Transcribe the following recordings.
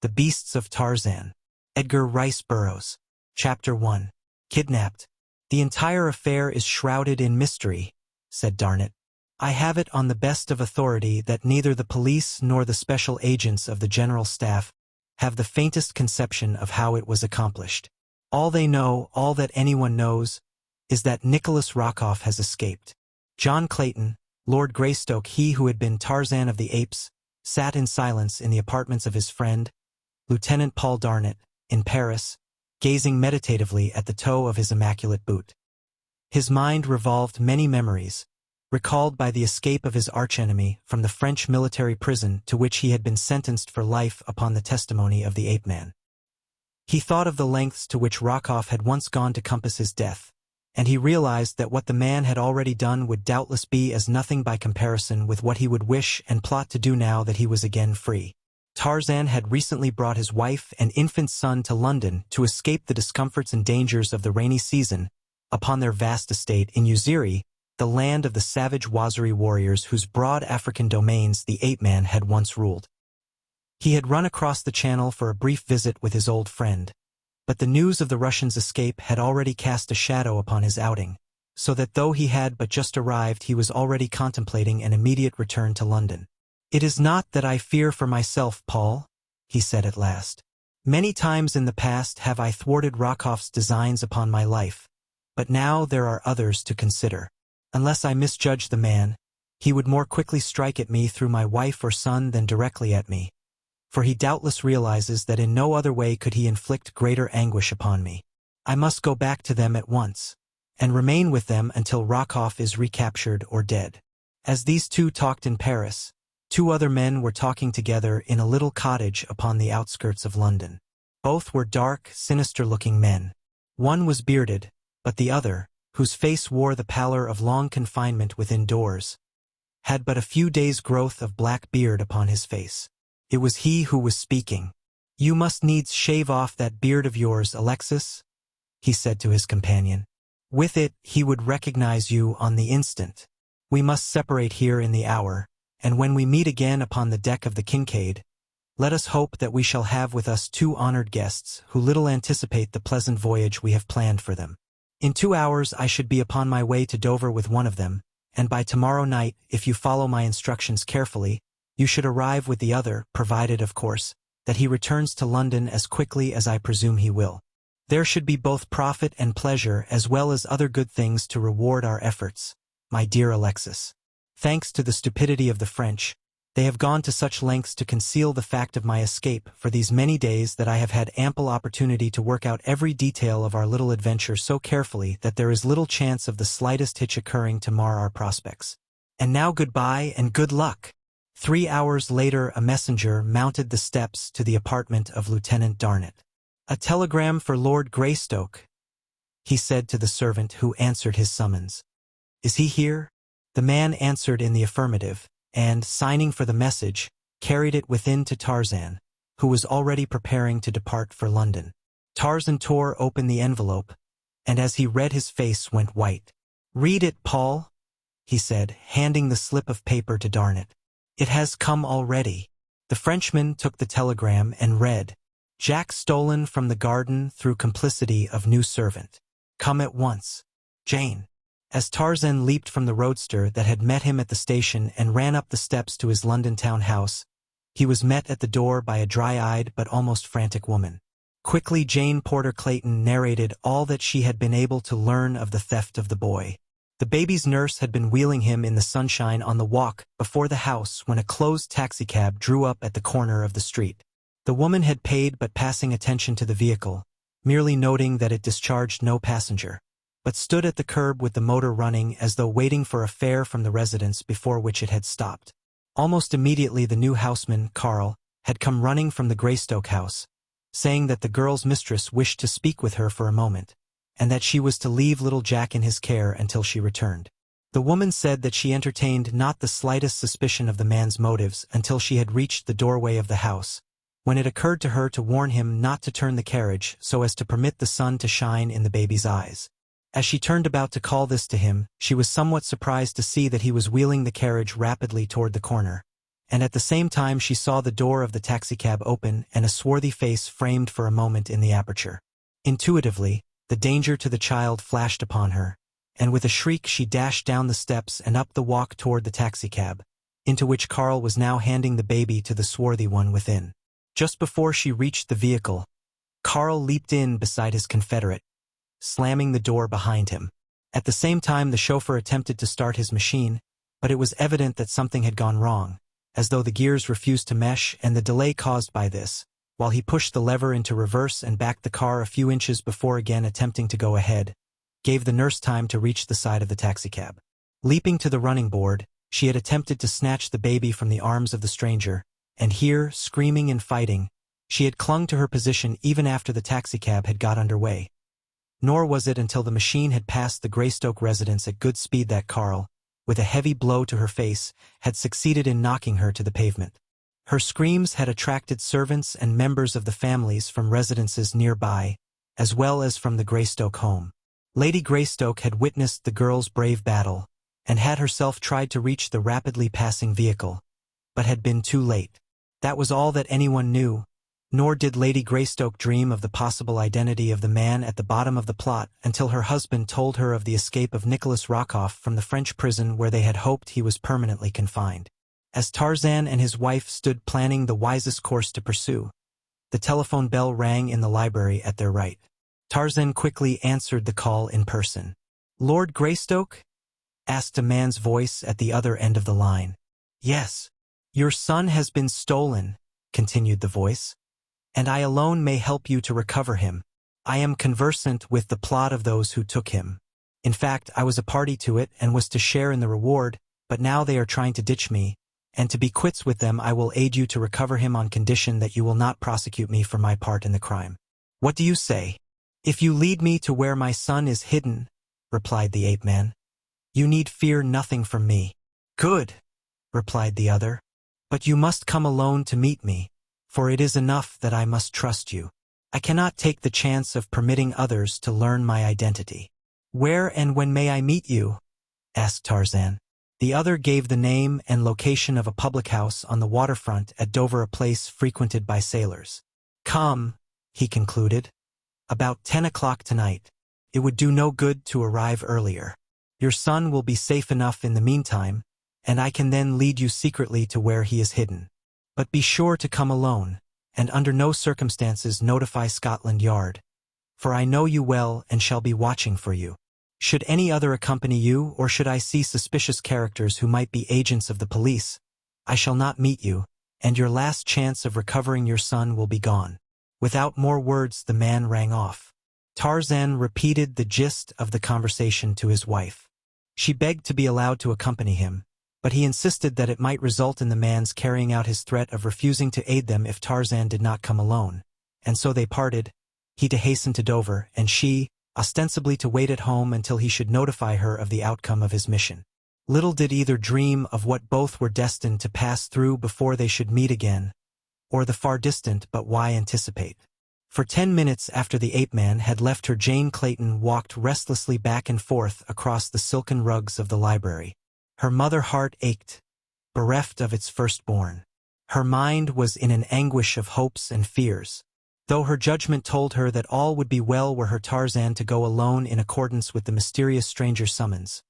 The Beasts of Tarzan. Edgar Rice Burroughs. Chapter 1. Kidnapped. The entire affair is shrouded in mystery, said Darnett. I have it on the best of authority that neither the police nor the special agents of the General Staff have the faintest conception of how it was accomplished. All they know, all that anyone knows, is that Nicholas Rokoff has escaped. John Clayton, Lord Greystoke, he who had been Tarzan of the Apes, sat in silence in the apartments of his friend, Lieutenant Paul Darnett, in Paris, gazing meditatively at the toe of his immaculate boot. His mind revolved many memories, recalled by the escape of his archenemy from the French military prison to which he had been sentenced for life upon the testimony of the ape-man. He thought of the lengths to which Rokoff had once gone to compass his death, and he realized that what the man had already done would doubtless be as nothing by comparison with what he would wish and plot to do now that he was again free. Tarzan had recently brought his wife and infant son to London to escape the discomforts and dangers of the rainy season upon their vast estate in Uziri, the land of the savage Waziri warriors whose broad African domains the ape-man had once ruled. He had run across the channel for a brief visit with his old friend, but the news of the Russians' escape had already cast a shadow upon his outing, so that though he had but just arrived, he was already contemplating an immediate return to London. "It is not that I fear for myself, Paul," he said at last. "Many times in the past have I thwarted Rokoff's designs upon my life, but now there are others to consider. Unless I misjudge the man, he would more quickly strike at me through my wife or son than directly at me, for he doubtless realizes that in no other way could he inflict greater anguish upon me. I must go back to them at once, and remain with them until Rokoff is recaptured or dead." As these two talked in Paris, two other men were talking together in a little cottage upon the outskirts of London. Both were dark, sinister-looking men. One was bearded, but the other, whose face wore the pallor of long confinement within doors, had but a few days' growth of black beard upon his face. It was he who was speaking. "You must needs shave off that beard of yours, Alexis," he said to his companion. "With it he would recognize you on the instant. We must separate here in the hour, and when we meet again upon the deck of the Kincaid, let us hope that we shall have with us two honored guests who little anticipate the pleasant voyage we have planned for them. In 2 hours I should be upon my way to Dover with one of them, and by tomorrow night, if you follow my instructions carefully, you should arrive with the other, provided, of course, that he returns to London as quickly as I presume he will. There should be both profit and pleasure as well as other good things to reward our efforts, my dear Alexis. Thanks to the stupidity of the French, they have gone to such lengths to conceal the fact of my escape for these many days that I have had ample opportunity to work out every detail of our little adventure so carefully that there is little chance of the slightest hitch occurring to mar our prospects. And now goodbye and good luck." 3 hours later a messenger mounted the steps to the apartment of Lieutenant Darnett. "A telegram for Lord Greystoke," he said to the servant who answered his summons. "Is he here?" The man answered in the affirmative, and, signing for the message, carried it within to Tarzan, who was already preparing to depart for London. Tarzan tore open the envelope, and as he read his face went white. "Read it, Paul," he said, handing the slip of paper to Darnett. "It has come already." The Frenchman took the telegram and read, "Jack stolen from the garden through complicity of new servant. Come at once. Jane." As Tarzan leaped from the roadster that had met him at the station and ran up the steps to his London town house, he was met at the door by a dry-eyed but almost frantic woman. Quickly Jane Porter Clayton narrated all that she had been able to learn of the theft of the boy. The baby's nurse had been wheeling him in the sunshine on the walk before the house when a closed taxicab drew up at the corner of the street. The woman had paid but passing attention to the vehicle, merely noting that it discharged no passenger, but stood at the curb with the motor running as though waiting for a fare from the residence before which it had stopped. Almost immediately the new houseman, Carl, had come running from the Greystoke house, saying that the girl's mistress wished to speak with her for a moment, and that she was to leave little Jack in his care until she returned. The woman said that she entertained not the slightest suspicion of the man's motives until she had reached the doorway of the house, when it occurred to her to warn him not to turn the carriage so as to permit the sun to shine in the baby's eyes. As she turned about to call this to him, she was somewhat surprised to see that he was wheeling the carriage rapidly toward the corner, and at the same time she saw the door of the taxicab open and a swarthy face framed for a moment in the aperture. Intuitively, the danger to the child flashed upon her, and with a shriek she dashed down the steps and up the walk toward the taxicab, into which Carl was now handing the baby to the swarthy one within. Just before she reached the vehicle, Carl leaped in beside his confederate, slamming the door behind him. At the same time the chauffeur attempted to start his machine, but it was evident that something had gone wrong, as though the gears refused to mesh, and the delay caused by this, while he pushed the lever into reverse and backed the car a few inches before again attempting to go ahead, gave the nurse time to reach the side of the taxicab. Leaping to the running board, she had attempted to snatch the baby from the arms of the stranger, and here, screaming and fighting, she had clung to her position even after the taxicab had got underway. Nor was it until the machine had passed the Greystoke residence at good speed that Carl, with a heavy blow to her face, had succeeded in knocking her to the pavement. Her screams had attracted servants and members of the families from residences nearby, as well as from the Greystoke home. Lady Greystoke had witnessed the girl's brave battle, and had herself tried to reach the rapidly passing vehicle, but had been too late. That was all that anyone knew, nor did Lady Greystoke dream of the possible identity of the man at the bottom of the plot until her husband told her of the escape of Nicholas Rokoff from the French prison where they had hoped he was permanently confined. As Tarzan and his wife stood planning the wisest course to pursue, the telephone bell rang in the library at their right. Tarzan quickly answered the call in person. "Lord Greystoke?" asked a man's voice at the other end of the line. "Yes. Your son has been stolen," continued the voice, "and I alone may help you to recover him. I am conversant with the plot of those who took him. In fact, I was a party to it and was to share in the reward, but now they are trying to ditch me, and to be quits with them I will aid you to recover him on condition that you will not prosecute me for my part in the crime. What do you say?" "If you lead me to where my son is hidden," replied the ape-man, "you need fear nothing from me." "Good," replied the other, "but you must come alone to meet me, for it is enough that I must trust you. I cannot take the chance of permitting others to learn my identity." "Where and when may I meet you?" asked Tarzan. The other gave the name and location of a public house on the waterfront at Dover, a place frequented by sailors. "Come," he concluded, "about 10 o'clock tonight. It would do no good to arrive earlier. Your son will be safe enough in the meantime, and I can then lead you secretly to where he is hidden. But be sure to come alone, and under no circumstances notify Scotland Yard, for I know you well and shall be watching for you. Should any other accompany you, or should I see suspicious characters who might be agents of the police, I shall not meet you, and your last chance of recovering your son will be gone." Without more words the man rang off. Tarzan repeated the gist of the conversation to his wife. She begged to be allowed to accompany him, but he insisted that it might result in the man's carrying out his threat of refusing to aid them if Tarzan did not come alone, and so they parted, he to hasten to Dover, and she, ostensibly to wait at home until he should notify her of the outcome of his mission. Little did either dream of what both were destined to pass through before they should meet again, or the far distant but why anticipate. For 10 minutes after the ape-man had left her, Jane Clayton walked restlessly back and forth across the silken rugs of the library. Her mother heart ached, bereft of its firstborn. Her mind was in an anguish of hopes and fears. Though her judgment told her that all would be well were her Tarzan to go alone in accordance with the mysterious stranger's summons,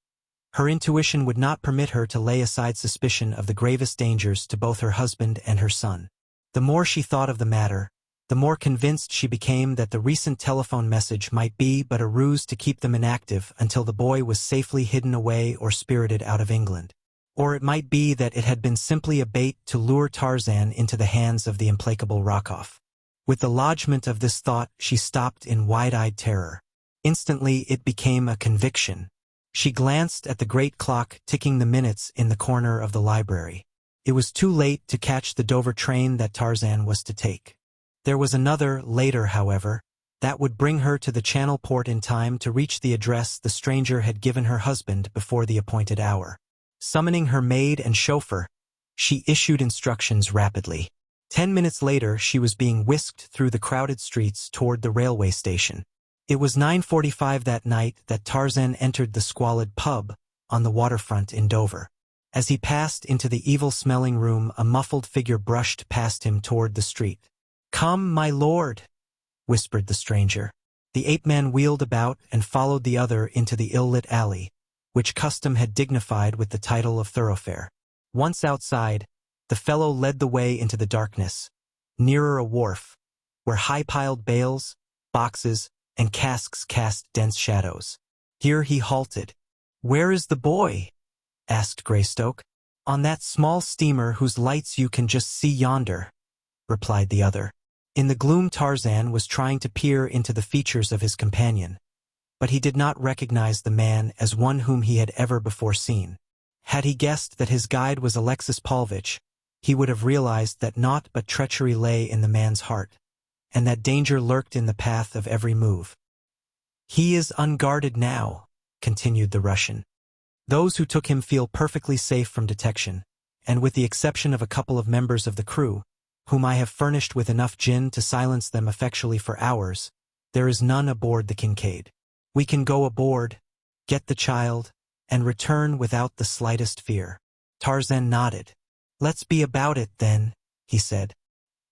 her intuition would not permit her to lay aside suspicion of the gravest dangers to both her husband and her son. The more she thought of the matter, the more convinced she became that the recent telephone message might be but a ruse to keep them inactive until the boy was safely hidden away or spirited out of England. Or it might be that it had been simply a bait to lure Tarzan into the hands of the implacable Rokoff. With the lodgment of this thought, she stopped in wide-eyed terror. Instantly it became a conviction. She glanced at the great clock ticking the minutes in the corner of the library. It was too late to catch the Dover train that Tarzan was to take. There was another, later, however, that would bring her to the Channel port in time to reach the address the stranger had given her husband before the appointed hour. Summoning her maid and chauffeur, she issued instructions rapidly. 10 minutes later, she was being whisked through the crowded streets toward the railway station. It was 9:45 that night that Tarzan entered the squalid pub on the waterfront in Dover. As he passed into the evil-smelling room, a muffled figure brushed past him toward the street. "Come, my lord," whispered the stranger. The ape-man wheeled about and followed the other into the ill-lit alley, which custom had dignified with the title of thoroughfare. Once outside, the fellow led the way into the darkness, nearer a wharf, where high-piled bales, boxes, and casks cast dense shadows. Here he halted. "Where is the boy?" asked Greystoke. "On that small steamer whose lights you can just see yonder," replied the other. In the gloom, Tarzan was trying to peer into the features of his companion, but he did not recognize the man as one whom he had ever before seen. Had he guessed that his guide was Alexis Paulvitch, he would have realized that naught but treachery lay in the man's heart, and that danger lurked in the path of every move. "He is unguarded now," continued the Russian. "Those who took him feel perfectly safe from detection, and with the exception of a couple of members of the crew, whom I have furnished with enough gin to silence them effectually for hours, there is none aboard the Kincaid. We can go aboard, get the child, and return without the slightest fear." Tarzan nodded. "Let's be about it, then," he said.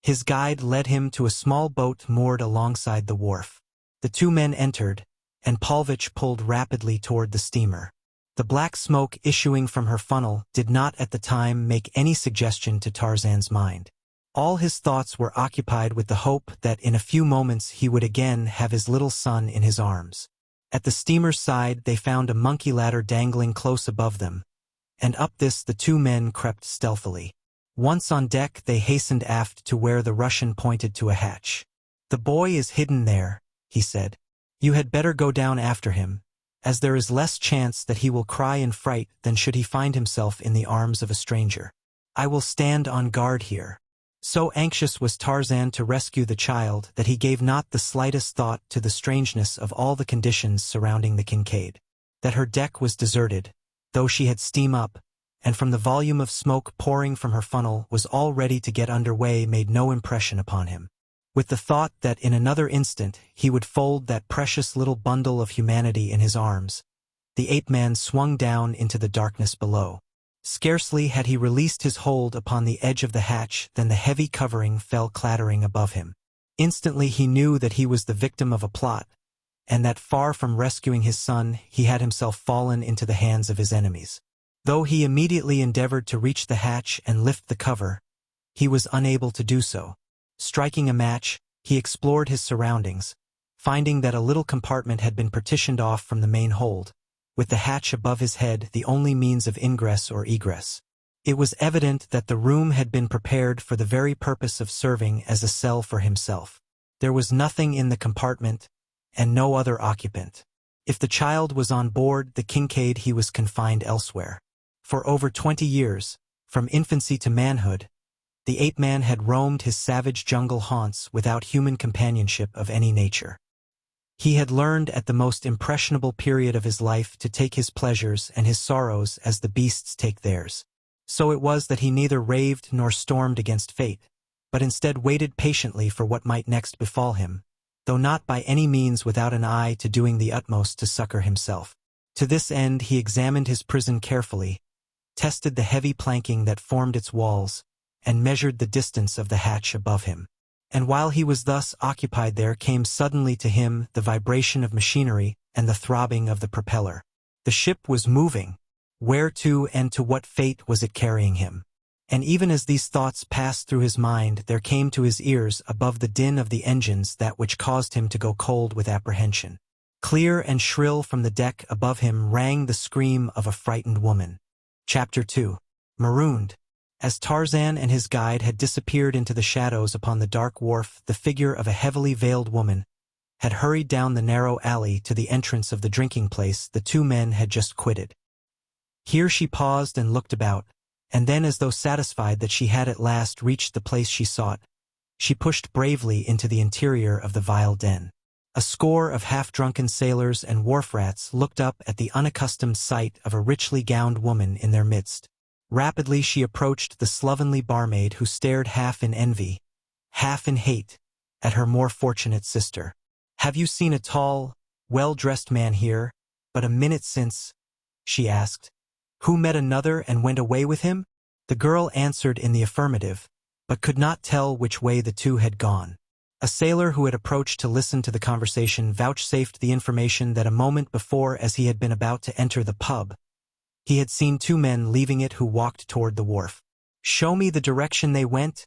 His guide led him to a small boat moored alongside the wharf. The two men entered, and Paulvitch pulled rapidly toward the steamer. The black smoke issuing from her funnel did not at the time make any suggestion to Tarzan's mind. All his thoughts were occupied with the hope that in a few moments he would again have his little son in his arms. At the steamer's side they found a monkey ladder dangling close above them, and up this the two men crept stealthily. Once on deck they hastened aft to where the Russian pointed to a hatch. "The boy is hidden there," he said. "You had better go down after him, as there is less chance that he will cry in fright than should he find himself in the arms of a stranger. I will stand on guard here." So anxious was Tarzan to rescue the child that he gave not the slightest thought to the strangeness of all the conditions surrounding the Kincaid. That her deck was deserted, though she had steam up, and from the volume of smoke pouring from her funnel was all ready to get under way, made no impression upon him. With the thought that in another instant he would fold that precious little bundle of humanity in his arms, the ape-man swung down into the darkness below. Scarcely had he released his hold upon the edge of the hatch than the heavy covering fell clattering above him. Instantly he knew that he was the victim of a plot, and that far from rescuing his son, he had himself fallen into the hands of his enemies. Though he immediately endeavored to reach the hatch and lift the cover, he was unable to do so. Striking a match, he explored his surroundings, finding that a little compartment had been partitioned off from the main hold, with the hatch above his head the only means of ingress or egress. It was evident that the room had been prepared for the very purpose of serving as a cell for himself. There was nothing in the compartment, and no other occupant. If the child was on board the Kincaid, he was confined elsewhere. For over 20 years, from infancy to manhood, the ape-man had roamed his savage jungle haunts without human companionship of any nature. He had learned at the most impressionable period of his life to take his pleasures and his sorrows as the beasts take theirs. So it was that he neither raved nor stormed against fate, but instead waited patiently for what might next befall him, though not by any means without an eye to doing the utmost to succor himself. To this end he examined his prison carefully, tested the heavy planking that formed its walls, and measured the distance of the hatch above him. And while he was thus occupied there came suddenly to him the vibration of machinery and the throbbing of the propeller. The ship was moving. Where to and to what fate was it carrying him? And even as these thoughts passed through his mind, there came to his ears above the din of the engines that which caused him to go cold with apprehension. Clear and shrill from the deck above him rang the scream of a frightened woman. Chapter 2. Marooned. As Tarzan and his guide had disappeared into the shadows upon the dark wharf, the figure of a heavily veiled woman had hurried down the narrow alley to the entrance of the drinking place the two men had just quitted. Here she paused and looked about, and then, as though satisfied that she had at last reached the place she sought, she pushed bravely into the interior of the vile den. A score of half-drunken sailors and wharf-rats looked up at the unaccustomed sight of a richly gowned woman in their midst. Rapidly she approached the slovenly barmaid, who stared half in envy, half in hate, at her more fortunate sister. "Have you seen a tall, well-dressed man here, but a minute since?" she asked, Who met another and went away with him? The girl answered in the affirmative, but could not tell which way the two had gone. A sailor who had approached to listen to the conversation vouchsafed the information that a moment before, as he had been about to enter the pub, he had seen two men leaving it who walked toward the wharf. "Show me the direction they went,"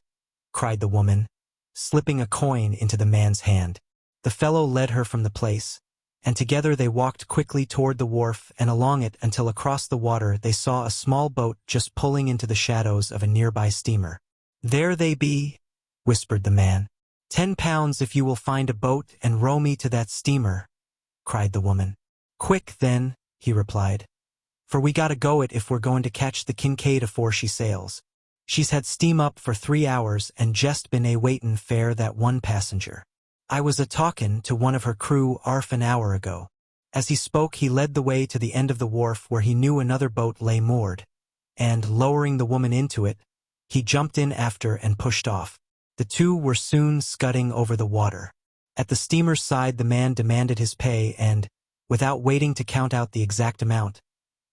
cried the woman, slipping a coin into the man's hand. The fellow led her from the place, and together they walked quickly toward the wharf and along it until across the water they saw a small boat just pulling into the shadows of a nearby steamer. "There they be," whispered the man. £10 if you will find a boat and row me to that steamer," cried the woman. "Quick, then," he replied, "for we gotta go it if we're going to catch the Kincaid afore she sails. She's had steam up for 3 hours and jest been a-waitin' fair that one passenger. I was a-talkin' to one of her crew 'arf an hour ago." As he spoke he led the way to the end of the wharf where he knew another boat lay moored, and, lowering the woman into it, he jumped in after and pushed off. The two were soon scudding over the water. At the steamer's side the man demanded his pay and, without waiting to count out the exact amount,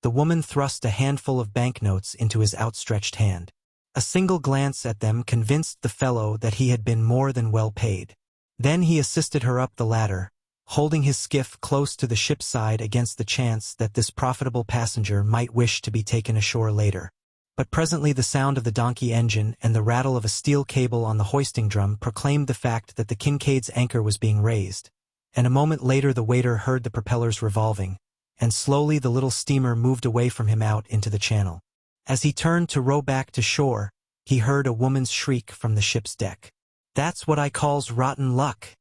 the woman thrust a handful of banknotes into his outstretched hand. A single glance at them convinced the fellow that he had been more than well paid. Then he assisted her up the ladder, holding his skiff close to the ship's side against the chance that this profitable passenger might wish to be taken ashore later. But presently the sound of the donkey engine and the rattle of a steel cable on the hoisting drum proclaimed the fact that the Kincaid's anchor was being raised, and a moment later the waiter heard the propellers revolving, and slowly the little steamer moved away from him out into the channel. As he turned to row back to shore, he heard a woman's shriek from the ship's deck. "That's what I calls rotten luck,"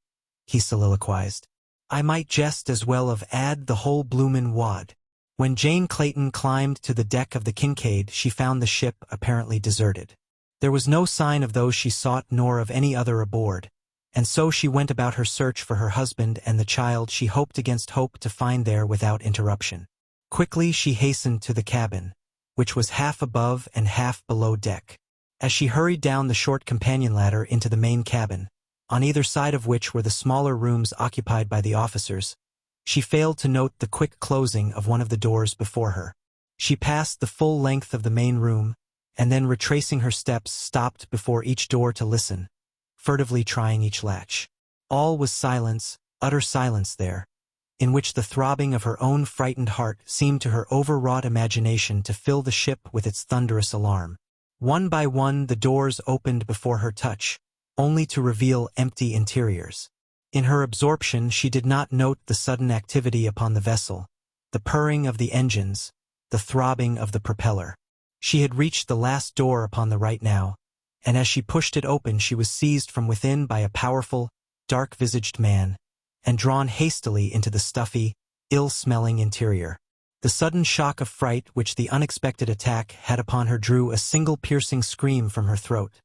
he soliloquized. "I might jest as well have 'ad the whole bloomin' wad." When Jane Clayton climbed to the deck of the Kincaid, she found the ship apparently deserted. There was no sign of those she sought nor of any other aboard, and so she went about her search for her husband and the child she hoped against hope to find there without interruption. Quickly she hastened to the cabin, which was half above and half below deck. As she hurried down the short companion ladder into the main cabin, on either side of which were the smaller rooms occupied by the officers, she failed to note the quick closing of one of the doors before her. She passed the full length of the main room, and then retracing her steps stopped before each door to listen, furtively trying each latch. All was silence, utter silence there, in which the throbbing of her own frightened heart seemed to her overwrought imagination to fill the ship with its thunderous alarm. One by one the doors opened before her touch, only to reveal empty interiors. In her absorption she did not note the sudden activity upon the vessel, the purring of the engines, the throbbing of the propeller. She had reached the last door upon the right now, and as she pushed it open she was seized from within by a powerful, dark-visaged man, and drawn hastily into the stuffy, ill-smelling interior. The sudden shock of fright which the unexpected attack had upon her drew a single piercing scream from her throat.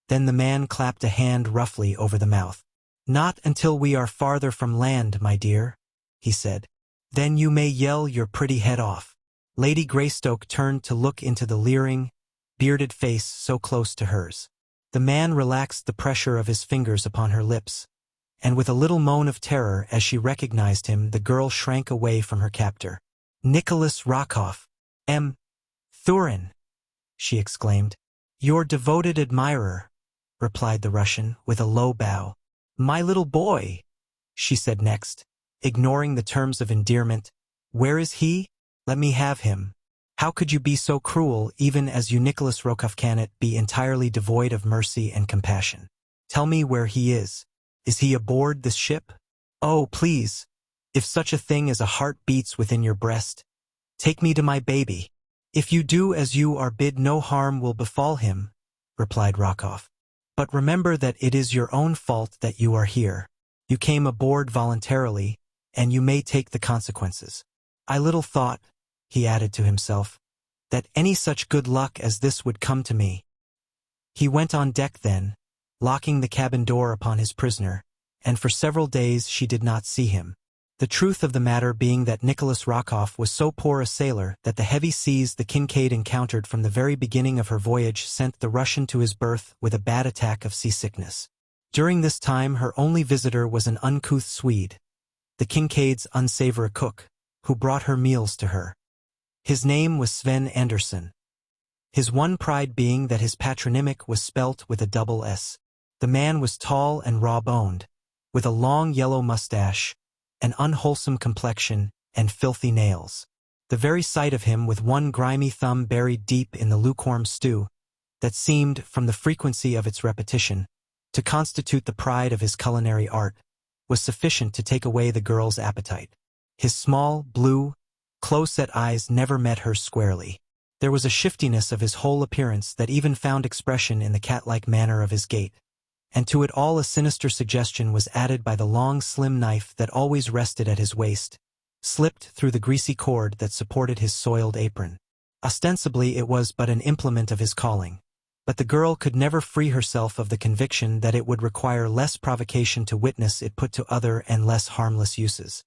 Then the man clapped a hand roughly over the mouth. "Not until we are farther from land, my dear," he said. "Then you may yell your pretty head off." Lady Greystoke turned to look into the leering, bearded face so close to hers. The man relaxed the pressure of his fingers upon her lips, and with a little moan of terror as she recognized him the girl shrank away from her captor. "Nicholas Rokoff, M. Thurin," she exclaimed. "Your devoted admirer," replied the Russian with a low bow. "My little boy," she said next, ignoring the terms of endearment. "Where is he? Let me have him. How could you be so cruel, even as you Nicholas Rokoff cannot be entirely devoid of mercy and compassion? Tell me where he is. Is he aboard this ship? Oh, please, if such a thing as a heart beats within your breast, take me to my baby." "If you do as you are bid, no harm will befall him," replied Rokoff. "But remember that it is your own fault that you are here. You came aboard voluntarily, and you may take the consequences. I little thought," he added to himself, "that any such good luck as this would come to me." He went on deck then, locking the cabin door upon his prisoner, and for several days she did not see him. The truth of the matter being that Nicholas Rokoff was so poor a sailor that the heavy seas the Kincaid encountered from the very beginning of her voyage sent the Russian to his berth with a bad attack of seasickness. During this time her only visitor was an uncouth Swede, the Kincaid's unsavory cook, who brought her meals to her. His name was Sven Andersson. His one pride being that his patronymic was spelt with a double S. The man was tall and raw-boned, with a long yellow mustache, an unwholesome complexion, and filthy nails. The very sight of him with one grimy thumb buried deep in the lukewarm stew, that seemed, from the frequency of its repetition, to constitute the pride of his culinary art, was sufficient to take away the girl's appetite. His small, blue, close-set eyes never met hers squarely. There was a shiftiness of his whole appearance that even found expression in the cat-like manner of his gait, and to it all a sinister suggestion was added by the long slim knife that always rested at his waist, slipped through the greasy cord that supported his soiled apron. Ostensibly it was but an implement of his calling, but the girl could never free herself of the conviction that it would require less provocation to witness it put to other and less harmless uses.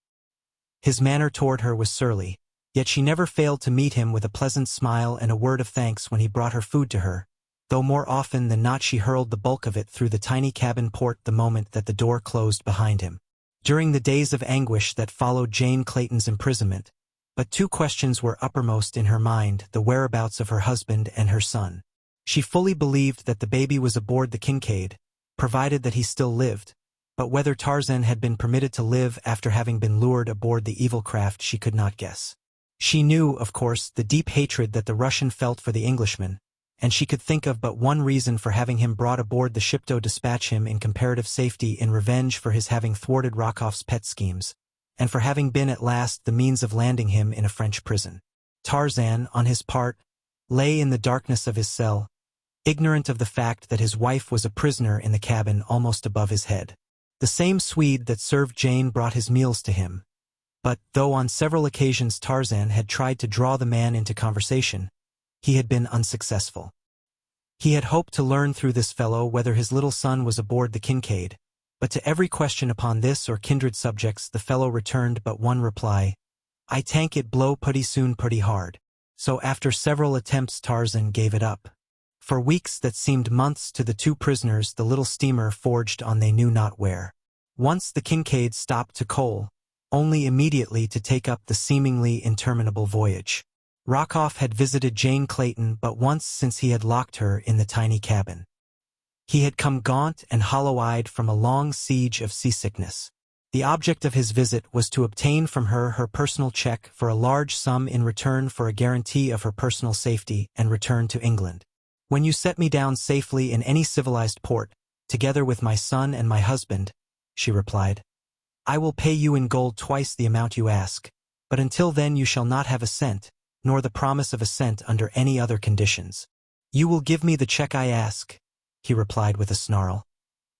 His manner toward her was surly, yet she never failed to meet him with a pleasant smile and a word of thanks when he brought her food to her, though more often than not she hurled the bulk of it through the tiny cabin port the moment that the door closed behind him. During the days of anguish that followed Jane Clayton's imprisonment, but two questions were uppermost in her mind: the whereabouts of her husband and her son. She fully believed that the baby was aboard the Kincaid, provided that he still lived, but whether Tarzan had been permitted to live after having been lured aboard the evil craft she could not guess. She knew, of course, the deep hatred that the Russian felt for the Englishman, and she could think of but one reason for having him brought aboard the ship: to dispatch him in comparative safety in revenge for his having thwarted Rokoff's pet schemes, and for having been at last the means of landing him in a French prison. Tarzan, on his part, lay in the darkness of his cell, ignorant of the fact that his wife was a prisoner in the cabin almost above his head. The same Swede that served Jane brought his meals to him, but, though on several occasions Tarzan had tried to draw the man into conversation, he had been unsuccessful. He had hoped to learn through this fellow whether his little son was aboard the Kincaid, but to every question upon this or kindred subjects the fellow returned but one reply: "I tank it blow putty soon putty hard." So after several attempts Tarzan gave it up. For weeks that seemed months to the two prisoners the little steamer forged on they knew not where. Once the Kincaid stopped to coal, only immediately to take up the seemingly interminable voyage. Rokoff had visited Jane Clayton but once since he had locked her in the tiny cabin. He had come gaunt and hollow-eyed from a long siege of seasickness. The object of his visit was to obtain from her her personal check for a large sum in return for a guarantee of her personal safety and return to England. "When you set me down safely in any civilized port, together with my son and my husband," she replied, "I will pay you in gold twice the amount you ask, but until then you shall not have a cent, nor the promise of a cent under any other conditions." "You will give me the check I ask," he replied with a snarl,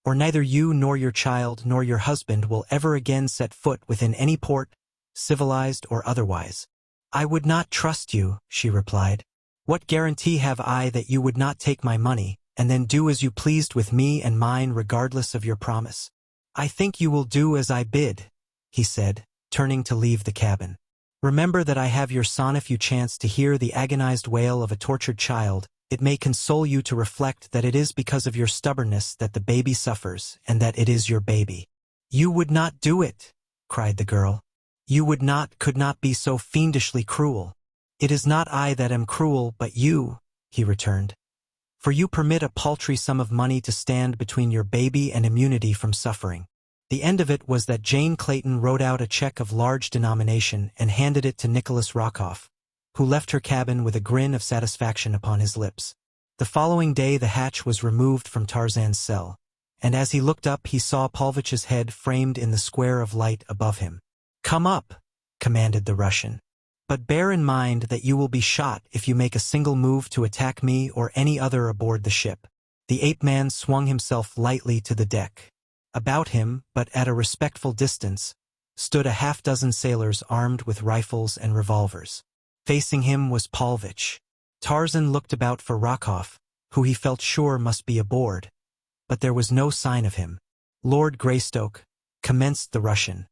"or neither you nor your child nor your husband will ever again set foot within any port, civilized or otherwise." "I would not trust you," she replied. "What guarantee have I that you would not take my money, and then do as you pleased with me and mine regardless of your promise?" "I think you will do as I bid," he said, turning to leave the cabin. "Remember that I have your son. If you chance to hear the agonized wail of a tortured child, it may console you to reflect that it is because of your stubbornness that the baby suffers, and that it is your baby." "You would not do it," cried the girl. "You would not, could not be so fiendishly cruel." "It is not I that am cruel, but you," he returned. "For you permit a paltry sum of money to stand between your baby and immunity from suffering." The end of it was that Jane Clayton wrote out a check of large denomination and handed it to Nicholas Rokoff, who left her cabin with a grin of satisfaction upon his lips. The following day the hatch was removed from Tarzan's cell, and as he looked up he saw Paulvich's head framed in the square of light above him. "Come up," commanded the Russian. "But bear in mind that you will be shot if you make a single move to attack me or any other aboard the ship." The ape-man swung himself lightly to the deck. About him, but at a respectful distance, stood a half-dozen sailors armed with rifles and revolvers. Facing him was Paulvich. Tarzan looked about for Rokoff, who he felt sure must be aboard, but there was no sign of him. "Lord Greystoke," commenced the Russian,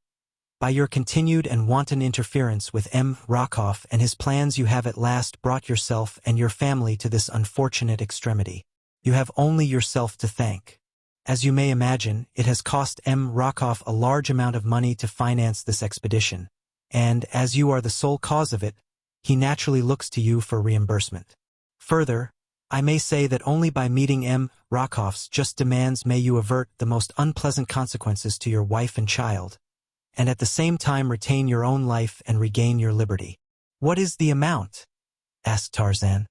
"by your continued and wanton interference with M. Rokoff and his plans you have at last brought yourself and your family to this unfortunate extremity. You have only yourself to thank. As you may imagine, it has cost M. Rokoff a large amount of money to finance this expedition, and, as you are the sole cause of it, he naturally looks to you for reimbursement. Further, I may say that only by meeting Rokoff's just demands may you avert the most unpleasant consequences to your wife and child, and at the same time retain your own life and regain your liberty. What is the amount? Asked Tarzan.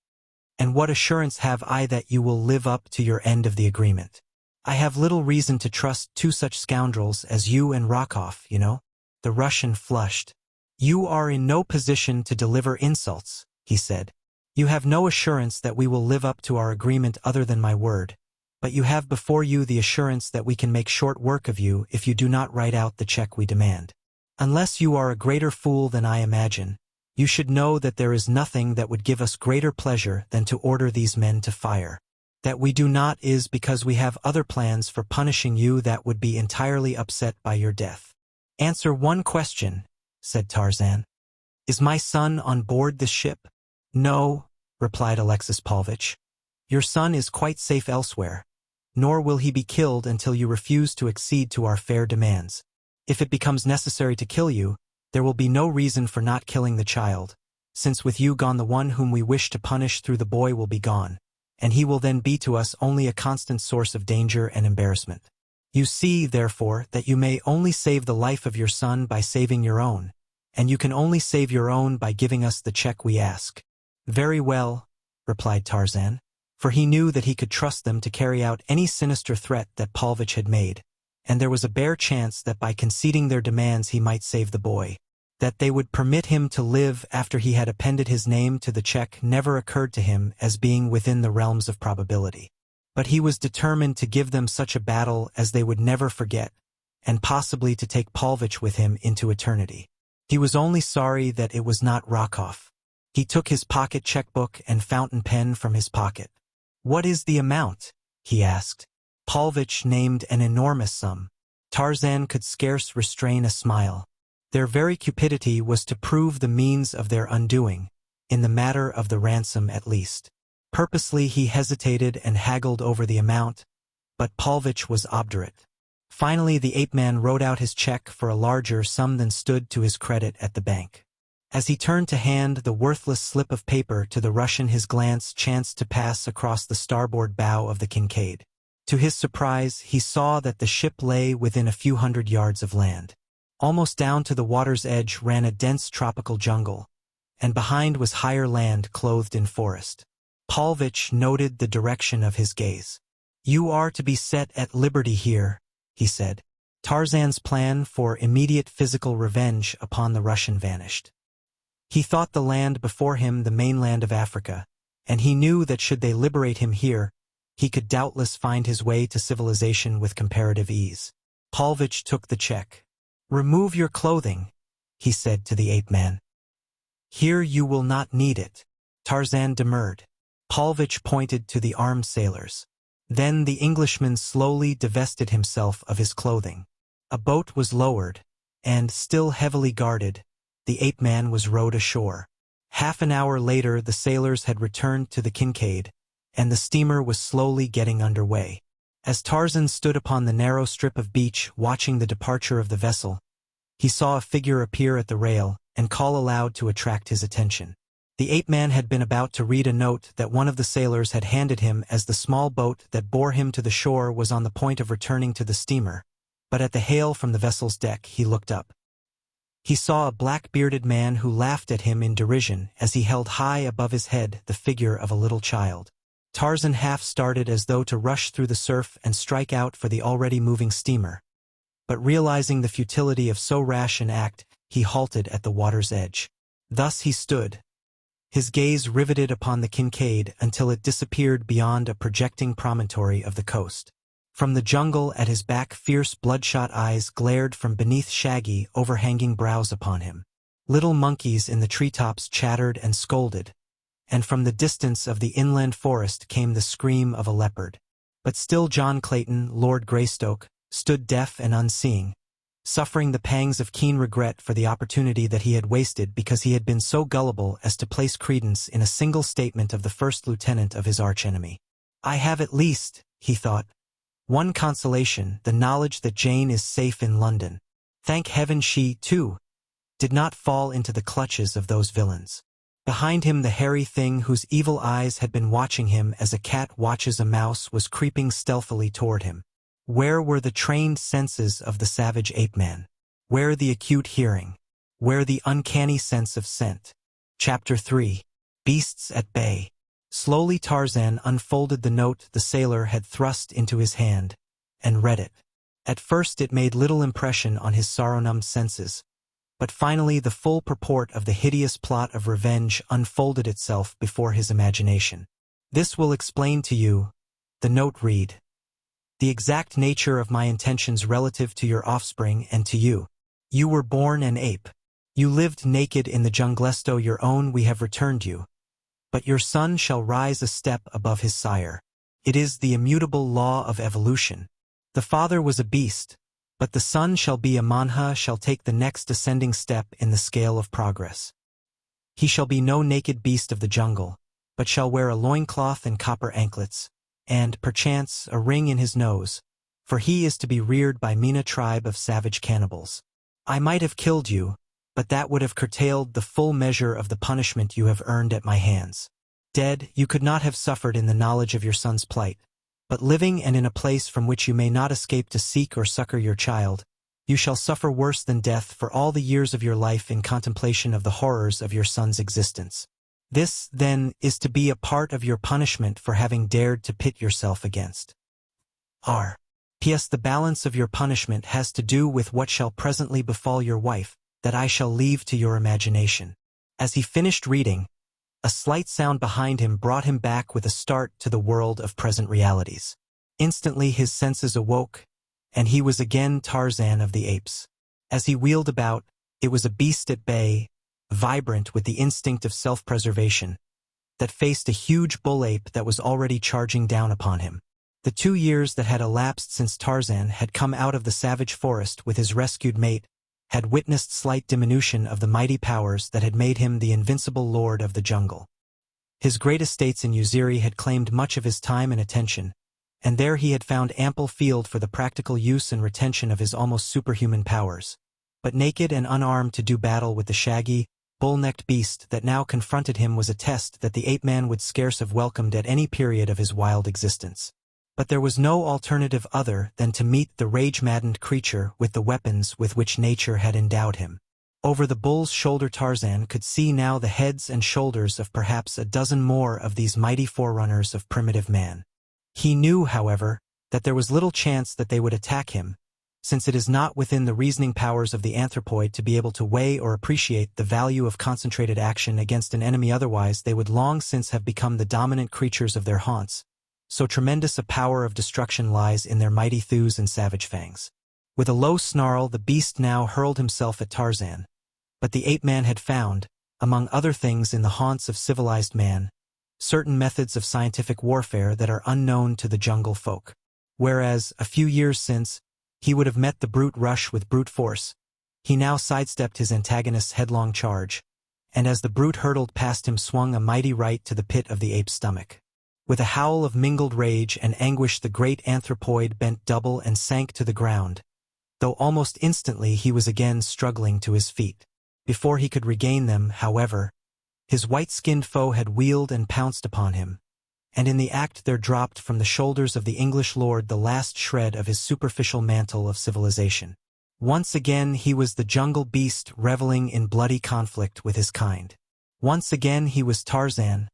And what assurance have I that you will live up to your end of the agreement? I have little reason to trust two such scoundrels as you and Rokoff, you know. The Russian flushed. You are in no position to deliver insults, he said. You have no assurance that we will live up to our agreement other than my word, but you have before you the assurance that we can make short work of you if you do not write out the check we demand. Unless you are a greater fool than I imagine, you should know that there is nothing that would give us greater pleasure than to order these men to fire. That we do not is because we have other plans for punishing you that would be entirely upset by your death. Answer one question, said Tarzan. Is my son on board this ship? No, replied Alexis Paulvitch. Your son is quite safe elsewhere, nor will he be killed until you refuse to accede to our fair demands. If it becomes necessary to kill you, there will be no reason for not killing the child, since with you gone the one whom we wish to punish through the boy will be gone, and he will then be to us only a constant source of danger and embarrassment. You see, therefore, that you may only save the life of your son by saving your own, and you can only save your own by giving us the check we ask. Very well, replied Tarzan, for he knew that he could trust them to carry out any sinister threat that Paulvitch had made, and there was a bare chance that by conceding their demands he might save the boy. That they would permit him to live after he had appended his name to the check never occurred to him as being within the realms of probability. But he was determined to give them such a battle as they would never forget, and possibly to take Paulvitch with him into eternity. He was only sorry that it was not Rokoff. He took his pocket checkbook and fountain pen from his pocket. What is the amount? He asked. Paulvitch named an enormous sum. Tarzan could scarce restrain a smile. Their very cupidity was to prove the means of their undoing, in the matter of the ransom at least. Purposely he hesitated and haggled over the amount, but Paulvitch was obdurate. Finally the ape-man wrote out his check for a larger sum than stood to his credit at the bank. As he turned to hand the worthless slip of paper to the Russian, his glance chanced to pass across the starboard bow of the Kincaid. To his surprise, he saw that the ship lay within a few hundred yards of land. Almost down to the water's edge ran a dense tropical jungle, and behind was higher land clothed in forest. Paulvitch noted the direction of his gaze. You are to be set at liberty here, he said. Tarzan's plan for immediate physical revenge upon the Russian vanished. He thought the land before him the mainland of Africa, and he knew that should they liberate him here, he could doubtless find his way to civilization with comparative ease. Paulvitch took the check. Remove your clothing, he said to the ape-man. Here you will not need it. Tarzan demurred. Paulvitch pointed to the armed sailors. Then the Englishman slowly divested himself of his clothing. A boat was lowered, and, still heavily guarded, the ape-man was rowed ashore. Half an hour later the sailors had returned to the Kincaid, and the steamer was slowly getting under way. As Tarzan stood upon the narrow strip of beach watching the departure of the vessel, he saw a figure appear at the rail and call aloud to attract his attention. The ape-man had been about to read a note that one of the sailors had handed him as the small boat that bore him to the shore was on the point of returning to the steamer, but at the hail from the vessel's deck he looked up. He saw a black-bearded man who laughed at him in derision as he held high above his head the figure of a little child. Tarzan half started as though to rush through the surf and strike out for the already moving steamer, but realizing the futility of so rash an act, he halted at the water's edge. Thus he stood, his gaze riveted upon the Kincaid until it disappeared beyond a projecting promontory of the coast. From the jungle at his back fierce bloodshot eyes glared from beneath shaggy, overhanging brows upon him. Little monkeys in the treetops chattered and scolded, and from the distance of the inland forest came the scream of a leopard. But still John Clayton, Lord Greystoke, stood deaf and unseeing, suffering the pangs of keen regret for the opportunity that he had wasted because he had been so gullible as to place credence in a single statement of the first lieutenant of his archenemy. I have at least, he thought, one consolation, the knowledge that Jane is safe in London. Thank heaven she, too, did not fall into the clutches of those villains. Behind him the hairy thing whose evil eyes had been watching him as a cat watches a mouse was creeping stealthily toward him. Where were the trained senses of the savage ape-man? Where the acute hearing? Where the uncanny sense of scent? Chapter 3. Beasts at Bay. Slowly Tarzan unfolded the note the sailor had thrust into his hand, and read it. At first it made little impression on his sorrow-numbed senses, but finally the full purport of the hideous plot of revenge unfolded itself before his imagination. This will explain to you, the note read, the exact nature of my intentions relative to your offspring and to you. You were born an ape. You lived naked in the junglesto your own we have returned you. But your son shall rise a step above his sire. It is the immutable law of evolution. The father was a beast, but the son shall be a manha, shall take the next ascending step in the scale of progress. He shall be no naked beast of the jungle, but shall wear a loincloth and copper anklets, and, perchance, a ring in his nose, for he is to be reared by Mina tribe of savage cannibals. I might have killed you, but that would have curtailed the full measure of the punishment you have earned at my hands. Dead, you could not have suffered in the knowledge of your son's plight, but living and in a place from which you may not escape to seek or succor your child, you shall suffer worse than death for all the years of your life in contemplation of the horrors of your son's existence. This, then, is to be a part of your punishment for having dared to pit yourself against R. P.S. The balance of your punishment has to do with what shall presently befall your wife, that I shall leave to your imagination. As he finished reading, a slight sound behind him brought him back with a start to the world of present realities. Instantly his senses awoke, and he was again Tarzan of the apes. As he wheeled about, it was a beast at bay, vibrant with the instinct of self-preservation, that faced a huge bull ape that was already charging down upon him. The 2 years that had elapsed since Tarzan had come out of the savage forest with his rescued mate had witnessed slight diminution of the mighty powers that had made him the invincible lord of the jungle. His great estates in Uziri had claimed much of his time and attention, and there he had found ample field for the practical use and retention of his almost superhuman powers. But naked and unarmed to do battle with the shaggy, bull-necked beast that now confronted him was a test that the ape-man would scarce have welcomed at any period of his wild existence. But there was no alternative other than to meet the rage-maddened creature with the weapons with which nature had endowed him. Over the bull's shoulder Tarzan could see now the heads and shoulders of perhaps a dozen more of these mighty forerunners of primitive man. He knew, however, that there was little chance that they would attack him, since it is not within the reasoning powers of the anthropoid to be able to weigh or appreciate the value of concentrated action against an enemy, otherwise they would long since have become the dominant creatures of their haunts. So tremendous a power of destruction lies in their mighty thews and savage fangs. With a low snarl the beast now hurled himself at Tarzan, but the ape-man had found, among other things in the haunts of civilized man, certain methods of scientific warfare that are unknown to the jungle folk. Whereas, a few years since, he would have met the brute rush with brute force, he now sidestepped his antagonist's headlong charge, and as the brute hurtled past him swung a mighty right to the pit of the ape's stomach. With a howl of mingled rage and anguish the great anthropoid bent double and sank to the ground, though almost instantly he was again struggling to his feet. Before he could regain them, however, his white-skinned foe had wheeled and pounced upon him, and in the act there dropped from the shoulders of the English lord the last shred of his superficial mantle of civilization. Once again he was the jungle beast reveling in bloody conflict with his kind. Once again he was Tarzan,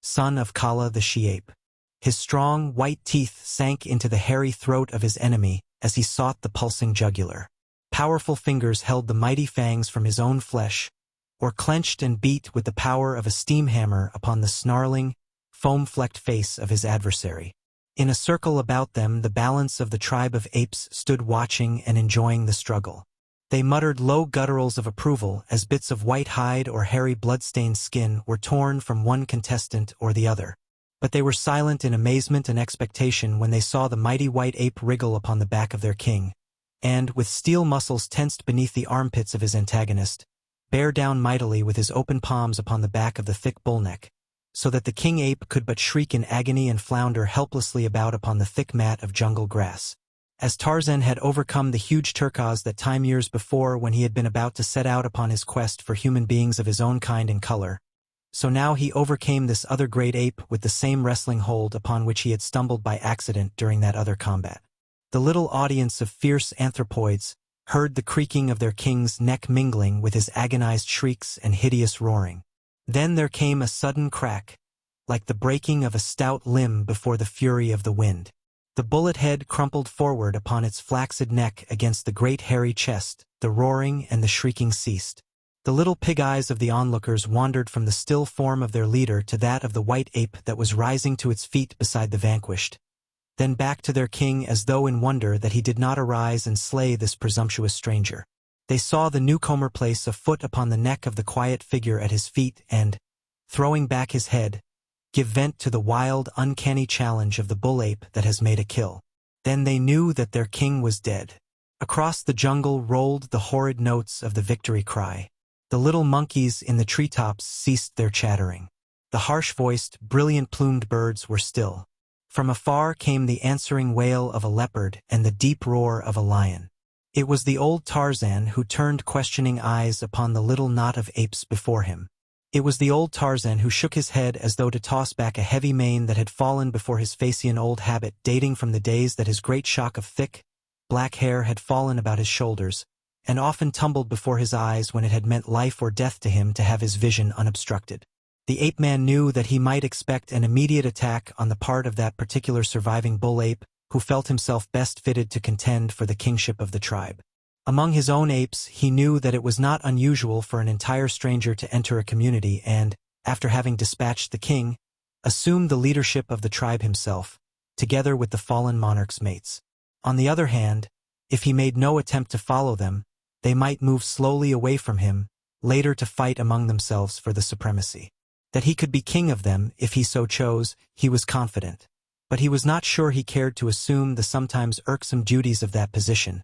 son of Kala the she-ape. His strong, white teeth sank into the hairy throat of his enemy as he sought the pulsing jugular. Powerful fingers held the mighty fangs from his own flesh, or clenched and beat with the power of a steam hammer upon the snarling, foam-flecked face of his adversary. In a circle about them the balance of the tribe of apes stood watching and enjoying the struggle. They muttered low gutturals of approval as bits of white hide or hairy blood-stained skin were torn from one contestant or the other. But they were silent in amazement and expectation when they saw the mighty white ape wriggle upon the back of their king, and, with steel muscles tensed beneath the armpits of his antagonist, bear down mightily with his open palms upon the back of the thick bullneck, so that the king ape could but shriek in agony and flounder helplessly about upon the thick mat of jungle grass. As Tarzan had overcome the huge turquoise that time years before when he had been about to set out upon his quest for human beings of his own kind and color, So now he overcame this other great ape with the same wrestling hold upon which he had stumbled by accident during that other combat. The little audience of fierce anthropoids heard the creaking of their king's neck mingling with his agonized shrieks and hideous roaring. Then there came a sudden crack, like the breaking of a stout limb before the fury of the wind. The bullet head crumpled forward upon its flaccid neck against the great hairy chest, the roaring and the shrieking ceased. The little pig eyes of the onlookers wandered from the still form of their leader to that of the white ape that was rising to its feet beside the vanquished, then back to their king as though in wonder that he did not arise and slay this presumptuous stranger. They saw the newcomer place a foot upon the neck of the quiet figure at his feet and, throwing back his head, give vent to the wild, uncanny challenge of the bull ape that has made a kill. Then they knew that their king was dead. Across the jungle rolled the horrid notes of the victory cry. The little monkeys in the treetops ceased their chattering. The harsh-voiced, brilliant-plumed birds were still. From afar came the answering wail of a leopard and the deep roar of a lion. It was the old Tarzan who turned questioning eyes upon the little knot of apes before him. It was the old Tarzan who shook his head as though to toss back a heavy mane that had fallen before his Phaeacian old habit dating from the days that his great shock of thick, black hair had fallen about his shoulders, and often tumbled before his eyes when it had meant life or death to him to have his vision unobstructed. The ape-man knew that he might expect an immediate attack on the part of that particular surviving bull ape who felt himself best fitted to contend for the kingship of the tribe. Among his own apes, he knew that it was not unusual for an entire stranger to enter a community and, after having dispatched the king, assume the leadership of the tribe himself, together with the fallen monarch's mates. On the other hand, if he made no attempt to follow them, they might move slowly away from him, later to fight among themselves for the supremacy. That he could be king of them, if he so chose, he was confident. But he was not sure he cared to assume the sometimes irksome duties of that position,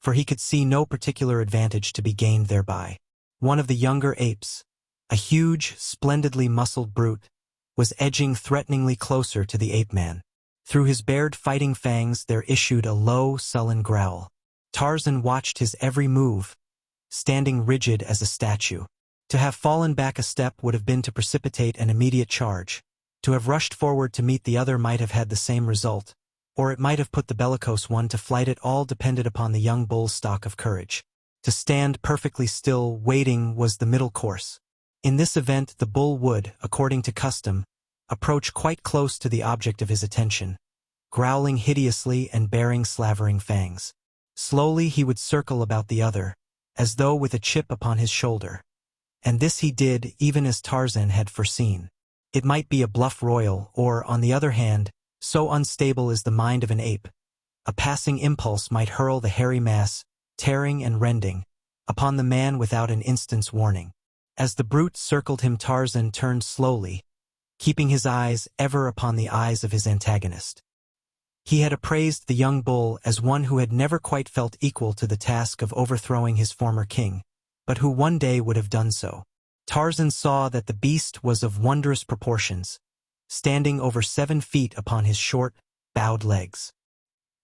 for he could see no particular advantage to be gained thereby. One of the younger apes, a huge, splendidly muscled brute, was edging threateningly closer to the ape-man. Through his bared fighting fangs there issued a low, sullen growl. Tarzan watched his every move, standing rigid as a statue. To have fallen back a step would have been to precipitate an immediate charge. To have rushed forward to meet the other might have had the same result, or it might have put the bellicose one to flight. It all depended upon the young bull's stock of courage. To stand perfectly still, waiting, was the middle course. In this event the bull would, according to custom, approach quite close to the object of his attention, growling hideously and baring slavering fangs. Slowly he would circle about the other, as though with a chip upon his shoulder. And this he did even as Tarzan had foreseen. It might be a bluff royal, or, on the other hand, so unstable is the mind of an ape, a passing impulse might hurl the hairy mass, tearing and rending, upon the man without an instant's warning. As the brute circled him, Tarzan turned slowly, keeping his eyes ever upon the eyes of his antagonist. He had appraised the young bull as one who had never quite felt equal to the task of overthrowing his former king, but who one day would have done so. Tarzan saw that the beast was of wondrous proportions, standing over 7 feet upon his short, bowed legs.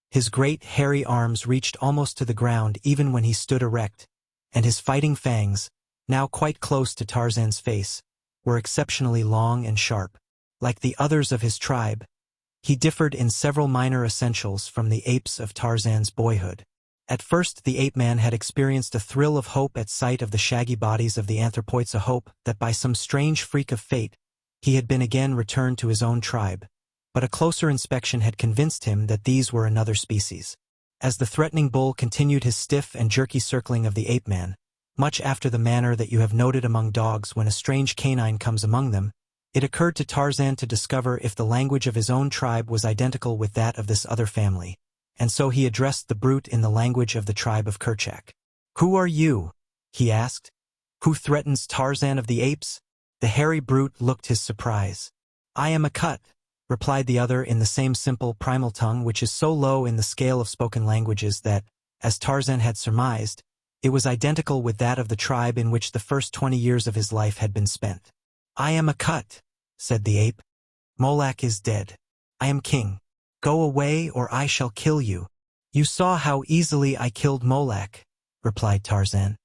His great, hairy arms reached almost to the ground even when he stood erect, and his fighting fangs, now quite close to Tarzan's face, were exceptionally long and sharp. Like the others of his tribe, he differed in several minor essentials from the apes of Tarzan's boyhood. At first the ape-man had experienced a thrill of hope at sight of the shaggy bodies of the anthropoids, a hope that by some strange freak of fate he had been again returned to his own tribe, but a closer inspection had convinced him that these were another species. As the threatening bull continued his stiff and jerky circling of the ape-man, much after the manner that you have noted among dogs when a strange canine comes among them, it occurred to Tarzan to discover if the language of his own tribe was identical with that of this other family, and so he addressed the brute in the language of the tribe of Kerchak. "Who are you?" he asked. "Who threatens Tarzan of the apes?" The hairy brute looked his surprise. "I am Akut," replied the other in the same simple, primal tongue which is so low in the scale of spoken languages that, as Tarzan had surmised, it was identical with that of the tribe in which the first 20 years of his life had been spent. "I am Akut," said the ape. "Molak is dead. I am king. Go away or I shall kill you." "You saw how easily I killed Molak," replied Tarzan.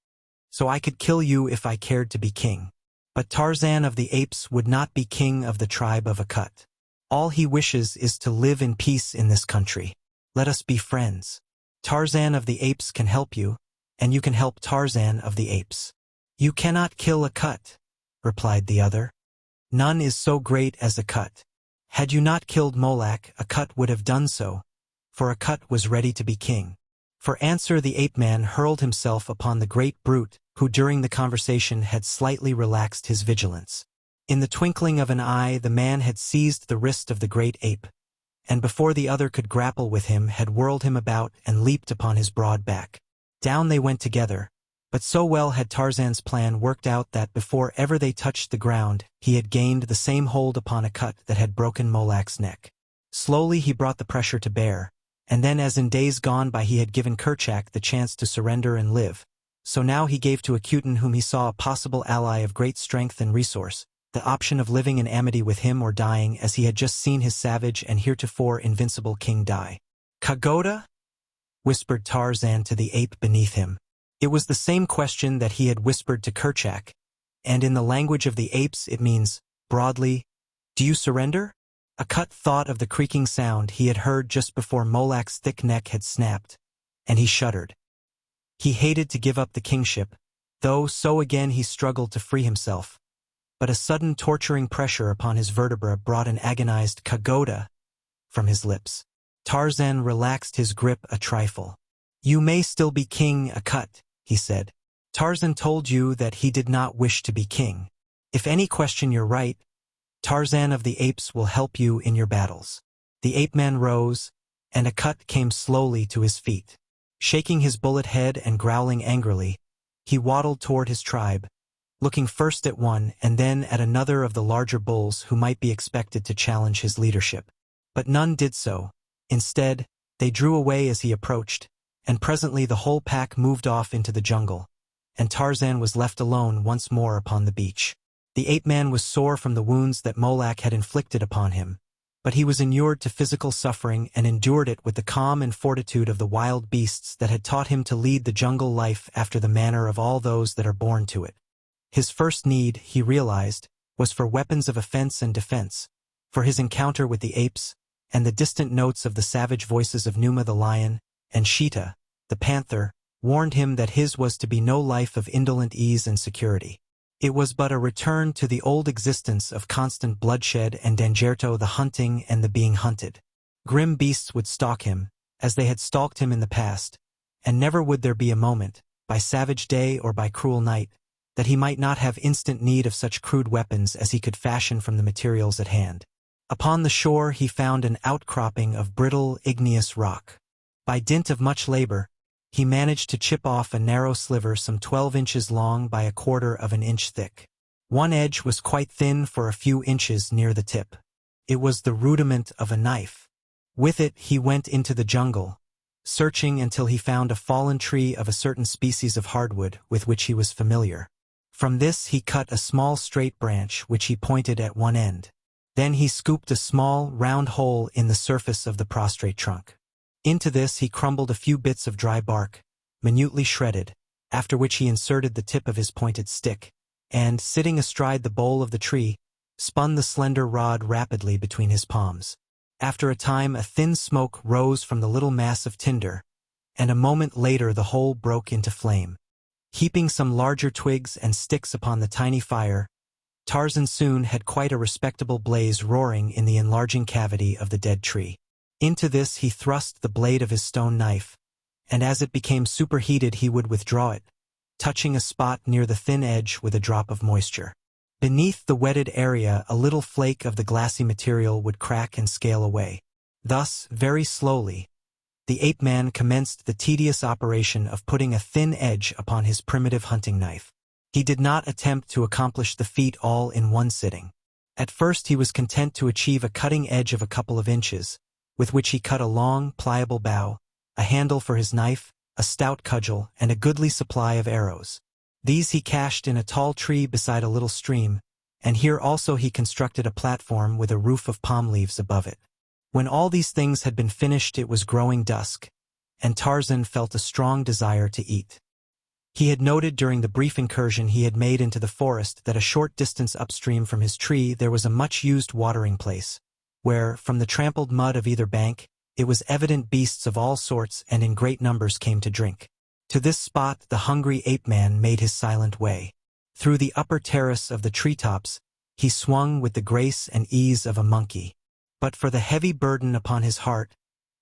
"So I could kill you if I cared to be king." But Tarzan of the Apes would not be king of the tribe of Akut. All he wishes is to live in peace in this country. Let us be friends. Tarzan of the Apes can help you, and you can help Tarzan of the Apes. You cannot kill Akut, replied the other. None is so great as Akut. Had you not killed Molak, Akut would have done so, for Akut was ready to be king. For answer the ape-man hurled himself upon the great brute, who during the conversation had slightly relaxed his vigilance. In the twinkling of an eye the man had seized the wrist of the great ape, and before the other could grapple with him had whirled him about and leaped upon his broad back. Down they went together, but so well had Tarzan's plan worked out that before ever they touched the ground, he had gained the same hold upon Akut that had broken Molak's neck. Slowly he brought the pressure to bear, and then as in days gone by he had given Kerchak the chance to surrender and live, so now he gave to Akutan, whom he saw a possible ally of great strength and resource, the option of living in amity with him or dying as he had just seen his savage and heretofore invincible king die. "Kagoda?" whispered Tarzan to the ape beneath him. It was the same question that he had whispered to Kerchak, and in the language of the apes it means, broadly, "Do you surrender?" Akut thought of the creaking sound he had heard just before Molak's thick neck had snapped, and he shuddered. He hated to give up the kingship, though so again he struggled to free himself. But a sudden torturing pressure upon his vertebra brought an agonized "Kagoda" from his lips. Tarzan relaxed his grip a trifle. "You may still be king, Akut," he said. "Tarzan told you that he did not wish to be king. If any question you're right, Tarzan of the Apes will help you in your battles." The ape-man rose, and Akut came slowly to his feet. Shaking his bullet head and growling angrily, he waddled toward his tribe, looking first at one and then at another of the larger bulls who might be expected to challenge his leadership. But none did so. Instead, they drew away as he approached, and presently the whole pack moved off into the jungle, and Tarzan was left alone once more upon the beach. The ape-man was sore from the wounds that Molak had inflicted upon him, but he was inured to physical suffering and endured it with the calm and fortitude of the wild beasts that had taught him to lead the jungle life after the manner of all those that are born to it. His first need, he realized, was for weapons of offense and defense, for his encounter with the apes, and the distant notes of the savage voices of Numa the lion, and Sheeta, the panther, warned him that his was to be no life of indolent ease and security. It was but a return to the old existence of constant bloodshed and Dangerto the hunting and the being hunted. Grim beasts would stalk him, as they had stalked him in the past, and never would there be a moment, by savage day or by cruel night, that he might not have instant need of such crude weapons as he could fashion from the materials at hand. Upon the shore he found an outcropping of brittle, igneous rock. By dint of much labor, he managed to chip off a narrow sliver some 12 inches long by a quarter of an inch thick. One edge was quite thin for a few inches near the tip. It was the rudiment of a knife. With it he went into the jungle, searching until he found a fallen tree of a certain species of hardwood with which he was familiar. From this he cut a small straight branch which he pointed at one end. Then he scooped a small, round hole in the surface of the prostrate trunk. Into this he crumbled a few bits of dry bark, minutely shredded, after which he inserted the tip of his pointed stick, and, sitting astride the bole of the tree, spun the slender rod rapidly between his palms. After a time a thin smoke rose from the little mass of tinder, and a moment later the whole broke into flame. Heaping some larger twigs and sticks upon the tiny fire, Tarzan soon had quite a respectable blaze roaring in the enlarging cavity of the dead tree. Into this he thrust the blade of his stone knife, and as it became superheated he would withdraw it, touching a spot near the thin edge with a drop of moisture. Beneath the wetted area a little flake of the glassy material would crack and scale away. Thus, very slowly, the ape-man commenced the tedious operation of putting a thin edge upon his primitive hunting knife. He did not attempt to accomplish the feat all in one sitting. At first he was content to achieve a cutting edge of a couple of inches, with which he cut a long, pliable bow, a handle for his knife, a stout cudgel, and a goodly supply of arrows. These he cached in a tall tree beside a little stream, and here also he constructed a platform with a roof of palm leaves above it. When all these things had been finished it was growing dusk, and Tarzan felt a strong desire to eat. He had noted during the brief incursion he had made into the forest that a short distance upstream from his tree there was a much-used watering place, where, from the trampled mud of either bank, it was evident beasts of all sorts and in great numbers came to drink. To this spot the hungry ape-man made his silent way. Through the upper terrace of the treetops, he swung with the grace and ease of a monkey. But for the heavy burden upon his heart,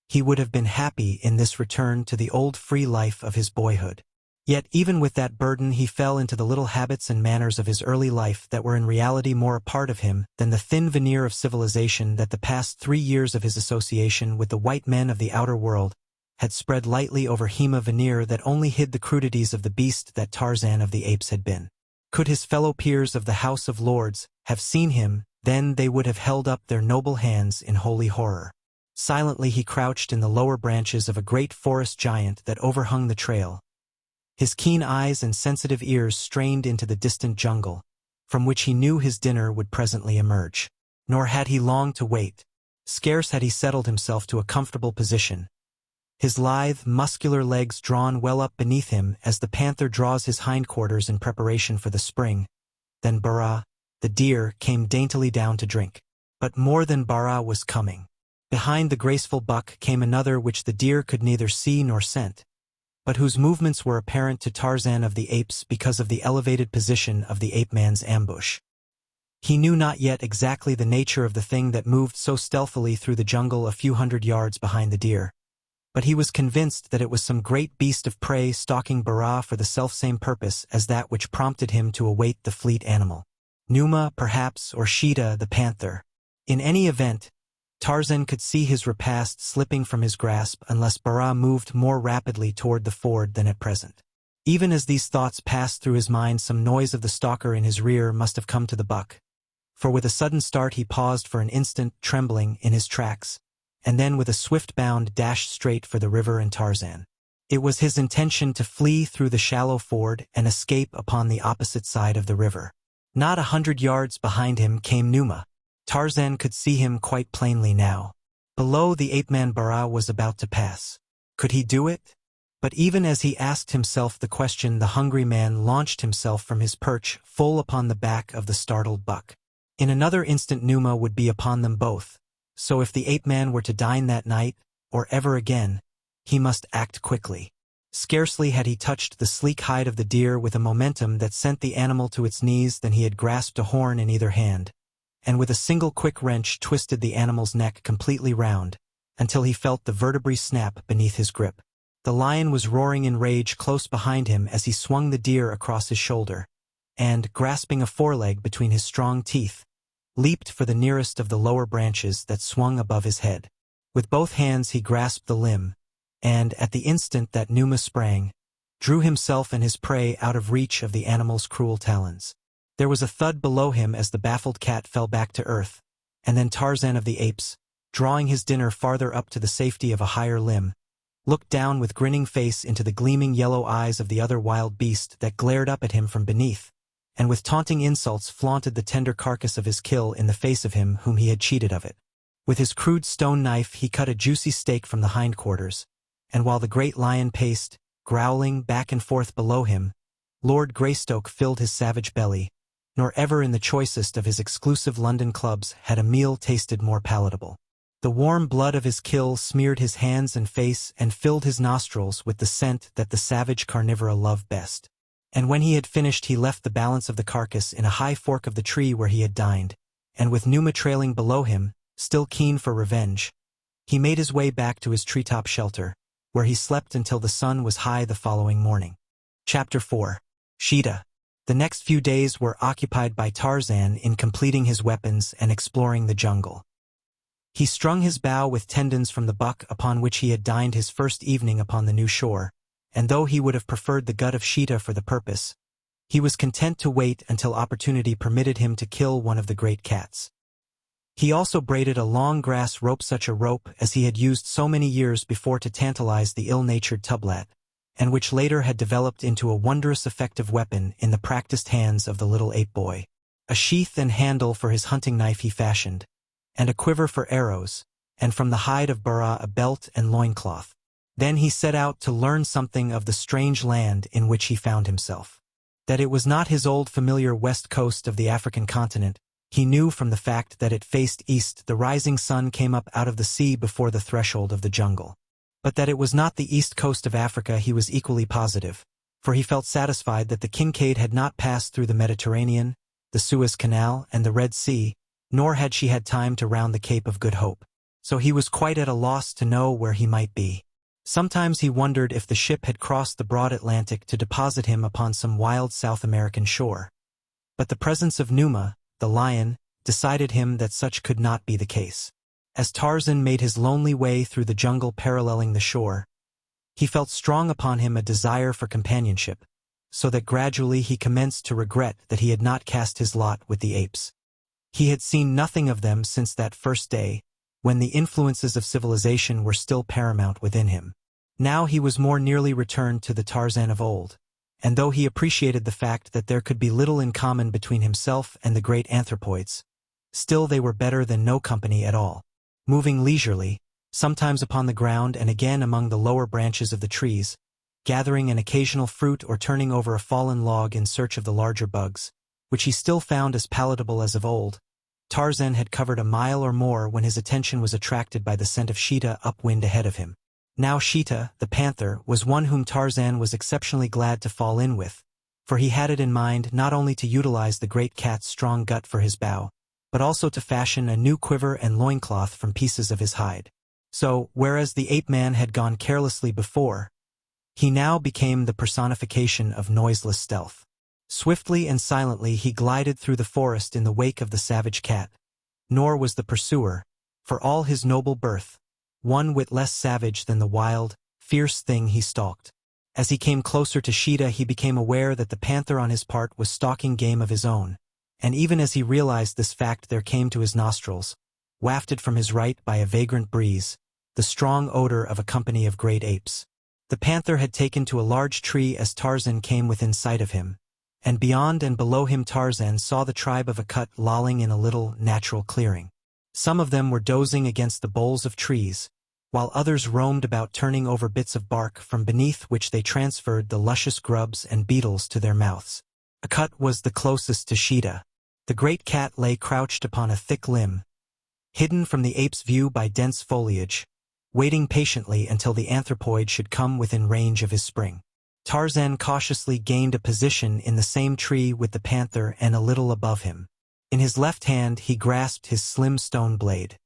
he would have been happy in this return to the old free life of his boyhood. Yet even with that burden he fell into the little habits and manners of his early life that were in reality more a part of him than the thin veneer of civilization that the past 3 years of his association with the white men of the outer world had spread lightly over him, a veneer that only hid the crudities of the beast that Tarzan of the Apes had been. Could his fellow peers of the House of Lords have seen him, then they would have held up their noble hands in holy horror. Silently he crouched in the lower branches of a great forest giant that overhung the trail, his keen eyes and sensitive ears strained into the distant jungle, from which he knew his dinner would presently emerge. Nor had he long to wait. Scarce had he settled himself to a comfortable position, his lithe, muscular legs drawn well up beneath him as the panther draws his hindquarters in preparation for the spring, then Bara, the deer, came daintily down to drink. But more than Bara was coming. Behind the graceful buck came another which the deer could neither see nor scent, but whose movements were apparent to Tarzan of the Apes because of the elevated position of the ape-man's ambush. He knew not yet exactly the nature of the thing that moved so stealthily through the jungle a few hundred yards behind the deer, but he was convinced that it was some great beast of prey stalking Bara for the selfsame purpose as that which prompted him to await the fleet animal. Numa, perhaps, or Sheeta, the panther. In any event, Tarzan could see his repast slipping from his grasp unless Bara moved more rapidly toward the ford than at present. Even as these thoughts passed through his mind, some noise of the stalker in his rear must have come to the buck, for with a sudden start he paused for an instant, trembling in his tracks, and then with a swift bound dashed straight for the river and Tarzan. It was his intention to flee through the shallow ford and escape upon the opposite side of the river. Not 100 yards behind him came Numa. Tarzan could see him quite plainly now. Below, the ape-man Bara was about to pass. Could he do it? But even as he asked himself the question, the hungry man launched himself from his perch full upon the back of the startled buck. In another instant Numa would be upon them both, so if the ape-man were to dine that night, or ever again, he must act quickly. Scarcely had he touched the sleek hide of the deer with a momentum that sent the animal to its knees than he had grasped a horn in either hand, and with a single quick wrench twisted the animal's neck completely round, until he felt the vertebrae snap beneath his grip. The lion was roaring in rage close behind him as he swung the deer across his shoulder, and, grasping a foreleg between his strong teeth, leaped for the nearest of the lower branches that swung above his head. With both hands he grasped the limb, and, at the instant that Numa sprang, drew himself and his prey out of reach of the animal's cruel talons. There was a thud below him as the baffled cat fell back to earth, and then Tarzan of the Apes, drawing his dinner farther up to the safety of a higher limb, looked down with grinning face into the gleaming yellow eyes of the other wild beast that glared up at him from beneath, and with taunting insults flaunted the tender carcass of his kill in the face of him whom he had cheated of it. With his crude stone knife he cut a juicy steak from the hindquarters, and while the great lion paced, growling, back and forth below him, Lord Greystoke filled his savage belly, nor ever in the choicest of his exclusive London clubs had a meal tasted more palatable. The warm blood of his kill smeared his hands and face and filled his nostrils with the scent that the savage carnivora love best. And when he had finished he left the balance of the carcass in a high fork of the tree where he had dined, and with Numa trailing below him, still keen for revenge, he made his way back to his treetop shelter, where he slept until the sun was high the following morning. Chapter 4. Sheeta. The next few days were occupied by Tarzan in completing his weapons and exploring the jungle. He strung his bow with tendons from the buck upon which he had dined his first evening upon the new shore, and though he would have preferred the gut of Sheeta for the purpose, he was content to wait until opportunity permitted him to kill one of the great cats. He also braided a long grass rope, such a rope as he had used so many years before to tantalize the ill-natured tublat, and which later had developed into a wondrous effective weapon in the practiced hands of the little ape boy. A sheath and handle for his hunting knife he fashioned, and a quiver for arrows, and from the hide of Bara a belt and loincloth. Then he set out to learn something of the strange land in which he found himself. That it was not his old familiar west coast of the African continent, he knew from the fact that it faced east. The rising sun came up out of the sea before the threshold of the jungle. But that it was not the east coast of Africa he was equally positive, for he felt satisfied that the Kincaid had not passed through the Mediterranean, the Suez Canal, and the Red Sea, nor had she had time to round the Cape of Good Hope. So he was quite at a loss to know where he might be. Sometimes he wondered if the ship had crossed the broad Atlantic to deposit him upon some wild South American shore. But the presence of Numa, the lion, decided him that such could not be the case. As Tarzan made his lonely way through the jungle paralleling the shore, he felt strong upon him a desire for companionship, so that gradually he commenced to regret that he had not cast his lot with the apes. He had seen nothing of them since that first day, when the influences of civilization were still paramount within him. Now he was more nearly returned to the Tarzan of old, and though he appreciated the fact that there could be little in common between himself and the great anthropoids, still they were better than no company at all. Moving leisurely, sometimes upon the ground and again among the lower branches of the trees, gathering an occasional fruit or turning over a fallen log in search of the larger bugs, which he still found as palatable as of old, Tarzan had covered a mile or more when his attention was attracted by the scent of Sheeta upwind ahead of him. Now Sheeta, the panther, was one whom Tarzan was exceptionally glad to fall in with, for he had it in mind not only to utilize the great cat's strong gut for his bow, but also to fashion a new quiver and loincloth from pieces of his hide. So, whereas the ape-man had gone carelessly before, he now became the personification of noiseless stealth. Swiftly and silently he glided through the forest in the wake of the savage cat, nor was the pursuer, for all his noble birth, one whit less savage than the wild, fierce thing he stalked. As he came closer to Sheeta he became aware that the panther on his part was stalking game of his own, and even as he realized this fact there came to his nostrils, wafted from his right by a vagrant breeze, the strong odor of a company of great apes. The panther had taken to a large tree as Tarzan came within sight of him, and beyond and below him Tarzan saw the tribe of Akut lolling in a little, natural clearing. Some of them were dozing against the boles of trees, while others roamed about turning over bits of bark from beneath which they transferred the luscious grubs and beetles to their mouths. Akut was the closest to Sheeta. The great cat lay crouched upon a thick limb, hidden from the ape's view by dense foliage, waiting patiently until the anthropoid should come within range of his spring. Tarzan cautiously gained a position in the same tree with the panther and a little above him. In his left hand he grasped his slim stone blade.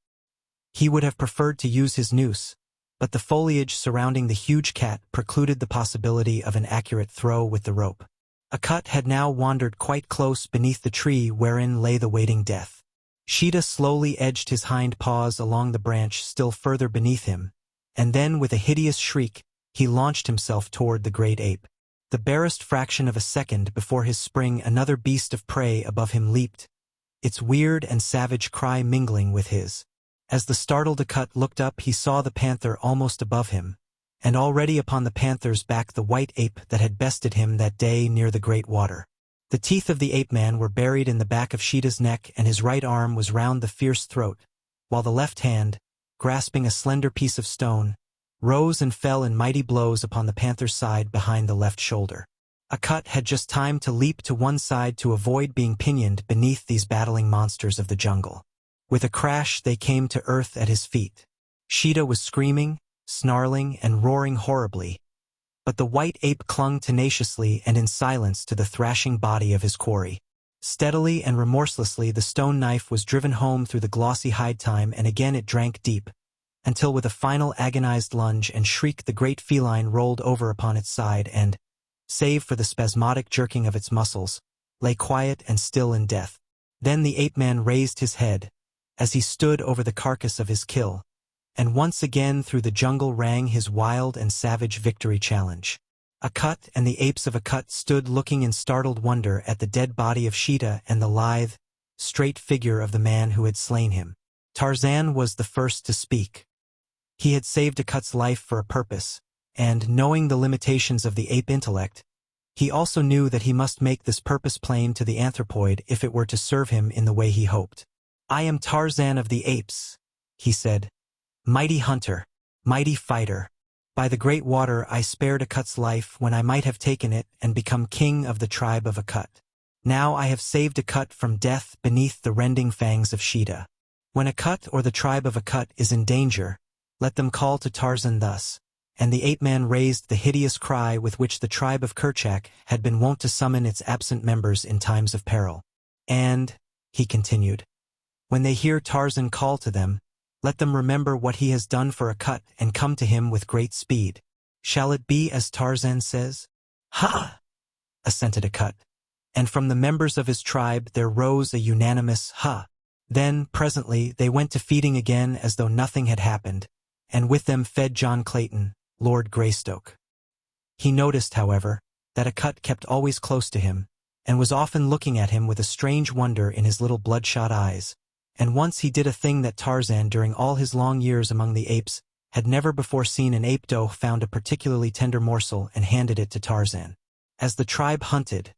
He would have preferred to use his noose, but the foliage surrounding the huge cat precluded the possibility of an accurate throw with the rope. Akut had now wandered quite close beneath the tree wherein lay the waiting death. Sheeta slowly edged his hind paws along the branch still further beneath him, and then with a hideous shriek, he launched himself toward the great ape. The barest fraction of a second before his spring another beast of prey above him leaped, its weird and savage cry mingling with his. As the startled Akut looked up he saw the panther almost above him, and already upon the panther's back the white ape that had bested him that day near the great water. The teeth of the ape-man were buried in the back of Sheeta's neck and his right arm was round the fierce throat, while the left hand, grasping a slender piece of stone, rose and fell in mighty blows upon the panther's side behind the left shoulder. Akut had just time to leap to one side to avoid being pinioned beneath these battling monsters of the jungle. With a crash they came to earth at his feet. Sheeta was screaming, snarling, and roaring horribly, but the white ape clung tenaciously and in silence to the thrashing body of his quarry. Steadily and remorselessly the stone knife was driven home through the glossy hide time and again it drank deep, until with a final agonized lunge and shriek the great feline rolled over upon its side and, save for the spasmodic jerking of its muscles, lay quiet and still in death. Then the ape-man raised his head, as he stood over the carcass of his kill, and once again through the jungle rang his wild and savage victory challenge. Akut and the apes of Akut stood looking in startled wonder at the dead body of Sheeta and the lithe, straight figure of the man who had slain him. Tarzan was the first to speak. He had saved Akut's life for a purpose, and, knowing the limitations of the ape intellect, he also knew that he must make this purpose plain to the anthropoid if it were to serve him in the way he hoped. "I am Tarzan of the apes," he said. "Mighty hunter, mighty fighter, By the great water I spared Akut's life when I might have taken it and become king of the tribe of Akut. Now I have saved Akut from death beneath the rending fangs of Sheeta. When Akut or the tribe of Akut is in danger, let them call to Tarzan thus." And the ape-man raised the hideous cry with which the tribe of Kerchak had been wont to summon its absent members in times of peril. "And," he continued, "when they hear Tarzan call to them, let them remember what he has done for Akut and come to him with great speed. Shall it be as Tarzan says?" "Ha!" assented Akut, and from the members of his tribe there rose a unanimous "ha." Then, presently, they went to feeding again as though nothing had happened, and with them fed John Clayton, Lord Greystoke. He noticed, however, that Akut kept always close to him, and was often looking at him with a strange wonder in his little bloodshot eyes, and once he did a thing that Tarzan, during all his long years among the apes, had never before seen. An ape-doe found a particularly tender morsel and handed it to Tarzan. As the tribe hunted,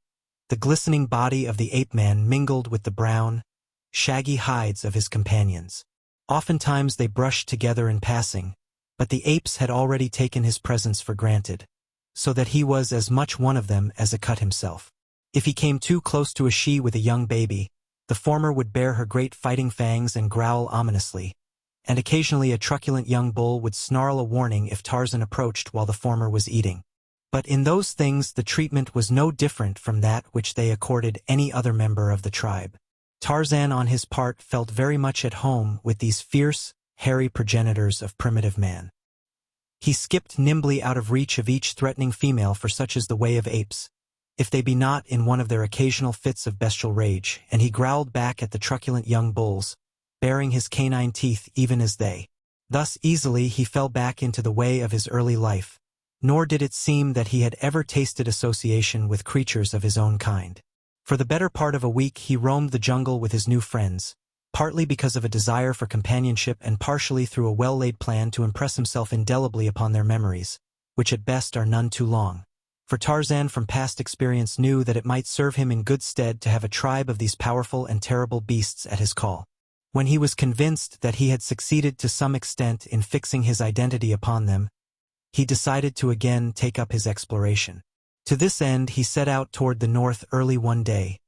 the glistening body of the ape-man mingled with the brown, shaggy hides of his companions. Oftentimes they brushed together in passing, but the apes had already taken his presence for granted, so that he was as much one of them as Akut himself. If he came too close to a she with a young baby, the former would bare her great fighting fangs and growl ominously, and occasionally a truculent young bull would snarl a warning if Tarzan approached while the former was eating. But in those things the treatment was no different from that which they accorded any other member of the tribe. Tarzan on his part felt very much at home with these fierce, hairy progenitors of primitive man. He skipped nimbly out of reach of each threatening female, for such is the way of apes, if they be not in one of their occasional fits of bestial rage, and he growled back at the truculent young bulls, baring his canine teeth even as they. Thus easily he fell back into the way of his early life, nor did it seem that he had ever tasted association with creatures of his own kind. For the better part of a week he roamed the jungle with his new friends, partly because of a desire for companionship and partially through a well-laid plan to impress himself indelibly upon their memories, which at best are none too long. For Tarzan from past experience knew that it might serve him in good stead to have a tribe of these powerful and terrible beasts at his call. When he was convinced that he had succeeded to some extent in fixing his identity upon them, he decided to again take up his exploration. To this end he set out toward the north early one day,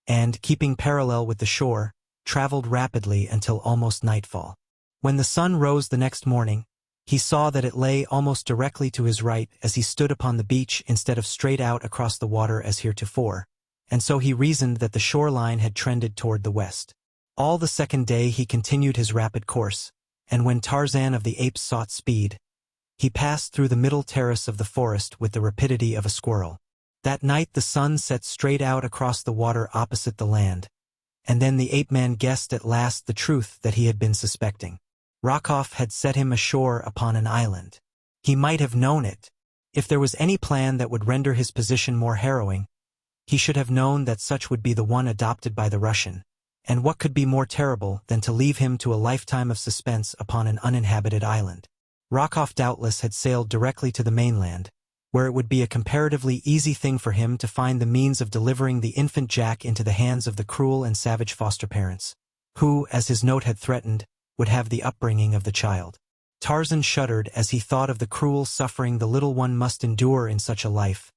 and, keeping parallel with the shore, traveled rapidly until almost nightfall. When the sun rose the next morning, he saw that it lay almost directly to his right as he stood upon the beach instead of straight out across the water as heretofore, and so he reasoned that the shoreline had trended toward the west. All the second day he continued his rapid course, and when Tarzan of the Apes sought speed, he passed through the middle terrace of the forest with the rapidity of a squirrel. That night the sun set straight out across the water opposite the land, and then the ape-man guessed at last the truth that he had been suspecting. Rokoff had set him ashore upon an island. He might have known it. If there was any plan that would render his position more harrowing, he should have known that such would be the one adopted by the Russian, and what could be more terrible than to leave him to a lifetime of suspense upon an uninhabited island? Rokoff doubtless had sailed directly to the mainland, where it would be a comparatively easy thing for him to find the means of delivering the infant Jack into the hands of the cruel and savage foster parents, who, as his note had threatened, would have the upbringing of the child. Tarzan shuddered as he thought of the cruel suffering the little one must endure in such a life,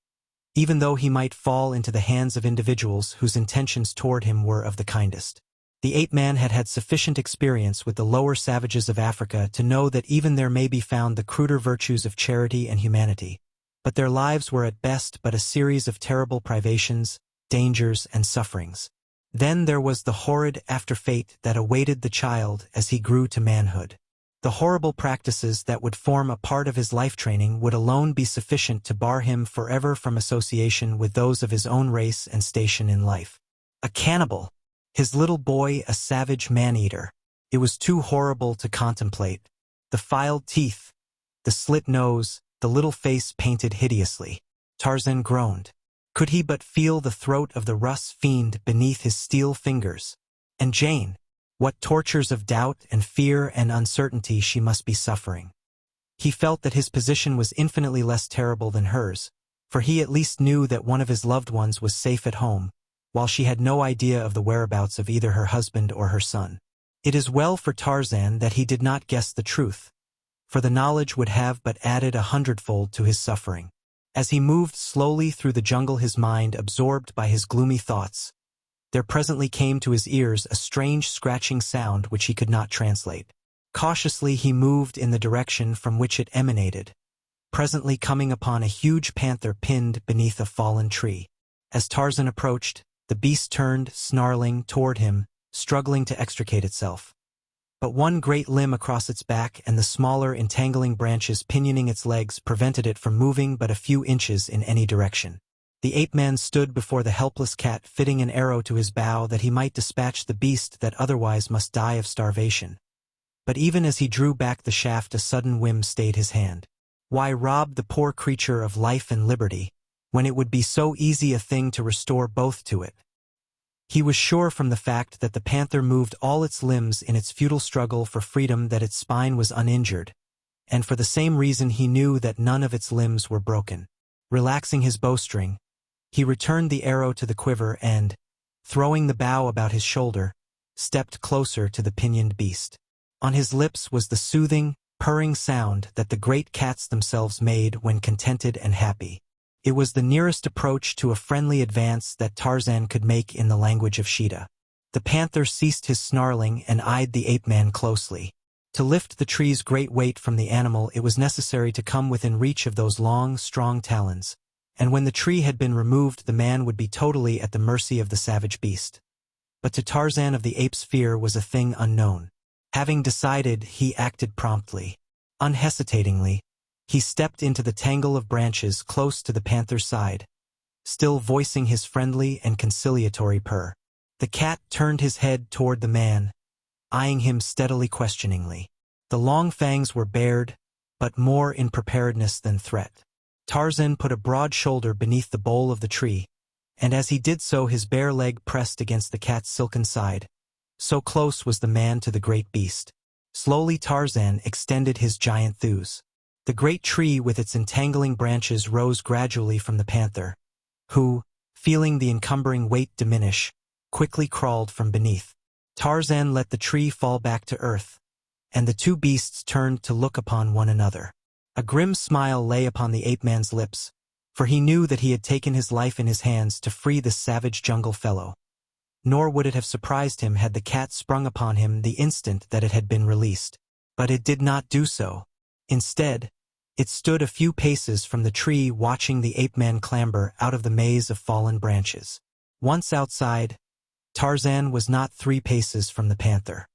even though he might fall into the hands of individuals whose intentions toward him were of the kindest. The ape-man had had sufficient experience with the lower savages of Africa to know that even there may be found the cruder virtues of charity and humanity, but their lives were at best but a series of terrible privations, dangers, and sufferings. Then there was the horrid after-fate that awaited the child as he grew to manhood. The horrible practices that would form a part of his life training would alone be sufficient to bar him forever from association with those of his own race and station in life. A cannibal! His little boy a savage man-eater. It was too horrible to contemplate. The filed teeth, the slit nose, the little face painted hideously. Tarzan groaned. Could he but feel the throat of the Russ fiend beneath his steel fingers? And Jane, what tortures of doubt and fear and uncertainty she must be suffering. He felt that his position was infinitely less terrible than hers, for he at least knew that one of his loved ones was safe at home, while she had no idea of the whereabouts of either her husband or her son. It is well for Tarzan that he did not guess the truth, for the knowledge would have but added 100-fold to his suffering. As he moved slowly through the jungle, his mind absorbed by his gloomy thoughts, there presently came to his ears a strange scratching sound which he could not translate. Cautiously he moved in the direction from which it emanated, presently coming upon a huge panther pinned beneath a fallen tree. As Tarzan approached, the beast turned, snarling, toward him, struggling to extricate itself. But one great limb across its back and the smaller entangling branches pinioning its legs prevented it from moving but a few inches in any direction. The ape-man stood before the helpless cat, fitting an arrow to his bow that he might dispatch the beast that otherwise must die of starvation. But even as he drew back the shaft, a sudden whim stayed his hand. Why rob the poor creature of life and liberty, when it would be so easy a thing to restore both to it? He was sure from the fact that the panther moved all its limbs in its futile struggle for freedom that its spine was uninjured, and for the same reason he knew that none of its limbs were broken. Relaxing his bowstring, he returned the arrow to the quiver and, throwing the bow about his shoulder, stepped closer to the pinioned beast. On his lips was the soothing, purring sound that the great cats themselves made when contented and happy. It was the nearest approach to a friendly advance that Tarzan could make in the language of Sheeta. The panther ceased his snarling and eyed the ape-man closely. To lift the tree's great weight from the animal, it was necessary to come within reach of those long, strong talons, and when the tree had been removed, the man would be totally at the mercy of the savage beast. But to Tarzan of the Apes, fear was a thing unknown. Having decided, he acted promptly. Unhesitatingly, he stepped into the tangle of branches close to the panther's side, still voicing his friendly and conciliatory purr. The cat turned his head toward the man, eyeing him steadily, questioningly. The long fangs were bared, but more in preparedness than threat. Tarzan put a broad shoulder beneath the bole of the tree, and as he did so his bare leg pressed against the cat's silken side. So close was the man to the great beast. Slowly Tarzan extended his giant thews. The great tree with its entangling branches rose gradually from the panther, who, feeling the encumbering weight diminish, quickly crawled from beneath. Tarzan let the tree fall back to earth, and the two beasts turned to look upon one another. A grim smile lay upon the ape-man's lips, for he knew that he had taken his life in his hands to free this savage jungle fellow. Nor would it have surprised him had the cat sprung upon him the instant that it had been released. But it did not do so. Instead, it stood a few paces from the tree, watching the ape-man clamber out of the maze of fallen branches. Once outside, Tarzan was not 3 paces from the panther.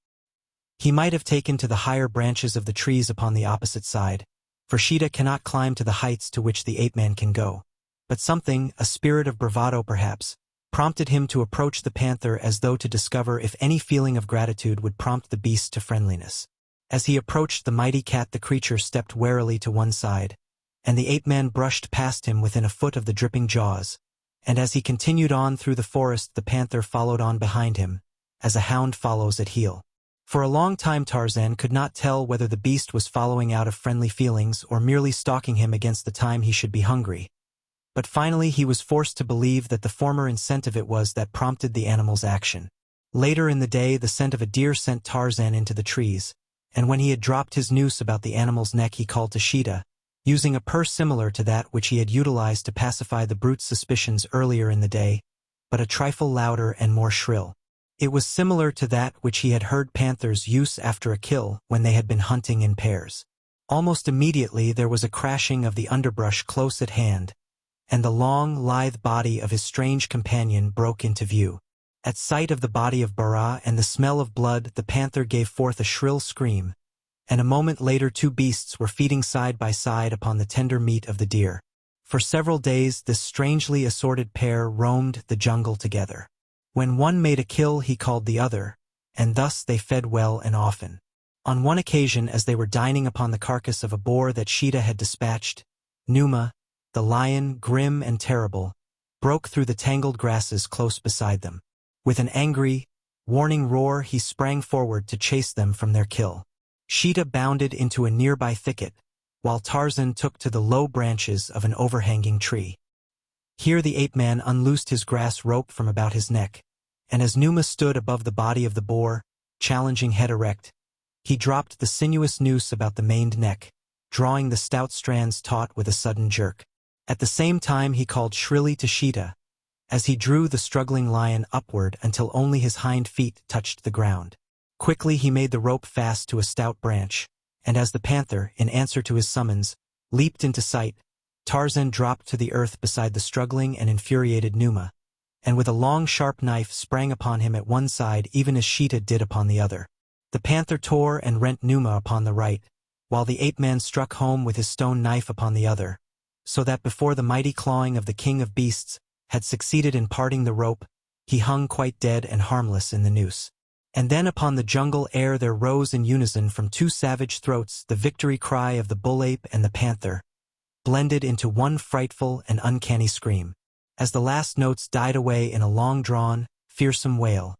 He might have taken to the higher branches of the trees upon the opposite side, for Sheeta cannot climb to the heights to which the ape-man can go. But something, a spirit of bravado perhaps, prompted him to approach the panther as though to discover if any feeling of gratitude would prompt the beast to friendliness. As he approached the mighty cat, the creature stepped warily to one side, and the ape-man brushed past him within a foot of the dripping jaws, and as he continued on through the forest, the panther followed on behind him, as a hound follows at heel. For a long time Tarzan could not tell whether the beast was following out of friendly feelings or merely stalking him against the time he should be hungry. But finally he was forced to believe that the former incentive it was that prompted the animal's action. Later in the day the scent of a deer sent Tarzan into the trees, and when he had dropped his noose about the animal's neck he called to Sheeta, using a purr similar to that which he had utilized to pacify the brute's suspicions earlier in the day, but a trifle louder and more shrill. It was similar to that which he had heard panthers use after a kill when they had been hunting in pairs. Almost immediately there was a crashing of the underbrush close at hand, and the long, lithe body of his strange companion broke into view. At sight of the body of Bara and the smell of blood, the panther gave forth a shrill scream, and a moment later 2 beasts were feeding side by side upon the tender meat of the deer. For several days this strangely assorted pair roamed the jungle together. When one made a kill he called the other, and thus they fed well and often. On one occasion, as they were dining upon the carcass of a boar that Sheeta had dispatched, Numa, the lion, grim and terrible, broke through the tangled grasses close beside them. With an angry, warning roar he sprang forward to chase them from their kill. Sheeta bounded into a nearby thicket, while Tarzan took to the low branches of an overhanging tree. Here the ape-man unloosed his grass rope from about his neck, and as Numa stood above the body of the boar, challenging head erect, He dropped the sinuous noose about the maned neck, drawing the stout strands taut with a sudden jerk. At the same time he called shrilly to Sheeta, as he drew the struggling lion upward until only his hind feet touched the ground. Quickly he made the rope fast to a stout branch, and as the panther, in answer to his summons, leaped into sight, Tarzan dropped to the earth beside the struggling and infuriated Numa, and with a long sharp knife sprang upon him at one side even as Sheeta did upon the other. The panther tore and rent Numa upon the right, while the ape-man struck home with his stone knife upon the other, so that before the mighty clawing of the king of beasts had succeeded in parting the rope, he hung quite dead and harmless in the noose. And then upon the jungle air there rose in unison from two savage throats the victory cry of the bull-ape and the panther, blended into one frightful and uncanny scream. As the last notes died away in a long-drawn, fearsome wail,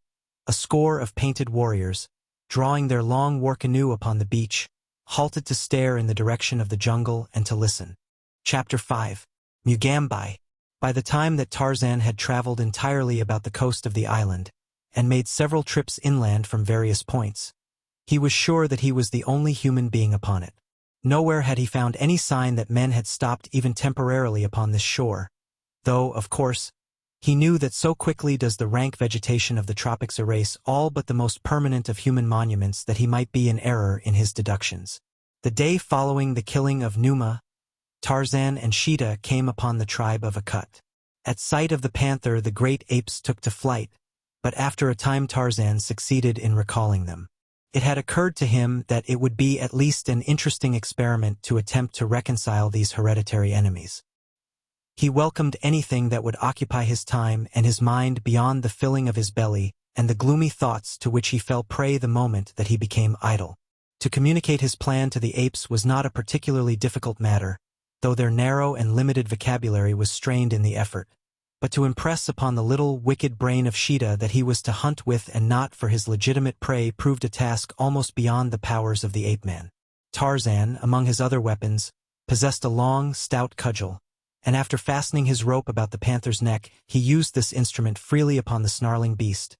a score of painted warriors, drawing their long war canoe upon the beach, halted to stare in the direction of the jungle and to listen. Chapter 5. Mugambi. By the time that Tarzan had traveled entirely about the coast of the island, and made several trips inland from various points, he was sure that he was the only human being upon it. Nowhere had he found any sign that men had stopped even temporarily upon this shore, though, of course, he knew that so quickly does the rank vegetation of the tropics erase all but the most permanent of human monuments that he might be in error in his deductions. The day following the killing of Numa, Tarzan and Sheeta came upon the tribe of Akut. At sight of the panther the great apes took to flight, but after a time Tarzan succeeded in recalling them. It had occurred to him that it would be at least an interesting experiment to attempt to reconcile these hereditary enemies. He welcomed anything that would occupy his time and his mind beyond the filling of his belly and the gloomy thoughts to which he fell prey the moment that he became idle. To communicate his plan to the apes was not a particularly difficult matter, though their narrow and limited vocabulary was strained in the effort. But to impress upon the little, wicked brain of Sheeta that he was to hunt with and not for his legitimate prey proved a task almost beyond the powers of the ape-man. Tarzan, among his other weapons, possessed a long, stout cudgel, and after fastening his rope about the panther's neck, he used this instrument freely upon the snarling beast,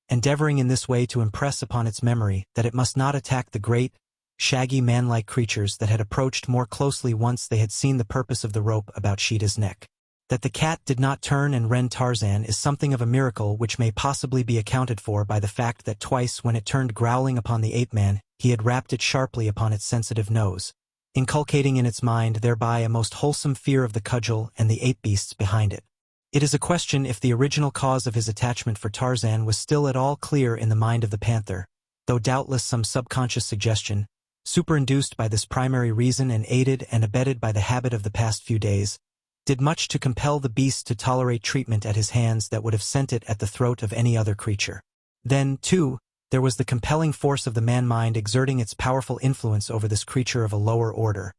endeavoring in this way to impress upon its memory that it must not attack the great, shaggy man-like creatures that had approached more closely once they had seen the purpose of the rope about Sheeta's neck. That the cat did not turn and rend Tarzan is something of a miracle which may possibly be accounted for by the fact that twice when it turned growling upon the ape-man, he had rapped it sharply upon its sensitive nose, inculcating in its mind thereby a most wholesome fear of the cudgel and the ape-beasts behind it. It is a question if the original cause of his attachment for Tarzan was still at all clear in the mind of the panther, though doubtless some subconscious suggestion, superinduced by this primary reason and aided and abetted by the habit of the past few days, did much to compel the beast to tolerate treatment at his hands that would have sent it at the throat of any other creature. Then, too, there was the compelling force of the man-mind exerting its powerful influence over this creature of a lower order.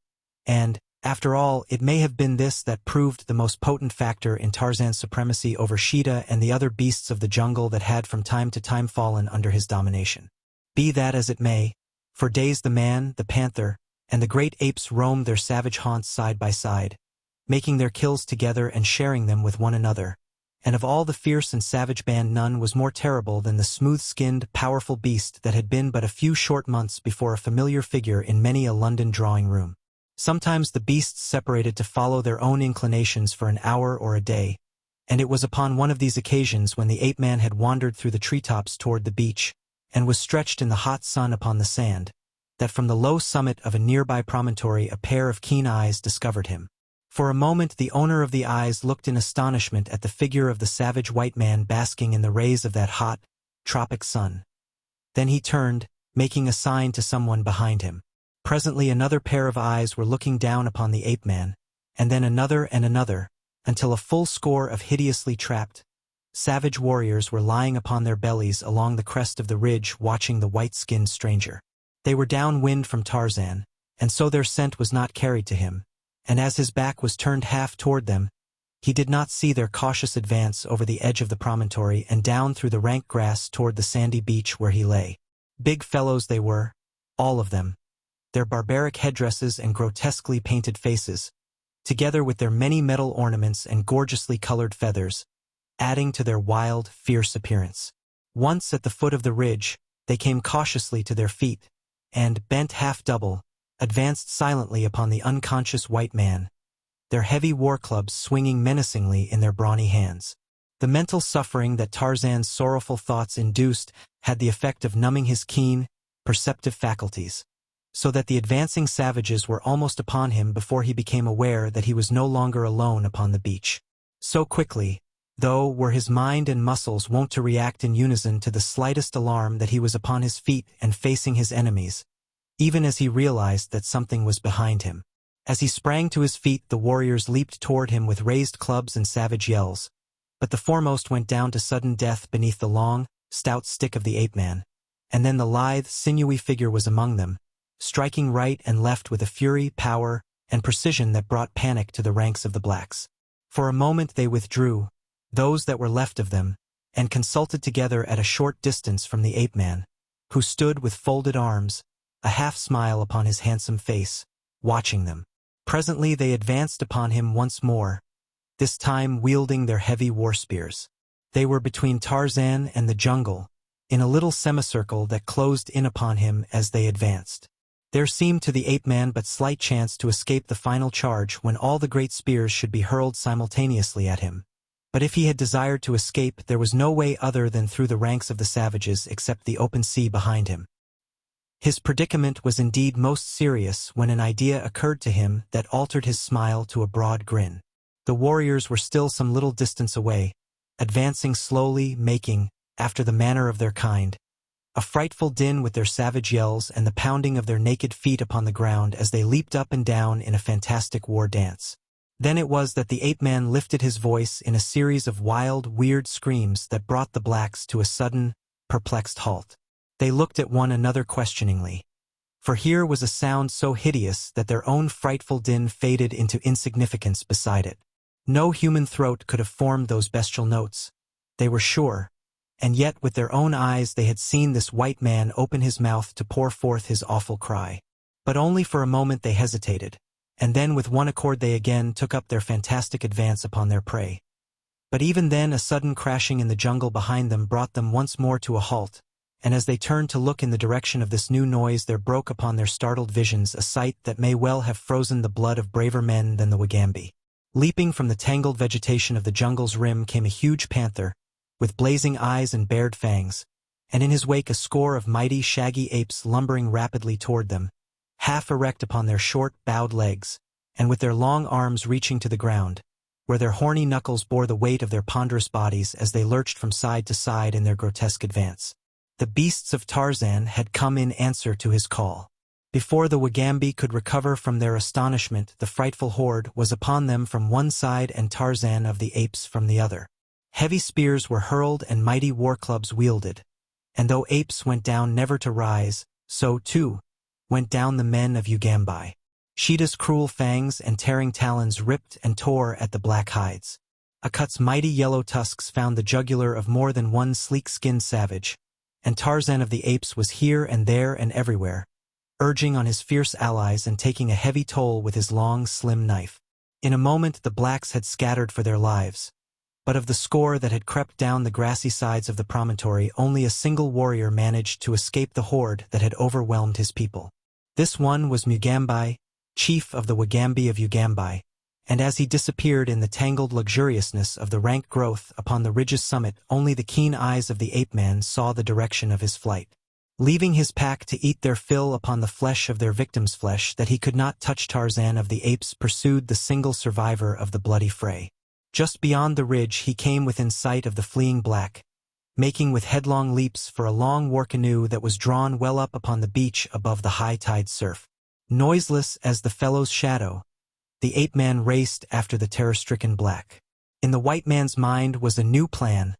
And, after all, it may have been this that proved the most potent factor in Tarzan's supremacy over Sheeta and the other beasts of the jungle that had from time to time fallen under his domination. Be that as it may, for days the man, the panther, and the great apes roamed their savage haunts side by side, making their kills together and sharing them with one another, and of all the fierce and savage band none was more terrible than the smooth-skinned, powerful beast that had been but a few short months before a familiar figure in many a London drawing-room. Sometimes the beasts separated to follow their own inclinations for an hour or a day, and it was upon one of these occasions when the ape-man had wandered through the treetops toward the beach, and was stretched in the hot sun upon the sand, that from the low summit of a nearby promontory a pair of keen eyes discovered him. For a moment the owner of the eyes looked in astonishment at the figure of the savage white man basking in the rays of that hot, tropic sun. Then he turned, making a sign to someone behind him. Presently another pair of eyes were looking down upon the ape-man, and then another and another, until a full score of hideously trapped, savage warriors were lying upon their bellies along the crest of the ridge watching the white-skinned stranger. They were downwind from Tarzan, and so their scent was not carried to him, and as his back was turned half toward them, he did not see their cautious advance over the edge of the promontory and down through the rank grass toward the sandy beach where he lay. Big fellows they were, all of them, their barbaric headdresses and grotesquely painted faces, together with their many metal ornaments and gorgeously colored feathers, adding to their wild, fierce appearance. Once at the foot of the ridge, they came cautiously to their feet, and, bent half-double, advanced silently upon the unconscious white man, their heavy war clubs swinging menacingly in their brawny hands. The mental suffering that Tarzan's sorrowful thoughts induced had the effect of numbing his keen, perceptive faculties, so that the advancing savages were almost upon him before he became aware that he was no longer alone upon the beach. So quickly, though, were his mind and muscles wont to react in unison to the slightest alarm that he was upon his feet and facing his enemies, even as he realized that something was behind him. As he sprang to his feet, the warriors leaped toward him with raised clubs and savage yells, but the foremost went down to sudden death beneath the long, stout stick of the ape-man, and then the lithe, sinewy figure was among them, striking right and left with a fury, power, and precision that brought panic to the ranks of the blacks. For a moment they withdrew, those that were left of them, and consulted together at a short distance from the ape-man, who stood with folded arms, a half-smile upon his handsome face, watching them. Presently they advanced upon him once more, this time wielding their heavy war spears. They were between Tarzan and the jungle, in a little semicircle that closed in upon him as they advanced. There seemed to the ape-man but slight chance to escape the final charge when all the great spears should be hurled simultaneously at him. But if he had desired to escape, there was no way other than through the ranks of the savages except the open sea behind him. His predicament was indeed most serious when an idea occurred to him that altered his smile to a broad grin. The warriors were still some little distance away, advancing slowly, making, after the manner of their kind, a frightful din with their savage yells and the pounding of their naked feet upon the ground as they leaped up and down in a fantastic war dance. Then it was that the ape-man lifted his voice in a series of wild, weird screams that brought the blacks to a sudden, perplexed halt. They looked at one another questioningly, for here was a sound so hideous that their own frightful din faded into insignificance beside it. No human throat could have formed those bestial notes, they were sure, and yet with their own eyes they had seen this white man open his mouth to pour forth his awful cry. But only for a moment they hesitated, and then with one accord they again took up their fantastic advance upon their prey. But even then a sudden crashing in the jungle behind them brought them once more to a halt, and as they turned to look in the direction of this new noise there broke upon their startled visions a sight that may well have frozen the blood of braver men than the Wagambi. Leaping from the tangled vegetation of the jungle's rim came a huge panther, with blazing eyes and bared fangs, and in his wake a score of mighty, shaggy apes lumbering rapidly toward them, half erect upon their short, bowed legs, and with their long arms reaching to the ground, where their horny knuckles bore the weight of their ponderous bodies as they lurched from side to side in their grotesque advance. The beasts of Tarzan had come in answer to his call. Before the Wagambi could recover from their astonishment, the frightful horde was upon them from one side and Tarzan of the apes from the other. Heavy spears were hurled and mighty war clubs wielded, and though apes went down never to rise, so, too, went down the men of Ugambi. Sheeta's cruel fangs and tearing talons ripped and tore at the black hides. Akut's mighty yellow tusks found the jugular of more than one sleek-skinned savage, and Tarzan of the apes was here and there and everywhere, urging on his fierce allies and taking a heavy toll with his long, slim knife. In a moment the blacks had scattered for their lives, but of the score that had crept down the grassy sides of the promontory only a single warrior managed to escape the horde that had overwhelmed his people. This one was Mugambi, chief of the Wagambi of Ugambi, and as he disappeared in the tangled luxuriousness of the rank growth upon the ridge's summit only the keen eyes of the ape-man saw the direction of his flight. Leaving his pack to eat their fill upon the flesh of their victim's flesh that he could not touch, Tarzan of the apes pursued the single survivor of the bloody fray. Just beyond the ridge he came within sight of the fleeing black, making with headlong leaps for a long war canoe that was drawn well up upon the beach above the high-tide surf. Noiseless as the fellow's shadow, the ape-man raced after the terror-stricken black. In the white man's mind was a new plan,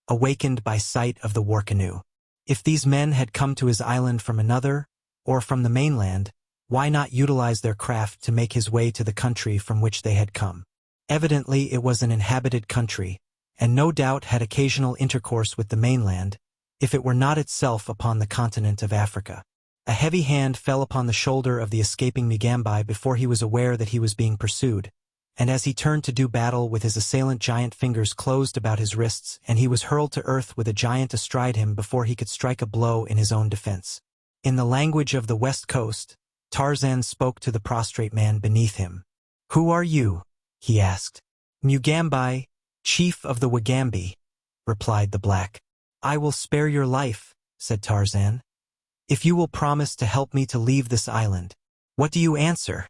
awakened by sight of the war canoe. If these men had come to his island from another, or from the mainland, why not utilize their craft to make his way to the country from which they had come? Evidently it was an inhabited country, and no doubt had occasional intercourse with the mainland, if it were not itself upon the continent of Africa. A heavy hand fell upon the shoulder of the escaping Mugambi before he was aware that he was being pursued, and as he turned to do battle with his assailant giant fingers closed about his wrists and he was hurled to earth with a giant astride him before he could strike a blow in his own defense. In the language of the West Coast, Tarzan spoke to the prostrate man beneath him. "Who are you?" he asked. "Mugambi, chief of the Wagambi," replied the black. "I will spare your life," said Tarzan, "if you will promise to help me to leave this island." "What do you answer?"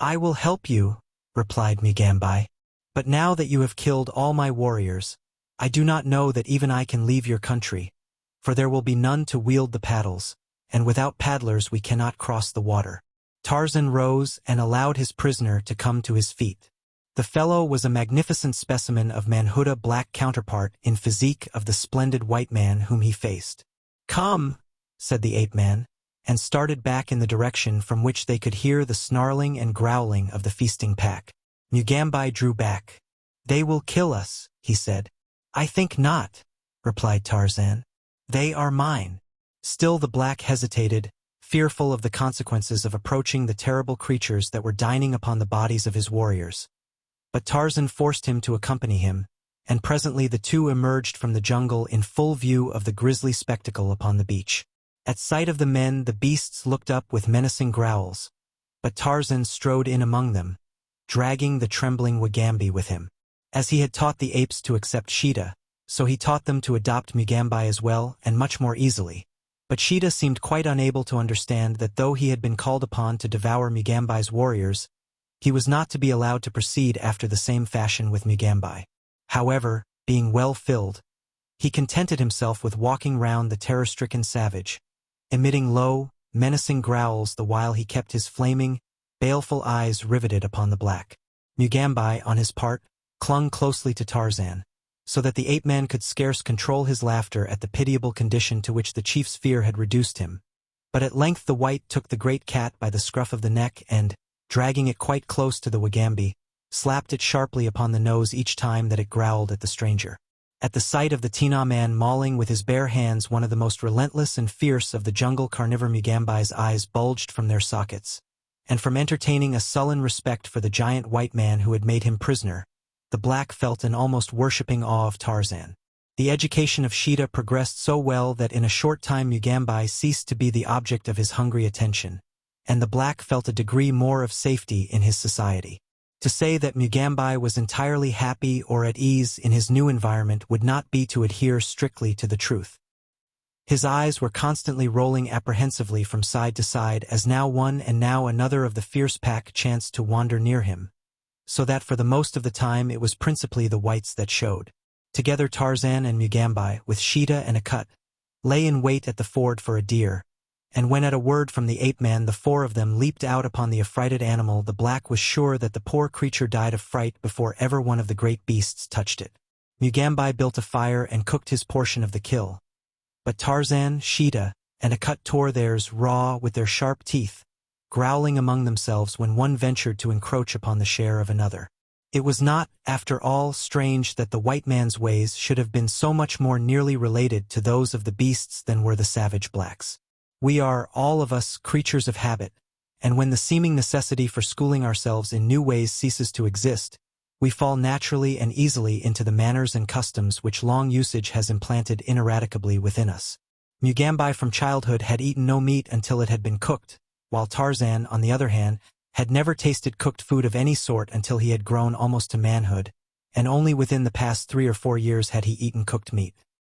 "I will help you," replied Mugambi. "But now that you have killed all my warriors, I do not know that even I can leave your country, for there will be none to wield the paddles, and without paddlers we cannot cross the water." Tarzan rose and allowed his prisoner to come to his feet. The fellow was a magnificent specimen of manhood's black counterpart in physique of the splendid white man whom he faced. "Come," said the ape-man, and started back in the direction from which they could hear the snarling and growling of the feasting pack. Mugambi drew back. "They will kill us," he said. "I think not," replied Tarzan. "They are mine." Still the black hesitated, fearful of the consequences of approaching the terrible creatures that were dining upon the bodies of his warriors. But Tarzan forced him to accompany him, and presently the two emerged from the jungle in full view of the grisly spectacle upon the beach. At sight of the men the beasts looked up with menacing growls, but Tarzan strode in among them, dragging the trembling Wagambi with him. As he had taught the apes to accept Sheeta, so he taught them to adopt Mugambi as well, and much more easily. But Sheeta seemed quite unable to understand that though he had been called upon to devour Mugambi's warriors, he was not to be allowed to proceed after the same fashion with Mugambi. However, being well filled, he contented himself with walking round the terror-stricken savage, emitting low, menacing growls the while he kept his flaming, baleful eyes riveted upon the black. Mugambi, on his part, clung closely to Tarzan, so that the ape-man could scarce control his laughter at the pitiable condition to which the chief's fear had reduced him. But at length the white took the great cat by the scruff of the neck and, dragging it quite close to the Wagambi, slapped it sharply upon the nose each time that it growled at the stranger. At the sight of the Tina man mauling with his bare hands one of the most relentless and fierce of the jungle carnivore, Mugambi's eyes bulged from their sockets, and from entertaining a sullen respect for the giant white man who had made him prisoner, the black felt an almost worshipping awe of Tarzan. The education of Sheeta progressed so well that in a short time Mugambi ceased to be the object of his hungry attention, and the black felt a degree more of safety in his society. To say that Mugambi was entirely happy or at ease in his new environment would not be to adhere strictly to the truth. His eyes were constantly rolling apprehensively from side to side as now one and now another of the fierce pack chanced to wander near him, so that for the most of the time it was principally the whites that showed. Together Tarzan and Mugambi, with Sheeta and Akut, lay in wait at the ford for a deer, and when at a word from the ape-man the four of them leaped out upon the affrighted animal, the black was sure that the poor creature died of fright before ever one of the great beasts touched it. Mugambi built a fire and cooked his portion of the kill, but Tarzan, Sheeta, and Akut tore theirs raw with their sharp teeth, growling among themselves when one ventured to encroach upon the share of another. It was not, after all, strange that the white man's ways should have been so much more nearly related to those of the beasts than were the savage blacks. We are, all of us, creatures of habit, and when the seeming necessity for schooling ourselves in new ways ceases to exist, we fall naturally and easily into the manners and customs which long usage has implanted ineradicably within us. Mugambi from childhood had eaten no meat until it had been cooked, while Tarzan, on the other hand, had never tasted cooked food of any sort until he had grown almost to manhood, and only within the past 3 or 4 years had he eaten cooked meat.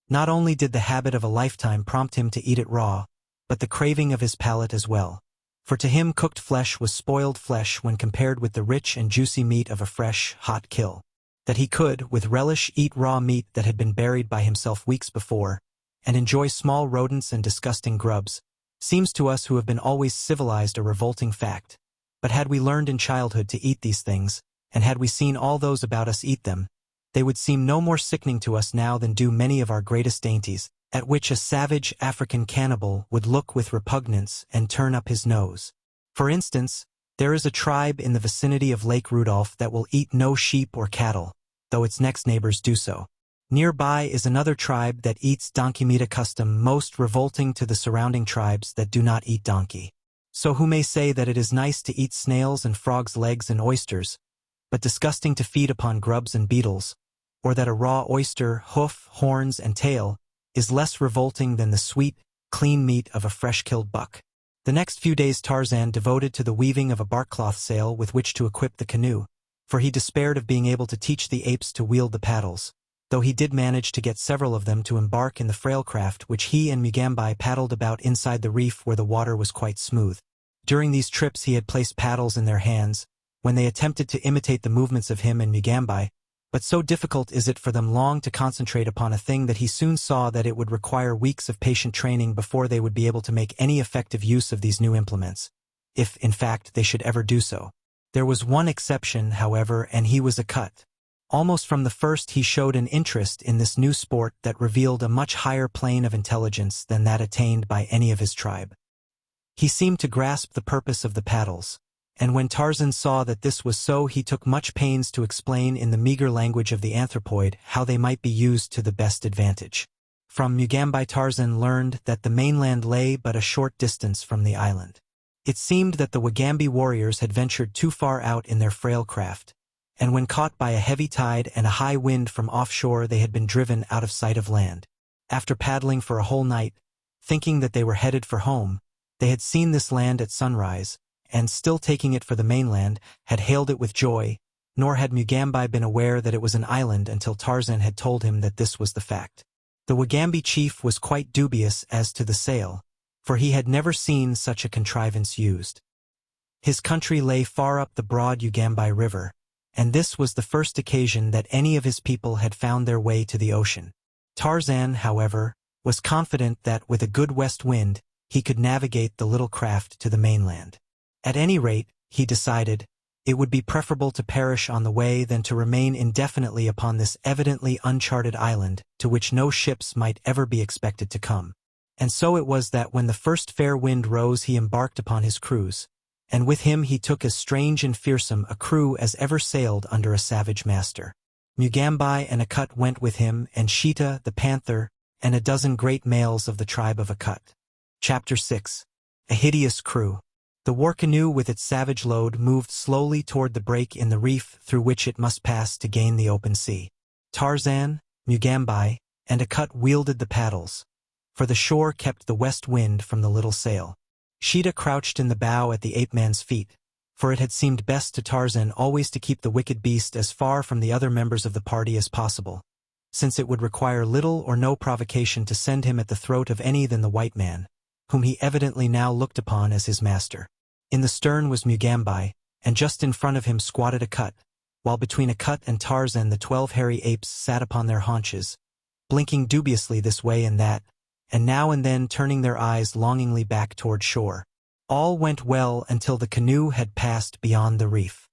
Not only did the habit of a lifetime prompt him to eat it raw, but the craving of his palate as well, for to him cooked flesh was spoiled flesh when compared with the rich and juicy meat of a fresh, hot kill. That he could, with relish, eat raw meat that had been buried by himself weeks before, and enjoy small rodents and disgusting grubs, seems to us who have been always civilized a revolting fact. But had we learned in childhood to eat these things, and had we seen all those about us eat them, they would seem no more sickening to us now than do many of our greatest dainties, at which a savage African cannibal would look with repugnance and turn up his nose. For instance, there is a tribe in the vicinity of Lake Rudolph that will eat no sheep or cattle, though its next neighbors do so. Nearby is another tribe that eats donkey meat, a custom most revolting to the surrounding tribes that do not eat donkey. So who may say that it is nice to eat snails and frogs' legs and oysters, but disgusting to feed upon grubs and beetles, or that a raw oyster, hoof, horns, and tail, is less revolting than the sweet, clean meat of a fresh-killed buck. The next few days Tarzan devoted to the weaving of a barkcloth sail with which to equip the canoe, for he despaired of being able to teach the apes to wield the paddles, though he did manage to get several of them to embark in the frail craft which he and Mugambi paddled about inside the reef where the water was quite smooth. During these trips he had placed paddles in their hands, when they attempted to imitate the movements of him and Mugambi, but so difficult is it for them long to concentrate upon a thing that he soon saw that it would require weeks of patient training before they would be able to make any effective use of these new implements, if, in fact, they should ever do so. There was one exception, however, and he was Akut. Almost from the first he showed an interest in this new sport that revealed a much higher plane of intelligence than that attained by any of his tribe. He seemed to grasp the purpose of the paddles, and when Tarzan saw that this was so he took much pains to explain in the meager language of the anthropoid how they might be used to the best advantage. From Mugambi Tarzan learned that the mainland lay but a short distance from the island. It seemed that the Wagambi warriors had ventured too far out in their frail craft, and when caught by a heavy tide and a high wind from offshore they had been driven out of sight of land. After paddling for a whole night, thinking that they were headed for home, they had seen this land at sunrise, and still taking it for the mainland, had hailed it with joy, nor had Mugambi been aware that it was an island until Tarzan had told him that this was the fact. The Wagambi chief was quite dubious as to the sail, for he had never seen such a contrivance used. His country lay far up the broad Ugambi River, and this was the first occasion that any of his people had found their way to the ocean. Tarzan, however, was confident that with a good west wind, he could navigate the little craft to the mainland. At any rate, he decided, it would be preferable to perish on the way than to remain indefinitely upon this evidently uncharted island to which no ships might ever be expected to come. And so it was that when the first fair wind rose he embarked upon his cruise, and with him he took as strange and fearsome a crew as ever sailed under a savage master. Mugambi and Akut went with him, and Sheeta, the panther, and a dozen great males of the tribe of Akut. Chapter 6. A hideous crew. The war canoe with its savage load moved slowly toward the break in the reef through which it must pass to gain the open sea. Tarzan, Mugambi, and Akut wielded the paddles, for the shore kept the west wind from the little sail. Sheeta crouched in the bow at the ape-man's feet, for it had seemed best to Tarzan always to keep the wicked beast as far from the other members of the party as possible, since it would require little or no provocation to send him at the throat of any than the white man, whom he evidently now looked upon as his master. In the stern was Mugambi, and just in front of him squatted Akut, while between Akut and Tarzan the 12 hairy apes sat upon their haunches, blinking dubiously this way and that, and now and then turning their eyes longingly back toward shore. All went well until the canoe had passed beyond the reef.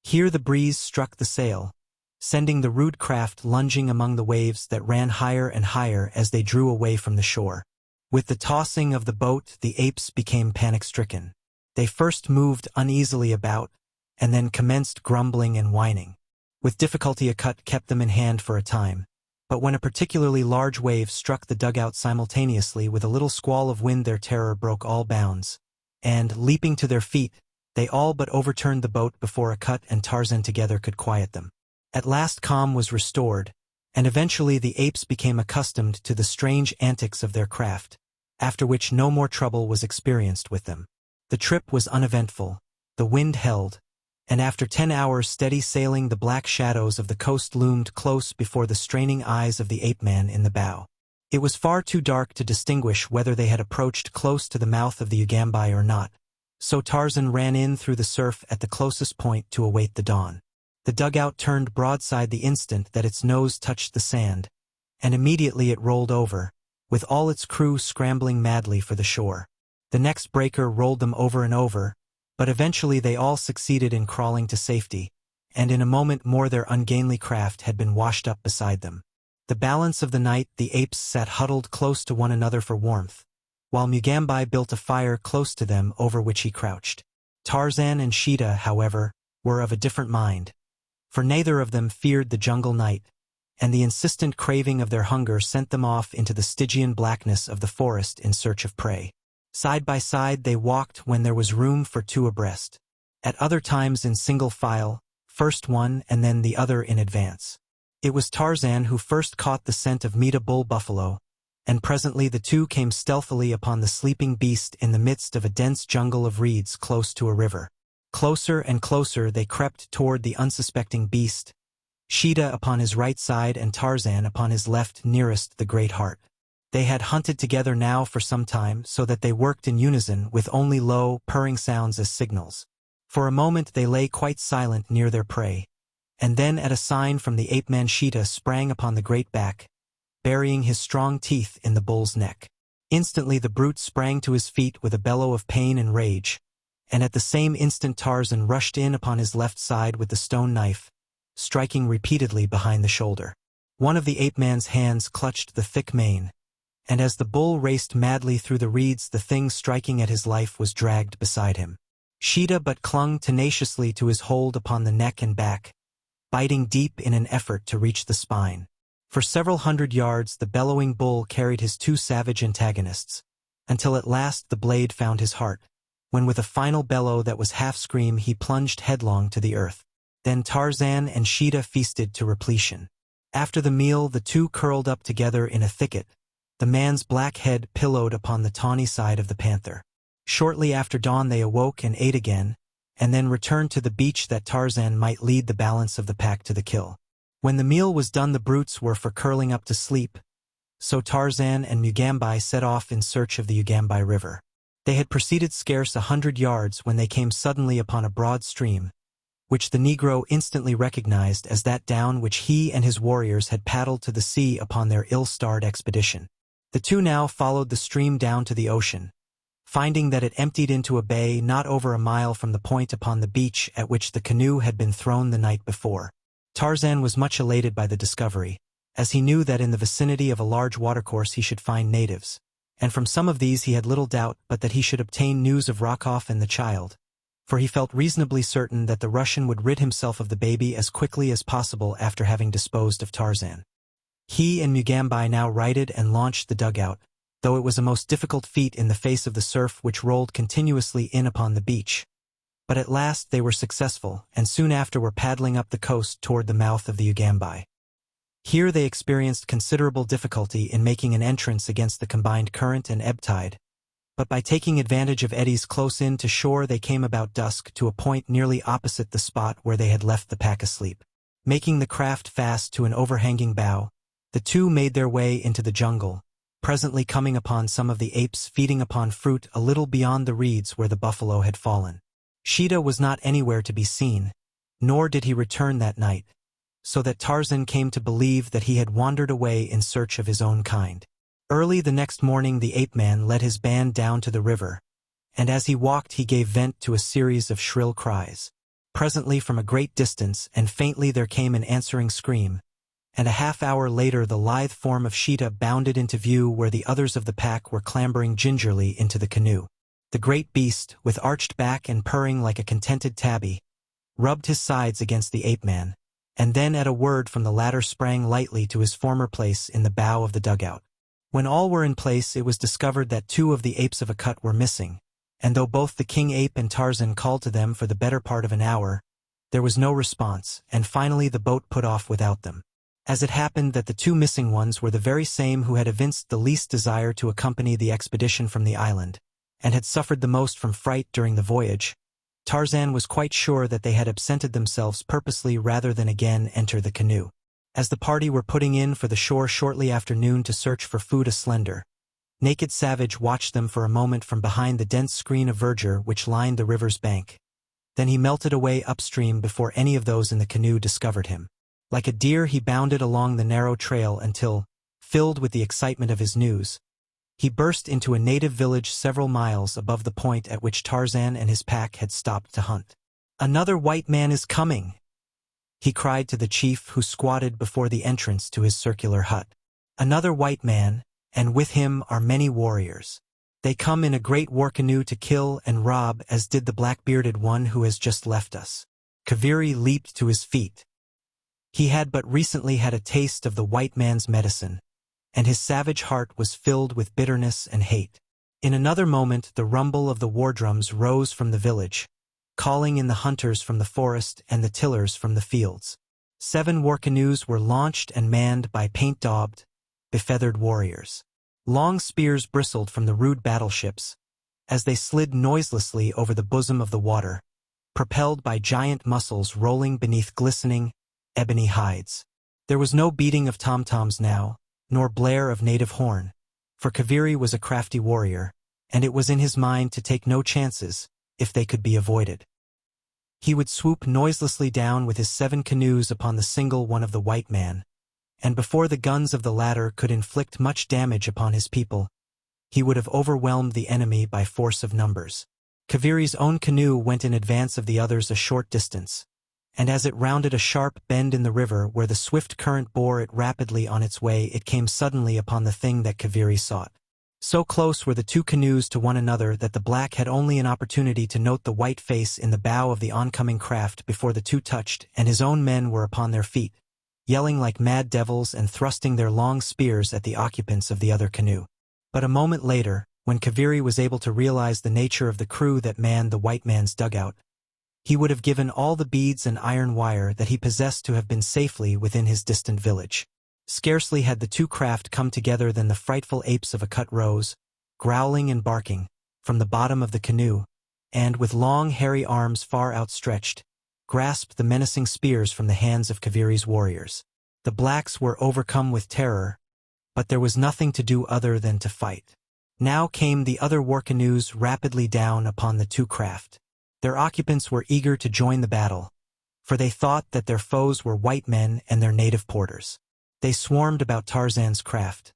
Here the breeze struck the sail, sending the rude craft lunging among the waves that ran higher and higher as they drew away from the shore. With the tossing of the boat the apes became panic-stricken. They first moved uneasily about, and then commenced grumbling and whining. With difficulty Akut kept them in hand for a time, but when a particularly large wave struck the dugout simultaneously with a little squall of wind their terror broke all bounds, and, leaping to their feet, they all but overturned the boat before Akut and Tarzan together could quiet them. At last calm was restored, and eventually the apes became accustomed to the strange antics of their craft, after which no more trouble was experienced with them. The trip was uneventful, the wind held, and after 10 hours steady sailing the black shadows of the coast loomed close before the straining eyes of the ape-man in the bow. It was far too dark to distinguish whether they had approached close to the mouth of the Ugambi or not, so Tarzan ran in through the surf at the closest point to await the dawn. The dugout turned broadside the instant that its nose touched the sand, and immediately it rolled over, with all its crew scrambling madly for the shore. The next breaker rolled them over and over, but eventually they all succeeded in crawling to safety, and in a moment more their ungainly craft had been washed up beside them. The balance of the night the apes sat huddled close to one another for warmth, while Mugambi built a fire close to them over which he crouched. Tarzan and Sheeta, however, were of a different mind, for neither of them feared the jungle night, and the insistent craving of their hunger sent them off into the Stygian blackness of the forest in search of prey. Side by side they walked when there was room for two abreast, at other times in single file, first one and then the other in advance. It was Tarzan who first caught the scent of Meta bull buffalo, and presently the two came stealthily upon the sleeping beast in the midst of a dense jungle of reeds close to a river. Closer and closer they crept toward the unsuspecting beast, Sheeta upon his right side and Tarzan upon his left nearest the great heart. They had hunted together now for some time so that they worked in unison with only low, purring sounds as signals. For a moment they lay quite silent near their prey, and then at a sign from the ape-man Sheeta sprang upon the great back, burying his strong teeth in the bull's neck. Instantly the brute sprang to his feet with a bellow of pain and rage, and at the same instant Tarzan rushed in upon his left side with the stone knife, striking repeatedly behind the shoulder. One of the ape-man's hands clutched the thick mane, and as the bull raced madly through the reeds the thing striking at his life was dragged beside him. Sheeta but clung tenaciously to his hold upon the neck and back, biting deep in an effort to reach the spine. For several hundred yards the bellowing bull carried his two savage antagonists, until at last the blade found his heart, when with a final bellow that was half-scream he plunged headlong to the earth. Then Tarzan and Sheeta feasted to repletion. After the meal the two curled up together in a thicket, the man's black head pillowed upon the tawny side of the panther. Shortly after dawn they awoke and ate again, and then returned to the beach that Tarzan might lead the balance of the pack to the kill. When the meal was done the brutes were for curling up to sleep, so Tarzan and Mugambi set off in search of the Ugambi River. They had proceeded scarce 100 yards when they came suddenly upon a broad stream, which the Negro instantly recognized as that down which he and his warriors had paddled to the sea upon their ill-starred expedition. The two now followed the stream down to the ocean, finding that it emptied into a bay not over a mile from the point upon the beach at which the canoe had been thrown the night before. Tarzan was much elated by the discovery, as he knew that in the vicinity of a large watercourse he should find natives, and from some of these he had little doubt but that he should obtain news of Rokoff and the child, for he felt reasonably certain that the Russian would rid himself of the baby as quickly as possible after having disposed of Tarzan. He and Mugambi now righted and launched the dugout, though it was a most difficult feat in the face of the surf which rolled continuously in upon the beach. But at last they were successful, and soon after were paddling up the coast toward the mouth of the Ugambi. Here they experienced considerable difficulty in making an entrance against the combined current and ebb tide, but by taking advantage of eddies close in to shore they came about dusk to a point nearly opposite the spot where they had left the pack asleep. Making the craft fast to an overhanging bough, the two made their way into the jungle, presently coming upon some of the apes feeding upon fruit a little beyond the reeds where the buffalo had fallen. Sheeta was not anywhere to be seen, nor did he return that night, so that Tarzan came to believe that he had wandered away in search of his own kind. Early the next morning the ape-man led his band down to the river, and as he walked he gave vent to a series of shrill cries. Presently from a great distance and faintly there came an answering scream, and a half-hour later the lithe form of Sheeta bounded into view where the others of the pack were clambering gingerly into the canoe. The great beast, with arched back and purring like a contented tabby, rubbed his sides against the ape-man, and then at a word from the latter sprang lightly to his former place in the bow of the dugout. When all were in place it was discovered that two of the apes of Akut were missing, and though both the king ape and Tarzan called to them for the better part of an hour, there was no response, and finally the boat put off without them. As it happened that the two missing ones were the very same who had evinced the least desire to accompany the expedition from the island, and had suffered the most from fright during the voyage, Tarzan was quite sure that they had absented themselves purposely rather than again enter the canoe. As the party were putting in for the shore shortly after noon to search for food, a slender, naked savage watched them for a moment from behind the dense screen of verdure which lined the river's bank. Then he melted away upstream before any of those in the canoe discovered him. Like a deer he bounded along the narrow trail until, filled with the excitement of his news, he burst into a native village several miles above the point at which Tarzan and his pack had stopped to hunt. "Another white man is coming!" he cried to the chief who squatted before the entrance to his circular hut. "Another white man, and with him are many warriors. They come in a great war canoe to kill and rob as did the black-bearded one who has just left us." Kaviri leaped to his feet. He had but recently had a taste of the white man's medicine, and his savage heart was filled with bitterness and hate. In another moment the rumble of the war drums rose from the village, calling in the hunters from the forest and the tillers from the fields. 7 war canoes were launched and manned by paint-daubed, befeathered warriors. Long spears bristled from the rude battleships, as they slid noiselessly over the bosom of the water, propelled by giant muscles rolling beneath glistening, ebony hides. There was no beating of tom-toms now, nor blare of native horn, for Kaviri was a crafty warrior, and it was in his mind to take no chances, if they could be avoided. He would swoop noiselessly down with his 7 canoes upon the single one of the white man, and before the guns of the latter could inflict much damage upon his people, he would have overwhelmed the enemy by force of numbers. Kaviri's own canoe went in advance of the others a short distance, and as it rounded a sharp bend in the river where the swift current bore it rapidly on its way, it came suddenly upon the thing that Kaviri sought. So close were the 2 canoes to one another that the black had only an opportunity to note the white face in the bow of the oncoming craft before the 2 touched, and his own men were upon their feet, yelling like mad devils and thrusting their long spears at the occupants of the other canoe. But a moment later, when Kaviri was able to realize the nature of the crew that manned the white man's dugout, he would have given all the beads and iron wire that he possessed to have been safely within his distant village. Scarcely had the 2 craft come together than the frightful apes of Akut rose, growling and barking, from the bottom of the canoe, and, with long hairy arms far outstretched, grasped the menacing spears from the hands of Kaviri's warriors. The blacks were overcome with terror, but there was nothing to do other than to fight. Now came the other war canoes rapidly down upon the 2 craft. Their occupants were eager to join the battle, for they thought that their foes were white men and their native porters. They swarmed about Tarzan's craft,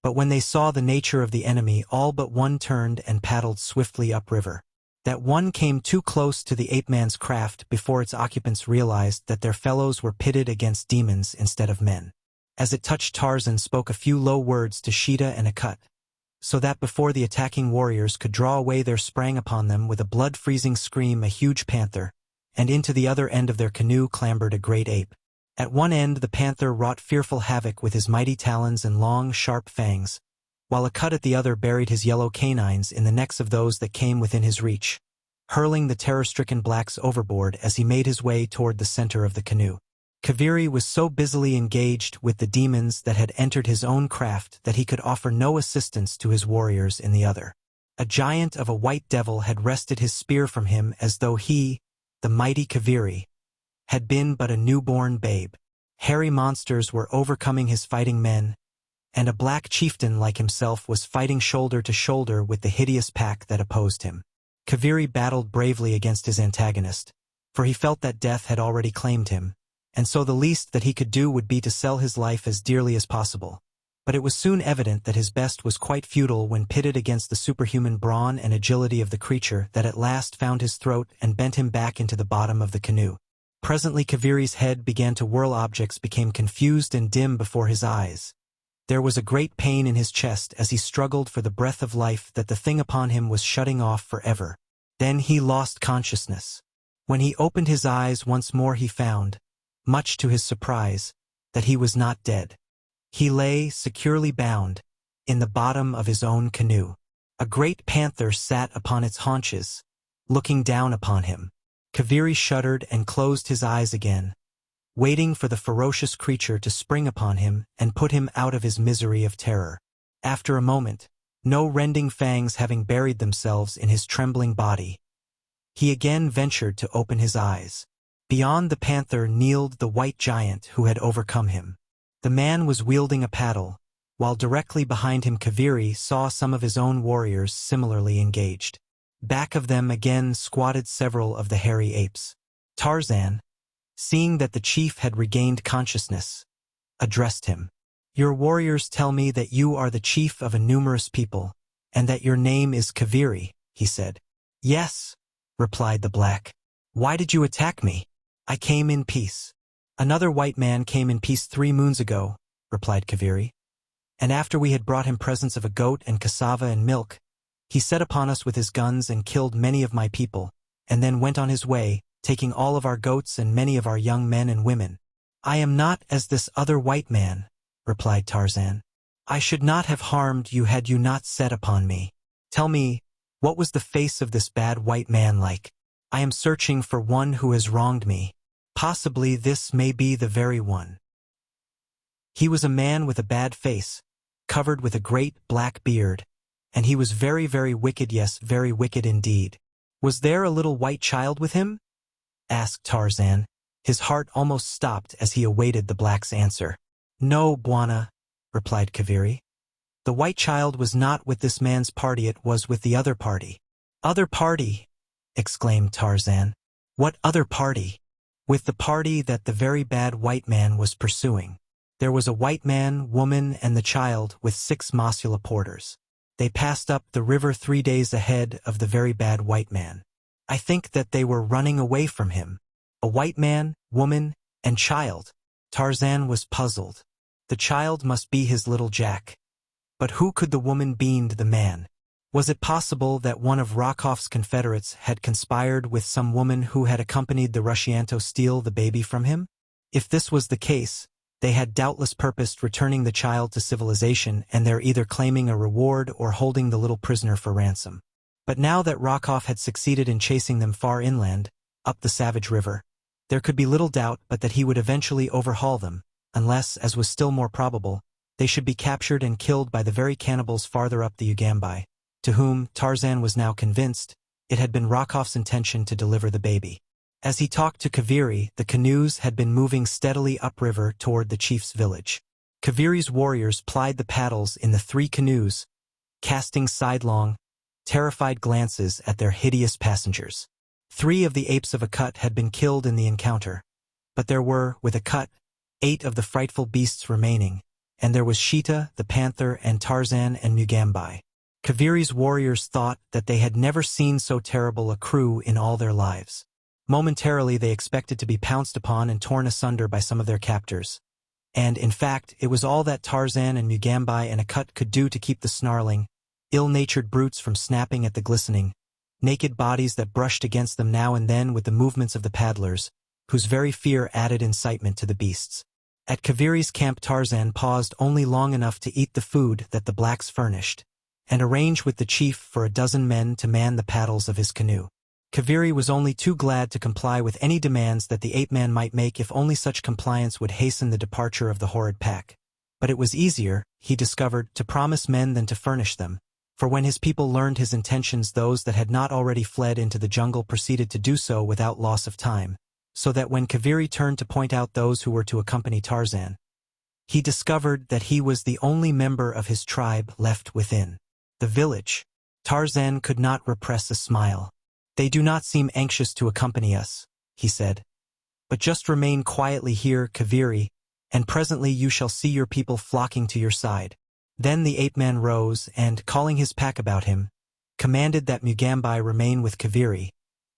but when they saw the nature of the enemy, all but one turned and paddled swiftly upriver. That one came too close to the ape-man's craft before its occupants realized that their fellows were pitted against demons instead of men. As it touched Tarzan, spoke a few low words to Sheeta and Akut, so that before the attacking warriors could draw away there sprang upon them with a blood-freezing scream a huge panther, and into the other end of their canoe clambered a great ape. At one end the panther wrought fearful havoc with his mighty talons and long, sharp fangs, while Akut at the other buried his yellow canines in the necks of those that came within his reach, hurling the terror-stricken blacks overboard as he made his way toward the center of the canoe. Kaviri was so busily engaged with the demons that had entered his own craft that he could offer no assistance to his warriors in the other. A giant of a white devil had wrested his spear from him as though he, the mighty Kaviri, had been but a newborn babe. Hairy monsters were overcoming his fighting men, and a black chieftain like himself was fighting shoulder to shoulder with the hideous pack that opposed him. Kaviri battled bravely against his antagonist, for he felt that death had already claimed him, and so the least that he could do would be to sell his life as dearly as possible. But it was soon evident that his best was quite futile when pitted against the superhuman brawn and agility of the creature that at last found his throat and bent him back into the bottom of the canoe. Presently Kaviri's head began to whirl, objects became confused and dim before his eyes. There was a great pain in his chest as he struggled for the breath of life that the thing upon him was shutting off forever. Then he lost consciousness. When he opened his eyes once more he found, much to his surprise, that he was not dead. He lay, securely bound, in the bottom of his own canoe. A great panther sat upon its haunches, looking down upon him. Kaviri shuddered and closed his eyes again, waiting for the ferocious creature to spring upon him and put him out of his misery of terror. After a moment, no rending fangs having buried themselves in his trembling body, he again ventured to open his eyes. Beyond the panther kneeled the white giant who had overcome him. The man was wielding a paddle, while directly behind him Kaviri saw some of his own warriors similarly engaged. Back of them again squatted several of the hairy apes. Tarzan, seeing that the chief had regained consciousness, addressed him. "Your warriors tell me that you are the chief of a numerous people, and that your name is Kaviri," he said. "Yes," replied the black. "Why did you attack me?" "I came in peace." "Another white man came in peace 3 moons ago," replied Kaviri. "And after we had brought him presents of a goat and cassava and milk, he set upon us with his guns and killed many of my people, and then went on his way, taking all of our goats and many of our young men and women." "I am not as this other white man," replied Tarzan. "I should not have harmed you had you not set upon me. Tell me, what was the face of this bad white man like? I am searching for one who has wronged me. Possibly this may be the very one." "He was a man with a bad face," covered with a great black beard, and he was very, very wicked, yes, very wicked indeed. Was there a little white child with him? Asked Tarzan. His heart almost stopped as he awaited the black's answer. No, Bwana, replied Kaviri. The white child was not with this man's party, it was with the other party. Other party? Exclaimed Tarzan. What other party? With the party that the very bad white man was pursuing. There was a white man, woman, and the child with 6 Mosula porters. They passed up the river 3 days ahead of the very bad white man. I think that they were running away from him. A white man, woman, and child. Tarzan was puzzled. The child must be his little Jack. But who could the woman be and the man? Was it possible that one of Rokoff's confederates had conspired with some woman who had accompanied the Ruscianto steal the baby from him? If this was the case, they had doubtless purposed returning the child to civilization, and they're either claiming a reward or holding the little prisoner for ransom. But now that Rokoff had succeeded in chasing them far inland, up the savage river, there could be little doubt but that he would eventually overhaul them, unless, as was still more probable, they should be captured and killed by the very cannibals farther up the Ugambai, to whom, Tarzan was now convinced, it had been Rokoff's intention to deliver the baby. As he talked to Kaviri, the canoes had been moving steadily upriver toward the chief's village. Kaviri's warriors plied the paddles in the 3 canoes, casting sidelong, terrified glances at their hideous passengers. 3 of the apes of Akut had been killed in the encounter, but there were, with Akut, 8 of the frightful beasts remaining, and there was Sheeta, the panther, and Tarzan and Mugambai. Kaviri's warriors thought that they had never seen so terrible a crew in all their lives. Momentarily they expected to be pounced upon and torn asunder by some of their captors. And, in fact, it was all that Tarzan and Mugambai and Akut could do to keep the snarling, ill-natured brutes from snapping at the glistening, naked bodies that brushed against them now and then with the movements of the paddlers, whose very fear added incitement to the beasts. At Kaviri's camp Tarzan paused only long enough to eat the food that the blacks furnished, and arrange with the chief for a dozen men to man the paddles of his canoe. Kaviri was only too glad to comply with any demands that the ape-man might make if only such compliance would hasten the departure of the horrid pack. But it was easier, he discovered, to promise men than to furnish them, for when his people learned his intentions those that had not already fled into the jungle proceeded to do so without loss of time, so that when Kaviri turned to point out those who were to accompany Tarzan, he discovered that he was the only member of his tribe left within the village. Tarzan could not repress a smile. They do not seem anxious to accompany us, he said. But just remain quietly here, Kaviri, and presently you shall see your people flocking to your side. Then the ape-man rose and, calling his pack about him, commanded that Mugambai remain with Kaviri,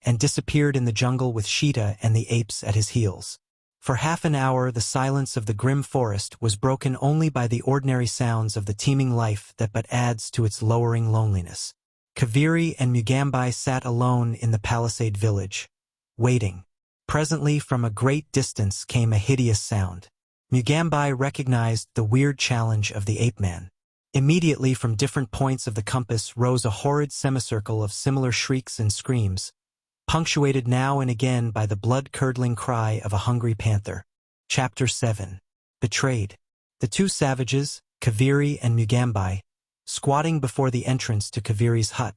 and disappeared in the jungle with Sheeta and the apes at his heels. For half an hour the silence of the grim forest was broken only by the ordinary sounds of the teeming life that but adds to its lowering loneliness. Kaviri and Mugambai sat alone in the palisade village, waiting. Presently from a great distance came a hideous sound. Mugambai recognized the weird challenge of the ape-man. Immediately from different points of the compass rose a horrid semicircle of similar shrieks and screams, punctuated now and again by the blood-curdling cry of a hungry panther. Chapter 7. Betrayed. The 2 savages, Kaviri and Mugambai, squatting before the entrance to Kaviri's hut,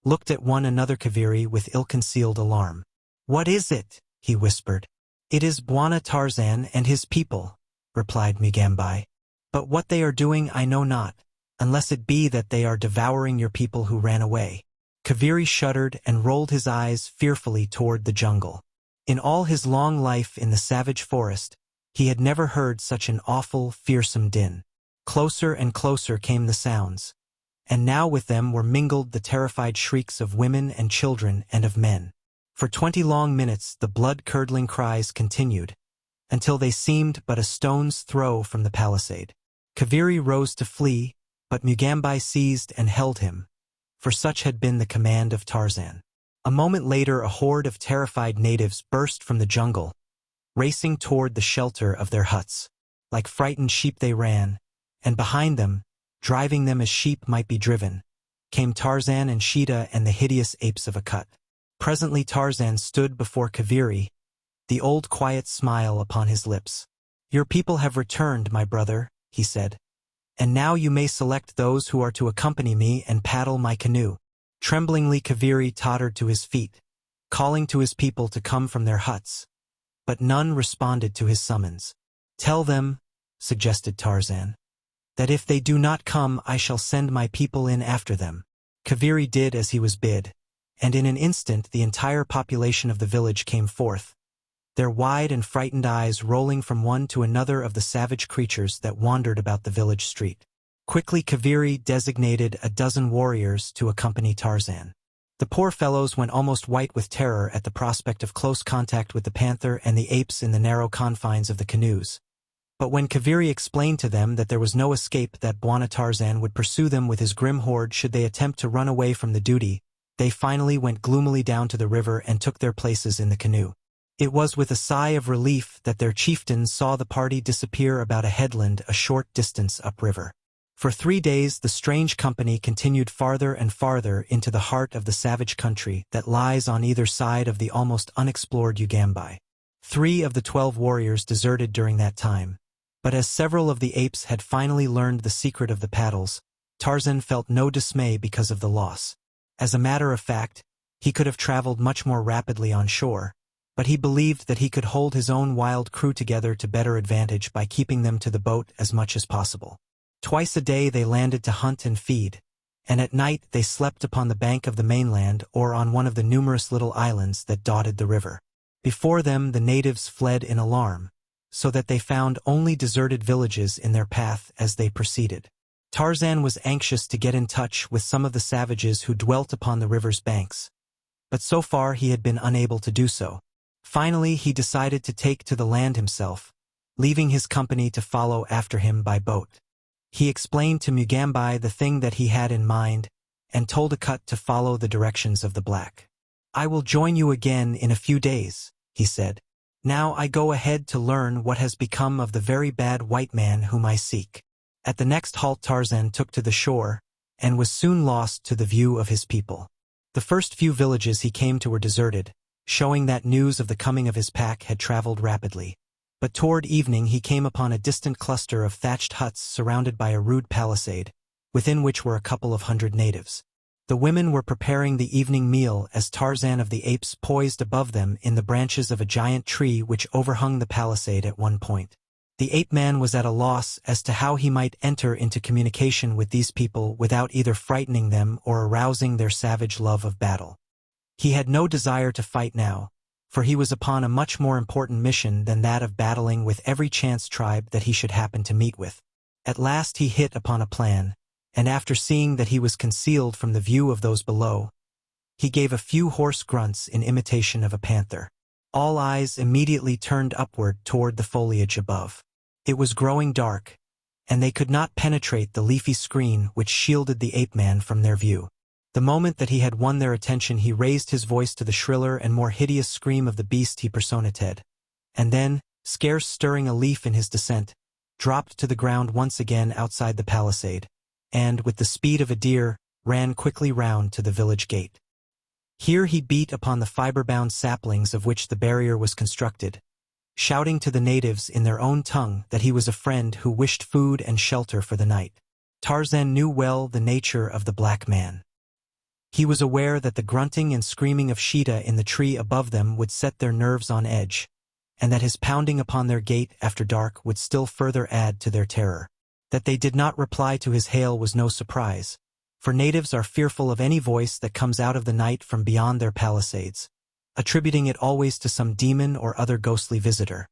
looked at one another. Kaviri with ill-concealed alarm. "What is it?" he whispered. "It is Bwana Tarzan and his people," replied Mugambai. "But what they are doing I know not, unless it be that they are devouring your people who ran away." Kaviri shuddered and rolled his eyes fearfully toward the jungle. In all his long life in the savage forest, he had never heard such an awful, fearsome din. Closer and closer came the sounds, and now with them were mingled the terrified shrieks of women and children and of men. For 20 long minutes the blood-curdling cries continued, until they seemed but a stone's throw from the palisade. Kaviri rose to flee, but Mugambai seized and held him, for such had been the command of Tarzan. A moment later a horde of terrified natives burst from the jungle, racing toward the shelter of their huts. Like frightened sheep they ran, and behind them, driving them as sheep might be driven, came Tarzan and Sheeta and the hideous apes of Akut. Presently Tarzan stood before Kaviri, the old quiet smile upon his lips. "Your people have returned, my brother," he said. And now you may select those who are to accompany me and paddle my canoe." Tremblingly Kaviri tottered to his feet, calling to his people to come from their huts. But none responded to his summons. "Tell them," suggested Tarzan, "that if they do not come I shall send my people in after them." Kaviri did as he was bid, and in an instant the entire population of the village came forth, their wide and frightened eyes rolling from one to another of the savage creatures that wandered about the village street. Quickly Kaviri designated a dozen warriors to accompany Tarzan. The poor fellows went almost white with terror at the prospect of close contact with the panther and the apes in the narrow confines of the canoes. But when Kaviri explained to them that there was no escape, that Bwana Tarzan would pursue them with his grim horde should they attempt to run away from the duty, they finally went gloomily down to the river and took their places in the canoe. It was with a sigh of relief that their chieftain saw the party disappear about a headland a short distance upriver. For 3 days the strange company continued farther and farther into the heart of the savage country that lies on either side of the almost unexplored Ugambai. 3 of the 12 warriors deserted during that time, but as several of the apes had finally learned the secret of the paddles, Tarzan felt no dismay because of the loss. As a matter of fact, he could have traveled much more rapidly on shore, but he believed that he could hold his own wild crew together to better advantage by keeping them to the boat as much as possible. Twice a day they landed to hunt and feed, and at night they slept upon the bank of the mainland or on one of the numerous little islands that dotted the river. Before them the natives fled in alarm, so that they found only deserted villages in their path as they proceeded. Tarzan was anxious to get in touch with some of the savages who dwelt upon the river's banks, but so far he had been unable to do so. Finally he decided to take to the land himself, leaving his company to follow after him by boat. He explained to Mugambai the thing that he had in mind, and told Akut to follow the directions of the black. "I will join you again in a few days," he said. "Now I go ahead to learn what has become of the very bad white man whom I seek." At the next halt Tarzan took to the shore, and was soon lost to the view of his people. The first few villages he came to were deserted, showing that news of the coming of his pack had traveled rapidly. But toward evening he came upon a distant cluster of thatched huts surrounded by a rude palisade, within which were a couple of hundred natives. The women were preparing the evening meal as Tarzan of the Apes poised above them in the branches of a giant tree which overhung the palisade at one point. The ape-man was at a loss as to how he might enter into communication with these people without either frightening them or arousing their savage love of battle. He had no desire to fight now, for he was upon a much more important mission than that of battling with every chance tribe that he should happen to meet with. At last he hit upon a plan, and after seeing that he was concealed from the view of those below, he gave a few hoarse grunts in imitation of a panther. All eyes immediately turned upward toward the foliage above. It was growing dark, and they could not penetrate the leafy screen which shielded the ape-man from their view. The moment that he had won their attention he raised his voice to the shriller and more hideous scream of the beast he personated, and then, scarce stirring a leaf in his descent, dropped to the ground once again outside the palisade, and, with the speed of a deer, ran quickly round to the village gate. Here he beat upon the fiber-bound saplings of which the barrier was constructed, shouting to the natives in their own tongue that he was a friend who wished food and shelter for the night. Tarzan knew well the nature of the black man. He was aware that the grunting and screaming of Sheeta in the tree above them would set their nerves on edge, and that his pounding upon their gate after dark would still further add to their terror. That they did not reply to his hail was no surprise, for natives are fearful of any voice that comes out of the night from beyond their palisades, attributing it always to some demon or other ghostly visitor.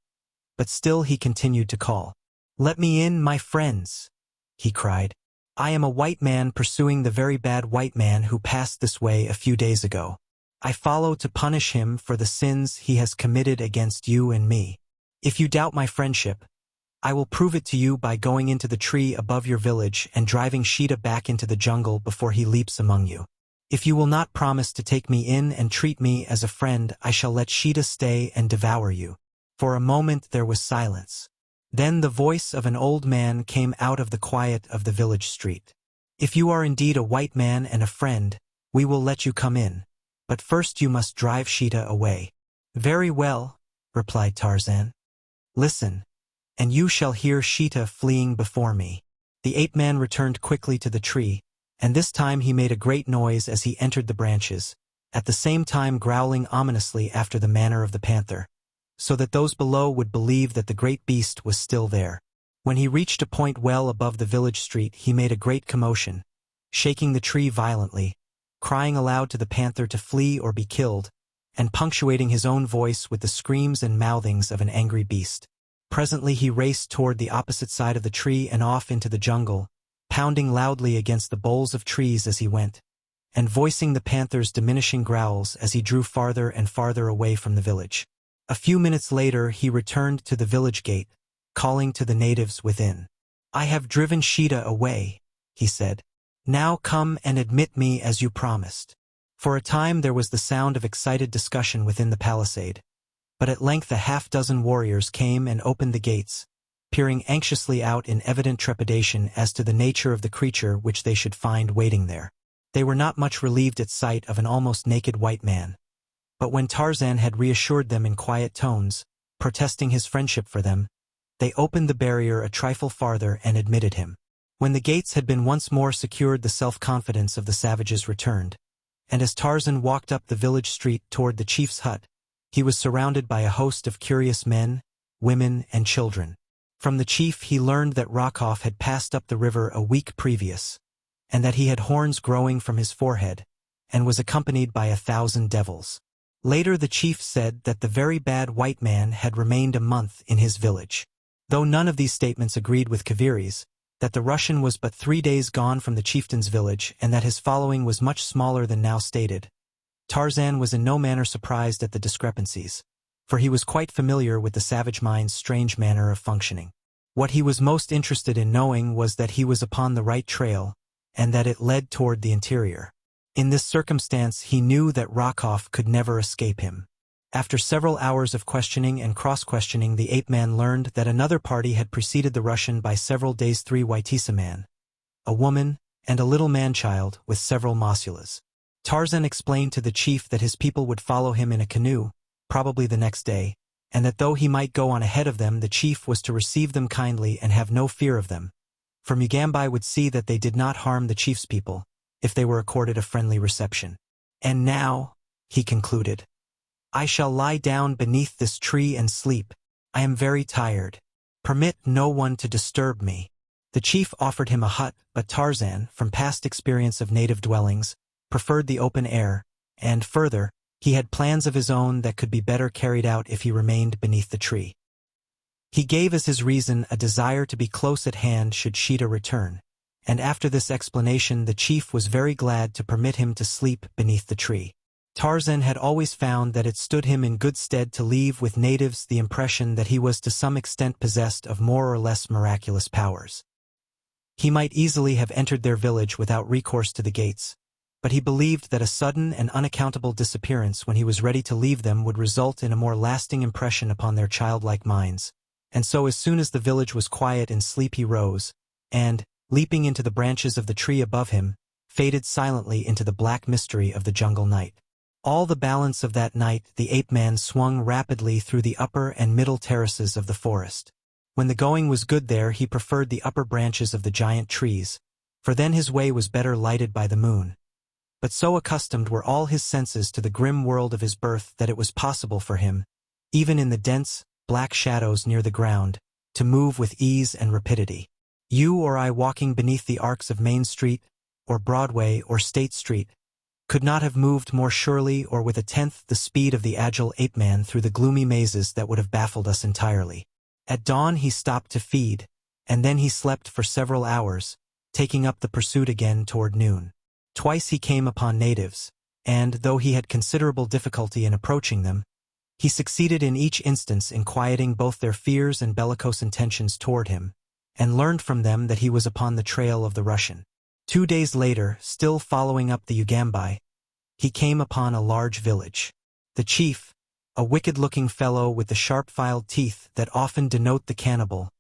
But still he continued to call. "Let me in, my friends," he cried. "I am a white man pursuing the very bad white man who passed this way a few days ago. I follow to punish him for the sins he has committed against you and me. If you doubt my friendship, I will prove it to you by going into the tree above your village and driving Sheeta back into the jungle before he leaps among you. If you will not promise to take me in and treat me as a friend, I shall let Sheeta stay and devour you." For a moment there was silence. Then the voice of an old man came out of the quiet of the village street. "If you are indeed a white man and a friend, we will let you come in, but first you must drive Sheeta away." "Very well," replied Tarzan. "Listen, and you shall hear Sheeta fleeing before me." The ape-man returned quickly to the tree, and this time he made a great noise as he entered the branches, at the same time growling ominously after the manner of the panther, so that those below would believe that the great beast was still there. When he reached a point well above the village street, he made a great commotion, shaking the tree violently, crying aloud to the panther to flee or be killed, and punctuating his own voice with the screams and mouthings of an angry beast. Presently he raced toward the opposite side of the tree and off into the jungle, pounding loudly against the boles of trees as he went, and voicing the panther's diminishing growls as he drew farther and farther away from the village. A few minutes later he returned to the village gate, calling to the natives within. "I have driven Sheeta away," he said. "Now come and admit me as you promised." For a time there was the sound of excited discussion within the palisade, but at length a half-dozen warriors came and opened the gates, peering anxiously out in evident trepidation as to the nature of the creature which they should find waiting there. They were not much relieved at sight of an almost naked white man, but when Tarzan had reassured them in quiet tones, protesting his friendship for them, they opened the barrier a trifle farther and admitted him. When the gates had been once more secured, the self-confidence of the savages returned, and as Tarzan walked up the village street toward the chief's hut, he was surrounded by a host of curious men, women, and children. From the chief he learned that Rokoff had passed up the river a week previous, and that he had horns growing from his forehead, and was accompanied by 1,000 devils. Later the chief said that the very bad white man had remained a month in his village. Though none of these statements agreed with Kaviri's, that the Russian was but 3 days gone from the chieftain's village and that his following was much smaller than now stated, Tarzan was in no manner surprised at the discrepancies, for he was quite familiar with the savage mind's strange manner of functioning. What he was most interested in knowing was that he was upon the right trail, and that it led toward the interior. In this circumstance he knew that Rokoff could never escape him. After several hours of questioning and cross-questioning, the ape-man learned that another party had preceded the Russian by several days: 3 Waitisa man, a woman, and a little man-child with several Mosulas. Tarzan explained to the chief that his people would follow him in a canoe, probably the next day, and that though he might go on ahead of them, the chief was to receive them kindly and have no fear of them, for Mugambi would see that they did not harm the chief's people, if they were accorded a friendly reception. "And now," he concluded, "I shall lie down beneath this tree and sleep. I am very tired. Permit no one to disturb me." The chief offered him a hut, but Tarzan, from past experience of native dwellings, preferred the open air, and, further, he had plans of his own that could be better carried out if he remained beneath the tree. He gave as his reason a desire to be close at hand should Sheeta return, and after this explanation the chief was very glad to permit him to sleep beneath the tree. Tarzan had always found that it stood him in good stead to leave with natives the impression that he was to some extent possessed of more or less miraculous powers. He might easily have entered their village without recourse to the gates, but he believed that a sudden and unaccountable disappearance when he was ready to leave them would result in a more lasting impression upon their childlike minds, and so as soon as the village was quiet in sleep he rose, and, leaping into the branches of the tree above him, faded silently into the black mystery of the jungle night. All the balance of that night the ape-man swung rapidly through the upper and middle terraces of the forest. When the going was good there he preferred the upper branches of the giant trees, for then his way was better lighted by the moon. But so accustomed were all his senses to the grim world of his birth that it was possible for him, even in the dense, black shadows near the ground, to move with ease and rapidity. You or I walking beneath the arcs of Main Street, or Broadway, or State Street, could not have moved more surely or with 1/10 the speed of the agile ape-man through the gloomy mazes that would have baffled us entirely. At dawn he stopped to feed, and then he slept for several hours, taking up the pursuit again toward noon. Twice he came upon natives, and, though he had considerable difficulty in approaching them, he succeeded in each instance in quieting both their fears and bellicose intentions toward him, and learned from them that he was upon the trail of the Russian. 2 days later, still following up the Ugambi, he came upon a large village. The chief, a wicked-looking fellow with the sharp-filed teeth that often denote the cannibal,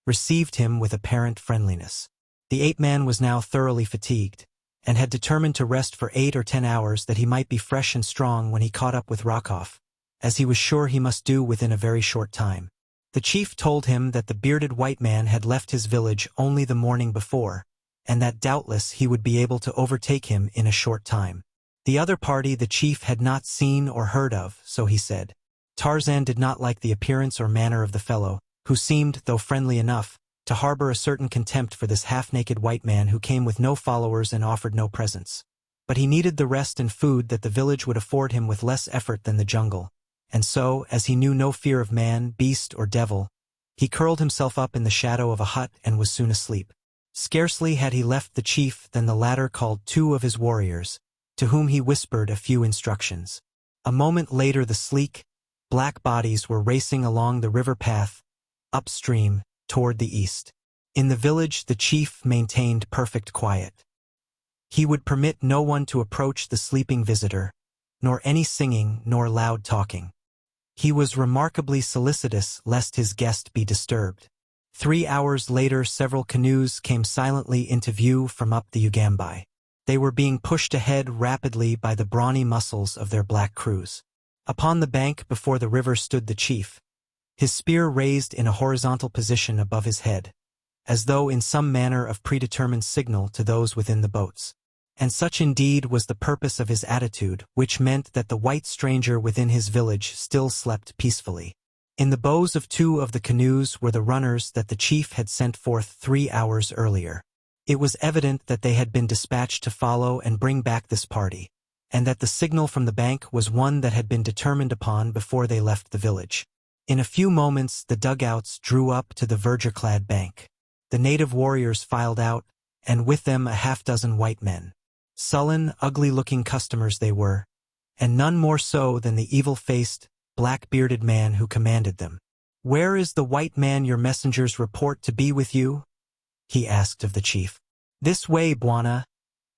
received him with apparent friendliness. The ape-man was now thoroughly fatigued, and had determined to rest for 8 or 10 hours that he might be fresh and strong when he caught up with Rokoff, as he was sure he must do within a very short time. The chief told him that the bearded white man had left his village only the morning before, and that doubtless he would be able to overtake him in a short time. The other party the chief had not seen or heard of, so he said. Tarzan did not like the appearance or manner of the fellow, who seemed, though friendly enough, to harbor a certain contempt for this half-naked white man who came with no followers and offered no presents. But he needed the rest and food that the village would afford him with less effort than the jungle, and so, as he knew no fear of man, beast, or devil, he curled himself up in the shadow of a hut and was soon asleep. Scarcely had he left the chief than the latter called 2 of his warriors, to whom he whispered a few instructions. A moment later the sleek, black bodies were racing along the river path, upstream, toward the east. In the village the chief maintained perfect quiet. He would permit no one to approach the sleeping visitor, nor any singing nor loud talking. He was remarkably solicitous lest his guest be disturbed. 3 hours later several canoes came silently into view from up the Ugambai. They were being pushed ahead rapidly by the brawny muscles of their black crews. Upon the bank before the river stood the chief, his spear raised in a horizontal position above his head, as though in some manner of predetermined signal to those within the boats. And such indeed was the purpose of his attitude, which meant that the white stranger within his village still slept peacefully. In the bows of 2 of the canoes were the runners that the chief had sent forth 3 hours earlier. It was evident that they had been dispatched to follow and bring back this party, and that the signal from the bank was one that had been determined upon before they left the village. In a few moments the dugouts drew up to the verdure-clad bank. The native warriors filed out, and with them a half-dozen white men. Sullen, ugly-looking customers they were, and none more so than the evil-faced, black-bearded man who commanded them. "Where is the white man your messengers report to be with you?" he asked of the chief. "This way, Bwana,"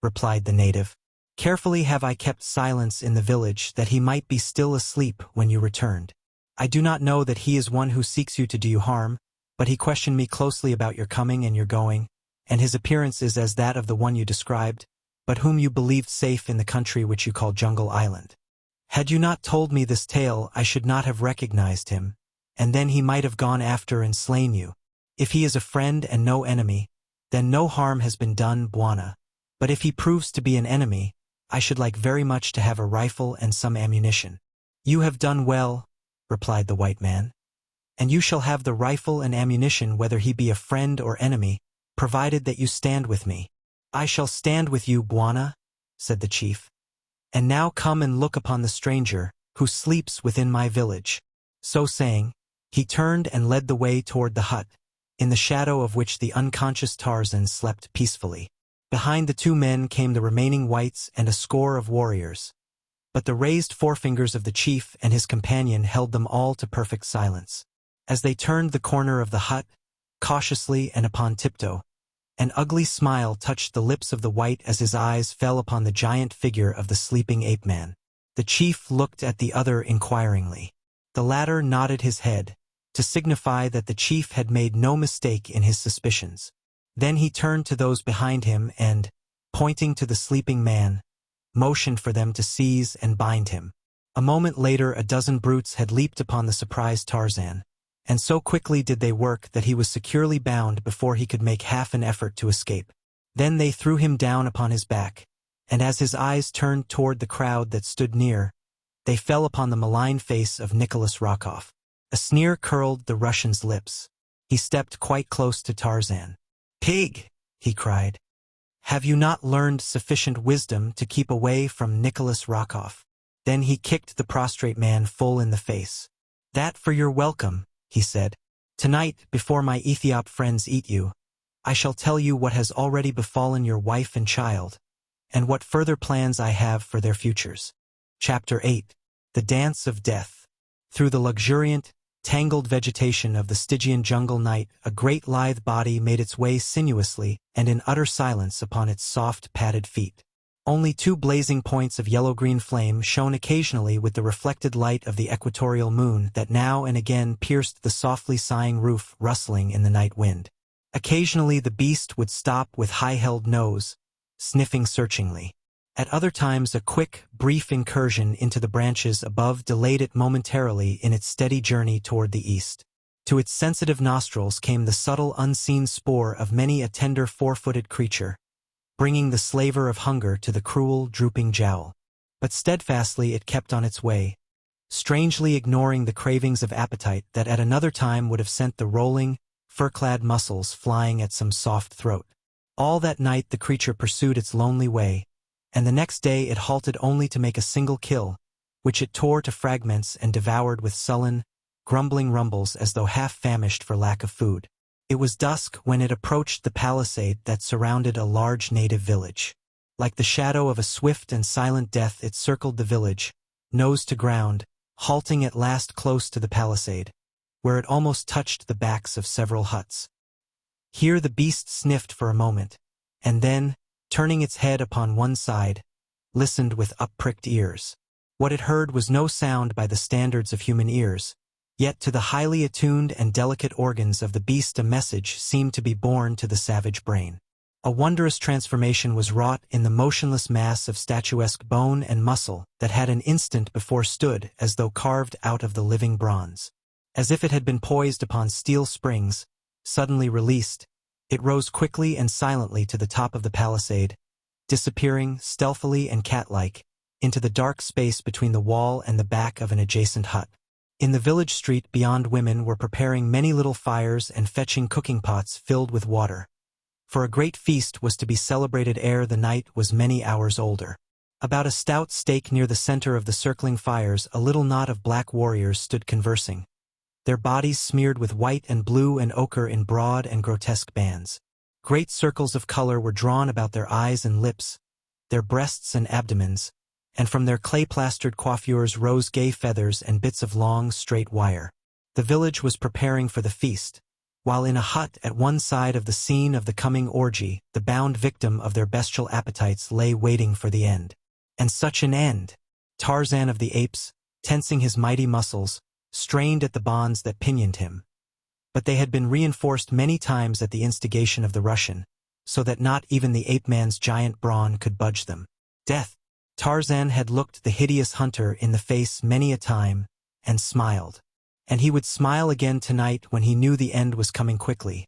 replied the native. "Carefully have I kept silence in the village that he might be still asleep when you returned. I do not know that he is one who seeks you to do you harm, but he questioned me closely about your coming and your going, and his appearance is as that of the one you described, but whom you believed safe in the country which you call Jungle Island. Had you not told me this tale I should not have recognized him, and then he might have gone after and slain you. If he is a friend and no enemy, then no harm has been done, Bwana. But if he proves to be an enemy, I should like very much to have a rifle and some ammunition." "You have done well," replied the white man, "and you shall have the rifle and ammunition whether he be a friend or enemy, provided that you stand with me." "I shall stand with you, Bwana," said the chief. "And now come and look upon the stranger, who sleeps within my village." So saying, he turned and led the way toward the hut, in the shadow of which the unconscious Tarzan slept peacefully. Behind the 2 men came the remaining whites and a score of warriors, but the raised forefingers of the chief and his companion held them all to perfect silence. As they turned the corner of the hut, cautiously and upon tiptoe, an ugly smile touched the lips of the white as his eyes fell upon the giant figure of the sleeping ape-man. The chief looked at the other inquiringly. The latter nodded his head, to signify that the chief had made no mistake in his suspicions. Then he turned to those behind him and, pointing to the sleeping man, motioned for them to seize and bind him. A moment later a dozen brutes had leaped upon the surprised Tarzan, and so quickly did they work that he was securely bound before he could make half an effort to escape. Then they threw him down upon his back, and as his eyes turned toward the crowd that stood near, they fell upon the malign face of Nicholas Rokoff. A sneer curled the Russian's lips. He stepped quite close to Tarzan. "Pig!" he cried. "Have you not learned sufficient wisdom to keep away from Nicholas Rokoff?" Then he kicked the prostrate man full in the face. "That for your welcome," he said. "Tonight, before my Ethiop friends eat you, I shall tell you what has already befallen your wife and child, and what further plans I have for their futures." Chapter 8. The Dance of Death. Through the luxuriant, tangled vegetation of the Stygian jungle night, a great lithe body made its way sinuously and in utter silence upon its soft, padded feet. Only 2 blazing points of yellow-green flame shone occasionally with the reflected light of the equatorial moon that now and again pierced the softly sighing roof rustling in the night wind. Occasionally the beast would stop with high-held nose, sniffing searchingly. At other times a quick, brief incursion into the branches above delayed it momentarily in its steady journey toward the east. To its sensitive nostrils came the subtle unseen spoor of many a tender four-footed creature, bringing the slaver of hunger to the cruel, drooping jowl. But steadfastly it kept on its way, strangely ignoring the cravings of appetite that at another time would have sent the rolling, fur-clad muscles flying at some soft throat. All that night the creature pursued its lonely way, and the next day it halted only to make a single kill, which it tore to fragments and devoured with sullen, grumbling rumbles as though half-famished for lack of food. It was dusk when it approached the palisade that surrounded a large native village. Like the shadow of a swift and silent death it circled the village, nose to ground, halting at last close to the palisade, where it almost touched the backs of several huts. Here the beast sniffed for a moment, and then, turning its head upon one side, listened with up-pricked ears. What it heard was no sound by the standards of human ears, yet to the highly attuned and delicate organs of the beast a message seemed to be borne to the savage brain. A wondrous transformation was wrought in the motionless mass of statuesque bone and muscle that had an instant before stood as though carved out of the living bronze. As if it had been poised upon steel springs, suddenly released, it rose quickly and silently to the top of the palisade, disappearing, stealthily and cat-like, into the dark space between the wall and the back of an adjacent hut. In the village street beyond women were preparing many little fires and fetching cooking pots filled with water, for a great feast was to be celebrated ere the night was many hours older. About a stout stake near the center of the circling fires a little knot of black warriors stood conversing, their bodies smeared with white and blue and ochre in broad and grotesque bands. Great circles of color were drawn about their eyes and lips, their breasts and abdomens, and from their clay-plastered coiffures rose gay feathers and bits of long, straight wire. The village was preparing for the feast, while in a hut at one side of the scene of the coming orgy, the bound victim of their bestial appetites lay waiting for the end. And such an end! Tarzan of the apes, tensing his mighty muscles, strained at the bonds that pinioned him. But they had been reinforced many times at the instigation of the Russian, so that not even the ape-man's giant brawn could budge them. Death! Tarzan had looked the hideous hunter in the face many a time, and smiled. And he would smile again tonight when he knew the end was coming quickly.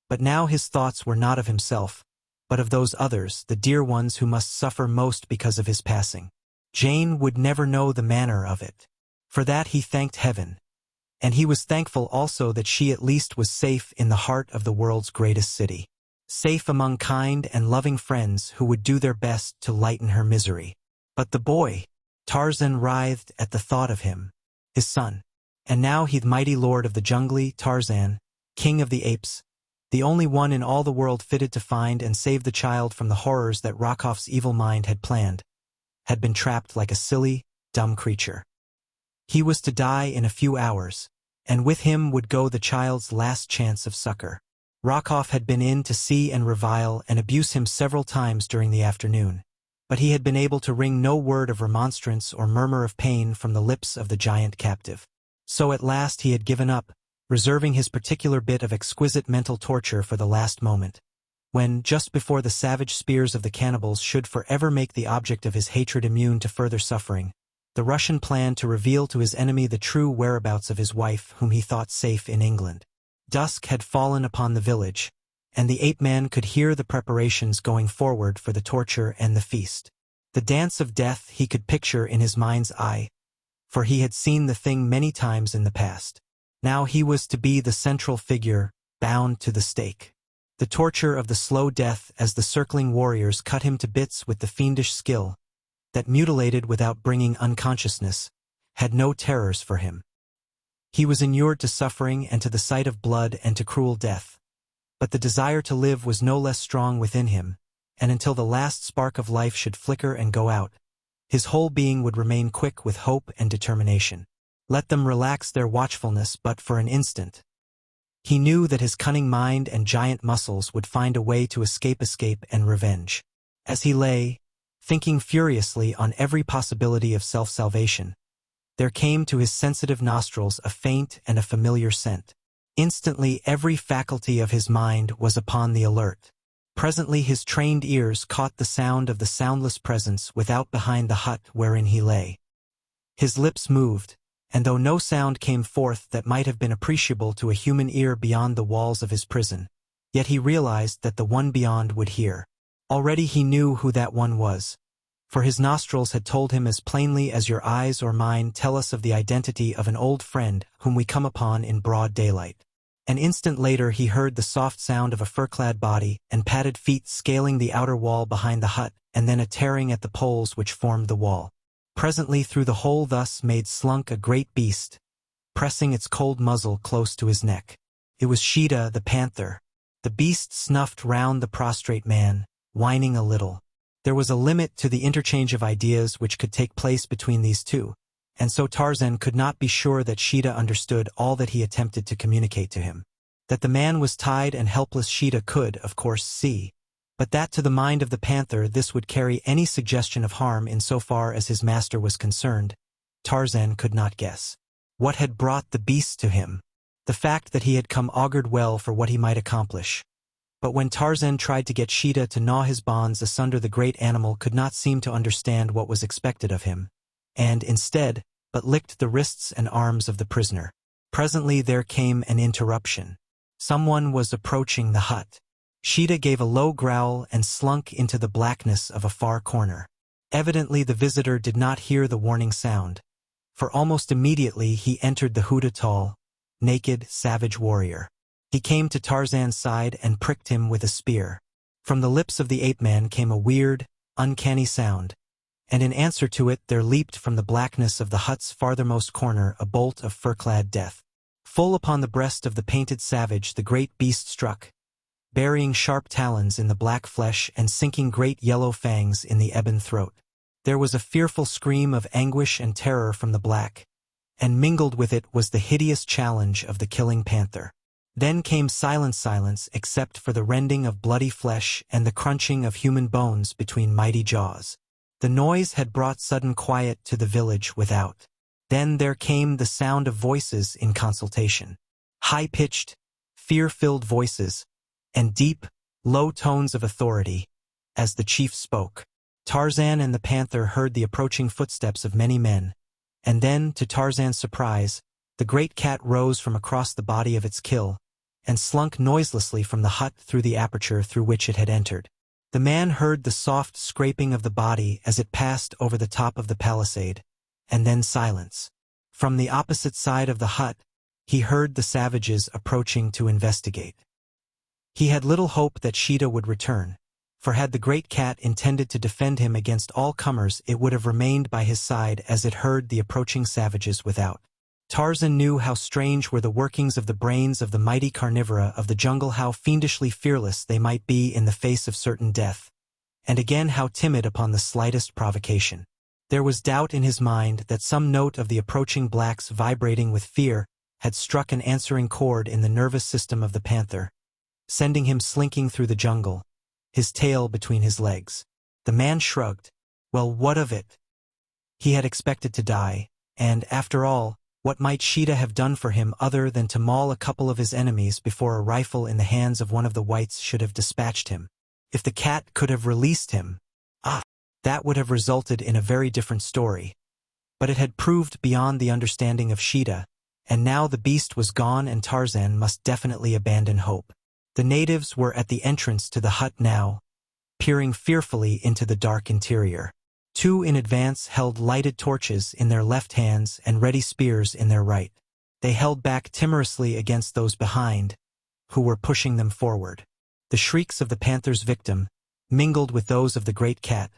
But now his thoughts were not of himself, but of those others, the dear ones who must suffer most because of his passing. Jane would never know the manner of it. For that he thanked heaven. And he was thankful also that she at least was safe in the heart of the world's greatest city. Safe among kind and loving friends who would do their best to lighten her misery. But the boy! Tarzan writhed at the thought of him, his son. And now he, the mighty lord of the jungle, Tarzan, king of the apes, the only one in all the world fitted to find and save the child from the horrors that Rokoff's evil mind had planned, had been trapped like a silly, dumb creature. He was to die in a few hours, and with him would go the child's last chance of succor. Rokoff had been in to see and revile and abuse him several times during the afternoon, but he had been able to wring no word of remonstrance or murmur of pain from the lips of the giant captive. So at last he had given up, reserving his particular bit of exquisite mental torture for the last moment, when, just before the savage spears of the cannibals should forever make the object of his hatred immune to further suffering, the Russian planned to reveal to his enemy the true whereabouts of his wife whom he thought safe in England. Dusk had fallen upon the village, and the ape-man could hear the preparations going forward for the torture and the feast. The dance of death he could picture in his mind's eye, for he had seen the thing many times in the past. Now he was to be the central figure, bound to the stake. The torture of the slow death as the circling warriors cut him to bits with the fiendish skill that mutilated without bringing unconsciousness, had no terrors for him. He was inured to suffering and to the sight of blood and to cruel death. But the desire to live was no less strong within him, and until the last spark of life should flicker and go out, his whole being would remain quick with hope and determination. Let them relax their watchfulness but for an instant. He knew that his cunning mind and giant muscles would find a way to escape and revenge. As he lay, thinking furiously on every possibility of self-salvation, there came to his sensitive nostrils a faint and a familiar scent. Instantly every faculty of his mind was upon the alert. Presently his trained ears caught the sound of the soundless presence without behind the hut wherein he lay. His lips moved, and though no sound came forth that might have been appreciable to a human ear beyond the walls of his prison, yet he realized that the one beyond would hear. Already he knew who that one was, for his nostrils had told him as plainly as your eyes or mine tell us of the identity of an old friend whom we come upon in broad daylight. An instant later he heard the soft sound of a fur-clad body and padded feet scaling the outer wall behind the hut, and then a tearing at the poles which formed the wall. Presently through the hole thus made slunk a great beast, pressing its cold muzzle close to his neck. It was Sheeta the panther. The beast snuffed round the prostrate man, whining a little. There was a limit to the interchange of ideas which could take place between these two, and so Tarzan could not be sure that Sheeta understood all that he attempted to communicate to him. That the man was tied and helpless Sheeta could, of course, see, but that to the mind of the panther this would carry any suggestion of harm in so far as his master was concerned, Tarzan could not guess. What had brought the beast to him? The fact that he had come augured well for what he might accomplish. But when Tarzan tried to get Sheeta to gnaw his bonds asunder, the great animal could not seem to understand what was expected of him, and, instead, but licked the wrists and arms of the prisoner. Presently there came an interruption. Someone was approaching the hut. Sheeta gave a low growl and slunk into the blackness of a far corner. Evidently the visitor did not hear the warning sound, for almost immediately he entered the hut, a tall, naked, savage warrior. He came to Tarzan's side and pricked him with a spear. From the lips of the ape-man came a weird, uncanny sound, and in answer to it there leaped from the blackness of the hut's farthermost corner a bolt of fur-clad death. Full upon the breast of the painted savage the great beast struck, burying sharp talons in the black flesh and sinking great yellow fangs in the ebon throat. There was a fearful scream of anguish and terror from the black, and mingled with it was the hideous challenge of the killing panther. Then came silence except for the rending of bloody flesh and the crunching of human bones between mighty jaws. The noise had brought sudden quiet to the village without. Then there came the sound of voices in consultation. High-pitched, fear-filled voices, and deep, low tones of authority, as the chief spoke. Tarzan and the panther heard the approaching footsteps of many men, and then, to Tarzan's surprise, the great cat rose from across the body of its kill, and slunk noiselessly from the hut through the aperture through which it had entered. The man heard the soft scraping of the body as it passed over the top of the palisade, and then silence. From the opposite side of the hut, he heard the savages approaching to investigate. He had little hope that Sheeta would return, for had the great cat intended to defend him against all comers it would have remained by his side as it heard the approaching savages without. Tarzan knew how strange were the workings of the brains of the mighty carnivora of the jungle, how fiendishly fearless they might be in the face of certain death, and again how timid upon the slightest provocation. There was doubt in his mind that some note of the approaching blacks vibrating with fear had struck an answering chord in the nervous system of the panther, sending him slinking through the jungle, his tail between his legs. The man shrugged. Well, what of it? He had expected to die, and, after all, what might Sheeta have done for him other than to maul a couple of his enemies before a rifle in the hands of one of the whites should have dispatched him? If the cat could have released him, that would have resulted in a very different story. But it had proved beyond the understanding of Sheeta, and now the beast was gone and Tarzan must definitely abandon hope. The natives were at the entrance to the hut now, peering fearfully into the dark interior. Two in advance held lighted torches in their left hands and ready spears in their right. They held back timorously against those behind, who were pushing them forward. The shrieks of the panther's victim, mingled with those of the great cat,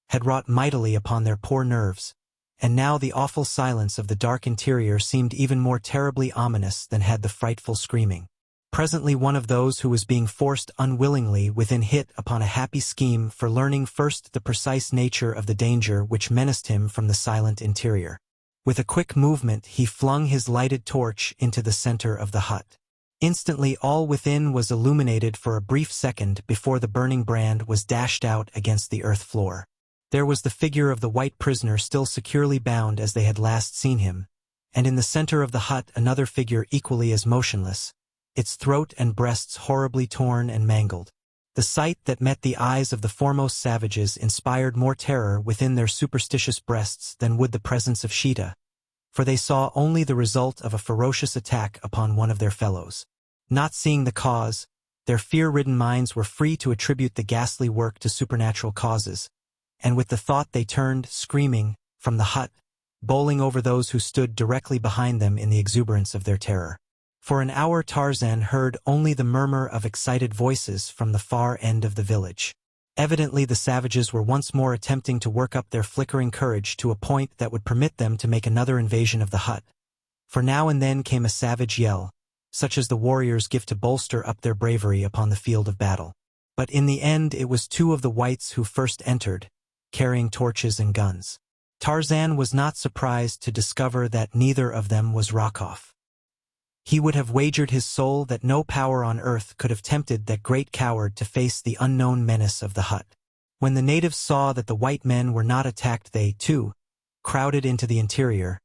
had wrought mightily upon their poor nerves, and now the awful silence of the dark interior seemed even more terribly ominous than had the frightful screaming. Presently one of those who was being forced unwillingly within hit upon a happy scheme for learning first the precise nature of the danger which menaced him from the silent interior. With a quick movement he flung his lighted torch into the center of the hut. Instantly all within was illuminated for a brief second before the burning brand was dashed out against the earth floor. There was the figure of the white prisoner still securely bound as they had last seen him, and in the center of the hut another figure equally as motionless, its throat and breasts horribly torn and mangled. The sight that met the eyes of the foremost savages inspired more terror within their superstitious breasts than would the presence of Sheeta, for they saw only the result of a ferocious attack upon one of their fellows. Not seeing the cause, their fear-ridden minds were free to attribute the ghastly work to supernatural causes, and with the thought they turned, screaming, from the hut, bowling over those who stood directly behind them in the exuberance of their terror. For an hour Tarzan heard only the murmur of excited voices from the far end of the village. Evidently the savages were once more attempting to work up their flickering courage to a point that would permit them to make another invasion of the hut. For now and then came a savage yell, such as the warriors give to bolster up their bravery upon the field of battle. But in the end it was two of the whites who first entered, carrying torches and guns. Tarzan was not surprised to discover that neither of them was Rokoff. He would have wagered his soul that no power on earth could have tempted that great coward to face the unknown menace of the hut. When the natives saw that the white men were not attacked, they, too, crowded into the interior,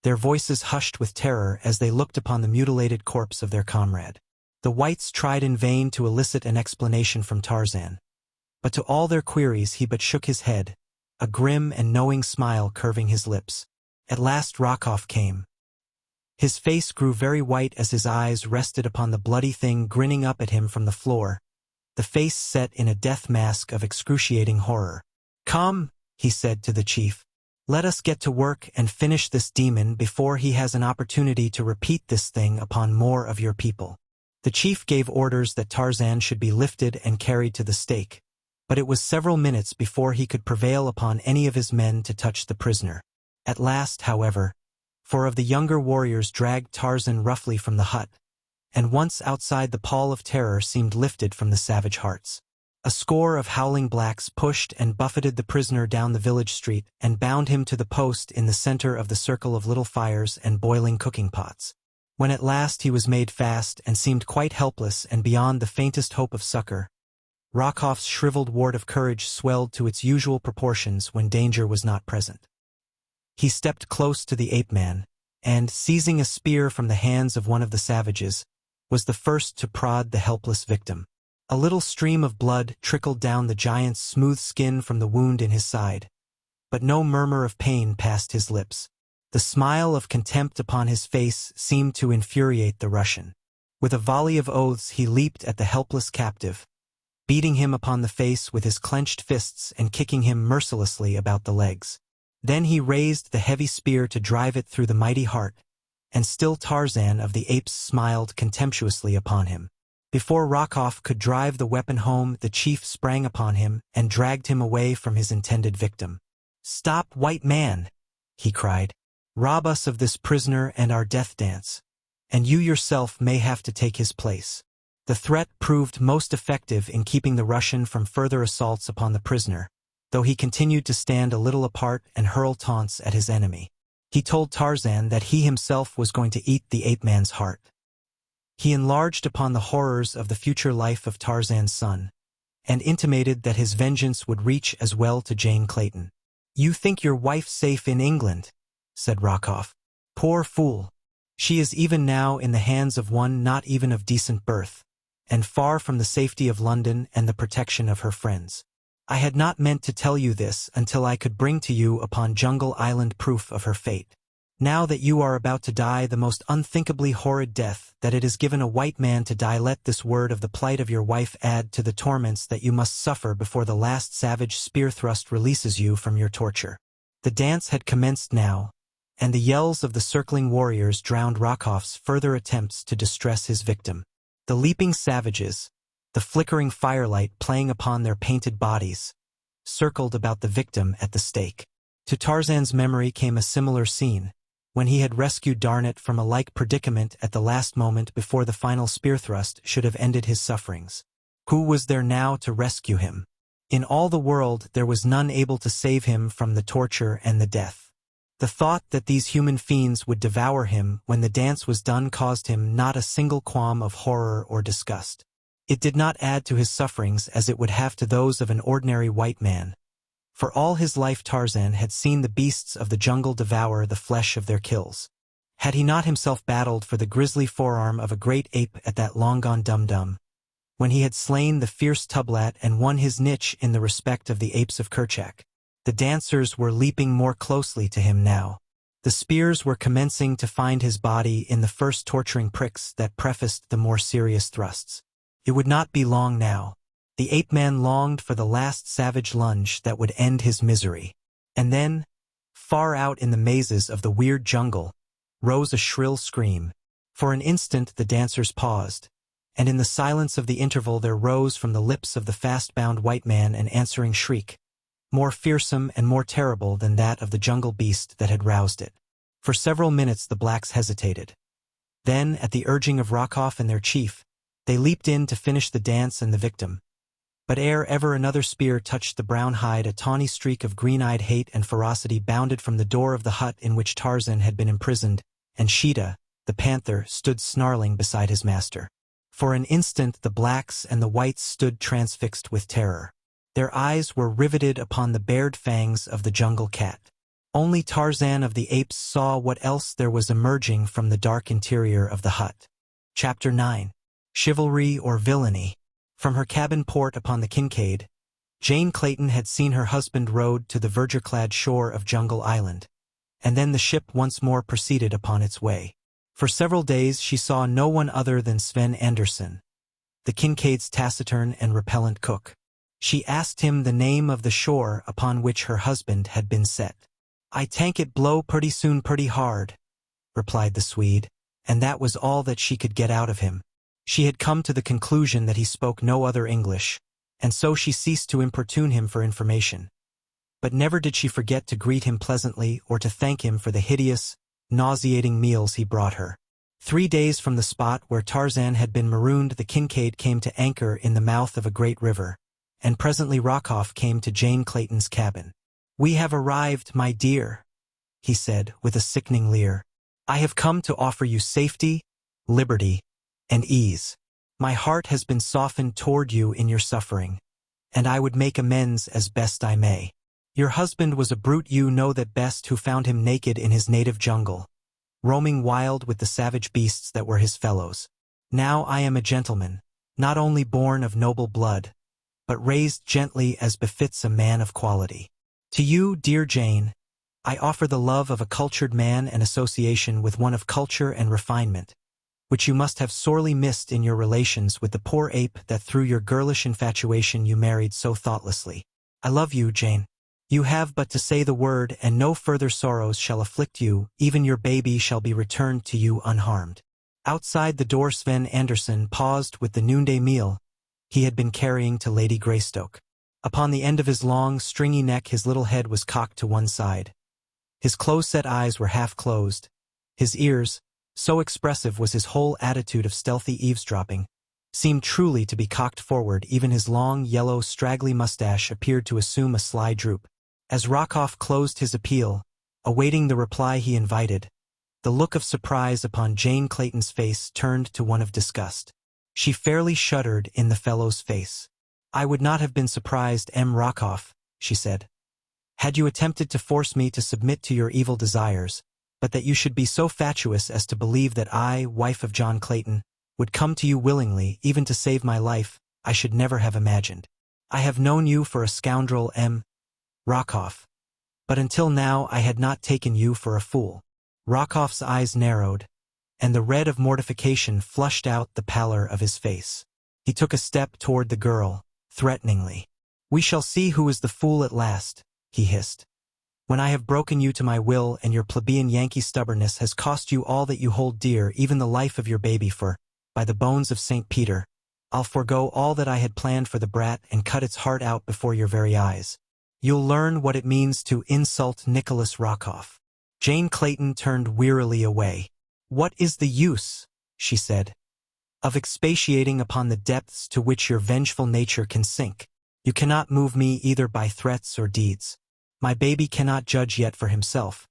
their voices hushed with terror as they looked upon the mutilated corpse of their comrade. The whites tried in vain to elicit an explanation from Tarzan, but to all their queries he but shook his head, a grim and knowing smile curving his lips. At last Rokoff came. His face grew very white as his eyes rested upon the bloody thing grinning up at him from the floor, the face set in a death mask of excruciating horror. "Come," he said to the chief, "let us get to work and finish this demon before he has an opportunity to repeat this thing upon more of your people." The chief gave orders that Tarzan should be lifted and carried to the stake, but it was several minutes before he could prevail upon any of his men to touch the prisoner. At last, however, four of the younger warriors dragged Tarzan roughly from the hut, and once outside the pall of terror seemed lifted from the savage hearts. A score of howling blacks pushed and buffeted the prisoner down the village street and bound him to the post in the center of the circle of little fires and boiling cooking pots. When at last he was made fast and seemed quite helpless and beyond the faintest hope of succor, Rokoff's shriveled wart of courage swelled to its usual proportions when danger was not present. He stepped close to the ape-man, and, seizing a spear from the hands of one of the savages, was the first to prod the helpless victim. A little stream of blood trickled down the giant's smooth skin from the wound in his side, but no murmur of pain passed his lips. The smile of contempt upon his face seemed to infuriate the Russian. With a volley of oaths he leaped at the helpless captive, beating him upon the face with his clenched fists and kicking him mercilessly about the legs. Then he raised the heavy spear to drive it through the mighty heart, and still Tarzan of the Apes smiled contemptuously upon him. Before Rokoff could drive the weapon home, the chief sprang upon him and dragged him away from his intended victim. "Stop, white man!" he cried. "Rob us of this prisoner and our death dance, and you yourself may have to take his place." The threat proved most effective in keeping the Russian from further assaults upon the prisoner, though he continued to stand a little apart and hurl taunts at his enemy. He told Tarzan that he himself was going to eat the ape-man's heart. He enlarged upon the horrors of the future life of Tarzan's son, and intimated that his vengeance would reach as well to Jane Clayton. "You think your wife safe in England," said Rokoff. "Poor fool. She is even now in the hands of one not even of decent birth, and far from the safety of London and the protection of her friends. I had not meant to tell you this until I could bring to you upon Jungle Island proof of her fate. Now that you are about to die the most unthinkably horrid death that it is given a white man to die, let this word of the plight of your wife add to the torments that you must suffer before the last savage spear thrust releases you from your torture." The dance had commenced now, and the yells of the circling warriors drowned Rokoff's further attempts to distress his victim. The leaping savages, the flickering firelight playing upon their painted bodies, circled about the victim at the stake. To Tarzan's memory came a similar scene, when he had rescued Darnit from a like predicament at the last moment before the final spear thrust should have ended his sufferings. Who was there now to rescue him? In all the world there was none able to save him from the torture and the death. The thought that these human fiends would devour him when the dance was done caused him not a single qualm of horror or disgust. It did not add to his sufferings as it would have to those of an ordinary white man. For all his life Tarzan had seen the beasts of the jungle devour the flesh of their kills. Had he not himself battled for the grisly forearm of a great ape at that long-gone dum-dum, when he had slain the fierce Tublat and won his niche in the respect of the apes of Kerchak? The dancers were leaping more closely to him now. The spears were commencing to find his body in the first torturing pricks that prefaced the more serious thrusts. It would not be long now. The ape-man longed for the last savage lunge that would end his misery. And then, far out in the mazes of the weird jungle, rose a shrill scream. For an instant the dancers paused, and in the silence of the interval there rose from the lips of the fast-bound white man an answering shriek, more fearsome and more terrible than that of the jungle beast that had roused it. For several minutes the blacks hesitated. Then, at the urging of Rokoff and their chief, they leaped in to finish the dance and the victim. But ere ever another spear touched the brown hide, a tawny streak of green-eyed hate and ferocity bounded from the door of the hut in which Tarzan had been imprisoned, and Sheeta, the panther, stood snarling beside his master. For an instant the blacks and the whites stood transfixed with terror. Their eyes were riveted upon the bared fangs of the jungle cat. Only Tarzan of the Apes saw what else there was emerging from the dark interior of the hut. Chapter 9. Chivalry or Villainy. From her cabin port upon the Kincaid, Jane Clayton had seen her husband rowed to the verdure-clad shore of Jungle Island, and then the ship once more proceeded upon its way. For several days she saw no one other than Sven Anderson, the Kincaid's taciturn and repellent cook. She asked him the name of the shore upon which her husband had been set. "I tank it blow pretty soon pretty hard," replied the Swede, and that was all that she could get out of him. She had come to the conclusion that he spoke no other English, and so she ceased to importune him for information. But never did she forget to greet him pleasantly or to thank him for the hideous, nauseating meals he brought her. 3 days from the spot where Tarzan had been marooned, the Kincaid came to anchor in the mouth of a great river, and presently Rokoff came to Jane Clayton's cabin. "We have arrived, my dear," he said with a sickening leer. "I have come to offer you safety, liberty, and ease. My heart has been softened toward you in your suffering, and I would make amends as best I may. Your husband was a brute, you know that best, who found him naked in his native jungle, roaming wild with the savage beasts that were his fellows. Now I am a gentleman, not only born of noble blood, but raised gently as befits a man of quality. To you, dear Jane, I offer the love of a cultured man and association with one of culture and refinement, which you must have sorely missed in your relations with the poor ape that through your girlish infatuation you married so thoughtlessly. I love you, Jane. You have but to say the word, and no further sorrows shall afflict you, even your baby shall be returned to you unharmed." Outside the door Sven Anderson paused with the noonday meal he had been carrying to Lady Greystoke. Upon the end of his long, stringy neck his little head was cocked to one side. His close-set eyes were half closed. His ears, so expressive was his whole attitude of stealthy eavesdropping, seemed truly to be cocked forward. Even his long, yellow, straggly mustache appeared to assume a sly droop. As Rokoff closed his appeal, awaiting the reply he invited, the look of surprise upon Jane Clayton's face turned to one of disgust. She fairly shuddered in the fellow's face. "I would not have been surprised, M. Rokoff," she said, "had you attempted to force me to submit to your evil desires, but that you should be so fatuous as to believe that I, wife of John Clayton, would come to you willingly, even to save my life, I should never have imagined. I have known you for a scoundrel, M. Rokoff, but until now I had not taken you for a fool." Rokoff's eyes narrowed, and the red of mortification flushed out the pallor of his face. He took a step toward the girl, threateningly. "We shall see who is the fool at last," he hissed. "When I have broken you to my will and your plebeian Yankee stubbornness has cost you all that you hold dear, even the life of your baby, for, by the bones of St. Peter, I'll forego all that I had planned for the brat and cut its heart out before your very eyes. You'll learn what it means to insult Nicholas Rokoff." Jane Clayton turned wearily away. "What is the use," she said, "of expatiating upon the depths to which your vengeful nature can sink? You cannot move me either by threats or deeds. My baby cannot judge yet for himself,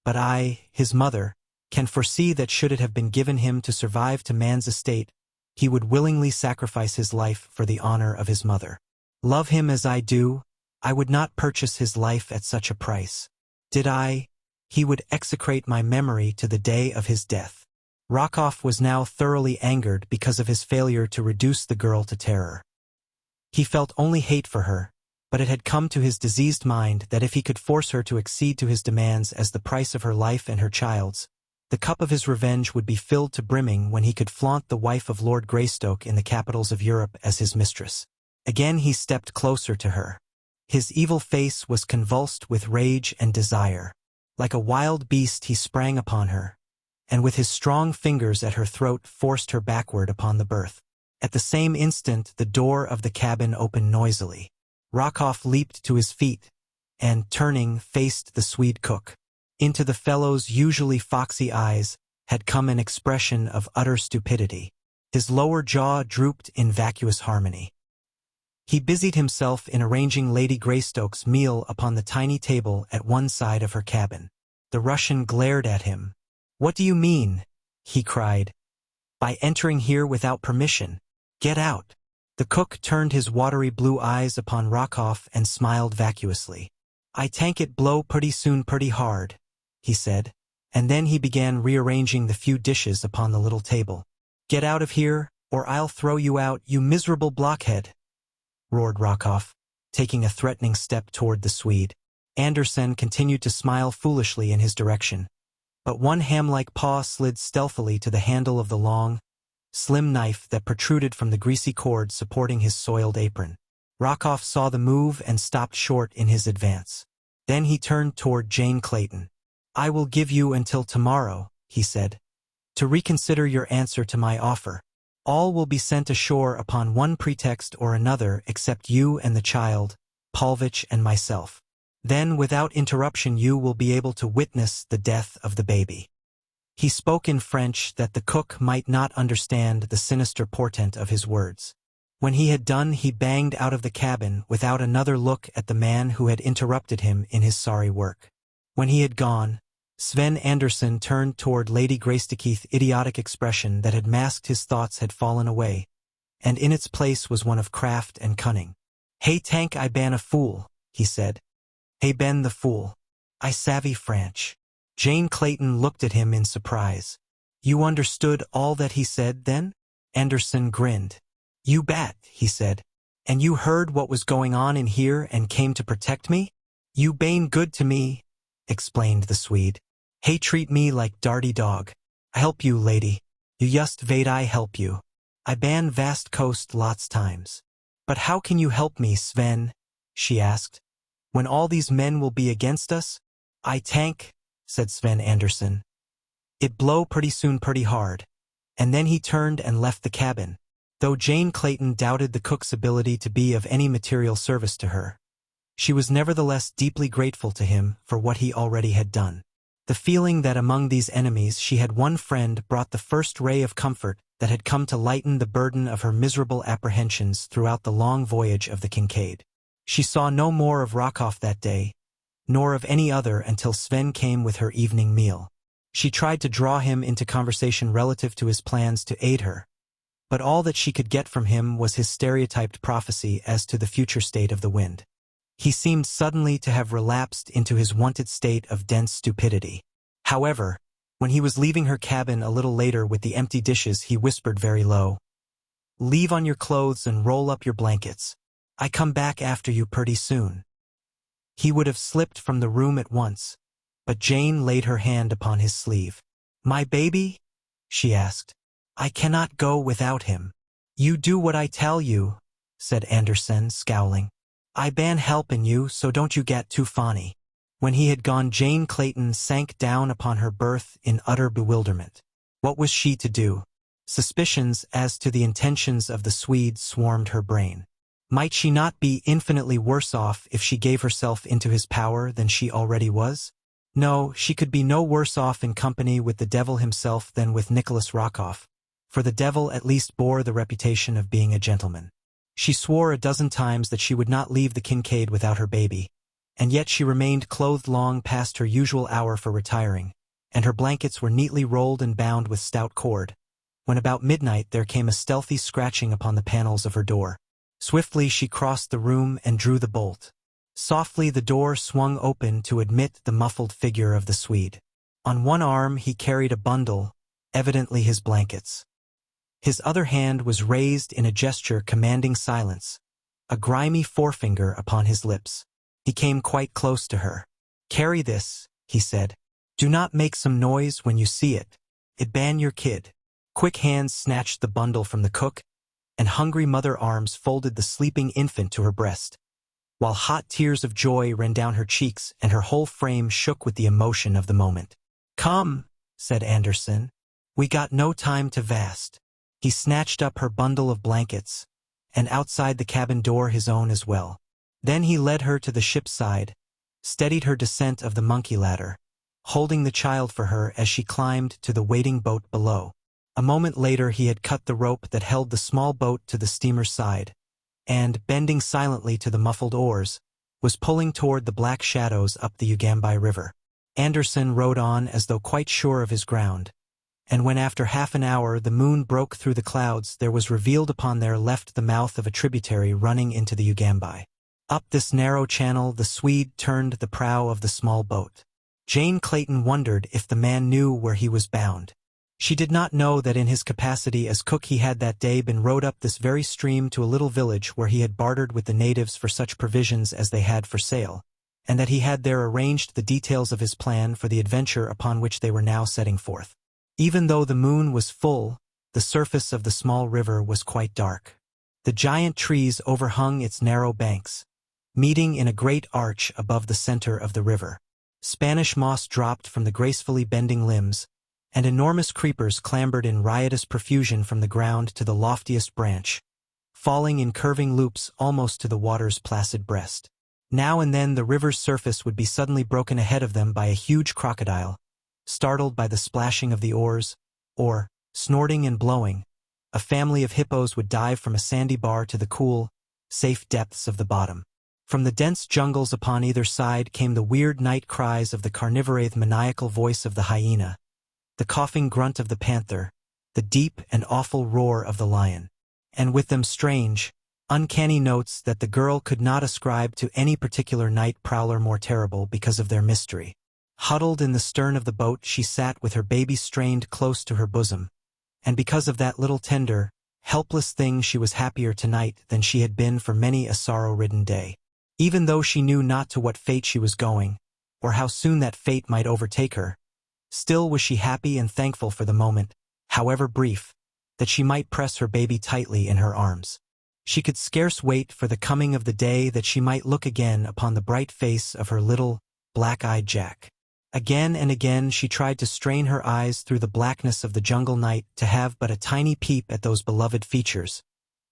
but I, his mother, can foresee that should it have been given him to survive to man's estate, he would willingly sacrifice his life for the honor of his mother. Love him as I do, I would not purchase his life at such a price. Did I, he would execrate my memory to the day of his death." Rokoff was now thoroughly angered because of his failure to reduce the girl to terror. He felt only hate for her, but it had come to his diseased mind that if he could force her to accede to his demands as the price of her life and her child's, the cup of his revenge would be filled to brimming when he could flaunt the wife of Lord Greystoke in the capitals of Europe as his mistress. Again he stepped closer to her. His evil face was convulsed with rage and desire. Like a wild beast he sprang upon her, and with his strong fingers at her throat forced her backward upon the berth. At the same instant the door of the cabin opened noisily. Rokoff leaped to his feet, and, turning, faced the Swede cook. Into the fellow's usually foxy eyes had come an expression of utter stupidity. His lower jaw drooped in vacuous harmony. He busied himself in arranging Lady Greystoke's meal upon the tiny table at one side of her cabin. The Russian glared at him. "What do you mean?" he cried. "By entering here without permission? Get out." The cook turned his watery blue eyes upon Rokoff and smiled vacuously. "I tank it blow pretty soon pretty hard," he said, and then he began rearranging the few dishes upon the little table. "Get out of here, or I'll throw you out, you miserable blockhead," roared Rokoff, taking a threatening step toward the Swede. Anderson continued to smile foolishly in his direction, but one ham-like paw slid stealthily to the handle of the long, slim knife that protruded from the greasy cord supporting his soiled apron. Rokoff saw the move and stopped short in his advance. Then he turned toward Jane Clayton. "I will give you until tomorrow," he said, "to reconsider your answer to my offer. All will be sent ashore upon one pretext or another except you and the child, Paulvitch and myself. Then without interruption you will be able to witness the death of the baby." He spoke in French that the cook might not understand the sinister portent of his words. When he had done he banged out of the cabin without another look at the man who had interrupted him in his sorry work. When he had gone, Sven Anderson turned toward Lady Greystoke's idiotic expression that had masked his thoughts had fallen away, and in its place was one of craft and cunning. "Hey tank I ban a fool," he said. "Hey ben the fool. I savvy French." Jane Clayton looked at him in surprise. "You understood all that he said, then?" Anderson grinned. "You bet," he said. "And you heard what was going on in here and came to protect me?" "You bane good to me," explained the Swede. "Hey treat me like darty dog. I help you, lady. You just vait I help you. I ban vast coast lots times." "But how can you help me, Sven?" she asked. "When all these men will be against us?" "I tank," said Sven Anderson. "It blow pretty soon pretty hard." And then he turned and left the cabin. Though Jane Clayton doubted the cook's ability to be of any material service to her, she was nevertheless deeply grateful to him for what he already had done. The feeling that among these enemies she had one friend brought the first ray of comfort that had come to lighten the burden of her miserable apprehensions throughout the long voyage of the Kincaid. She saw no more of Rokoff that day, nor of any other until Sven came with her evening meal. She tried to draw him into conversation relative to his plans to aid her, but all that she could get from him was his stereotyped prophecy as to the future state of the wind. He seemed suddenly to have relapsed into his wonted state of dense stupidity. However, when he was leaving her cabin a little later with the empty dishes, he whispered very low, "Leave on your clothes and roll up your blankets. I come back after you pretty soon." He would have slipped from the room at once, but Jane laid her hand upon his sleeve. "My baby?" she asked. "I cannot go without him." "You do what I tell you," said Anderson, scowling. "I ban helpin' you, so don't you get too fonny." When he had gone, Jane Clayton sank down upon her berth in utter bewilderment. What was she to do? Suspicions as to the intentions of the Swede swarmed her brain. Might she not be infinitely worse off if she gave herself into his power than she already was? No, she could be no worse off in company with the devil himself than with Nicholas Rokoff, for the devil at least bore the reputation of being a gentleman. She swore a dozen times that she would not leave the Kincaid without her baby, and yet she remained clothed long past her usual hour for retiring, and her blankets were neatly rolled and bound with stout cord, when about midnight there came a stealthy scratching upon the panels of her door. Swiftly she crossed the room and drew the bolt. Softly the door swung open to admit the muffled figure of the Swede. On one arm he carried a bundle, evidently his blankets. His other hand was raised in a gesture commanding silence, a grimy forefinger upon his lips. He came quite close to her. "Carry this," he said. "Do not make some noise when you see it. It ban your kid." Quick hands snatched the bundle from the cook, and hungry mother arms folded the sleeping infant to her breast, while hot tears of joy ran down her cheeks and her whole frame shook with the emotion of the moment. "Come," said Anderson. "We got no time to vast." He snatched up her bundle of blankets, and outside the cabin door his own as well. Then he led her to the ship's side, steadied her descent of the monkey ladder, holding the child for her as she climbed to the waiting boat below. A moment later he had cut the rope that held the small boat to the steamer's side, and, bending silently to the muffled oars, was pulling toward the black shadows up the Ugambai River. Anderson rowed on as though quite sure of his ground, and when after half an hour the moon broke through the clouds there was revealed upon their left the mouth of a tributary running into the Ugambai. Up this narrow channel the Swede turned the prow of the small boat. Jane Clayton wondered if the man knew where he was bound. She did not know that in his capacity as cook he had that day been rowed up this very stream to a little village where he had bartered with the natives for such provisions as they had for sale, and that he had there arranged the details of his plan for the adventure upon which they were now setting forth. Even though the moon was full, the surface of the small river was quite dark. The giant trees overhung its narrow banks, meeting in a great arch above the center of the river. Spanish moss dropped from the gracefully bending limbs, and enormous creepers clambered in riotous profusion from the ground to the loftiest branch, falling in curving loops almost to the water's placid breast. Now and then the river's surface would be suddenly broken ahead of them by a huge crocodile, startled by the splashing of the oars, or, snorting and blowing, a family of hippos would dive from a sandy bar to the cool, safe depths of the bottom. From the dense jungles upon either side came the weird night cries of the carnivorous maniacal voice of the hyena, the coughing grunt of the panther, the deep and awful roar of the lion, and with them strange, uncanny notes that the girl could not ascribe to any particular night prowler more terrible because of their mystery. Huddled in the stern of the boat she sat with her baby strained close to her bosom, and because of that little tender, helpless thing she was happier tonight than she had been for many a sorrow-ridden day. Even though she knew not to what fate she was going, or how soon that fate might overtake her, still was she happy and thankful for the moment, however brief, that she might press her baby tightly in her arms. She could scarce wait for the coming of the day that she might look again upon the bright face of her little, black-eyed Jack. Again and again she tried to strain her eyes through the blackness of the jungle night to have but a tiny peep at those beloved features,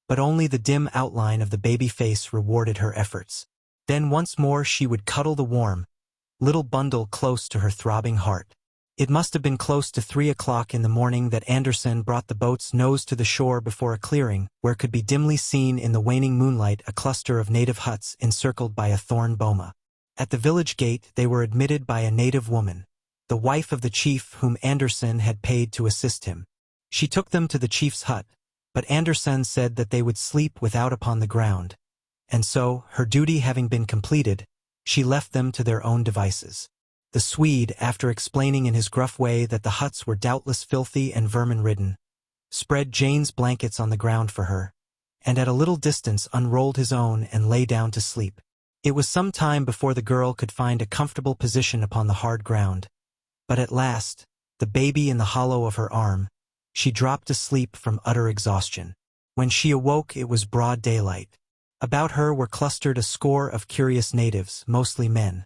but only the dim outline of the baby face rewarded her efforts. Then once more she would cuddle the warm, little bundle close to her throbbing heart. It must have been close to 3 o'clock in the morning that Anderson brought the boat's nose to the shore before a clearing where could be dimly seen in the waning moonlight a cluster of native huts encircled by a thorn boma. At the village gate they were admitted by a native woman, the wife of the chief whom Anderson had paid to assist him. She took them to the chief's hut, but Anderson said that they would sleep without upon the ground, and so, her duty having been completed, she left them to their own devices. The Swede, after explaining in his gruff way that the huts were doubtless filthy and vermin-ridden, spread Jane's blankets on the ground for her, and at a little distance unrolled his own and lay down to sleep. It was some time before the girl could find a comfortable position upon the hard ground, but at last, the baby in the hollow of her arm, she dropped asleep from utter exhaustion. When she awoke it was broad daylight. About her were clustered a score of curious natives, mostly men.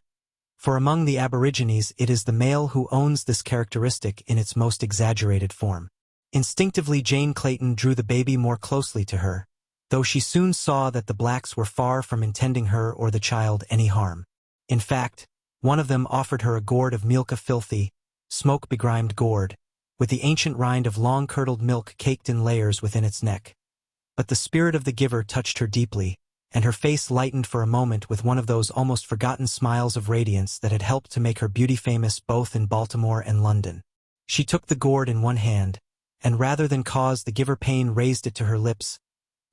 For among the aborigines it is the male who owns this characteristic in its most exaggerated form. Instinctively Jane Clayton drew the baby more closely to her, though she soon saw that the blacks were far from intending her or the child any harm. In fact, one of them offered her a gourd of milk, a filthy, smoke-begrimed gourd, with the ancient rind of long-curdled milk caked in layers within its neck. But the spirit of the giver touched her deeply, and her face lightened for a moment with one of those almost forgotten smiles of radiance that had helped to make her beauty famous both in Baltimore and London. She took the gourd in one hand, and rather than cause the giver pain raised it to her lips,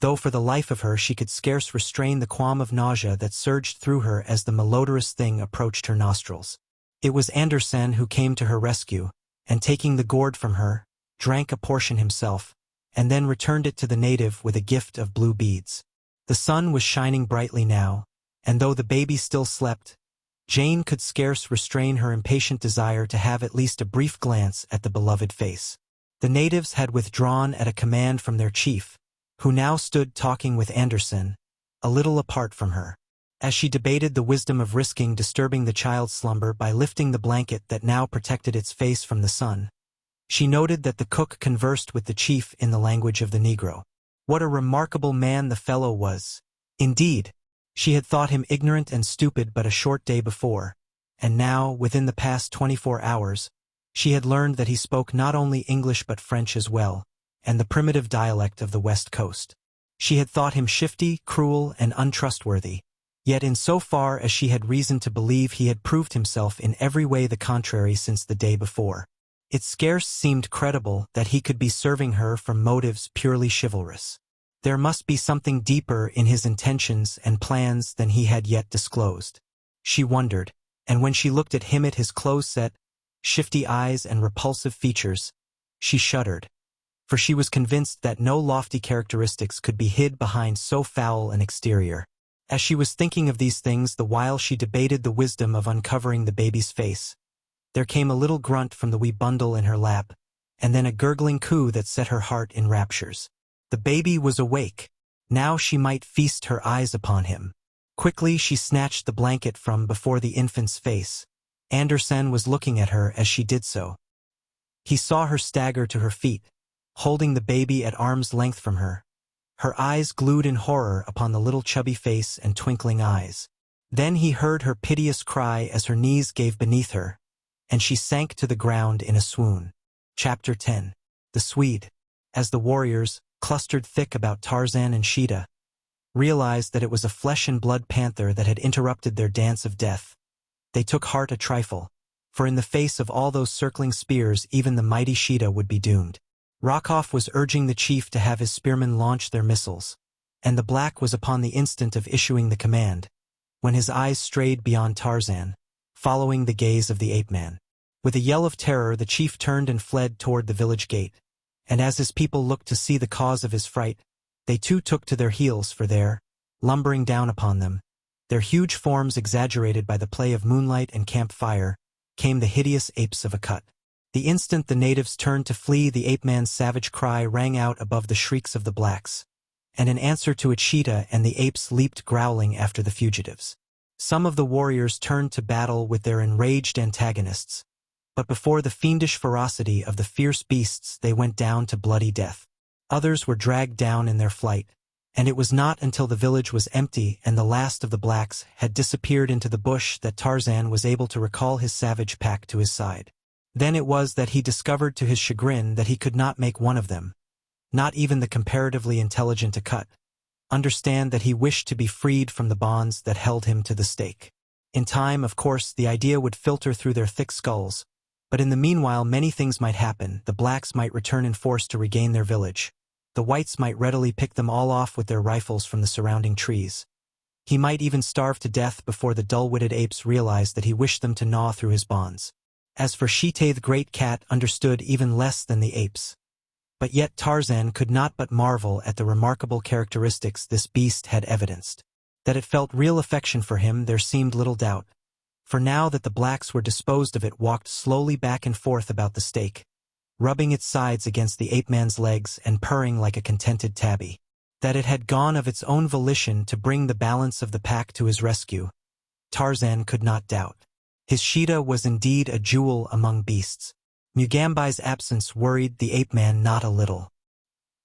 though for the life of her she could scarce restrain the qualm of nausea that surged through her as the malodorous thing approached her nostrils. It was Anderson who came to her rescue, and taking the gourd from her, drank a portion himself, and then returned it to the native with a gift of blue beads. The sun was shining brightly now, and though the baby still slept, Jane could scarce restrain her impatient desire to have at least a brief glance at the beloved face. The natives had withdrawn at a command from their chief, who now stood talking with Anderson, a little apart from her. As she debated the wisdom of risking disturbing the child's slumber by lifting the blanket that now protected its face from the sun, she noted that the cook conversed with the chief in the language of the Negro. What a remarkable man the fellow was! Indeed, she had thought him ignorant and stupid but a short day before, and now, within the past 24 hours, she had learned that he spoke not only English but French as well, and the primitive dialect of the West Coast. She had thought him shifty, cruel, and untrustworthy, yet in so far as she had reason to believe he had proved himself in every way the contrary since the day before. It scarce seemed credible that he could be serving her from motives purely chivalrous. There must be something deeper in his intentions and plans than he had yet disclosed. She wondered, and when she looked at him at his close-set, shifty eyes and repulsive features, she shuddered, for she was convinced that no lofty characteristics could be hid behind so foul an exterior. As she was thinking of these things the while she debated the wisdom of uncovering the baby's face, there came a little grunt from the wee bundle in her lap, and then a gurgling coo that set her heart in raptures. The baby was awake. Now she might feast her eyes upon him. Quickly she snatched the blanket from before the infant's face. Anderson was looking at her as she did so. He saw her stagger to her feet, holding the baby at arm's length from her, her eyes glued in horror upon the little chubby face and twinkling eyes. Then he heard her piteous cry as her knees gave beneath her, and she sank to the ground in a swoon. Chapter 10. The Swede. As the warriors, clustered thick about Tarzan and Sheeta, realized that it was a flesh-and-blood panther that had interrupted their dance of death, they took heart a trifle, for in the face of all those circling spears even the mighty Sheeta would be doomed. Rokoff was urging the chief to have his spearmen launch their missiles, and the black was upon the instant of issuing the command, when his eyes strayed beyond Tarzan, following the gaze of the ape-man. With a yell of terror the chief turned and fled toward the village gate, and as his people looked to see the cause of his fright, they too took to their heels, for there, lumbering down upon them, their huge forms exaggerated by the play of moonlight and campfire, came the hideous apes of Akut. The instant the natives turned to flee, the ape-man's savage cry rang out above the shrieks of the blacks, and in answer to it Sheeta and the apes leaped growling after the fugitives. Some of the warriors turned to battle with their enraged antagonists, but before the fiendish ferocity of the fierce beasts they went down to bloody death. Others were dragged down in their flight, and it was not until the village was empty and the last of the blacks had disappeared into the bush that Tarzan was able to recall his savage pack to his side. Then it was that he discovered to his chagrin that he could not make one of them, not even the comparatively intelligent Akut, understand that he wished to be freed from the bonds that held him to the stake. In time, of course, the idea would filter through their thick skulls, but in the meanwhile many things might happen. The blacks might return in force to regain their village. The whites might readily pick them all off with their rifles from the surrounding trees. He might even starve to death before the dull-witted apes realized that he wished them to gnaw through his bonds. As for Sheeta, the great cat understood even less than the apes. But yet Tarzan could not but marvel at the remarkable characteristics this beast had evidenced. That it felt real affection for him there seemed little doubt, for now that the blacks were disposed of it walked slowly back and forth about the stake, rubbing its sides against the ape-man's legs and purring like a contented tabby. That it had gone of its own volition to bring the balance of the pack to his rescue, Tarzan could not doubt. His Sheeta was indeed a jewel among beasts. Mugambi's absence worried the ape-man not a little.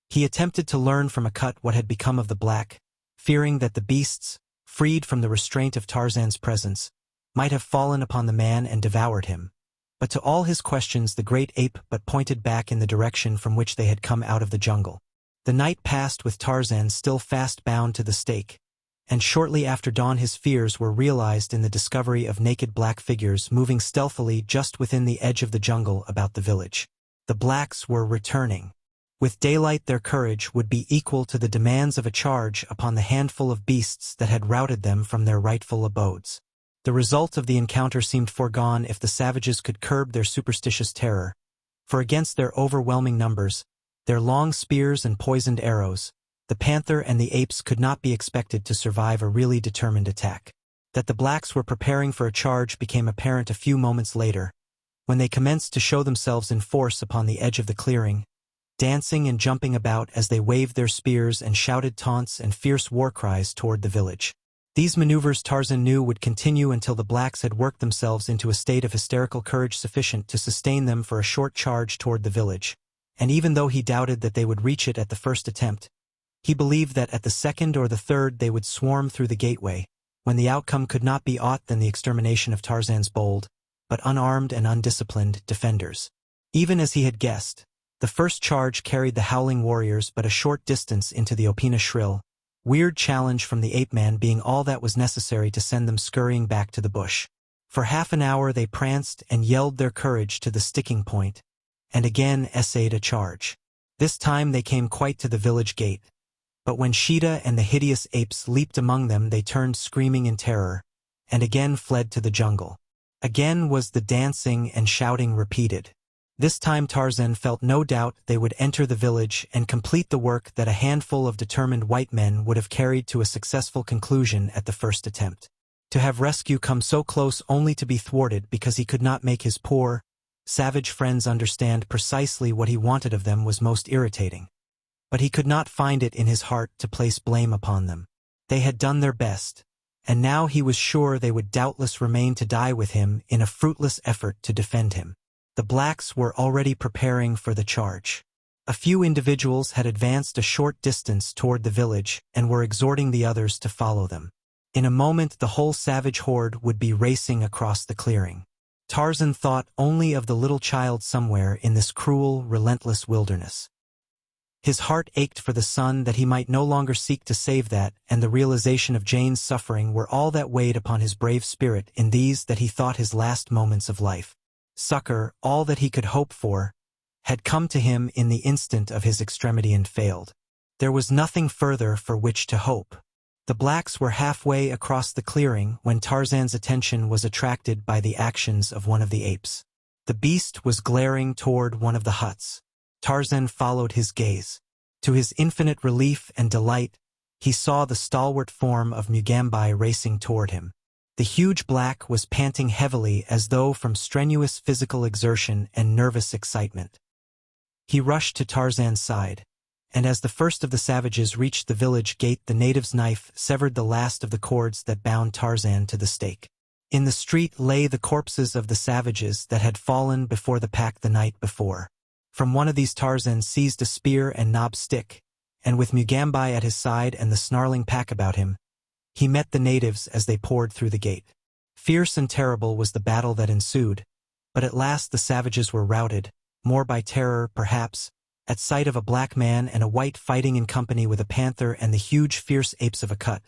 He attempted to learn from Akut what had become of the black, fearing that the beasts, freed from the restraint of Tarzan's presence, might have fallen upon the man and devoured him. But to all his questions the great ape but pointed back in the direction from which they had come out of the jungle. The night passed with Tarzan still fast bound to the stake, and shortly after dawn his fears were realized in the discovery of naked black figures moving stealthily just within the edge of the jungle about the village. The blacks were returning. With daylight their courage would be equal to the demands of a charge upon the handful of beasts that had routed them from their rightful abodes. The result of the encounter seemed foregone if the savages could curb their superstitious terror, for against their overwhelming numbers, their long spears and poisoned arrows, The panther and the apes could not be expected to survive a really determined attack. That the blacks were preparing for a charge became apparent a few moments later, when they commenced to show themselves in force upon the edge of the clearing, dancing and jumping about as they waved their spears and shouted taunts and fierce war cries toward the village. These maneuvers Tarzan knew would continue until the blacks had worked themselves into a state of hysterical courage sufficient to sustain them for a short charge toward the village, and even though he doubted that they would reach it at the first attempt, he believed that at the second or the third they would swarm through the gateway, when the outcome could not be aught than the extermination of Tarzan's bold, but unarmed and undisciplined, defenders. Even as he had guessed, the first charge carried the howling warriors but a short distance into the Opina shrill, weird challenge from the ape-man being all that was necessary to send them scurrying back to the bush. For half an hour they pranced and yelled their courage to the sticking point, and again essayed a charge. This time they came quite to the village gate, but when Sheeta and the hideous apes leaped among them they turned screaming in terror, and again fled to the jungle. Again was the dancing and shouting repeated. This time Tarzan felt no doubt they would enter the village and complete the work that a handful of determined white men would have carried to a successful conclusion at the first attempt. To have rescue come so close only to be thwarted because he could not make his poor, savage friends understand precisely what he wanted of them was most irritating. But he could not find it in his heart to place blame upon them. They had done their best, and now he was sure they would doubtless remain to die with him in a fruitless effort to defend him. The blacks were already preparing for the charge. A few individuals had advanced a short distance toward the village and were exhorting the others to follow them. In a moment the whole savage horde would be racing across the clearing. Tarzan thought only of the little child somewhere in this cruel, relentless wilderness. His heart ached for the son that he might no longer seek to save that, and the realization of Jane's suffering were all that weighed upon his brave spirit in these that he thought his last moments of life. Succor, all that he could hope for, had come to him in the instant of his extremity and failed. There was nothing further for which to hope. The blacks were halfway across the clearing when Tarzan's attention was attracted by the actions of one of the apes. The beast was glaring toward one of the huts. Tarzan followed his gaze. To his infinite relief and delight, he saw the stalwart form of Mugambi racing toward him. The huge black was panting heavily as though from strenuous physical exertion and nervous excitement. He rushed to Tarzan's side, and as the first of the savages reached the village gate the native's knife severed the last of the cords that bound Tarzan to the stake. In the street lay the corpses of the savages that had fallen before the pack the night before. From one of these Tarzan seized a spear and knob stick, and with Mugambi at his side and the snarling pack about him, he met the natives as they poured through the gate. Fierce and terrible was the battle that ensued, but at last the savages were routed, more by terror, perhaps, at sight of a black man and a white fighting in company with a panther and the huge fierce apes of Akut,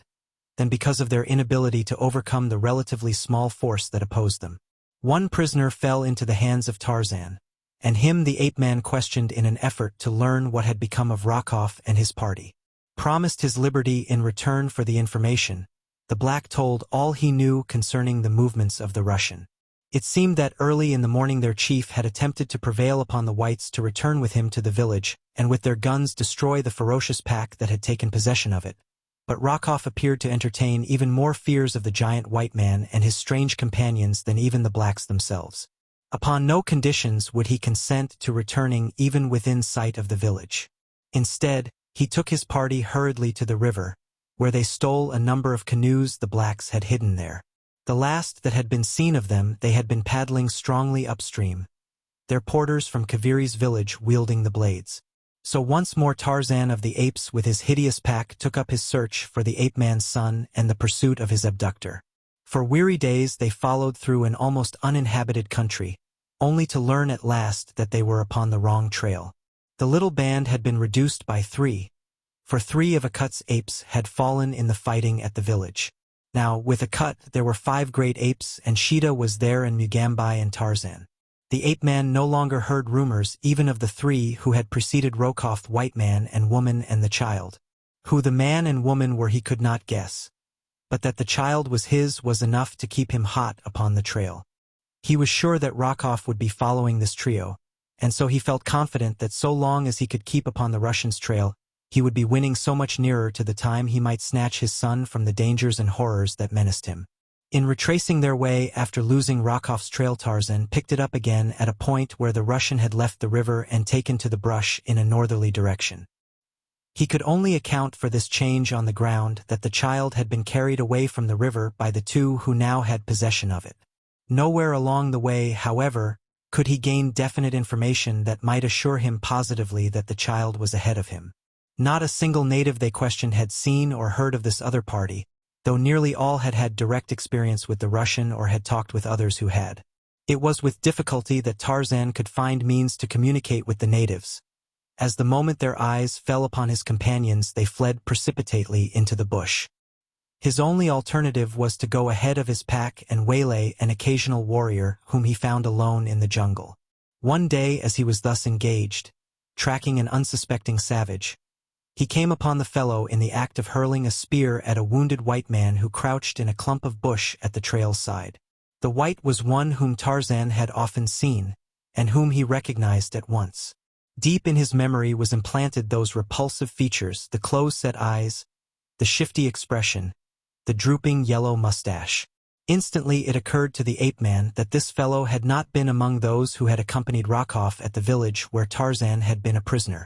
than because of their inability to overcome the relatively small force that opposed them. One prisoner fell into the hands of Tarzan, and him the ape-man questioned in an effort to learn what had become of Rokoff and his party. Promised his liberty in return for the information, the black told all he knew concerning the movements of the Russian. It seemed that early in the morning their chief had attempted to prevail upon the whites to return with him to the village and with their guns destroy the ferocious pack that had taken possession of it. But Rokoff appeared to entertain even more fears of the giant white man and his strange companions than even the blacks themselves. Upon no conditions would he consent to returning even within sight of the village. Instead, he took his party hurriedly to the river, where they stole a number of canoes the blacks had hidden there. The last that had been seen of them they had been paddling strongly upstream, their porters from Kaviri's village wielding the blades. So once more Tarzan of the Apes with his hideous pack took up his search for the ape-man's son and the pursuit of his abductor. For weary days they followed through an almost uninhabited country, only to learn at last that they were upon the wrong trail. The little band had been reduced by 3, for 3 of Akut's apes had fallen in the fighting at the village. Now, with Akut there were 5 great apes, and Sheeta was there and Mugambi and Tarzan. The ape-man no longer heard rumors even of the 3 who had preceded Rokoff, white man and woman and the child. Who the man and woman were he could not guess, but that the child was his was enough to keep him hot upon the trail. He was sure that Rokoff would be following this trio, and so he felt confident that so long as he could keep upon the Russian's trail, he would be winning so much nearer to the time he might snatch his son from the dangers and horrors that menaced him. In retracing their way after losing Rokoff's trail, Tarzan picked it up again at a point where the Russian had left the river and taken to the brush in a northerly direction. He could only account for this change on the ground that the child had been carried away from the river by the two who now had possession of it. Nowhere along the way, however, could he gain definite information that might assure him positively that the child was ahead of him. Not a single native they questioned had seen or heard of this other party, though nearly all had had direct experience with the Russian or had talked with others who had. It was with difficulty that Tarzan could find means to communicate with the natives. As the moment their eyes fell upon his companions, they fled precipitately into the bush. His only alternative was to go ahead of his pack and waylay an occasional warrior whom he found alone in the jungle. One day, as he was thus engaged, tracking an unsuspecting savage, he came upon the fellow in the act of hurling a spear at a wounded white man who crouched in a clump of bush at the trail's side. The white was one whom Tarzan had often seen, and whom he recognized at once. Deep in his memory was implanted those repulsive features, the close-set eyes, the shifty expression, the drooping yellow mustache. Instantly it occurred to the ape-man that this fellow had not been among those who had accompanied Rokoff at the village where Tarzan had been a prisoner.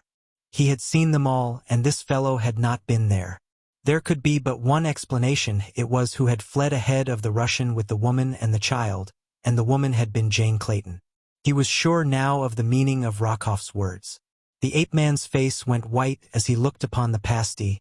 He had seen them all, and this fellow had not been there. There could be but one explanation: it was who had fled ahead of the Russian with the woman and the child, and the woman had been Jane Clayton. He was sure now of the meaning of Rokoff's words. The ape-man's face went white as he looked upon the pasty,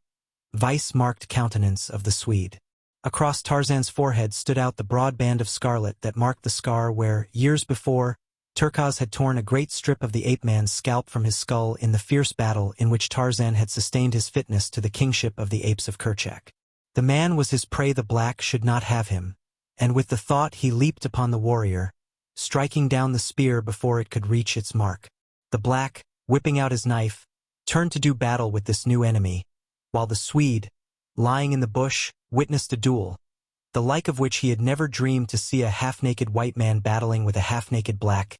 vice-marked countenance of the Swede. Across Tarzan's forehead stood out the broad band of scarlet that marked the scar where, years before, Turkaz had torn a great strip of the ape-man's scalp from his skull in the fierce battle in which Tarzan had sustained his fitness to the kingship of the apes of Kerchak. The man was his prey. The black should not have him, and with the thought he leaped upon the warrior, striking down the spear before it could reach its mark. The black, whipping out his knife, turned to do battle with this new enemy, while the Swede, lying in the bush, witnessed a duel, the like of which he had never dreamed to see: a half-naked white man battling with a half-naked black,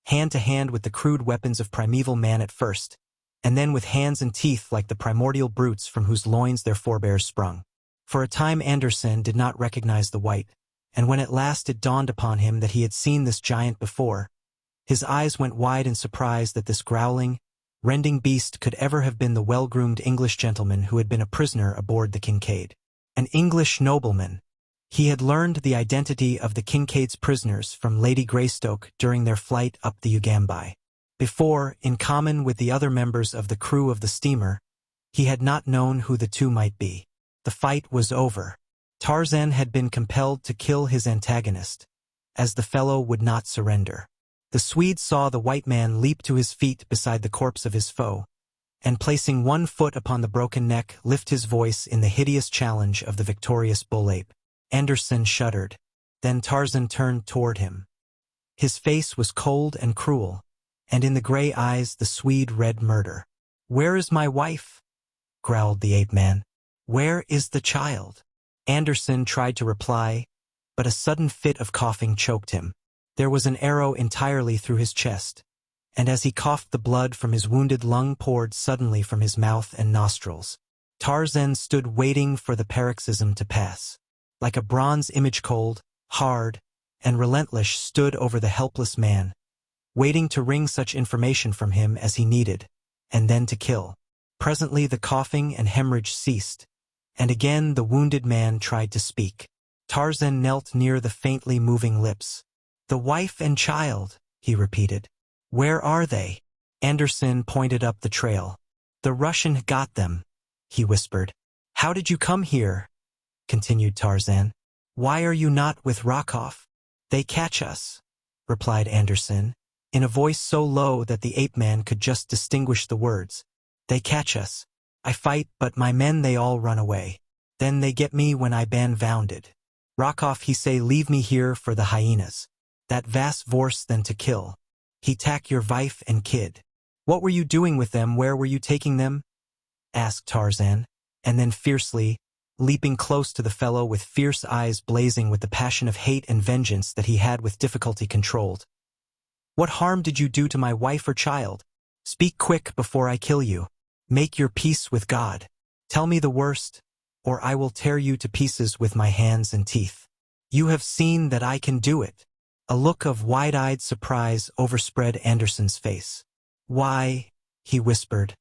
hand to hand with the crude weapons of primeval man at first, and then with hands and teeth like the primordial brutes from whose loins their forebears sprung. For a time Anderson did not recognize the white, and when at last it dawned upon him that he had seen this giant before, his eyes went wide in surprise that this growling, rending beast could ever have been the well-groomed English gentleman who had been a prisoner aboard the Kincaid. An English nobleman. He had learned the identity of the Kincaid's prisoners from Lady Greystoke during their flight up the Ugambai. Before, in common with the other members of the crew of the steamer, he had not known who the two might be. The fight was over. Tarzan had been compelled to kill his antagonist, as the fellow would not surrender. The Swede saw the white man leap to his feet beside the corpse of his foe, and placing one foot upon the broken neck, lift his voice in the hideous challenge of the victorious bull-ape. Anderson shuddered. Then Tarzan turned toward him. His face was cold and cruel, and in the gray eyes the Swede read murder. "Where is my wife?" growled the ape-man. "Where is the child?" Anderson tried to reply, but a sudden fit of coughing choked him. There was an arrow entirely through his chest, and as he coughed the blood from his wounded lung poured suddenly from his mouth and nostrils. Tarzan stood waiting for the paroxysm to pass. Like a bronze image, cold, hard, and relentless, stood over the helpless man, waiting to wring such information from him as he needed, and then to kill. Presently the coughing and hemorrhage ceased, and again the wounded man tried to speak. Tarzan knelt near the faintly moving lips. "The wife and child," he repeated. "Where are they?" Anderson pointed up the trail. "The Russian got them," he whispered. "How did you come here?" continued Tarzan. "Why are you not with Rokoff?" "They catch us," replied Anderson, in a voice so low that the ape-man could just distinguish the words. "They catch us. I fight, but my men they all run away. Then they get me when I ban wounded. Rokoff he say leave me here for the hyenas. That vast vorse than to kill. He tak your wife and kid." "What were you doing with them? Where were you taking them?" asked Tarzan, and then fiercely, leaping close to the fellow with fierce eyes blazing with the passion of hate and vengeance that he had with difficulty controlled. "What harm did you do to my wife or child? Speak quick before I kill you." Make your peace with God. Tell me the worst, or I will tear you to pieces with my hands and teeth. You have seen that I can do it. A look of wide-eyed surprise overspread Anderson's face. Why, he whispered.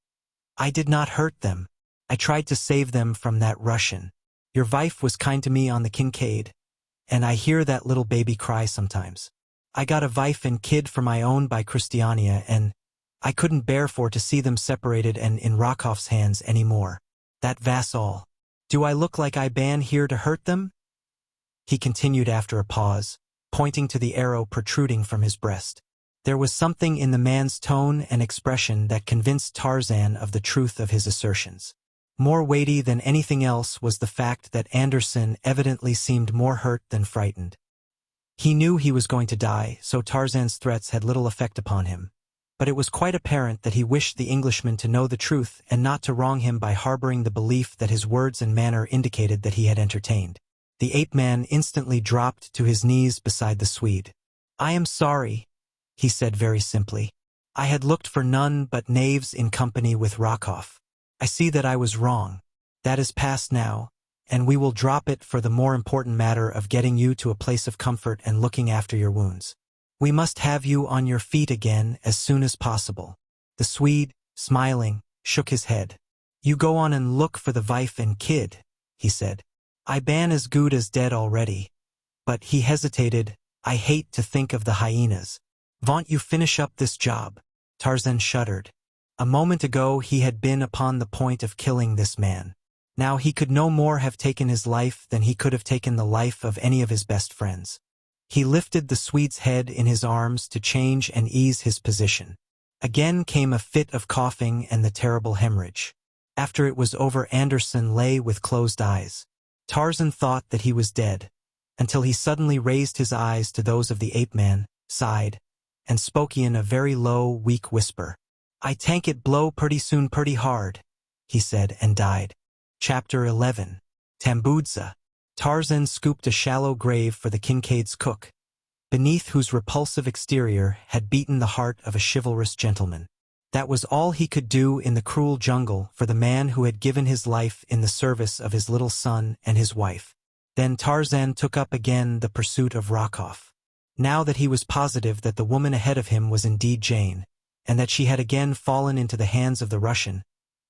I did not hurt them. I tried to save them from that Russian. Your wife was kind to me on the Kincaid, and I hear that little baby cry sometimes. I got a wife and kid for my own by Christiania, and I couldn't bear for to see them separated and in Rokoff's hands any more. That vassal. Do I look like I ban here to hurt them? He continued after a pause, pointing to the arrow protruding from his breast. There was something in the man's tone and expression that convinced Tarzan of the truth of his assertions. More weighty than anything else was the fact that Anderson evidently seemed more hurt than frightened. He knew he was going to die, so Tarzan's threats had little effect upon him. But it was quite apparent that he wished the Englishman to know the truth and not to wrong him by harboring the belief that his words and manner indicated that he had entertained. The ape-man instantly dropped to his knees beside the Swede. I am sorry, he said very simply. I had looked for none but knaves in company with Rokoff. I see that I was wrong. That is past now, and we will drop it for the more important matter of getting you to a place of comfort and looking after your wounds. We must have you on your feet again as soon as possible. The Swede, smiling, shook his head. You go on and look for the wife and kid, he said. I ban as good as dead already. But he hesitated. I hate to think of the hyenas. Won't you finish up this job? Tarzan shuddered. A moment ago he had been upon the point of killing this man. Now he could no more have taken his life than he could have taken the life of any of his best friends. He lifted the Swede's head in his arms to change and ease his position. Again came a fit of coughing and the terrible hemorrhage. After it was over, Anderson lay with closed eyes. Tarzan thought that he was dead, until he suddenly raised his eyes to those of the ape-man, sighed, and spoke in a very low, weak whisper. I tank it blow pretty soon pretty hard, he said, and died. Chapter 11. Tambudza. Tarzan scooped a shallow grave for the Kincaid's cook, beneath whose repulsive exterior had beaten the heart of a chivalrous gentleman. That was all he could do in the cruel jungle for the man who had given his life in the service of his little son and his wife. Then Tarzan took up again the pursuit of Rokoff. Now that he was positive that the woman ahead of him was indeed Jane, and that she had again fallen into the hands of the Russian,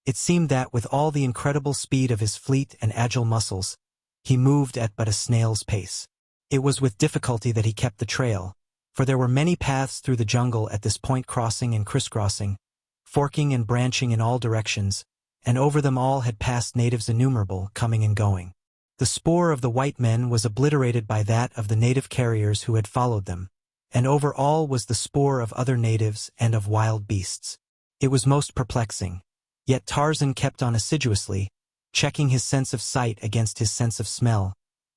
it seemed that with all the incredible speed of his fleet and agile muscles, he moved at but a snail's pace. It was with difficulty that he kept the trail, for there were many paths through the jungle at this point, crossing and crisscrossing, forking and branching in all directions, and over them all had passed natives innumerable, coming and going. The spoor of the white men was obliterated by that of the native carriers who had followed them, and over all was the spoor of other natives and of wild beasts. It was most perplexing, yet Tarzan kept on assiduously, checking his sense of sight against his sense of smell,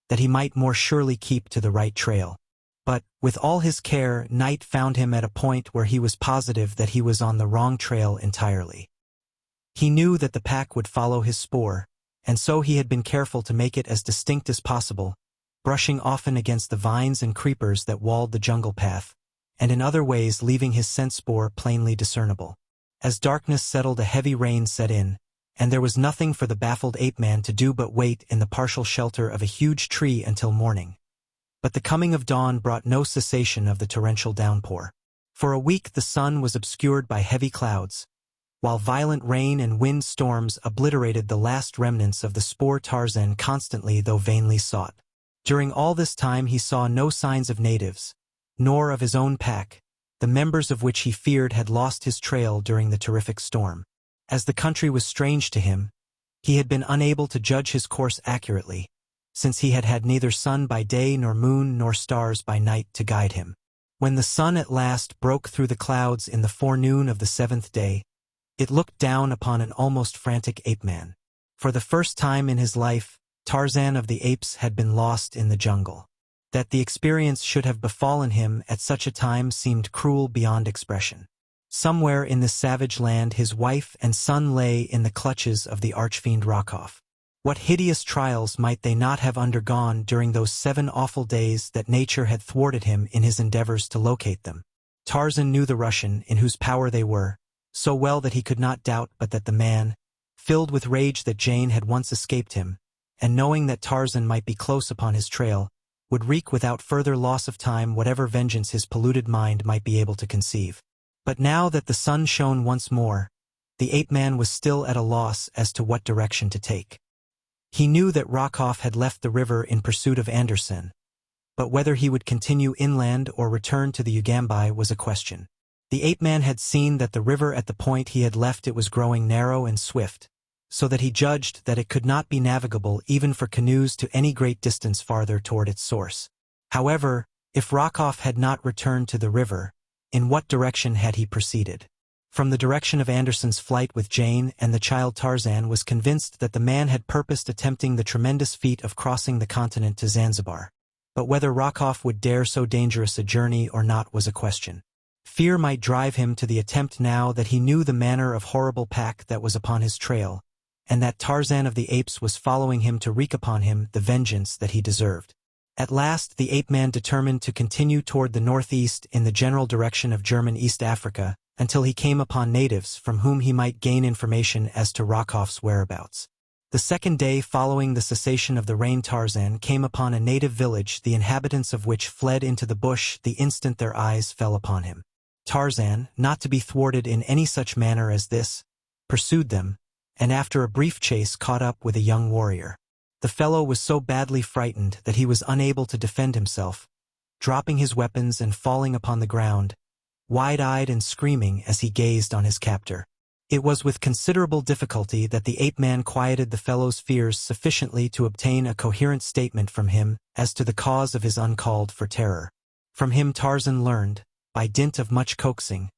that he might more surely keep to the right trail. But, with all his care, night found him at a point where he was positive that he was on the wrong trail entirely. He knew that the pack would follow his spoor, and so he had been careful to make it as distinct as possible, brushing often against the vines and creepers that walled the jungle path, and in other ways leaving his scent spoor plainly discernible. As darkness settled, a heavy rain set in, and there was nothing for the baffled ape-man to do but wait in the partial shelter of a huge tree until morning. But the coming of dawn brought no cessation of the torrential downpour. For a week the sun was obscured by heavy clouds, while violent rain and wind storms obliterated the last remnants of the spoor Tarzan constantly though vainly sought. During all this time he saw no signs of natives, nor of his own pack, the members of which he feared had lost his trail during the terrific storm. As the country was strange to him, he had been unable to judge his course accurately, since he had had neither sun by day nor moon nor stars by night to guide him. When the sun at last broke through the clouds in the forenoon of the 7th day, it looked down upon an almost frantic ape-man. For the first time in his life, Tarzan of the Apes had been lost in the jungle. That the experience should have befallen him at such a time seemed cruel beyond expression. Somewhere in this savage land his wife and son lay in the clutches of the archfiend Rokoff. What hideous trials might they not have undergone during those 7 awful days that nature had thwarted him in his endeavors to locate them? Tarzan knew the Russian in whose power they were, so well that he could not doubt but that the man, filled with rage that Jane had once escaped him, and knowing that Tarzan might be close upon his trail, would wreak without further loss of time whatever vengeance his polluted mind might be able to conceive. But now that the sun shone once more, the ape-man was still at a loss as to what direction to take. He knew that Rokoff had left the river in pursuit of Andersen, but whether he would continue inland or return to the Ugambai was a question. The ape-man had seen that the river at the point he had left it was growing narrow and swift, so that he judged that it could not be navigable even for canoes to any great distance farther toward its source. However, if Rokoff had not returned to the river, in what direction had he proceeded? From the direction of Andersen's flight with Jane and the child, Tarzan was convinced that the man had purposed attempting the tremendous feat of crossing the continent to Zanzibar. But whether Rokoff would dare so dangerous a journey or not was a question. Fear might drive him to the attempt now that he knew the manner of horrible pack that was upon his trail, and that Tarzan of the Apes was following him to wreak upon him the vengeance that he deserved. At last the ape-man determined to continue toward the northeast in the general direction of German East Africa, until he came upon natives from whom he might gain information as to Rokoff's whereabouts. The second day following the cessation of the rain, Tarzan came upon a native village, the inhabitants of which fled into the bush the instant their eyes fell upon him. Tarzan, not to be thwarted in any such manner as this, pursued them, and after a brief chase caught up with a young warrior. The fellow was so badly frightened that he was unable to defend himself, dropping his weapons and falling upon the ground, wide-eyed and screaming as he gazed on his captor. It was with considerable difficulty that the ape-man quieted the fellow's fears sufficiently to obtain a coherent statement from him as to the cause of his uncalled-for terror. From him Tarzan learned, by dint of much coaxing,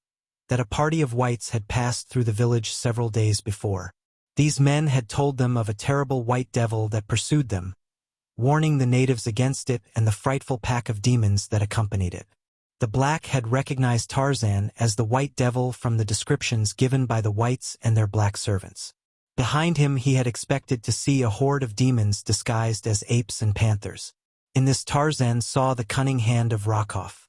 that a party of whites had passed through the village several days before. These men had told them of a terrible white devil that pursued them, warning the natives against it and the frightful pack of demons that accompanied it. The black had recognized Tarzan as the white devil from the descriptions given by the whites and their black servants. Behind him he had expected to see a horde of demons disguised as apes and panthers. In this Tarzan saw the cunning hand of Rokoff.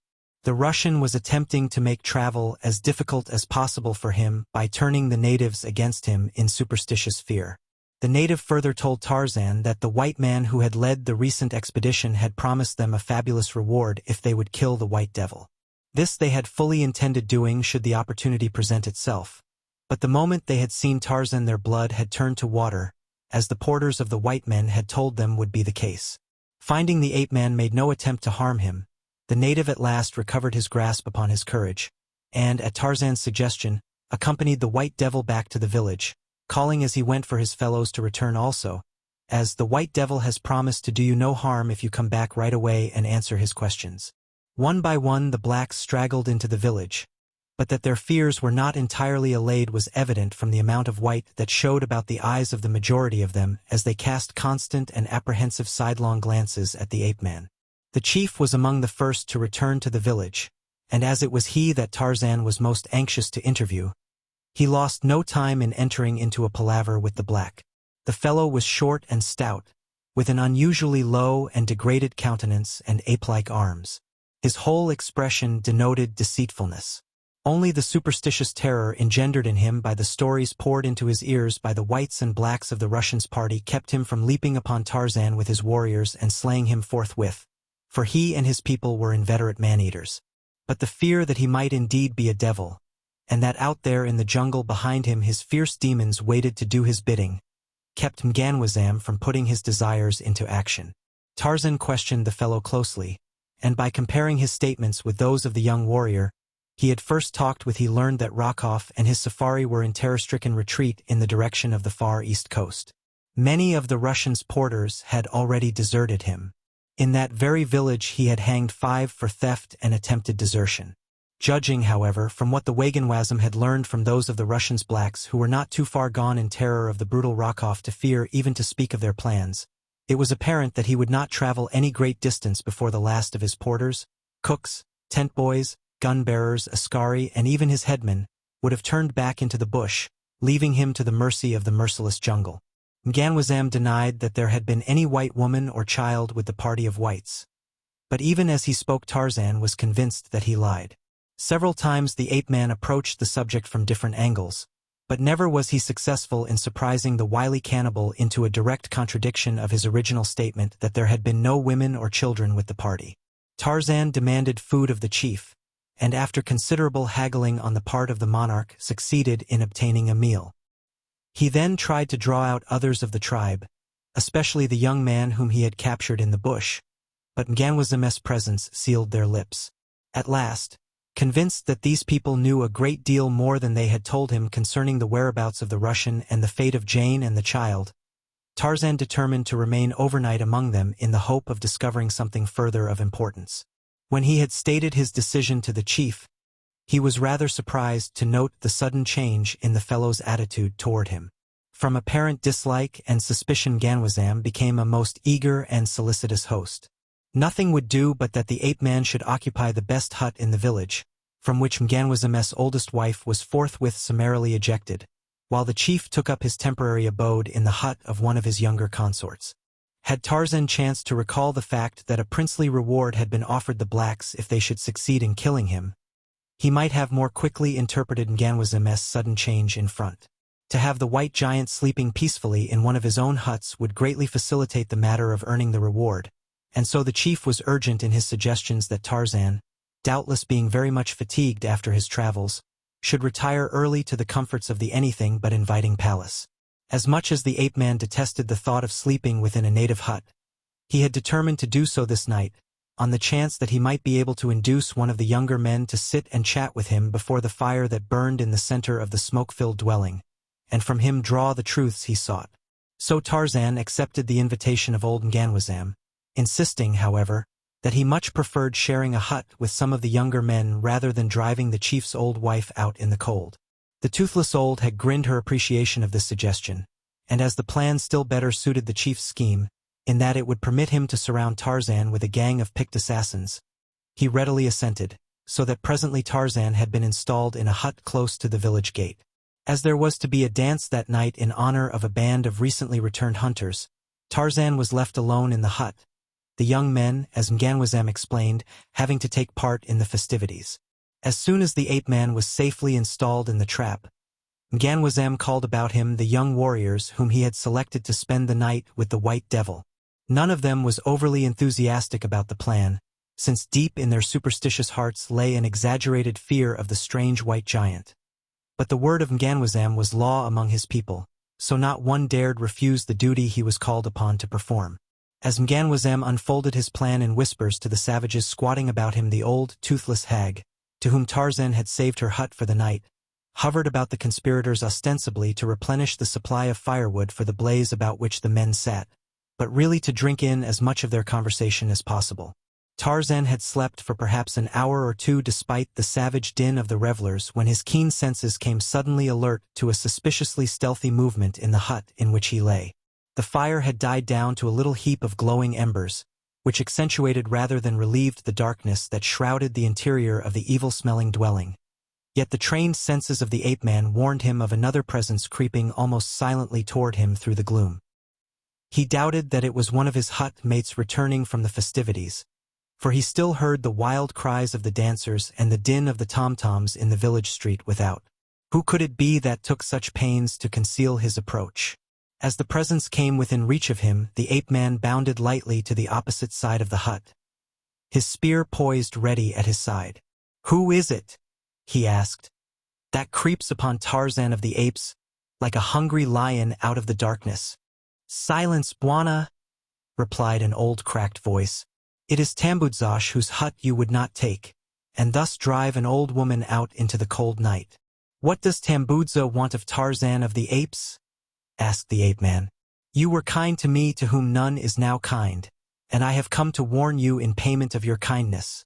The Russian was attempting to make travel as difficult as possible for him by turning the natives against him in superstitious fear. The native further told Tarzan that the white man who had led the recent expedition had promised them a fabulous reward if they would kill the white devil. This they had fully intended doing should the opportunity present itself, but the moment they had seen Tarzan their blood had turned to water, as the porters of the white men had told them would be the case. Finding the ape-man made no attempt to harm him, the native at last recovered his grasp upon his courage, and, at Tarzan's suggestion, accompanied the white devil back to the village, calling as he went for his fellows to return also, as the white devil has promised to do you no harm if you come back right away and answer his questions. One by one the blacks straggled into the village, but that their fears were not entirely allayed was evident from the amount of white that showed about the eyes of the majority of them as they cast constant and apprehensive sidelong glances at the ape-man. The chief was among the first to return to the village, and as it was he that Tarzan was most anxious to interview, he lost no time in entering into a palaver with the black. The fellow was short and stout, with an unusually low and degraded countenance and ape-like arms. His whole expression denoted deceitfulness. Only the superstitious terror engendered in him by the stories poured into his ears by the whites and blacks of the Russians' party kept him from leaping upon Tarzan with his warriors and slaying him forthwith, for he and his people were inveterate man-eaters. But the fear that he might indeed be a devil, and that out there in the jungle behind him his fierce demons waited to do his bidding, kept Mganwazam from putting his desires into action. Tarzan questioned the fellow closely, and by comparing his statements with those of the young warrior he had first talked with he learned that Rokoff and his safari were in terror-stricken retreat in the direction of the far east coast. Many of the Russians' porters had already deserted him. In that very village he had hanged 5 for theft and attempted desertion. Judging, however, from what the Waganwazam had learned from those of the Russians' blacks who were not too far gone in terror of the brutal Rokoff to fear even to speak of their plans, it was apparent that he would not travel any great distance before the last of his porters, cooks, tent boys, gun-bearers, askari, and even his headmen, would have turned back into the bush, leaving him to the mercy of the merciless jungle. Mganwazam denied that there had been any white woman or child with the party of whites. But even as he spoke Tarzan was convinced that he lied. Several times the ape-man approached the subject from different angles, but never was he successful in surprising the wily cannibal into a direct contradiction of his original statement that there had been no women or children with the party. Tarzan demanded food of the chief, and after considerable haggling on the part of the monarch succeeded in obtaining a meal. He then tried to draw out others of the tribe, especially the young man whom he had captured in the bush, but Mganwazime's presence sealed their lips. At last, convinced that these people knew a great deal more than they had told him concerning the whereabouts of the Russian and the fate of Jane and the child, Tarzan determined to remain overnight among them in the hope of discovering something further of importance. When he had stated his decision to the chief, he was rather surprised to note the sudden change in the fellow's attitude toward him. From apparent dislike and suspicion, Mganwazam became a most eager and solicitous host. Nothing would do but that the ape-man should occupy the best hut in the village, from which Mganwazime's oldest wife was forthwith summarily ejected, while the chief took up his temporary abode in the hut of one of his younger consorts. Had Tarzan chanced to recall the fact that a princely reward had been offered the blacks if they should succeed in killing him, he might have more quickly interpreted Mganwazime's sudden change in front. To have the white giant sleeping peacefully in one of his own huts would greatly facilitate the matter of earning the reward, and so the chief was urgent in his suggestions that Tarzan, doubtless being very much fatigued after his travels, should retire early to the comforts of the anything but inviting palace. As much as the ape-man detested the thought of sleeping within a native hut, he had determined to do so this night, on the chance that he might be able to induce one of the younger men to sit and chat with him before the fire that burned in the center of the smoke-filled dwelling, and from him draw the truths he sought. So Tarzan accepted the invitation of old Mganwazam, insisting, however, that he much preferred sharing a hut with some of the younger men rather than driving the chief's old wife out in the cold. The toothless old had grinned her appreciation of this suggestion, and as the plan still better suited the chief's scheme, in that it would permit him to surround Tarzan with a gang of picked assassins, he readily assented, so that presently Tarzan had been installed in a hut close to the village gate. As there was to be a dance that night in honor of a band of recently returned hunters, Tarzan was left alone in the hut, the young men, as Mganwazam explained, having to take part in the festivities. As soon as the ape-man was safely installed in the trap, Mganwazam called about him the young warriors whom he had selected to spend the night with the White Devil. None of them was overly enthusiastic about the plan, since deep in their superstitious hearts lay an exaggerated fear of the strange white giant. But the word of Mganwazam was law among his people, so not one dared refuse the duty he was called upon to perform. As Mganwazam unfolded his plan in whispers to the savages squatting about him, the old, toothless hag, to whom Tarzan had saved her hut for the night, hovered about the conspirators ostensibly to replenish the supply of firewood for the blaze about which the men sat, but really to drink in as much of their conversation as possible. Tarzan had slept for perhaps an hour or two despite the savage din of the revelers when his keen senses came suddenly alert to a suspiciously stealthy movement in the hut in which he lay. The fire had died down to a little heap of glowing embers, which accentuated rather than relieved the darkness that shrouded the interior of the evil-smelling dwelling. Yet the trained senses of the ape-man warned him of another presence creeping almost silently toward him through the gloom. He doubted that it was one of his hut mates returning from the festivities, for he still heard the wild cries of the dancers and the din of the tom-toms in the village street without. Who could it be that took such pains to conceal his approach? As the presence came within reach of him, the ape-man bounded lightly to the opposite side of the hut, his spear poised ready at his side. "Who is it?" he asked. "That creeps upon Tarzan of the Apes, like a hungry lion out of the darkness." "Silence, Bwana," replied an old cracked voice. "It is Tambudzash whose hut you would not take, and thus drive an old woman out into the cold night." "What does Tambudza want of Tarzan of the Apes?" asked the ape-man. "You were kind to me to whom none is now kind, and I have come to warn you in payment of your kindness,"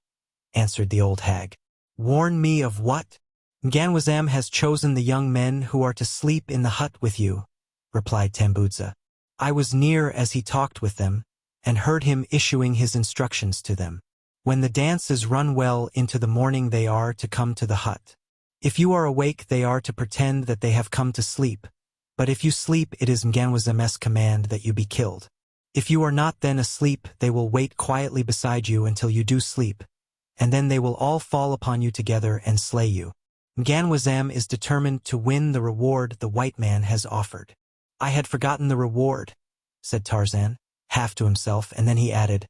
answered the old hag. "Warn me of what?" "Mganwazam has chosen the young men who are to sleep in the hut with you," replied Tambudza. "I was near as he talked with them, and heard him issuing his instructions to them. When the dance is run well into the morning they are to come to the hut. If you are awake they are to pretend that they have come to sleep, but if you sleep it is Mganwazam's command that you be killed. If you are not then asleep they will wait quietly beside you until you do sleep, and then they will all fall upon you together and slay you. Mganwazam is determined to win the reward the white man has offered." "I had forgotten the reward," said Tarzan, half to himself, and then he added,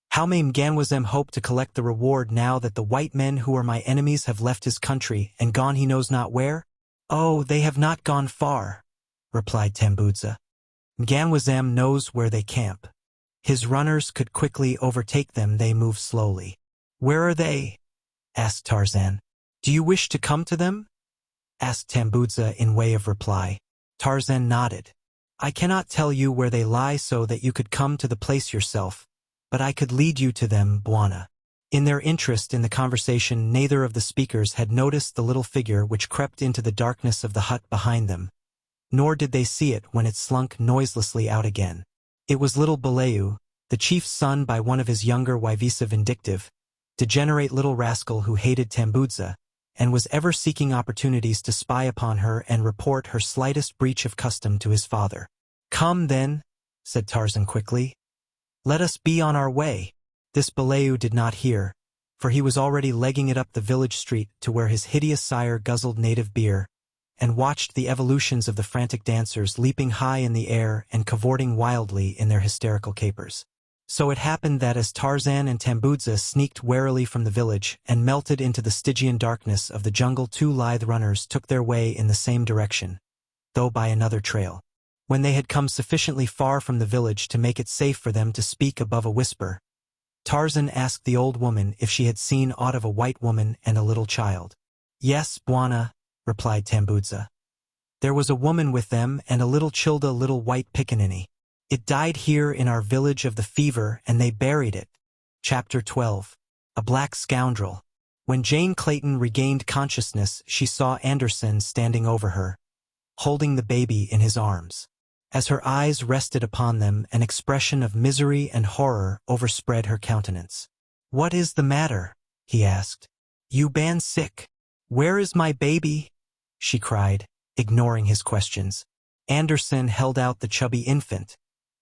"How may Mganwazam hope to collect the reward now that the white men who are my enemies have left his country and gone he knows not where?" "Oh, they have not gone far," replied Tambudza. "Mganwazam knows where they camp. His runners could quickly overtake them, they move slowly." "Where are they?" asked Tarzan. "Do you wish to come to them?" asked Tambudza in way of reply. Tarzan nodded. "I cannot tell you where they lie so that you could come to the place yourself, but I could lead you to them, Bwana." In their interest in the conversation, neither of the speakers had noticed the little figure which crept into the darkness of the hut behind them, nor did they see it when it slunk noiselessly out again. It was little Baleu, the chief's son by one of his younger Waivisa vindictive, degenerate little rascal who hated Tambudza, and was ever seeking opportunities to spy upon her and report her slightest breach of custom to his father. "Come, then," said Tarzan quickly. "Let us be on our way." This Baleu did not hear, for he was already legging it up the village street to where his hideous sire guzzled native beer, and watched the evolutions of the frantic dancers leaping high in the air and cavorting wildly in their hysterical capers. So it happened that as Tarzan and Tambudza sneaked warily from the village and melted into the Stygian darkness of the jungle, two lithe runners took their way in the same direction, though by another trail. When they had come sufficiently far from the village to make it safe for them to speak above a whisper, Tarzan asked the old woman if she had seen aught of a white woman and a little child. "Yes, Bwana," replied Tambudza. "There was a woman with them and a little childa little white pickaninny. It died here in our village of the fever and they buried it." Chapter 12. A Black Scoundrel. When Jane Clayton regained consciousness, she saw Anderson standing over her, holding the baby in his arms. As her eyes rested upon them, an expression of misery and horror overspread her countenance. "What is the matter?" he asked. "You ban sick. Where is my baby?" she cried, ignoring his questions. Anderson held out the chubby infant,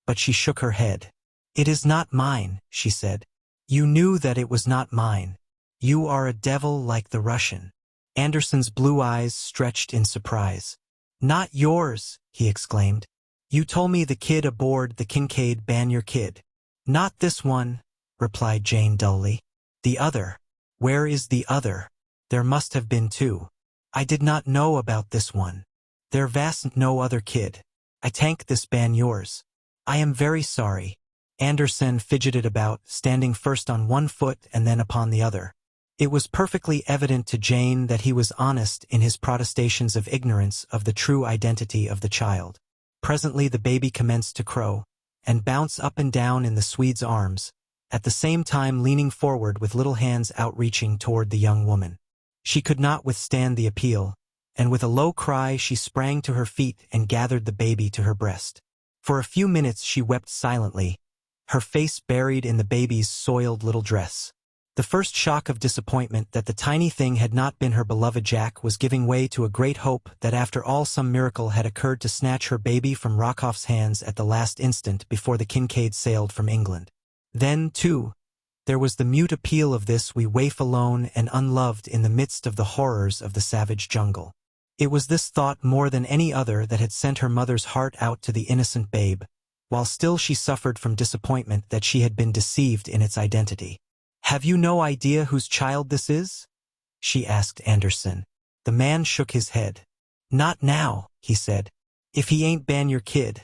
but she shook her head. "It is not mine," she said. "You knew that it was not mine. You are a devil like the Russian." Anderson's blue eyes stretched in surprise. "Not yours," he exclaimed. "You told me the kid aboard the Kincaid ban your kid." "Not this one," replied Jane dully. "The other." "Where is the other?" "There must have been two. I did not know about this one. There vasn't no other kid. I tank this ban yours." "I am very sorry." Anderson fidgeted about, standing first on one foot and then upon the other. It was perfectly evident to Jane that he was honest in his protestations of ignorance of the true identity of the child. Presently the baby commenced to crow, and bounce up and down in the Swede's arms, at the same time leaning forward with little hands outreaching toward the young woman. She could not withstand the appeal, and with a low cry she sprang to her feet and gathered the baby to her breast. For a few minutes she wept silently, her face buried in the baby's soiled little dress. The first shock of disappointment that the tiny thing had not been her beloved Jack was giving way to a great hope that after all some miracle had occurred to snatch her baby from Rokoff's hands at the last instant before the Kincaid sailed from England. Then, too, there was the mute appeal of this we waif alone and unloved in the midst of the horrors of the savage jungle. It was this thought more than any other that had sent her mother's heart out to the innocent babe, while still she suffered from disappointment that she had been deceived in its identity. "Have you no idea whose child this is?" she asked Anderson. The man shook his head. "Not now," he said. "If he ain't ban your kid,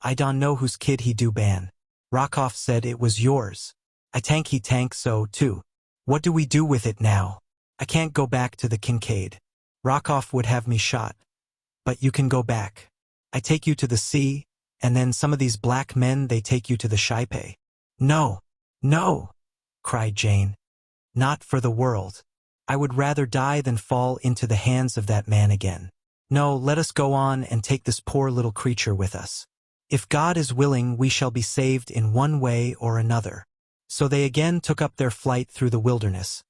I don't know whose kid he do ban. Rokoff said it was yours. I tank he tank so, too. What do we do with it now? I can't go back to the Kincaid. Rokoff would have me shot. But you can go back. I take you to the sea, and then some of these black men they take you to the Shaipe." "No, no," cried Jane. "Not for the world. I would rather die than fall into the hands of that man again. No, let us go on and take this poor little creature with us. If God is willing, we shall be saved in one way or another." So they again took up their flight through the wilderness,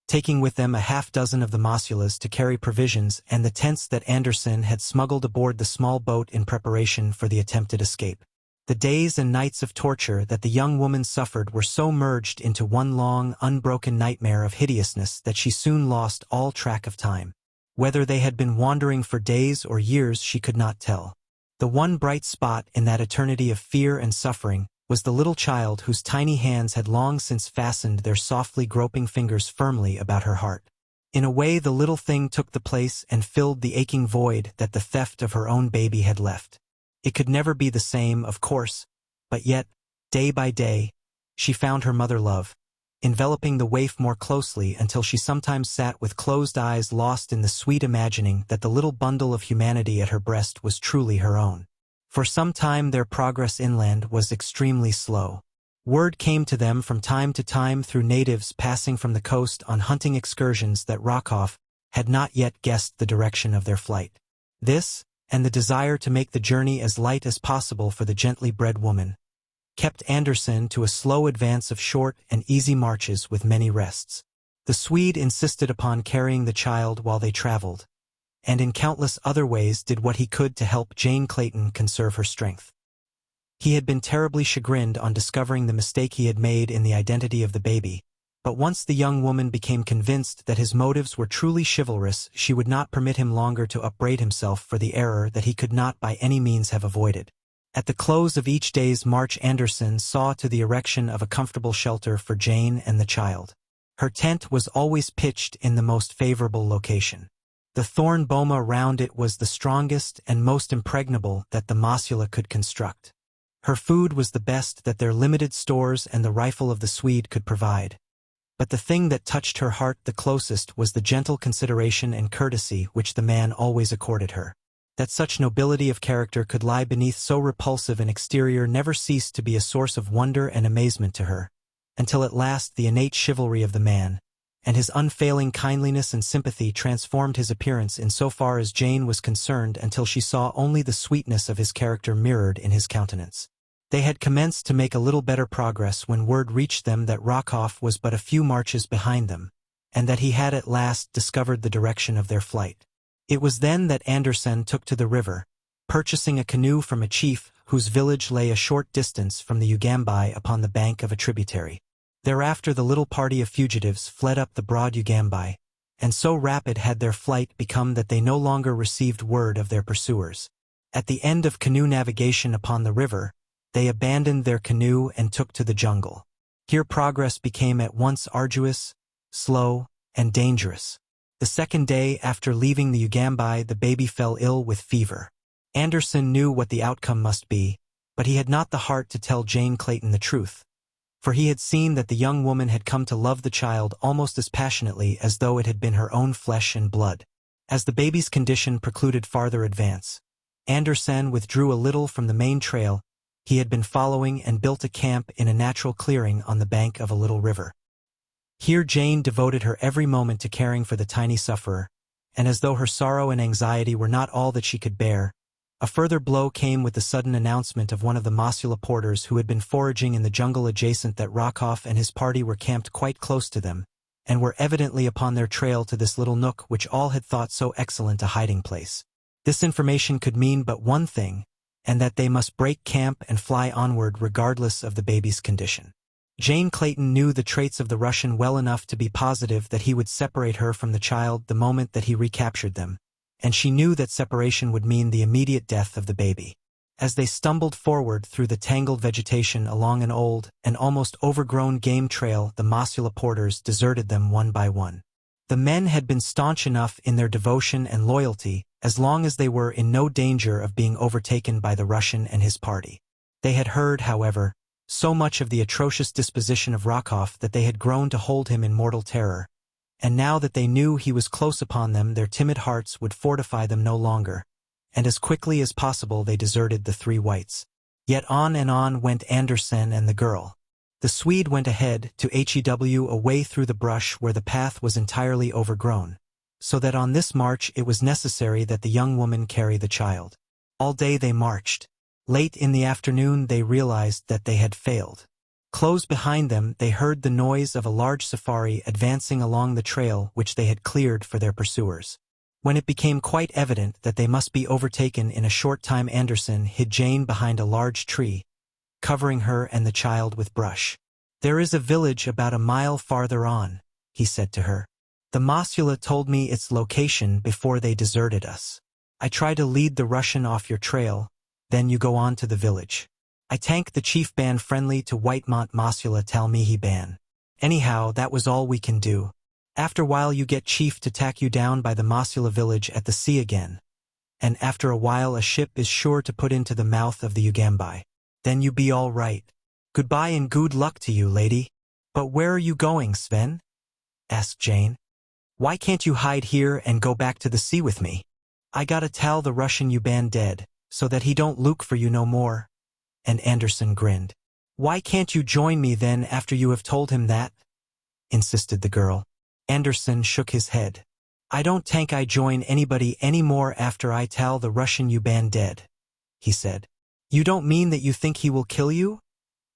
taking with them a half-dozen of the Mosulas to carry provisions and the tents that Anderson had smuggled aboard the small boat in preparation for the attempted escape. The days and nights of torture that the young woman suffered were so merged into one long, unbroken nightmare of hideousness that she soon lost all track of time. Whether they had been wandering for days or years she could not tell. The one bright spot in that eternity of fear and suffering was the little child whose tiny hands had long since fastened their softly groping fingers firmly about her heart. In a way, the little thing took the place and filled the aching void that the theft of her own baby had left. It could never be the same, of course, but yet, day by day, she found her mother love, enveloping the waif more closely until she sometimes sat with closed eyes lost in the sweet imagining that the little bundle of humanity at her breast was truly her own. For some time their progress inland was extremely slow. Word came to them from time to time through natives passing from the coast on hunting excursions that Rokoff had not yet guessed the direction of their flight. This, and the desire to make the journey as light as possible for the gently bred woman, kept Andersen to a slow advance of short and easy marches with many rests. The Swede insisted upon carrying the child while they traveled, and in countless other ways did what he could to help Jane Clayton conserve her strength. He had been terribly chagrined on discovering the mistake he had made in the identity of the baby, but once the young woman became convinced that his motives were truly chivalrous, she would not permit him longer to upbraid himself for the error that he could not by any means have avoided. At the close of each day's march Andersen saw to the erection of a comfortable shelter for Jane and the child. Her tent was always pitched in the most favorable location. The thorn boma round it was the strongest and most impregnable that the Mosula could construct. Her food was the best that their limited stores and the rifle of the Swede could provide. But the thing that touched her heart the closest was the gentle consideration and courtesy which the man always accorded her. That such nobility of character could lie beneath so repulsive an exterior never ceased to be a source of wonder and amazement to her, until at last the innate chivalry of the man, and his unfailing kindliness and sympathy transformed his appearance in so far as Jane was concerned until she saw only the sweetness of his character mirrored in his countenance. They had commenced to make a little better progress when word reached them that Rokoff was but a few marches behind them, and that he had at last discovered the direction of their flight. It was then that Andersen took to the river, purchasing a canoe from a chief whose village lay a short distance from the Ugambai upon the bank of a tributary. Thereafter the little party of fugitives fled up the broad Ugambai, and so rapid had their flight become that they no longer received word of their pursuers. At the end of canoe navigation upon the river, they abandoned their canoe and took to the jungle. Here progress became at once arduous, slow, and dangerous. The second day after leaving the Ugambai, the baby fell ill with fever. Andersen knew what the outcome must be, but he had not the heart to tell Jane Clayton the truth, for he had seen that the young woman had come to love the child almost as passionately as though it had been her own flesh and blood. As the baby's condition precluded farther advance, Andersen withdrew a little from the main trail he had been following and built a camp in a natural clearing on the bank of a little river. Here Jane devoted her every moment to caring for the tiny sufferer, and as though her sorrow and anxiety were not all that she could bear, a further blow came with the sudden announcement of one of the Mosula porters who had been foraging in the jungle adjacent that Rokoff and his party were camped quite close to them, and were evidently upon their trail to this little nook which all had thought so excellent a hiding place. This information could mean but one thing, and that they must break camp and fly onward regardless of the baby's condition. Jane Clayton knew the traits of the Russian well enough to be positive that he would separate her from the child the moment that he recaptured them, and she knew that separation would mean the immediate death of the baby. As they stumbled forward through the tangled vegetation along an old and almost overgrown game trail, the Mosula porters deserted them one by one. The men had been staunch enough in their devotion and loyalty as long as they were in no danger of being overtaken by the Russian and his party. They had heard, however, so much of the atrocious disposition of Rokoff that they had grown to hold him in mortal terror, and now that they knew he was close upon them, their timid hearts would fortify them no longer, and as quickly as possible they deserted the three whites. Yet on and on went Andersen and the girl. The Swede went ahead to HEW away through the brush where the path was entirely overgrown, so that on this march it was necessary that the young woman carry the child. All day they marched. Late in the afternoon they realized that they had failed. Close behind them they heard the noise of a large safari advancing along the trail which they had cleared for their pursuers. When it became quite evident that they must be overtaken in a short time, Andersen hid Jane behind a large tree, covering her and the child with brush. "There is a village about a mile farther on," he said to her. "The Mosula told me its location before they deserted us. I try to lead the Russian off your trail, then you go on to the village. I tank the chief ban friendly to Whitemont Mosula tell me he ban. Anyhow, that was all we can do. After while you get chief to tack you down by the Mosula village at the sea again. And after a while a ship is sure to put into the mouth of the Ugambai. Then you be all right. Goodbye and good luck to you, lady." "But where are you going, Sven?" asked Jane. "Why can't you hide here and go back to the sea with me? I gotta tell the Russian you ban dead, so that he don't look for you no more." And Anderson grinned. "Why can't you join me then after you have told him that?" insisted the girl. Anderson shook his head. "I don't think I join anybody any more after I tell the Russian you ban dead," he said. "You don't mean that you think he will kill you?"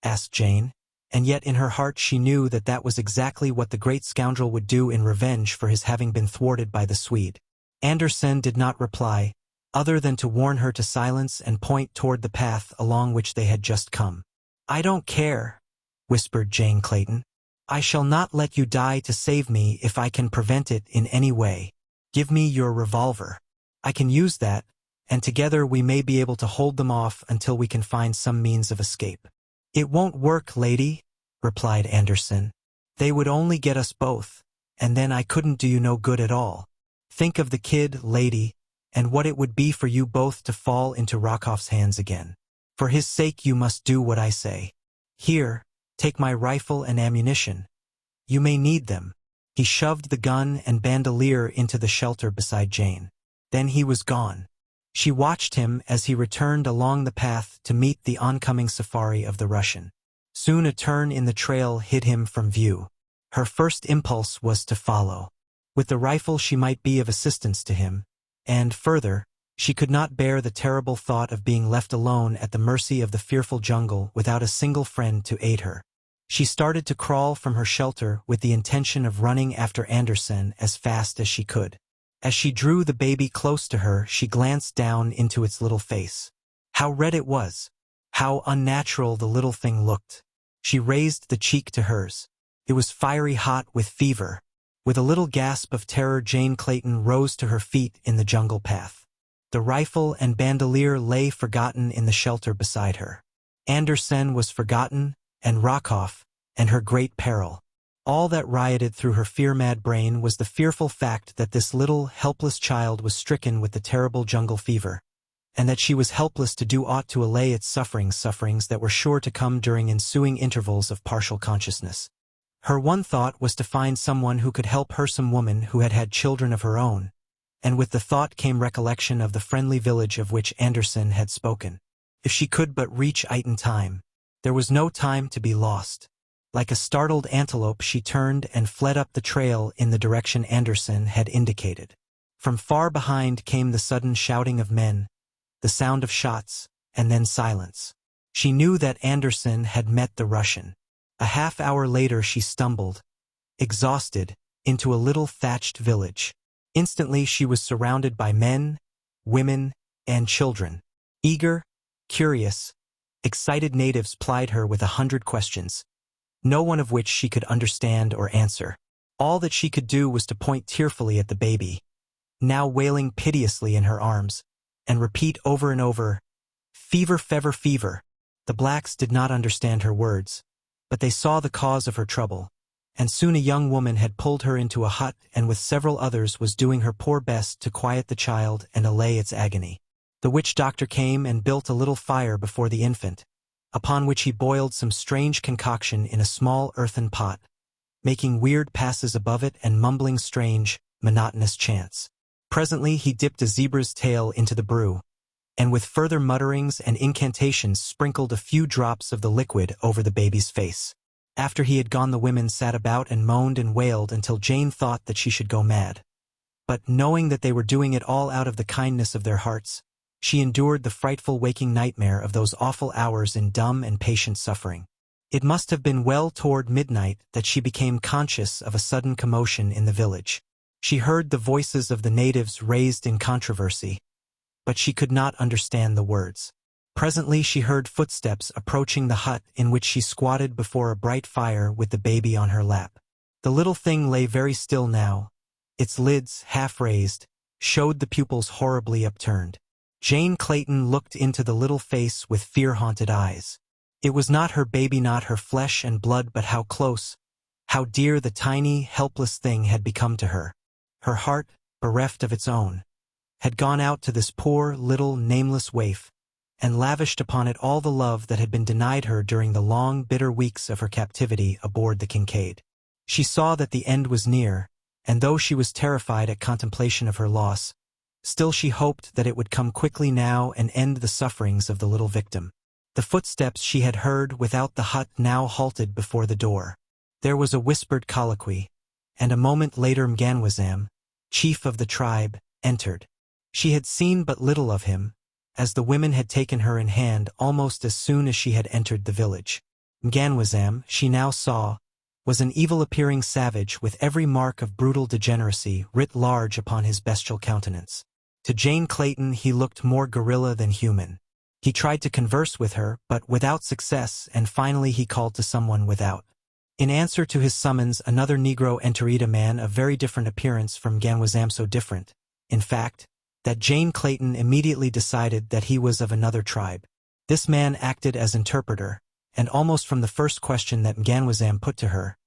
asked Jane, and yet in her heart she knew that that was exactly what the great scoundrel would do in revenge for his having been thwarted by the Swede. Anderson did not reply, other than to warn her to silence and point toward the path along which they had just come. "I don't care," whispered Jane Clayton. "I shall not let you die to save me if I can prevent it in any way. Give me your revolver. I can use that, and together we may be able to hold them off until we can find some means of escape." "It won't work, lady," replied Anderson. "They would only get us both, and then I couldn't do you no good at all. Think of the kid, lady, and what it would be for you both to fall into Rokoff's hands again. For his sake you must do what I say. Here, take my rifle and ammunition. You may need them." He shoved the gun and bandolier into the shelter beside Jane. Then he was gone. She watched him as he returned along the path to meet the oncoming safari of the Russian. Soon a turn in the trail hid him from view. Her first impulse was to follow. With the rifle she might be of assistance to him, and, further, she could not bear the terrible thought of being left alone at the mercy of the fearful jungle without a single friend to aid her. She started to crawl from her shelter with the intention of running after Anderson as fast as she could. As she drew the baby close to her, she glanced down into its little face. How red it was! How unnatural the little thing looked! She raised the cheek to hers. It was fiery hot with fever. With a little gasp of terror, Jane Clayton rose to her feet in the jungle path. The rifle and bandolier lay forgotten in the shelter beside her. Anderson was forgotten, and Rokoff, and her great peril. All that rioted through her fear-mad brain was the fearful fact that this little, helpless child was stricken with the terrible jungle fever, and that she was helpless to do aught to allay its sufferings that were sure to come during ensuing intervals of partial consciousness. Her one thought was to find someone who could help her, some woman who had had children of her own, and with the thought came recollection of the friendly village of which Anderson had spoken. If she could but reach it in time. There was no time to be lost. Like a startled antelope she turned and fled up the trail in the direction Anderson had indicated. From far behind came the sudden shouting of men, the sound of shots, and then silence. She knew that Anderson had met the Russian. A half-hour later she stumbled, exhausted, into a little thatched village. Instantly she was surrounded by men, women, and children. Eager, curious, excited natives plied her with 100 questions, no one of which she could understand or answer. All that she could do was to point tearfully at the baby, now wailing piteously in her arms, and repeat over and over, "Fever, fever, fever." The blacks did not understand her words, but they saw the cause of her trouble, and soon a young woman had pulled her into a hut and with several others was doing her poor best to quiet the child and allay its agony. The witch doctor came and built a little fire before the infant, upon which he boiled some strange concoction in a small earthen pot, making weird passes above it and mumbling strange, monotonous chants. Presently he dipped a zebra's tail into the brew, and with further mutterings and incantations sprinkled a few drops of the liquid over the baby's face. After he had gone the women sat about and moaned and wailed until Jane thought that she should go mad. But knowing that they were doing it all out of the kindness of their hearts, she endured the frightful waking nightmare of those awful hours in dumb and patient suffering. It must have been well toward midnight that she became conscious of a sudden commotion in the village. She heard the voices of the natives raised in controversy, but she could not understand the words. Presently she heard footsteps approaching the hut in which she squatted before a bright fire with the baby on her lap. The little thing lay very still now. Its lids, half raised, showed the pupils horribly upturned. Jane Clayton looked into the little face with fear-haunted eyes. It was not her baby, not her flesh and blood, but how close, how dear the tiny, helpless thing had become to her. Her heart, bereft of its own, had gone out to this poor, little, nameless waif, and lavished upon it all the love that had been denied her during the long, bitter weeks of her captivity aboard the Kincaid. She saw that the end was near, and though she was terrified at contemplation of her loss, still she hoped that it would come quickly now and end the sufferings of the little victim. The footsteps she had heard without the hut now halted before the door. There was a whispered colloquy, and a moment later Mganwazam, chief of the tribe, entered. She had seen but little of him, as the women had taken her in hand almost as soon as she had entered the village. Mganwazam, she now saw, was an evil-appearing savage with every mark of brutal degeneracy writ large upon his bestial countenance. To Jane Clayton he looked more gorilla than human. He tried to converse with her, but without success, and finally he called to someone without. In answer to his summons, another Negro entered, a man of very different appearance from Mganwazam, so different, in fact, that Jane Clayton immediately decided that he was of another tribe. This man acted as interpreter, and almost from the first question that Mganwazam put to her,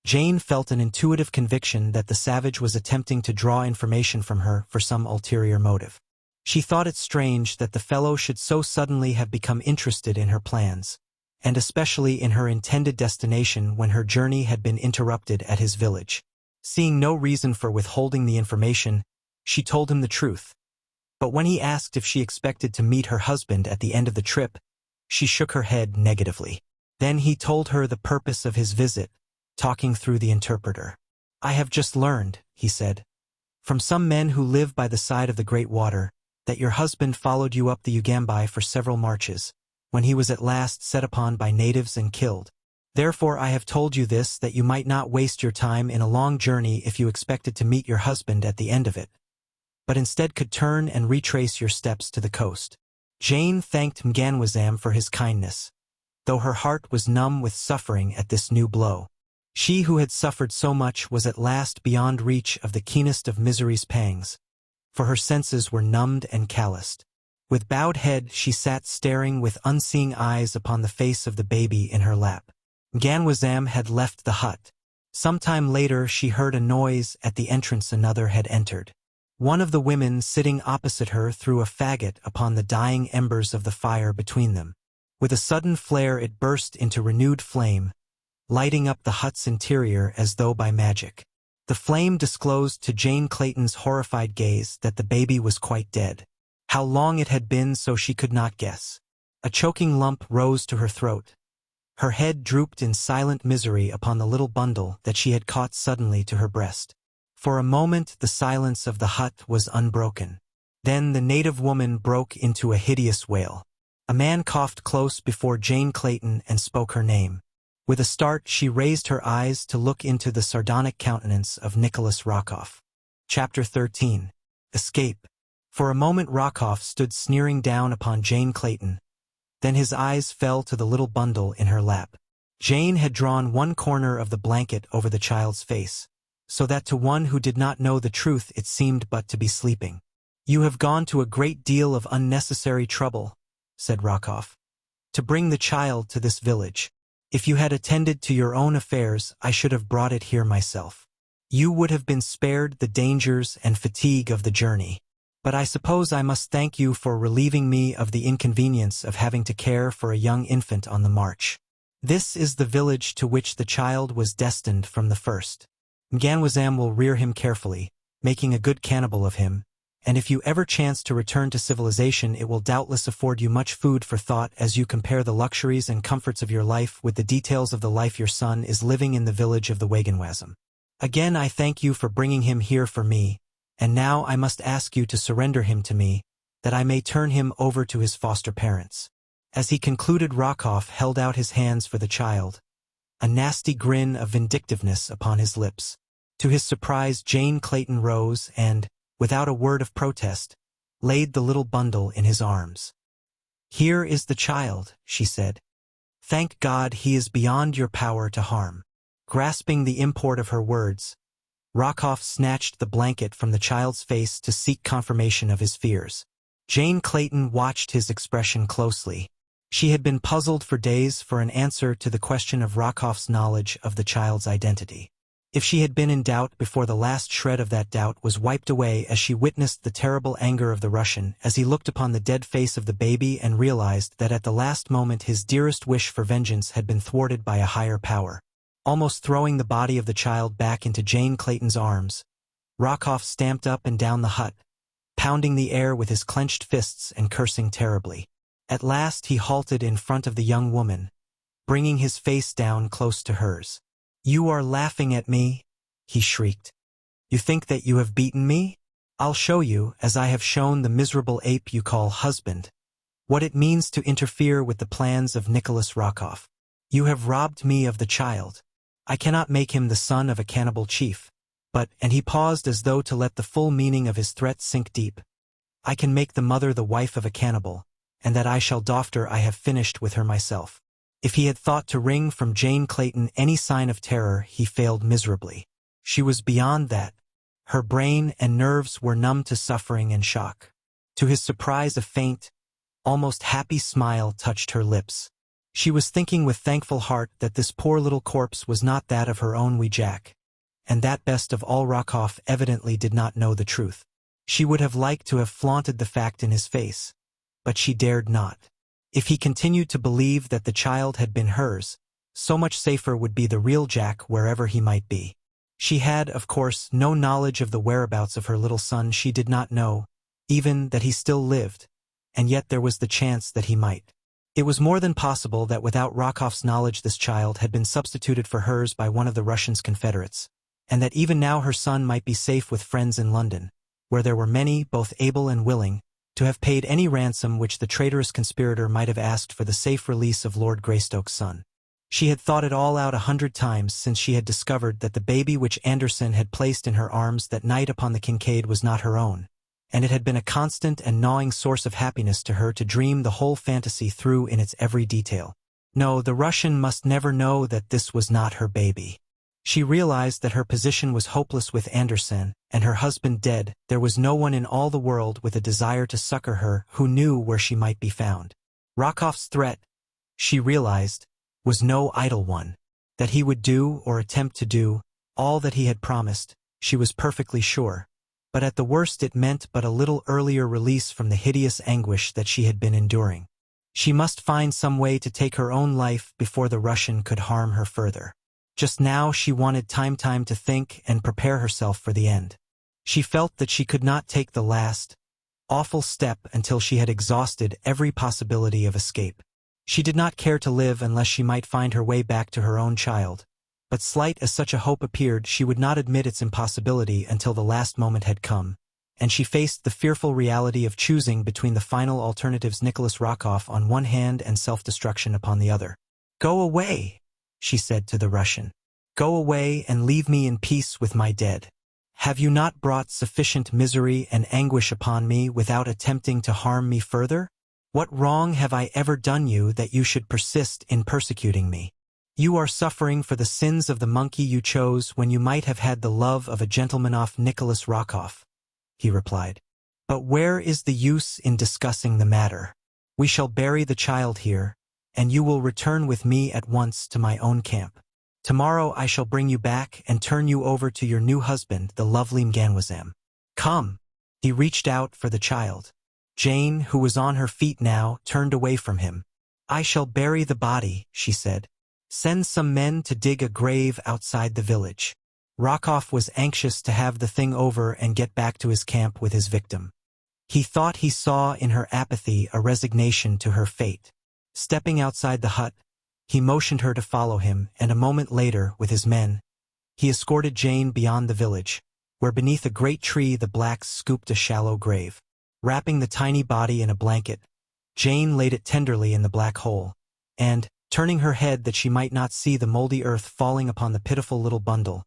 Jane felt an intuitive conviction that the savage was attempting to draw information from her for some ulterior motive. She thought it strange that the fellow should so suddenly have become interested in her plans, and especially in her intended destination when her journey had been interrupted at his village. Seeing no reason for withholding the information, she told him the truth. But when he asked if she expected to meet her husband at the end of the trip, she shook her head negatively. Then he told her the purpose of his visit, talking through the interpreter. "I have just learned," he said, "from some men who live by the side of the great water, that your husband followed you up the Ugambi for several marches, when he was at last set upon by natives and killed. Therefore I have told you this, that you might not waste your time in a long journey if you expected to meet your husband at the end of it, but instead could turn and retrace your steps to the coast." Jane thanked Mganwazam for his kindness, though her heart was numb with suffering at this new blow. She who had suffered so much was at last beyond reach of the keenest of misery's pangs, for her senses were numbed and calloused. With bowed head she sat staring with unseeing eyes upon the face of the baby in her lap. Mganwazam had left the hut. Some time later she heard a noise at the entrance. Another had entered. One of the women sitting opposite her threw a faggot upon the dying embers of the fire between them. With a sudden flare it burst into renewed flame, lighting up the hut's interior as though by magic. The flame disclosed to Jane Clayton's horrified gaze that the baby was quite dead. How long it had been so she could not guess. A choking lump rose to her throat. Her head drooped in silent misery upon the little bundle that she had caught suddenly to her breast. For a moment the silence of the hut was unbroken. Then the native woman broke into a hideous wail. A man coughed close before Jane Clayton and spoke her name. With a start she raised her eyes to look into the sardonic countenance of Nicholas Rokoff. Chapter 13. Escape. For a moment Rokoff stood sneering down upon Jane Clayton. Then his eyes fell to the little bundle in her lap. Jane had drawn one corner of the blanket over the child's face, so that to one who did not know the truth it seemed but to be sleeping. "You have gone to a great deal of unnecessary trouble," said Rokoff, "to bring the child to this village. If you had attended to your own affairs, I should have brought it here myself. You would have been spared the dangers and fatigue of the journey. But I suppose I must thank you for relieving me of the inconvenience of having to care for a young infant on the march. This is the village to which the child was destined from the first. Mganwazam will rear him carefully, making a good cannibal of him, and if you ever chance to return to civilization it will doubtless afford you much food for thought as you compare the luxuries and comforts of your life with the details of the life your son is living in the village of the Waganwazam. Again I thank you for bringing him here for me, and now I must ask you to surrender him to me, that I may turn him over to his foster parents." As he concluded Rokoff held out his hands for the child, a nasty grin of vindictiveness upon his lips. To his surprise Jane Clayton rose and, without a word of protest, laid the little bundle in his arms. "Here is the child," she said. "Thank God he is beyond your power to harm." Grasping the import of her words, Rokoff snatched the blanket from the child's face to seek confirmation of his fears. Jane Clayton watched his expression closely. She had been puzzled for days for an answer to the question of Rokoff's knowledge of the child's identity. If she had been in doubt before the last shred of that doubt was wiped away as she witnessed the terrible anger of the Russian as he looked upon the dead face of the baby and realized that at the last moment his dearest wish for vengeance had been thwarted by a higher power. Almost throwing the body of the child back into Jane Clayton's arms, Rokoff stamped up and down the hut, pounding the air with his clenched fists and cursing terribly. At last he halted in front of the young woman, bringing his face down close to hers. "You are laughing at me," he shrieked. "You think that you have beaten me? I'll show you, as I have shown the miserable ape you call husband, what it means to interfere with the plans of Nicholas Rokoff. You have robbed me of the child. I cannot make him the son of a cannibal chief, but," and he paused as though to let the full meaning of his threat sink deep, "I can make the mother the wife of a cannibal, and that I shall after I have finished with her myself." If he had thought to wring from Jane Clayton any sign of terror, he failed miserably. She was beyond that. Her brain and nerves were numb to suffering and shock. To his surprise, a faint, almost happy smile touched her lips. She was thinking with thankful heart that this poor little corpse was not that of her own wee Jack, and that best of all Rokoff evidently did not know the truth. She would have liked to have flaunted the fact in his face, but she dared not. If he continued to believe that the child had been hers, so much safer would be the real Jack wherever he might be. She had, of course, no knowledge of the whereabouts of her little son. She did not know, even, that he still lived, and yet there was the chance that he might. It was more than possible that without Rokoff's knowledge this child had been substituted for hers by one of the Russians' confederates, and that even now her son might be safe with friends in London, where there were many, both able and willing, to have paid any ransom which the traitorous conspirator might have asked for the safe release of Lord Greystoke's son. She had thought it all out 100 times since she had discovered that the baby which Anderson had placed in her arms that night upon the Kincaid was not her own, and it had been a constant and gnawing source of happiness to her to dream the whole fantasy through in its every detail. No, the Russian must never know that this was not her baby. She realized that her position was hopeless with Anderson, and her husband dead. There was no one in all the world with a desire to succor her who knew where she might be found. Rokoff's threat, she realized, was no idle one. That he would do, or attempt to do, all that he had promised, she was perfectly sure. But at the worst it meant but a little earlier release from the hideous anguish that she had been enduring. She must find some way to take her own life before the Russian could harm her further. Just now she wanted time to think and prepare herself for the end. She felt that she could not take the last, awful step until she had exhausted every possibility of escape. She did not care to live unless she might find her way back to her own child, but slight as such a hope appeared, she would not admit its impossibility until the last moment had come, and she faced the fearful reality of choosing between the final alternatives: Nicholas Rokoff on one hand and self-destruction upon the other. "Go away," she said to the Russian. "Go away and leave me in peace with my dead. Have you not brought sufficient misery and anguish upon me without attempting to harm me further? What wrong have I ever done you that you should persist in persecuting me? You are suffering for the sins of the monkey you chose when you might have had the love of a gentleman off Nicholas Rokoff," he replied. "But where is the use in discussing the matter? We shall bury the child here, and you will return with me at once to my own camp. Tomorrow I shall bring you back and turn you over to your new husband, the lovely Mganwazam. Come." He reached out for the child. Jane, who was on her feet now, turned away from him. "I shall bury the body," she said. "Send some men to dig a grave outside the village." Rokoff was anxious to have the thing over and get back to his camp with his victim. He thought he saw in her apathy a resignation to her fate. Stepping outside the hut, he motioned her to follow him, and a moment later, with his men, he escorted Jane beyond the village, where beneath a great tree the blacks scooped a shallow grave. Wrapping the tiny body in a blanket, Jane laid it tenderly in the black hole, and, turning her head that she might not see the moldy earth falling upon the pitiful little bundle,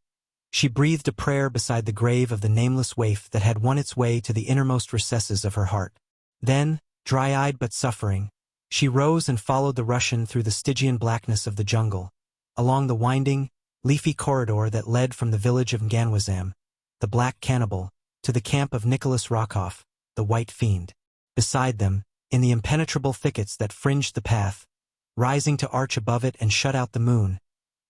she breathed a prayer beside the grave of the nameless waif that had won its way to the innermost recesses of her heart. Then, dry-eyed but suffering, She rose and followed the Russian through the Stygian blackness of the jungle, along the winding, leafy corridor that led from the village of Mganwazam, the black cannibal, to the camp of Nicholas Rokoff, the white fiend. Beside them, in the impenetrable thickets that fringed the path, rising to arch above it and shut out the moon,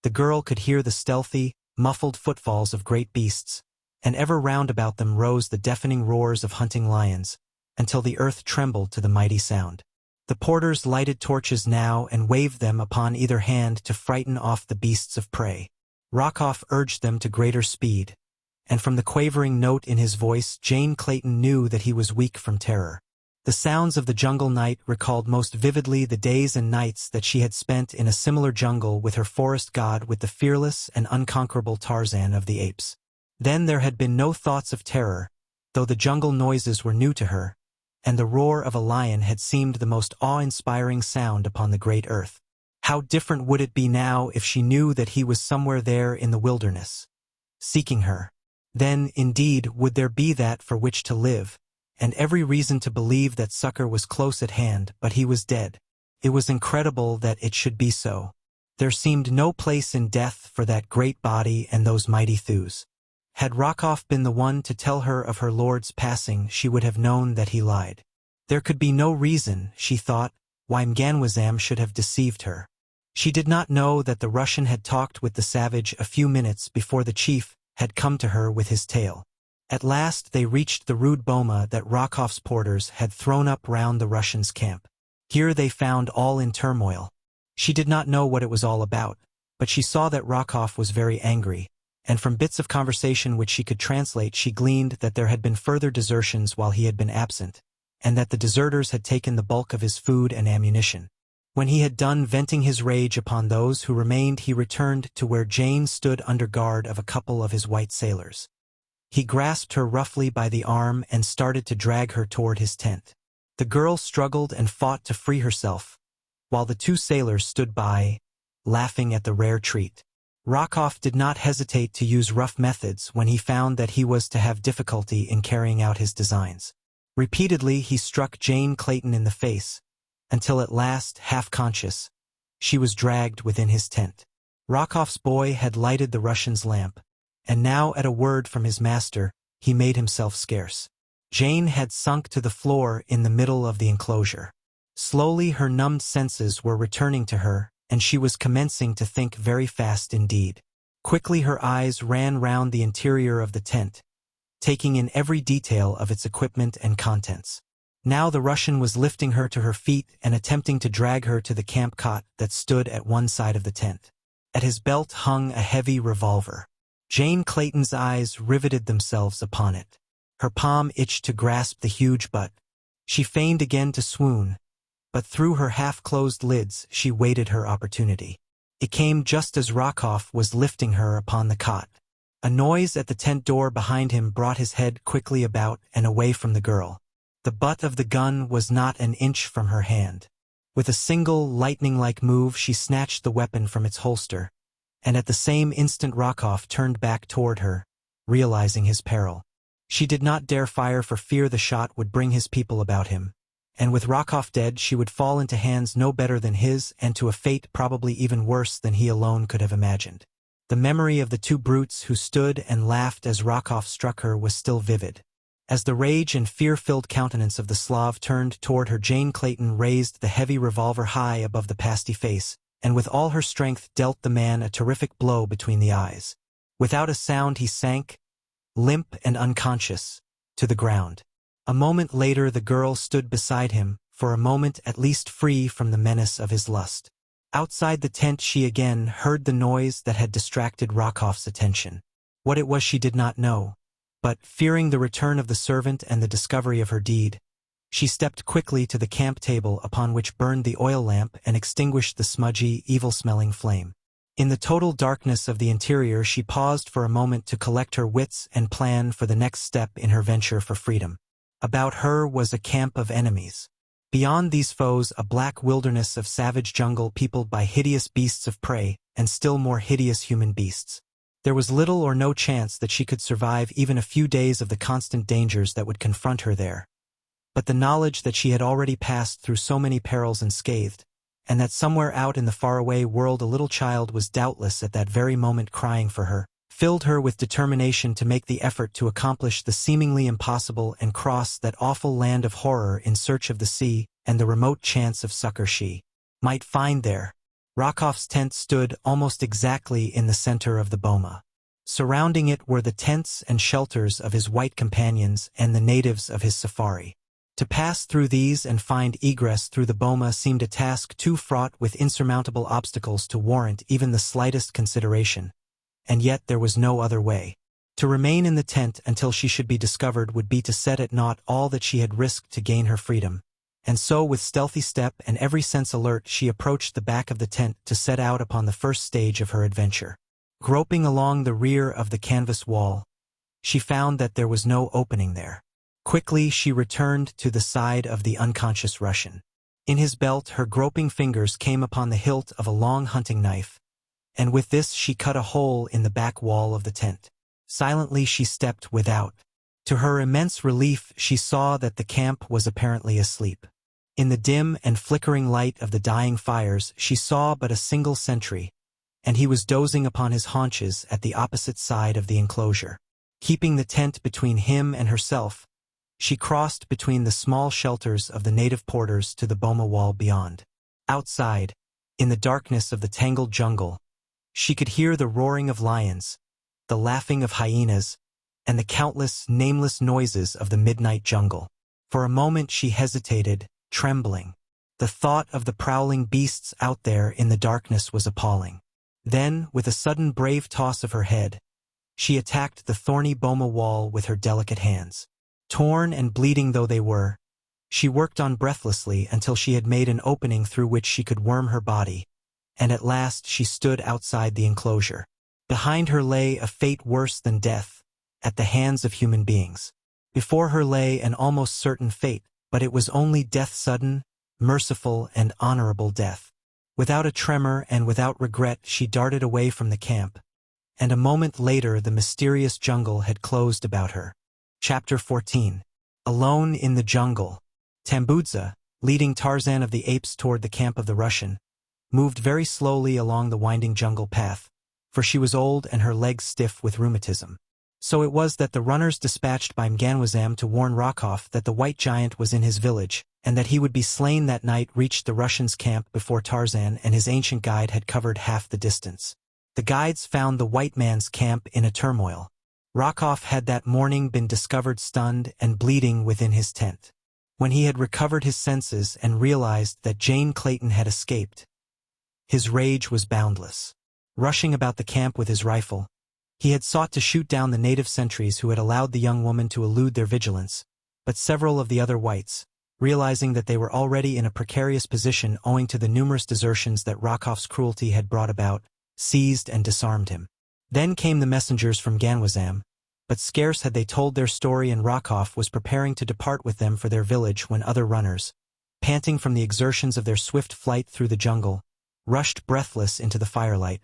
the girl could hear the stealthy, muffled footfalls of great beasts, and ever round about them rose the deafening roars of hunting lions, until the earth trembled to the mighty sound. The porters lighted torches now and waved them upon either hand to frighten off the beasts of prey. Rokoff urged them to greater speed, and from the quavering note in his voice Jane Clayton knew that he was weak from terror. The sounds of the jungle night recalled most vividly the days and nights that she had spent in a similar jungle with her forest god, with the fearless and unconquerable Tarzan of the apes. Then there had been no thoughts of terror, though the jungle noises were new to her, and the roar of a lion had seemed the most awe-inspiring sound upon the great earth. How different would it be now if she knew that he was somewhere there in the wilderness, seeking her? Then, indeed, would there be that for which to live, and every reason to believe that succor was close at hand, but he was dead. It was incredible that it should be so. There seemed no place in death for that great body and those mighty thews. Had Rokoff been the one to tell her of her lord's passing, she would have known that he lied. There could be no reason, she thought, why Mganwazam should have deceived her. She did not know that the Russian had talked with the savage a few minutes before the chief had come to her with his tale. At last they reached the rude boma that Rokoff's porters had thrown up round the Russians' camp. Here they found all in turmoil. She did not know what it was all about, but she saw that Rokoff was very angry, and from bits of conversation which she could translate she gleaned that there had been further desertions while he had been absent, and that the deserters had taken the bulk of his food and ammunition. When he had done venting his rage upon those who remained, he returned to where Jane stood under guard of a couple of his white sailors. He grasped her roughly by the arm and started to drag her toward his tent. The girl struggled and fought to free herself, while the two sailors stood by, laughing at the rare treat. Rokoff did not hesitate to use rough methods when he found that he was to have difficulty in carrying out his designs. Repeatedly he struck Jane Clayton in the face, until at last, half-conscious, she was dragged within his tent. Rokoff's boy had lighted the Russian's lamp, and now at a word from his master, he made himself scarce. Jane had sunk to the floor in the middle of the enclosure. Slowly her numbed senses were returning to her, and she was commencing to think very fast indeed. Quickly her eyes ran round the interior of the tent, taking in every detail of its equipment and contents. Now the Russian was lifting her to her feet and attempting to drag her to the camp cot that stood at one side of the tent. At his belt hung a heavy revolver. Jane Clayton's eyes riveted themselves upon it. Her palm itched to grasp the huge butt. She feigned again to swoon, but through her half-closed lids she waited her opportunity. It came just as Rokoff was lifting her upon the cot. A noise at the tent door behind him brought his head quickly about and away from the girl. The butt of the gun was not an inch from her hand. With a single lightning-like move she snatched the weapon from its holster, and at the same instant Rokoff turned back toward her, realizing his peril. She did not dare fire for fear the shot would bring his people about him, and with Rokoff dead she would fall into hands no better than his and to a fate probably even worse than he alone could have imagined. The memory of the two brutes who stood and laughed as Rokoff struck her was still vivid. As the rage and fear-filled countenance of the Slav turned toward her, Jane Clayton raised the heavy revolver high above the pasty face, and with all her strength dealt the man a terrific blow between the eyes. Without a sound he sank, limp and unconscious, to the ground. A moment later the girl stood beside him, for a moment at least free from the menace of his lust. Outside the tent she again heard the noise that had distracted Rokoff's attention. What it was she did not know, but, fearing the return of the servant and the discovery of her deed, she stepped quickly to the camp table upon which burned the oil lamp and extinguished the smudgy, evil-smelling flame. In the total darkness of the interior she paused for a moment to collect her wits and plan for the next step in her venture for freedom. About her was a camp of enemies. Beyond these foes a black wilderness of savage jungle peopled by hideous beasts of prey and still more hideous human beasts. There was little or no chance that she could survive even a few days of the constant dangers that would confront her there. but the knowledge that she had already passed through so many perils unscathed, and that somewhere out in the faraway world a little child was doubtless at that very moment crying for her, filled her with determination to make the effort to accomplish the seemingly impossible and cross that awful land of horror in search of the sea and the remote chance of succor she might find there. Rokoff's tent stood almost exactly in the center of the boma. Surrounding it were the tents and shelters of his white companions and the natives of his safari. To pass through these and find egress through the boma seemed a task too fraught with insurmountable obstacles to warrant even the slightest consideration, and yet there was no other way. To remain in the tent until she should be discovered would be to set at naught all that she had risked to gain her freedom, and so with stealthy step and every sense alert she approached the back of the tent to set out upon the first stage of her adventure. Groping along the rear of the canvas wall, she found that there was no opening there. Quickly she returned to the side of the unconscious Russian. In his belt her groping fingers came upon the hilt of a long hunting knife, and with this she cut a hole in the back wall of the tent. Silently she stepped without. To her immense relief she saw that the camp was apparently asleep. In the dim and flickering light of the dying fires she saw but a single sentry, and he was dozing upon his haunches at the opposite side of the enclosure. Keeping the tent between him and herself, she crossed between the small shelters of the native porters to the boma wall beyond. Outside, in the darkness of the tangled jungle, she could hear the roaring of lions, the laughing of hyenas, and the countless, nameless noises of the midnight jungle. For a moment she hesitated, trembling. The thought of the prowling beasts out there in the darkness was appalling. Then, with a sudden brave toss of her head, she attacked the thorny boma wall with her delicate hands. Torn and bleeding though they were, she worked on breathlessly until she had made an opening through which she could worm her body, and at last she stood outside the enclosure. Behind her lay a fate worse than death, at the hands of human beings. Before her lay an almost certain fate, but it was only death, sudden, merciful, and honorable death. Without a tremor and without regret she darted away from the camp, and a moment later the mysterious jungle had closed about her. Chapter 14. Alone in the jungle. Tambudza, leading Tarzan of the apes toward the camp of the Russian, moved very slowly along the winding jungle path, for she was old and her legs stiff with rheumatism. So it was that the runners dispatched by Mganwazam to warn Rokoff that the white giant was in his village, and that he would be slain that night reached the Russians' camp before Tarzan and his ancient guide had covered half the distance. The guides found the white man's camp in a turmoil. Rokoff had that morning been discovered stunned and bleeding within his tent. When he had recovered his senses and realized that Jane Clayton had escaped, his rage was boundless. Rushing about the camp with his rifle, he had sought to shoot down the native sentries who had allowed the young woman to elude their vigilance, but several of the other whites, realizing that they were already in a precarious position owing to the numerous desertions that Rokoff's cruelty had brought about, seized and disarmed him. Then came the messengers from Ganwazam, but scarce had they told their story and Rokoff was preparing to depart with them for their village when other runners, panting from the exertions of their swift flight through the jungle, rushed breathless into the firelight,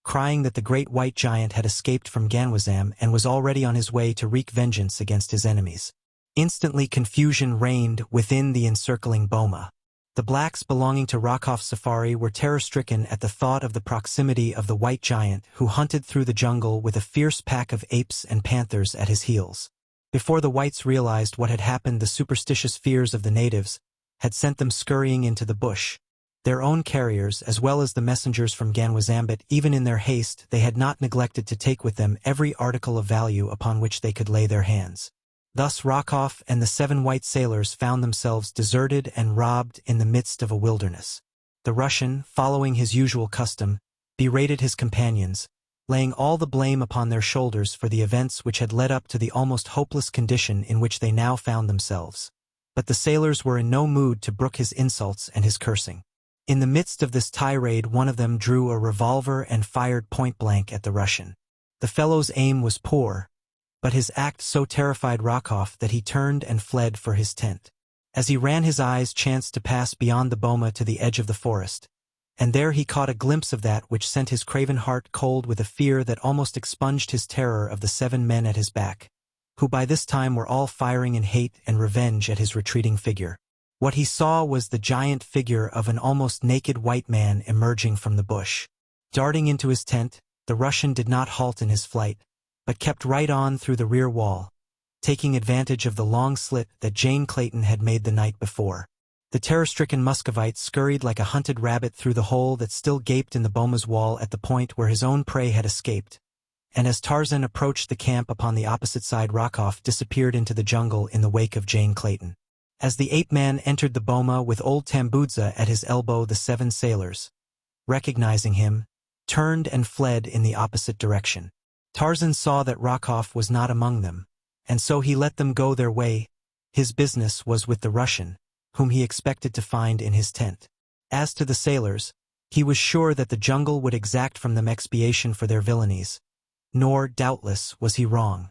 crying that the great white giant had escaped from Ganwazam and was already on his way to wreak vengeance against his enemies. Instantly confusion reigned within the encircling boma. The blacks belonging to Rokoff's safari were terror-stricken at the thought of the proximity of the white giant who hunted through the jungle with a fierce pack of apes and panthers at his heels. Before the whites realized what had happened, the superstitious fears of the natives had sent them scurrying into the bush. Their own carriers, as well as the messengers from Ganwazam, even in their haste, they had not neglected to take with them every article of value upon which they could lay their hands. Thus Rokoff and the 7 white sailors found themselves deserted and robbed in the midst of a wilderness. The Russian, following his usual custom, berated his companions, laying all the blame upon their shoulders for the events which had led up to the almost hopeless condition in which they now found themselves. But the sailors were in no mood to brook his insults and his cursing. In the midst of this tirade, one of them drew a revolver and fired point-blank at the Russian. The fellow's aim was poor, but his act so terrified Rokoff that he turned and fled for his tent. As he ran, his eyes chanced to pass beyond the boma to the edge of the forest, and there he caught a glimpse of that which sent his craven heart cold with a fear that almost expunged his terror of the 7 men at his back. who by this time were all firing in hate and revenge at his retreating figure. What he saw was the giant figure of an almost naked white man emerging from the bush. Darting into his tent, the Russian did not halt in his flight, but kept right on through the rear wall, taking advantage of the long slit that Jane Clayton had made the night before. The terror-stricken Muscovite scurried like a hunted rabbit through the hole that still gaped in the boma's wall at the point where his own prey had escaped, and as Tarzan approached the camp upon the opposite side, Rokoff disappeared into the jungle in the wake of Jane Clayton. As the ape-man entered the boma with old Tambudza at his elbow, the 7 sailors, recognizing him, turned and fled in the opposite direction. Tarzan saw that Rokoff was not among them, and so he let them go their way. His business was with the Russian, whom he expected to find in his tent. As to the sailors, he was sure that the jungle would exact from them expiation for their villainies. Nor, doubtless, was he wrong,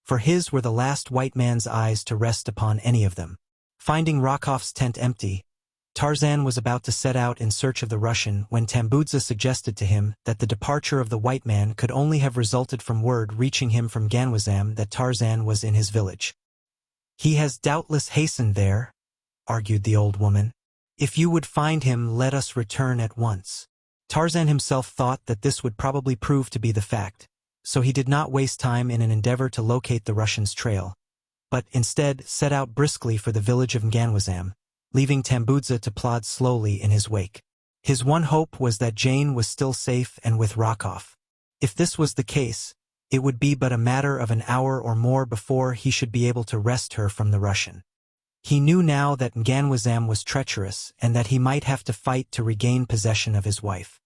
for his were the last white man's eyes to rest upon any of them. Finding Rokoff's tent empty, Tarzan was about to set out in search of the Russian when Tambudza suggested to him that the departure of the white man could only have resulted from word reaching him from Ganwazam that Tarzan was in his village. "He has doubtless hastened there," argued the old woman. "If you would find him, let us return at once." Tarzan himself thought that this would probably prove to be the fact, so he did not waste time in an endeavor to locate the Russian's trail, but instead set out briskly for the village of Ganwazam, leaving Tambudza to plod slowly in his wake. His one hope was that Jane was still safe and with Rokoff. If this was the case, it would be but a matter of an hour or more before he should be able to wrest her from the Russian. He knew now that Ganwazam was treacherous and that he might have to fight to regain possession of his wife.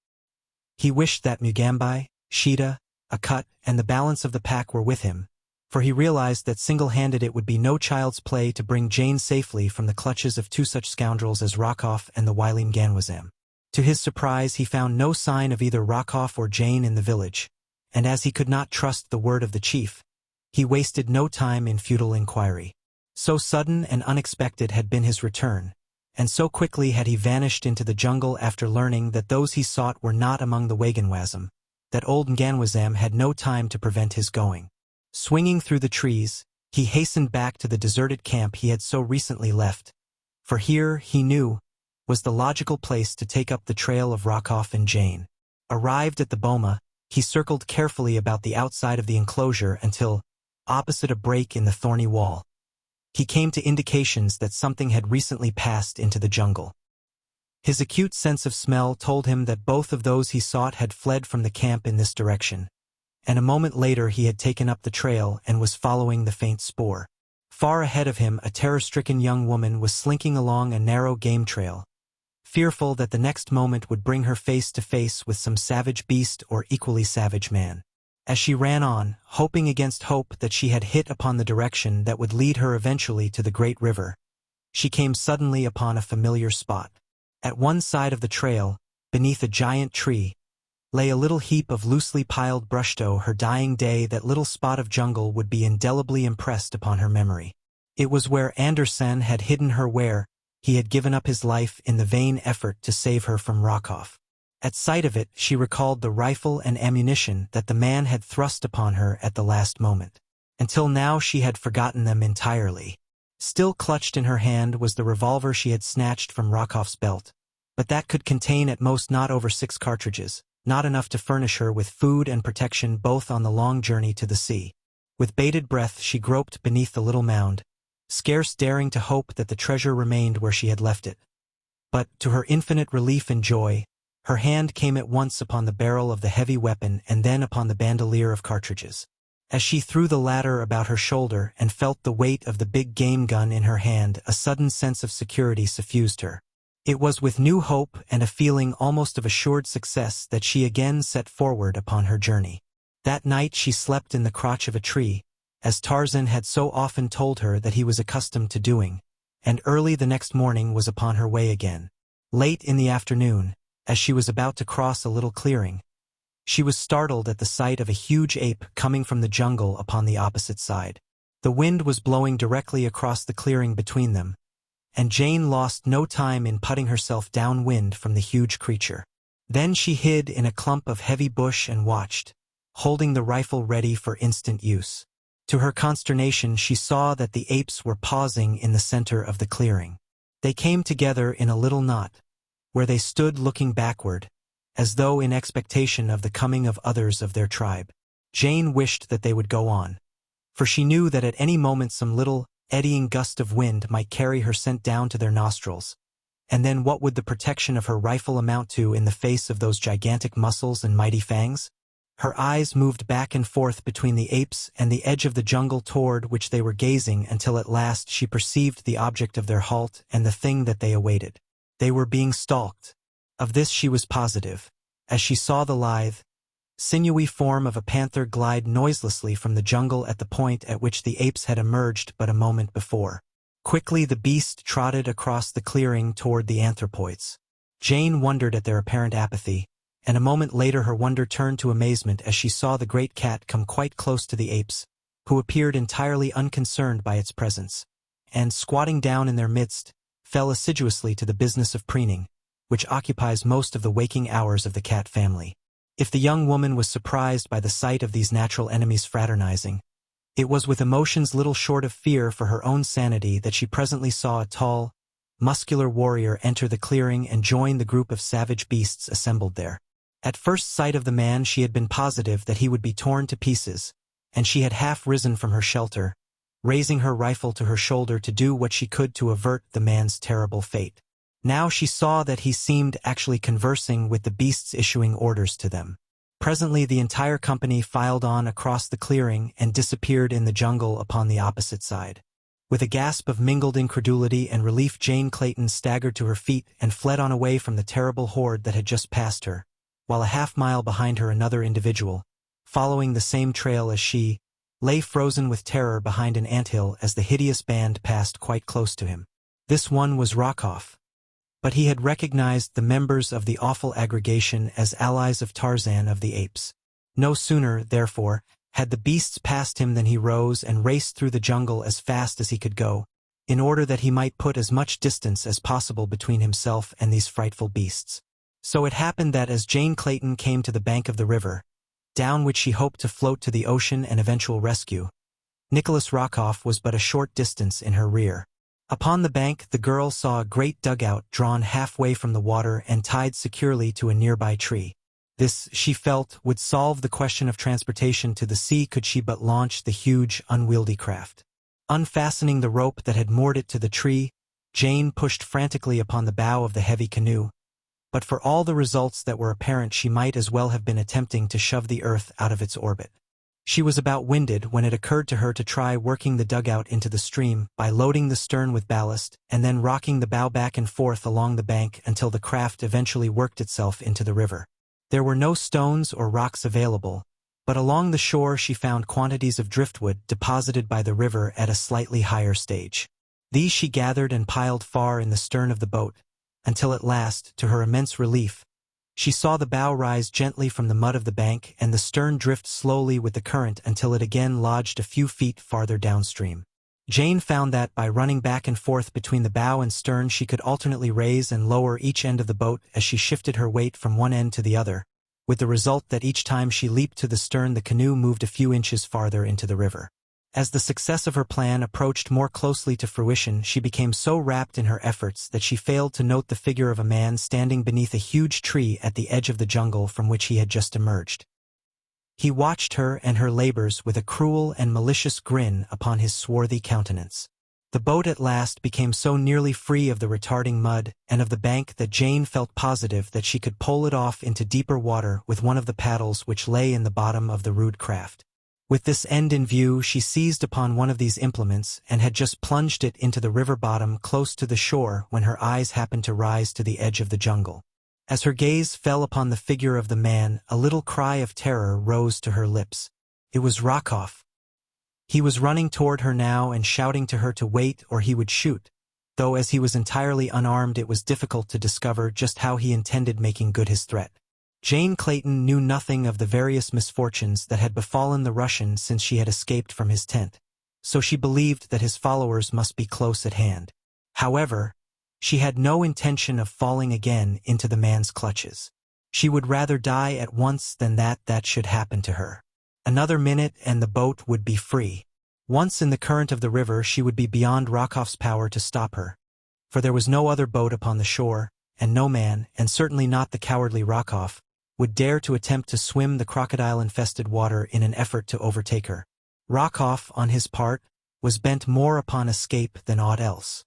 He wished that Mugambi, Sheeta, Akut, and the balance of the pack were with him, for he realized that single-handed it would be no child's play to bring Jane safely from the clutches of 2 such scoundrels as Rokoff and the wily Ganwazam. To his surprise, he found no sign of either Rokoff or Jane in the village, and as he could not trust the word of the chief, he wasted no time in futile inquiry. So sudden and unexpected had been his return, and so quickly had he vanished into the jungle after learning that those he sought were not among the Waganwazam, that old Ganwazam had no time to prevent his going. Swinging through the trees, he hastened back to the deserted camp he had so recently left, for here, he knew, was the logical place to take up the trail of Rokoff and Jane. Arrived at the boma, he circled carefully about the outside of the enclosure until, opposite a break in the thorny wall, he came to indications that something had recently passed into the jungle. His acute sense of smell told him that both of those he sought had fled from the camp in this direction, and a moment later he had taken up the trail and was following the faint spoor. Far ahead of him, a terror-stricken young woman was slinking along a narrow game trail, fearful that the next moment would bring her face to face with some savage beast or equally savage man. As she ran on, hoping against hope that she had hit upon the direction that would lead her eventually to the great river, she came suddenly upon a familiar spot. At one side of the trail, beneath a giant tree, lay a little heap of loosely piled brush. Her dying day, that little spot of jungle would be indelibly impressed upon her memory. It was where Andersen had hidden her, where he had given up his life in the vain effort to save her from Rokoff. At sight of it, she recalled the rifle and ammunition that the man had thrust upon her at the last moment. Until now she had forgotten them entirely. Still clutched in her hand was the revolver she had snatched from Rokoff's belt, but that could contain at most not over 6 cartridges, not enough to furnish her with food and protection both on the long journey to the sea. With bated breath she groped beneath the little mound, scarce daring to hope that the treasure remained where she had left it. But, to her infinite relief and joy, her hand came at once upon the barrel of the heavy weapon and then upon the bandolier of cartridges. As she threw the latter about her shoulder and felt the weight of the big game gun in her hand, a sudden sense of security suffused her. It was with new hope and a feeling almost of assured success that she again set forward upon her journey. That night she slept in the crotch of a tree, as Tarzan had so often told her that he was accustomed to doing, and early the next morning was upon her way again. Late in the afternoon, as she was about to cross a little clearing, she was startled at the sight of a huge ape coming from the jungle upon the opposite side. The wind was blowing directly across the clearing between them, and Jane lost no time in putting herself downwind from the huge creature. Then she hid in a clump of heavy bush and watched, holding the rifle ready for instant use. To her consternation, she saw that the apes were pausing in the center of the clearing. They came together in a little knot, where they stood looking backward, as though in expectation of the coming of others of their tribe. Jane wished that they would go on, for she knew that at any moment some little, eddying gust of wind might carry her scent down to their nostrils. And then what would the protection of her rifle amount to in the face of those gigantic muscles and mighty fangs? Her eyes moved back and forth between the apes and the edge of the jungle toward which they were gazing until at last she perceived the object of their halt and the thing that they awaited. They were being stalked. Of this she was positive, as she saw the lithe, sinewy form of a panther glide noiselessly from the jungle at the point at which the apes had emerged but a moment before. Quickly the beast trotted across the clearing toward the anthropoids. Jane wondered at their apparent apathy, and a moment later her wonder turned to amazement as she saw the great cat come quite close to the apes, who appeared entirely unconcerned by its presence, and, squatting down in their midst, fell assiduously to the business of preening, which occupies most of the waking hours of the cat family. If the young woman was surprised by the sight of these natural enemies fraternizing, it was with emotions little short of fear for her own sanity that she presently saw a tall, muscular warrior enter the clearing and join the group of savage beasts assembled there. At first sight of the man she had been positive that he would be torn to pieces, and she had half risen from her shelter, raising her rifle to her shoulder to do what she could to avert the man's terrible fate. Now she saw that he seemed actually conversing with the beasts, issuing orders to them. Presently the entire company filed on across the clearing and disappeared in the jungle upon the opposite side. With a gasp of mingled incredulity and relief, Jane Clayton staggered to her feet and fled on away from the terrible horde that had just passed her, while a half-mile behind her another individual, following the same trail as she, lay frozen with terror behind an anthill as the hideous band passed quite close to him. This one was Rokoff, but he had recognized the members of the awful aggregation as allies of Tarzan of the apes. No sooner, therefore, had the beasts passed him than he rose and raced through the jungle as fast as he could go, in order that he might put as much distance as possible between himself and these frightful beasts. So it happened that as Jane Clayton came to the bank of the river, down which she hoped to float to the ocean and eventual rescue, Nicholas Rokoff was but a short distance in her rear. Upon the bank the girl saw a great dugout drawn halfway from the water and tied securely to a nearby tree. This, she felt, would solve the question of transportation to the sea could she but launch the huge, unwieldy craft. Unfastening the rope that had moored it to the tree, Jane pushed frantically upon the bow of the heavy canoe, but for all the results that were apparent she might as well have been attempting to shove the earth out of its orbit. She was about winded when it occurred to her to try working the dugout into the stream by loading the stern with ballast and then rocking the bow back and forth along the bank until the craft eventually worked itself into the river. There were no stones or rocks available, but along the shore she found quantities of driftwood deposited by the river at a slightly higher stage. These she gathered and piled far in the stern of the boat, until at last, to her immense relief, she saw the bow rise gently from the mud of the bank and the stern drift slowly with the current until it again lodged a few feet farther downstream. Jane found that by running back and forth between the bow and stern she could alternately raise and lower each end of the boat as she shifted her weight from one end to the other, with the result that each time she leaped to the stern the canoe moved a few inches farther into the river. As the success of her plan approached more closely to fruition, she became so wrapped in her efforts that she failed to note the figure of a man standing beneath a huge tree at the edge of the jungle from which he had just emerged. He watched her and her labors with a cruel and malicious grin upon his swarthy countenance. The boat at last became so nearly free of the retarding mud and of the bank that Jane felt positive that she could pole it off into deeper water with one of the paddles which lay in the bottom of the rude craft. With this end in view, she seized upon one of these implements and had just plunged it into the river bottom close to the shore when her eyes happened to rise to the edge of the jungle. As her gaze fell upon the figure of the man, a little cry of terror rose to her lips. It was Rokoff. He was running toward her now and shouting to her to wait or he would shoot, though as he was entirely unarmed it was difficult to discover just how he intended making good his threat. Jane Clayton knew nothing of the various misfortunes that had befallen the Russian since she had escaped from his tent, so she believed that his followers must be close at hand. However, she had no intention of falling again into the man's clutches. She would rather die at once than that should happen to her. Another minute and the boat would be free. Once in the current of the river, she would be beyond Rokoff's power to stop her. For there was no other boat upon the shore, and no man, and certainly not the cowardly Rokoff, would dare to attempt to swim the crocodile-infested water in an effort to overtake her. Rokoff, on his part, was bent more upon escape than aught else.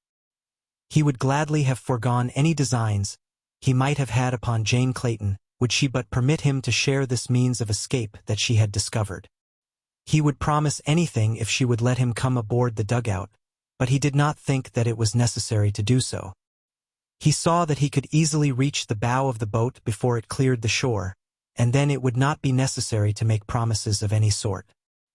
He would gladly have foregone any designs he might have had upon Jane Clayton, would she but permit him to share this means of escape that she had discovered. He would promise anything if she would let him come aboard the dugout, but he did not think that it was necessary to do so. He saw that he could easily reach the bow of the boat before it cleared the shore, and then it would not be necessary to make promises of any sort.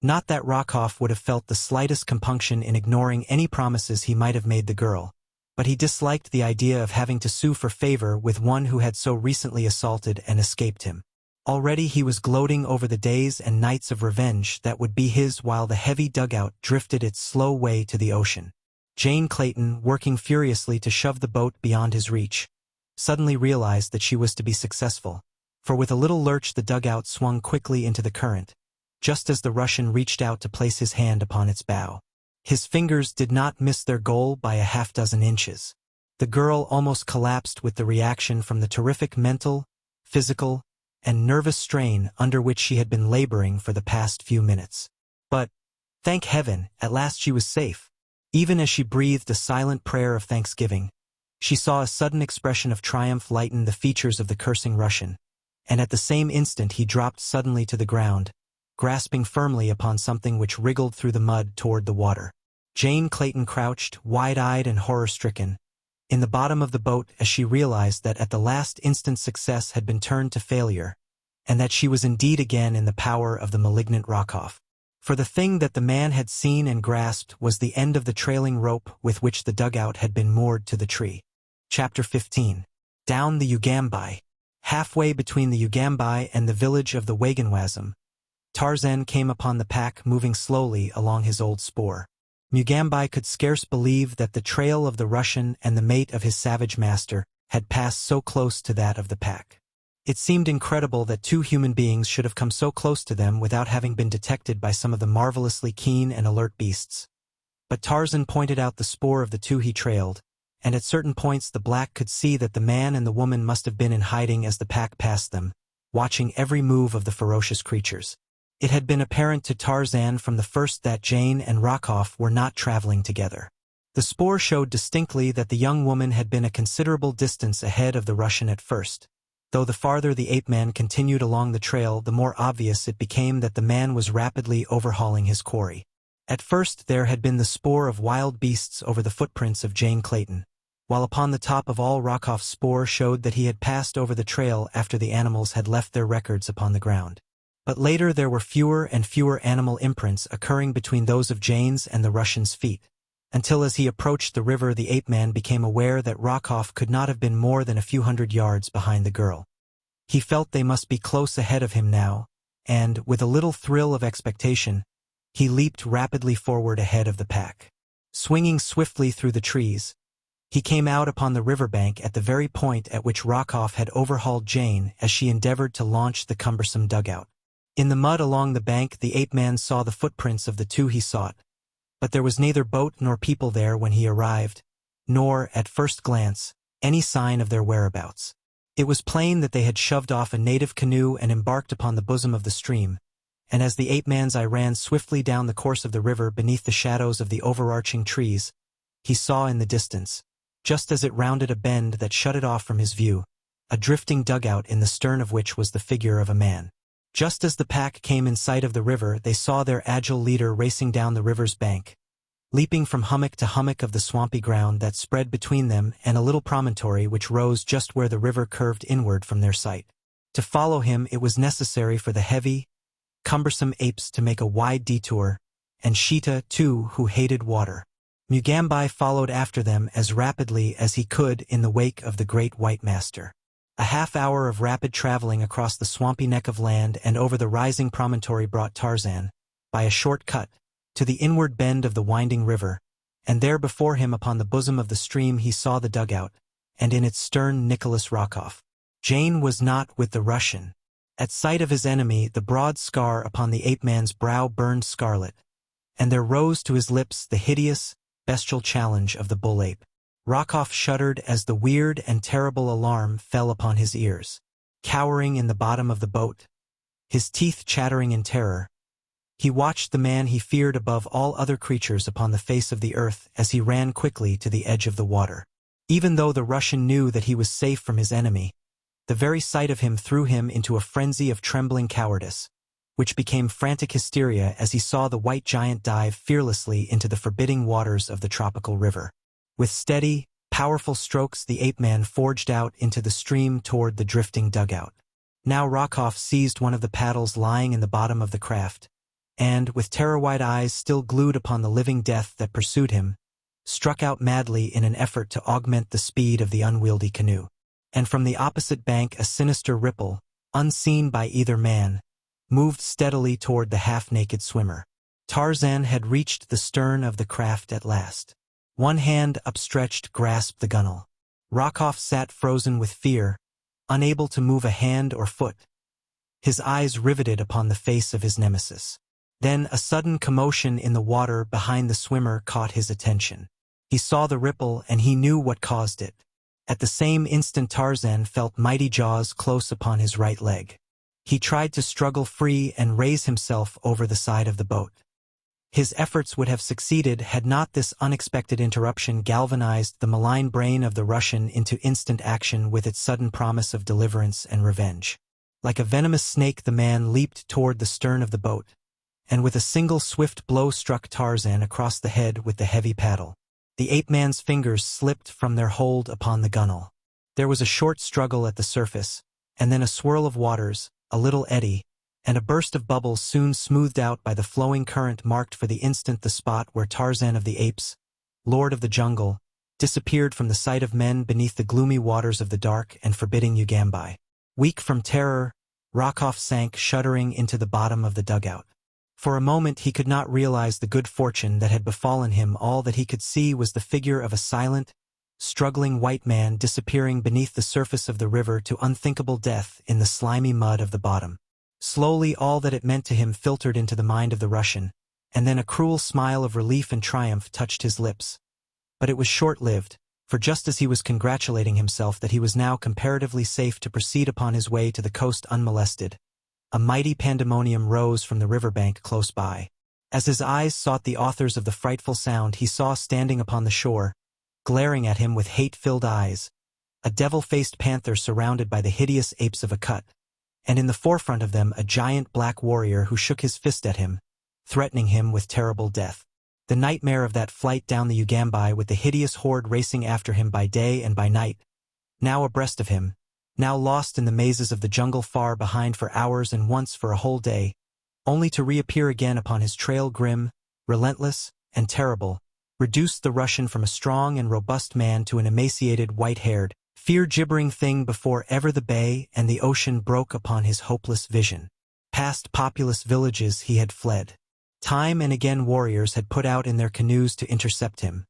Not that Rokoff would have felt the slightest compunction in ignoring any promises he might have made the girl, but he disliked the idea of having to sue for favor with one who had so recently assaulted and escaped him. Already he was gloating over the days and nights of revenge that would be his while the heavy dugout drifted its slow way to the ocean. Jane Clayton, working furiously to shove the boat beyond his reach, suddenly realized that she was to be successful, for with a little lurch the dugout swung quickly into the current, just as the Russian reached out to place his hand upon its bow. His fingers did not miss their goal by a half-dozen inches. The girl almost collapsed with the reaction from the terrific mental, physical, and nervous strain under which she had been laboring for the past few minutes. But, thank heaven, at last she was safe. Even as she breathed a silent prayer of thanksgiving, she saw a sudden expression of triumph lighten the features of the cursing Russian, and at the same instant he dropped suddenly to the ground, grasping firmly upon something which wriggled through the mud toward the water. Jane Clayton crouched, wide-eyed and horror-stricken, in the bottom of the boat as she realized that at the last instant success had been turned to failure, and that she was indeed again in the power of the malignant Rokoff. For the thing that the man had seen and grasped was the end of the trailing rope with which the dugout had been moored to the tree. Chapter 15. Down the Ugambai. Halfway between the Ugambai and the village of the Wagonwazam, Tarzan came upon the pack moving slowly along his old spoor. Mugambai could scarce believe that the trail of the Russian and the mate of his savage master had passed so close to that of the pack. It seemed incredible that two human beings should have come so close to them without having been detected by some of the marvelously keen and alert beasts. But Tarzan pointed out the spoor of the two he trailed, and at certain points the black could see that the man and the woman must have been in hiding as the pack passed them, watching every move of the ferocious creatures. It had been apparent to Tarzan from the first that Jane and Rokoff were not traveling together. The spoor showed distinctly that the young woman had been a considerable distance ahead of the Russian at first, though the farther the ape-man continued along the trail the more obvious it became that the man was rapidly overhauling his quarry. At first there had been the spoor of wild beasts over the footprints of Jane Clayton, while upon the top of all Rokoff's spoor showed that he had passed over the trail after the animals had left their records upon the ground. But later there were fewer and fewer animal imprints occurring between those of Jane's and the Russian's feet, until as he approached the river the ape-man became aware that Rokoff could not have been more than a few hundred yards behind the girl. He felt they must be close ahead of him now, and, with a little thrill of expectation, he leaped rapidly forward ahead of the pack. Swinging swiftly through the trees, he came out upon the riverbank at the very point at which Rokoff had overhauled Jane as she endeavored to launch the cumbersome dugout. In the mud along the bank the ape-man saw the footprints of the two he sought, but there was neither boat nor people there when he arrived, nor, at first glance, any sign of their whereabouts. It was plain that they had shoved off a native canoe and embarked upon the bosom of the stream, and as the ape-man's eye ran swiftly down the course of the river beneath the shadows of the overarching trees, he saw in the distance, just as it rounded a bend that shut it off from his view, a drifting dugout in the stern of which was the figure of a man. Just as the pack came in sight of the river, they saw their agile leader racing down the river's bank, leaping from hummock to hummock of the swampy ground that spread between them and a little promontory which rose just where the river curved inward from their sight. To follow him it was necessary for the heavy, cumbersome apes to make a wide detour, and Sheeta, too, who hated water. Mugambai followed after them as rapidly as he could in the wake of the great white master. A half-hour of rapid traveling across the swampy neck of land and over the rising promontory brought Tarzan, by a short cut, to the inward bend of the winding river, and there before him upon the bosom of the stream he saw the dugout, and in its stern Nicholas Rokoff. Jane was not with the Russian. At sight of his enemy the broad scar upon the ape-man's brow burned scarlet, and there rose to his lips the hideous, bestial challenge of the bull ape. Rokoff shuddered as the weird and terrible alarm fell upon his ears. Cowering in the bottom of the boat, his teeth chattering in terror, he watched the man he feared above all other creatures upon the face of the earth as he ran quickly to the edge of the water. Even though the Russian knew that he was safe from his enemy, the very sight of him threw him into a frenzy of trembling cowardice, which became frantic hysteria as he saw the white giant dive fearlessly into the forbidding waters of the tropical river. With steady, powerful strokes the ape-man forged out into the stream toward the drifting dugout. Now Rokoff seized one of the paddles lying in the bottom of the craft, and, with terror-wide eyes still glued upon the living death that pursued him, struck out madly in an effort to augment the speed of the unwieldy canoe. And from the opposite bank a sinister ripple, unseen by either man, moved steadily toward the half-naked swimmer. Tarzan had reached the stern of the craft at last. One hand upstretched grasped the gunwale. Rokoff sat frozen with fear, unable to move a hand or foot, his eyes riveted upon the face of his nemesis. Then a sudden commotion in the water behind the swimmer caught his attention. He saw the ripple and he knew what caused it. At the same instant Tarzan felt mighty jaws close upon his right leg. He tried to struggle free and raise himself over the side of the boat. His efforts would have succeeded had not this unexpected interruption galvanized the malign brain of the Russian into instant action with its sudden promise of deliverance and revenge. Like a venomous snake the man leaped toward the stern of the boat, and with a single swift blow struck Tarzan across the head with the heavy paddle. The ape-man's fingers slipped from their hold upon the gunwale. There was a short struggle at the surface, and then a swirl of waters, a little eddy, and a burst of bubbles soon smoothed out by the flowing current marked for the instant the spot where Tarzan of the Apes, lord of the jungle, disappeared from the sight of men beneath the gloomy waters of the dark and forbidding Ugambai. Weak from terror, Rokoff sank shuddering into the bottom of the dugout. For a moment he could not realize the good fortune that had befallen him. All that he could see was the figure of a silent, struggling white man disappearing beneath the surface of the river to unthinkable death in the slimy mud of the bottom. Slowly all that it meant to him filtered into the mind of the Russian, and then a cruel smile of relief and triumph touched his lips. But it was short-lived, for just as he was congratulating himself that he was now comparatively safe to proceed upon his way to the coast unmolested, a mighty pandemonium rose from the riverbank close by. As his eyes sought the authors of the frightful sound he saw standing upon the shore, glaring at him with hate-filled eyes, a devil-faced panther surrounded by the hideous apes of Akut, and in the forefront of them a giant black warrior who shook his fist at him, threatening him with terrible death. The nightmare of that flight down the Ugambai with the hideous horde racing after him by day and by night, now abreast of him, now lost in the mazes of the jungle far behind for hours and once for a whole day, only to reappear again upon his trail grim, relentless, and terrible, reduced the Russian from a strong and robust man to an emaciated, white-haired, fear-gibbering thing before ever the bay and the ocean broke upon his hopeless vision. Past populous villages he had fled. Time and again warriors had put out in their canoes to intercept him.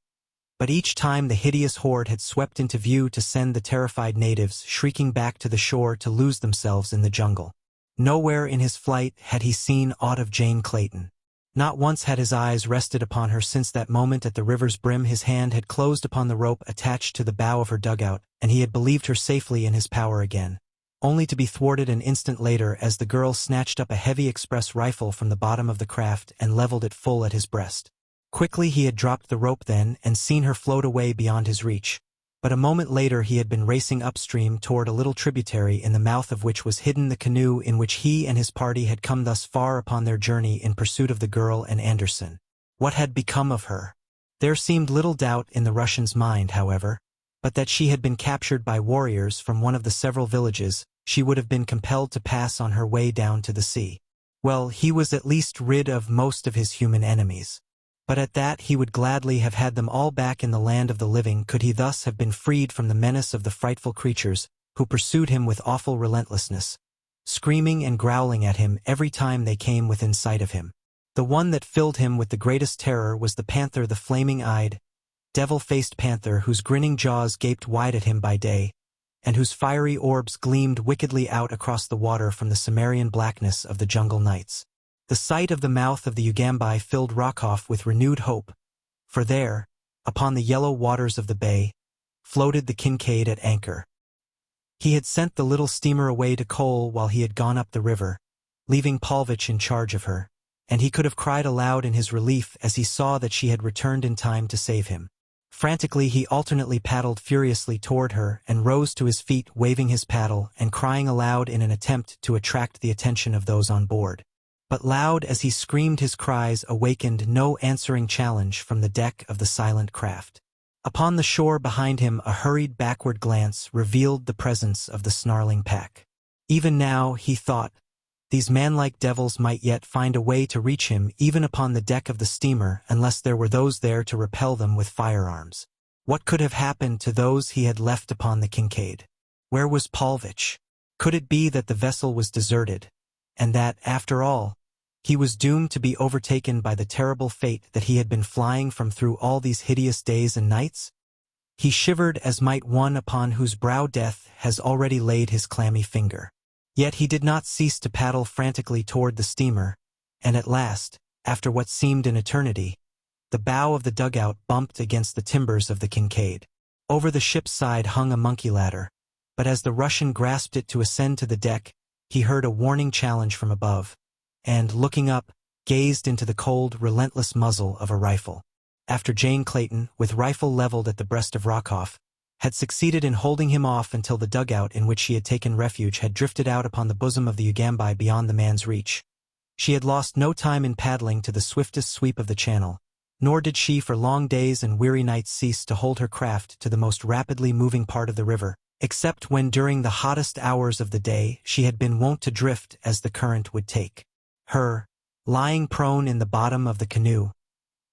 But each time the hideous horde had swept into view to send the terrified natives shrieking back to the shore to lose themselves in the jungle. Nowhere in his flight had he seen aught of Jane Clayton. Not once had his eyes rested upon her since that moment at the river's brim his hand had closed upon the rope attached to the bow of her dugout, and he had believed her safely in his power again, only to be thwarted an instant later as the girl snatched up a heavy express rifle from the bottom of the craft and leveled it full at his breast. Quickly he had dropped the rope then and seen her float away beyond his reach, but a moment later he had been racing upstream toward a little tributary in the mouth of which was hidden the canoe in which he and his party had come thus far upon their journey in pursuit of the girl and Anderson. What had become of her? There seemed little doubt in the Russian's mind, however, but that she had been captured by warriors from one of the several villages she would have been compelled to pass on her way down to the sea. Well, he was at least rid of most of his human enemies. But at that he would gladly have had them all back in the land of the living could he thus have been freed from the menace of the frightful creatures who pursued him with awful relentlessness, screaming and growling at him every time they came within sight of him. The one that filled him with the greatest terror was the panther, the flaming-eyed, devil-faced panther whose grinning jaws gaped wide at him by day, and whose fiery orbs gleamed wickedly out across the water from the Cimmerian blackness of the jungle nights. The sight of the mouth of the Ugambai filled Rokoff with renewed hope, for there, upon the yellow waters of the bay, floated the Kincaid at anchor. He had sent the little steamer away to coal while he had gone up the river, leaving Paulvitch in charge of her, and he could have cried aloud in his relief as he saw that she had returned in time to save him. Frantically he alternately paddled furiously toward her and rose to his feet waving his paddle and crying aloud in an attempt to attract the attention of those on board. But loud as he screamed his cries awakened no answering challenge from the deck of the silent craft. Upon the shore behind him a hurried backward glance revealed the presence of the snarling pack. Even now, he thought, these manlike devils might yet find a way to reach him even upon the deck of the steamer unless there were those there to repel them with firearms. What could have happened to those he had left upon the Kincaid? Where was Paulvitch? Could it be that the vessel was deserted, and that, after all, he was doomed to be overtaken by the terrible fate that he had been flying from through all these hideous days and nights? He shivered as might one upon whose brow death has already laid his clammy finger. Yet he did not cease to paddle frantically toward the steamer, and at last, after what seemed an eternity, the bow of the dugout bumped against the timbers of the Kincaid. Over the ship's side hung a monkey ladder, but as the Russian grasped it to ascend to the deck, he heard a warning challenge from above, and, looking up, gazed into the cold, relentless muzzle of a rifle. After Jane Clayton, with rifle leveled at the breast of Rokoff, had succeeded in holding him off until the dugout in which she had taken refuge had drifted out upon the bosom of the Ugambai beyond the man's reach. She had lost no time in paddling to the swiftest sweep of the channel, nor did she for long days and weary nights cease to hold her craft to the most rapidly moving part of the river, except when during the hottest hours of the day she had been wont to drift as the current would take her, lying prone in the bottom of the canoe,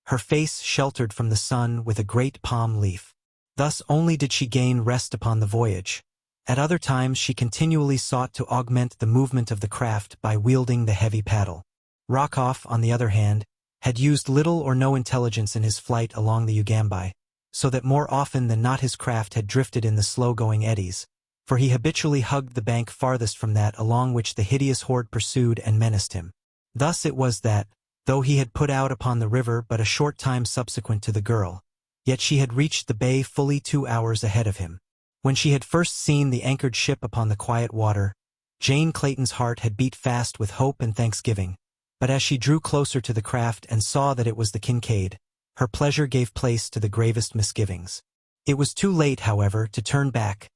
her face sheltered from the sun with a great palm leaf. Thus only did she gain rest upon the voyage. At other times she continually sought to augment the movement of the craft by wielding the heavy paddle. Rokoff, on the other hand, had used little or no intelligence in his flight along the Ugambai, so that more often than not his craft had drifted in the slow-going eddies, for he habitually hugged the bank farthest from that along which the hideous horde pursued and menaced him. Thus it was that, though he had put out upon the river but a short time subsequent to the girl, yet she had reached the bay fully 2 hours ahead of him. When she had first seen the anchored ship upon the quiet water, Jane Clayton's heart had beat fast with hope and thanksgiving, but as she drew closer to the craft and saw that it was the Kincaid, her pleasure gave place to the gravest misgivings. It was too late, however, to turn back,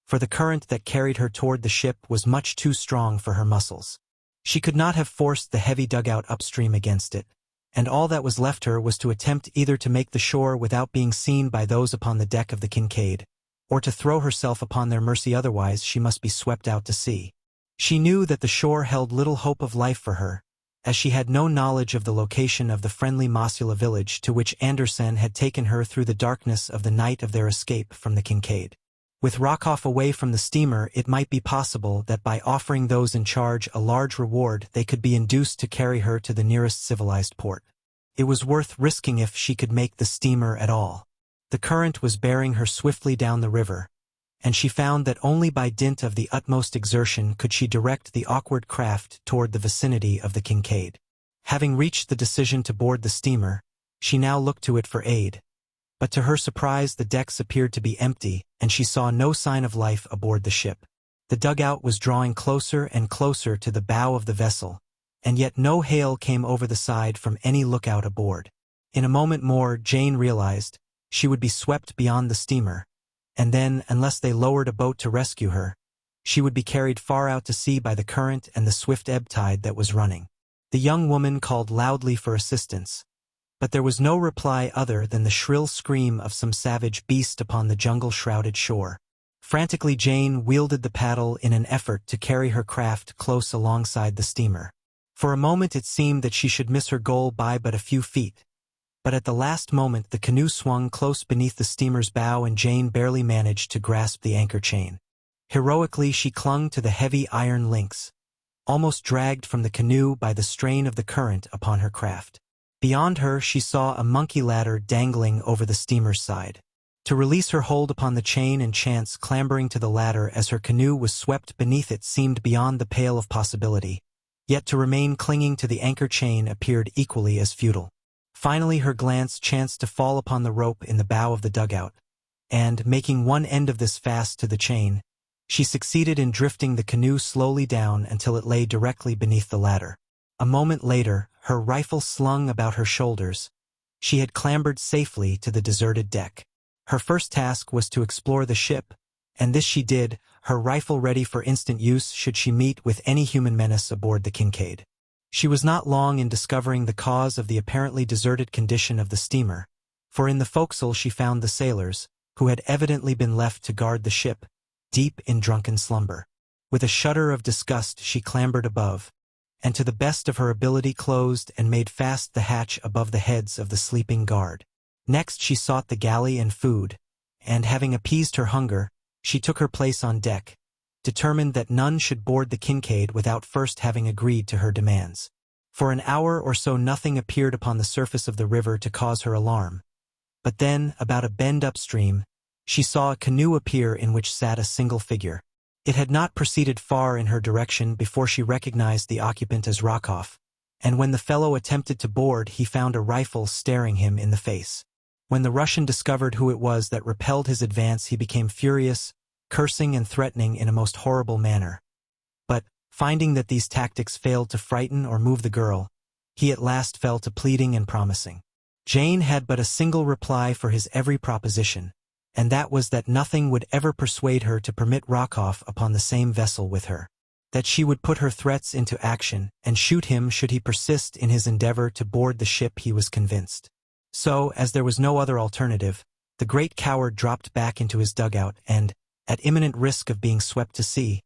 for the current that carried her toward the ship was much too strong for her muscles. She could not have forced the heavy dugout upstream against it, and all that was left her was to attempt either to make the shore without being seen by those upon the deck of the Kincaid, or to throw herself upon their mercy, otherwise she must be swept out to sea. She knew that the shore held little hope of life for her, as she had no knowledge of the location of the friendly Mosula village to which Andersen had taken her through the darkness of the night of their escape from the Kincaid. With Rokoff away from the steamer, it might be possible that by offering those in charge a large reward they could be induced to carry her to the nearest civilized port. It was worth risking if she could make the steamer at all. The current was bearing her swiftly down the river, and she found that only by dint of the utmost exertion could she direct the awkward craft toward the vicinity of the Kincaid. Having reached the decision to board the steamer, she now looked to it for aid. But to her surprise the decks appeared to be empty, and she saw no sign of life aboard the ship. The dugout was drawing closer and closer to the bow of the vessel, and yet no hail came over the side from any lookout aboard. In a moment more Jane realized she would be swept beyond the steamer, and then, unless they lowered a boat to rescue her, she would be carried far out to sea by the current and the swift ebb tide that was running. The young woman called loudly for assistance, but there was no reply other than the shrill scream of some savage beast upon the jungle-shrouded shore. Frantically Jane wielded the paddle in an effort to carry her craft close alongside the steamer. For a moment it seemed that she should miss her goal by but a few feet, but at the last moment the canoe swung close beneath the steamer's bow and Jane barely managed to grasp the anchor chain. Heroically she clung to the heavy iron links, almost dragged from the canoe by the strain of the current upon her craft. Beyond her she saw a monkey ladder dangling over the steamer's side. To release her hold upon the chain and chance clambering to the ladder as her canoe was swept beneath it seemed beyond the pale of possibility, Yet to remain clinging to the anchor chain appeared equally as futile. Finally her glance chanced to fall upon the rope in the bow of the dugout, and, making one end of this fast to the chain, she succeeded in drifting the canoe slowly down until it lay directly beneath the ladder. A moment later, her rifle slung about her shoulders, she had clambered safely to the deserted deck. Her first task was to explore the ship, and this she did, her rifle ready for instant use should she meet with any human menace aboard the Kincaid. She was not long in discovering the cause of the apparently deserted condition of the steamer, for in the forecastle she found the sailors, who had evidently been left to guard the ship, deep in drunken slumber. With a shudder of disgust she clambered above, and to the best of her ability closed and made fast the hatch above the heads of the sleeping guard. Next she sought the galley and food, and having appeased her hunger, she took her place on deck, determined that none should board the Kincaid without first having agreed to her demands. For an hour or so nothing appeared upon the surface of the river to cause her alarm, but then, about a bend upstream, she saw a canoe appear in which sat a single figure. It had not proceeded far in her direction before she recognized the occupant as Rokoff, and when the fellow attempted to board he found a rifle staring him in the face. When the Russian discovered who it was that repelled his advance he became furious, cursing and threatening in a most horrible manner. But, finding that these tactics failed to frighten or move the girl, he at last fell to pleading and promising. Jane had but a single reply for his every proposition, and that was that nothing would ever persuade her to permit Rokoff upon the same vessel with her. That she would put her threats into action and shoot him should he persist in his endeavor to board the ship he was convinced. So, as there was no other alternative, the great coward dropped back into his dugout and, at imminent risk of being swept to sea,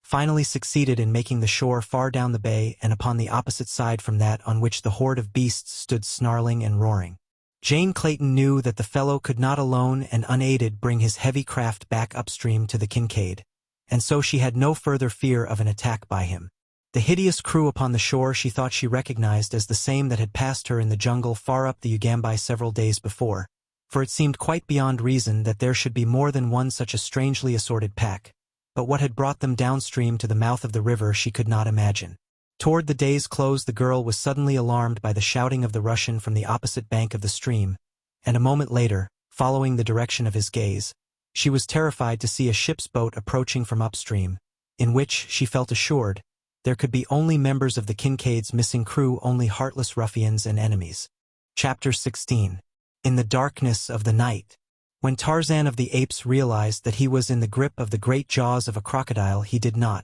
finally succeeded in making the shore far down the bay and upon the opposite side from that on which the horde of beasts stood snarling and roaring. Jane Clayton knew that the fellow could not alone and unaided bring his heavy craft back upstream to the Kincaid, and so she had no further fear of an attack by him. The hideous crew upon the shore she thought she recognized as the same that had passed her in the jungle far up the Ugambai several days before, for it seemed quite beyond reason that there should be more than one such a strangely assorted pack, but what had brought them downstream to the mouth of the river she could not imagine. Toward the day's close the girl was suddenly alarmed by the shouting of the Russian from the opposite bank of the stream, and a moment later, following the direction of his gaze, she was terrified to see a ship's boat approaching from upstream, in which, she felt assured, there could be only members of the Kincaid's missing crew, only heartless ruffians and enemies. Chapter 16. In the darkness of the night. When Tarzan of the Apes realized that he was in the grip of the great jaws of a crocodile, he did not,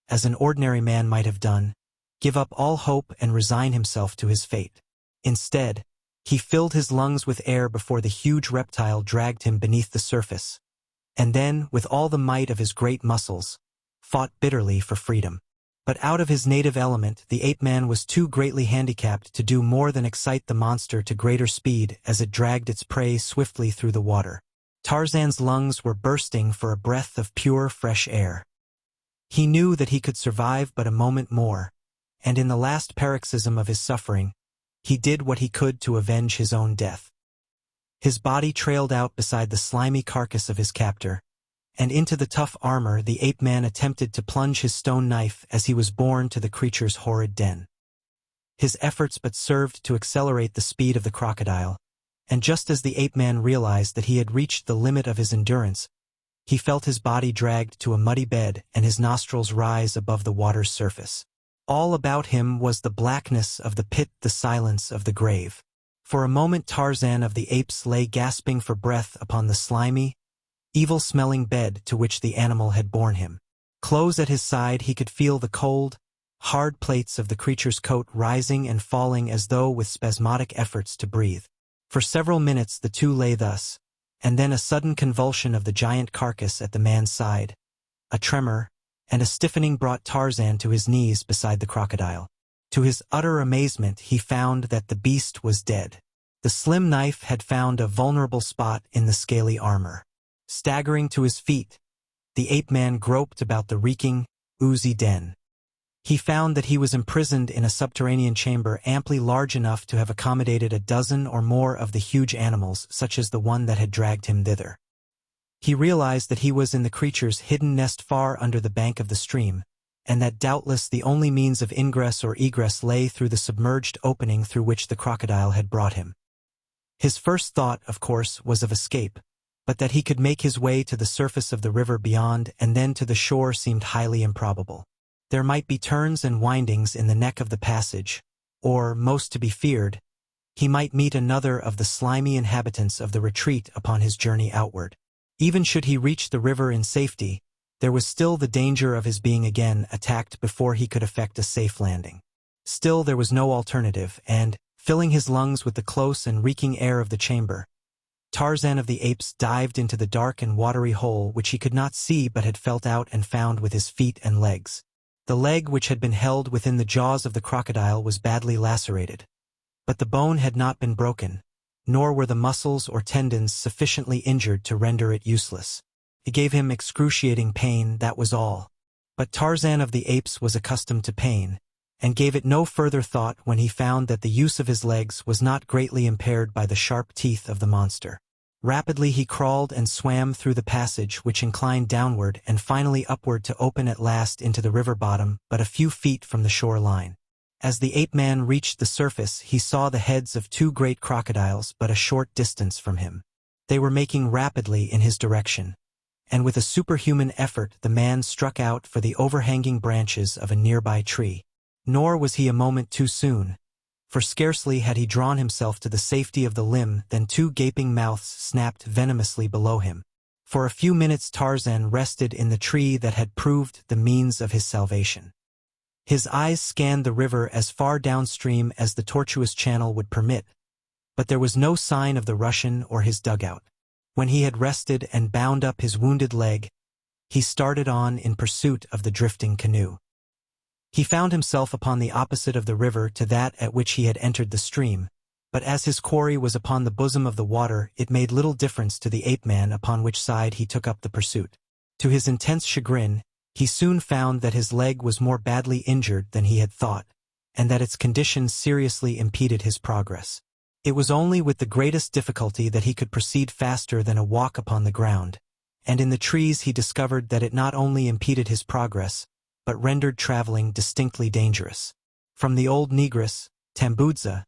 as an ordinary man might have done, give up all hope and resign himself to his fate. Instead, he filled his lungs with air before the huge reptile dragged him beneath the surface, and then, with all the might of his great muscles, fought bitterly for freedom. But out of his native element, the ape-man was too greatly handicapped to do more than excite the monster to greater speed as it dragged its prey swiftly through the water. Tarzan's lungs were bursting for a breath of pure, fresh air. He knew that he could survive but a moment more, and in the last paroxysm of his suffering, he did what he could to avenge his own death. His body trailed out beside the slimy carcass of his captor, and into the tough armor the ape-man attempted to plunge his stone knife as he was borne to the creature's horrid den. His efforts but served to accelerate the speed of the crocodile, and just as the ape-man realized that he had reached the limit of his endurance, he felt his body dragged to a muddy bed and his nostrils rise above the water's surface. All about him was the blackness of the pit, the silence of the grave. For a moment Tarzan of the Apes lay gasping for breath upon the slimy, evil-smelling bed to which the animal had borne him. Close at his side he could feel the cold, hard plates of the creature's coat rising and falling as though with spasmodic efforts to breathe. For several minutes the two lay thus, and then a sudden convulsion of the giant carcass at the man's side, a tremor, and a stiffening brought Tarzan to his knees beside the crocodile. To his utter amazement he found that the beast was dead. The slim knife had found a vulnerable spot in the scaly armor. Staggering to his feet, the ape-man groped about the reeking, oozy den. He found that he was imprisoned in a subterranean chamber amply large enough to have accommodated a dozen or more of the huge animals such as the one that had dragged him thither. He realized that he was in the creature's hidden nest far under the bank of the stream, and that doubtless the only means of ingress or egress lay through the submerged opening through which the crocodile had brought him. His first thought, of course, was of escape, but that he could make his way to the surface of the river beyond and then to the shore seemed highly improbable. There might be turns and windings in the neck of the passage, or, most to be feared, he might meet another of the slimy inhabitants of the retreat upon his journey outward. Even should he reach the river in safety, there was still the danger of his being again attacked before he could effect a safe landing. Still there was no alternative, and, filling his lungs with the close and reeking air of the chamber, Tarzan of the Apes dived into the dark and watery hole which he could not see but had felt out and found with his feet and legs. The leg which had been held within the jaws of the crocodile was badly lacerated, but the bone had not been broken, nor were the muscles or tendons sufficiently injured to render it useless. It gave him excruciating pain, that was all. But Tarzan of the Apes was accustomed to pain, and gave it no further thought when he found that the use of his legs was not greatly impaired by the sharp teeth of the monster. Rapidly he crawled and swam through the passage which inclined downward and finally upward to open at last into the river bottom but a few feet from the shore line. As the ape-man reached the surface he saw the heads of two great crocodiles but a short distance from him. They were making rapidly in his direction, and with a superhuman effort the man struck out for the overhanging branches of a nearby tree. Nor was he a moment too soon, for scarcely had he drawn himself to the safety of the limb than two gaping mouths snapped venomously below him. For a few minutes Tarzan rested in the tree that had proved the means of his salvation. His eyes scanned the river as far downstream as the tortuous channel would permit, but there was no sign of the Russian or his dugout. When he had rested and bound up his wounded leg, he started on in pursuit of the drifting canoe. He found himself upon the opposite of the river to that at which he had entered the stream, but as his quarry was upon the bosom of the water it made little difference to the ape-man upon which side he took up the pursuit. To his intense chagrin, he soon found that his leg was more badly injured than he had thought, and that its condition seriously impeded his progress. It was only with the greatest difficulty that he could proceed faster than a walk upon the ground, and in the trees he discovered that it not only impeded his progress, but rendered traveling distinctly dangerous. From the old negress, Tambudza,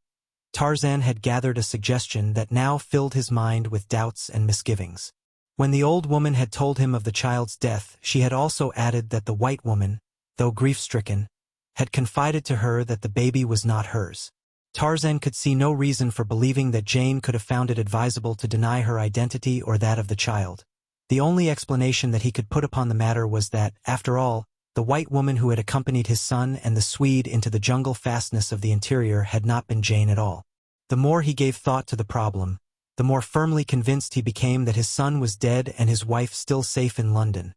Tarzan had gathered a suggestion that now filled his mind with doubts and misgivings. When the old woman had told him of the child's death, she had also added that the white woman, though grief-stricken, had confided to her that the baby was not hers. Tarzan could see no reason for believing that Jane could have found it advisable to deny her identity or that of the child. The only explanation that he could put upon the matter was that, after all, the white woman who had accompanied his son and the Swede into the jungle fastness of the interior had not been Jane at all. The more he gave thought to the problem, the more firmly convinced he became that his son was dead and his wife still safe in London,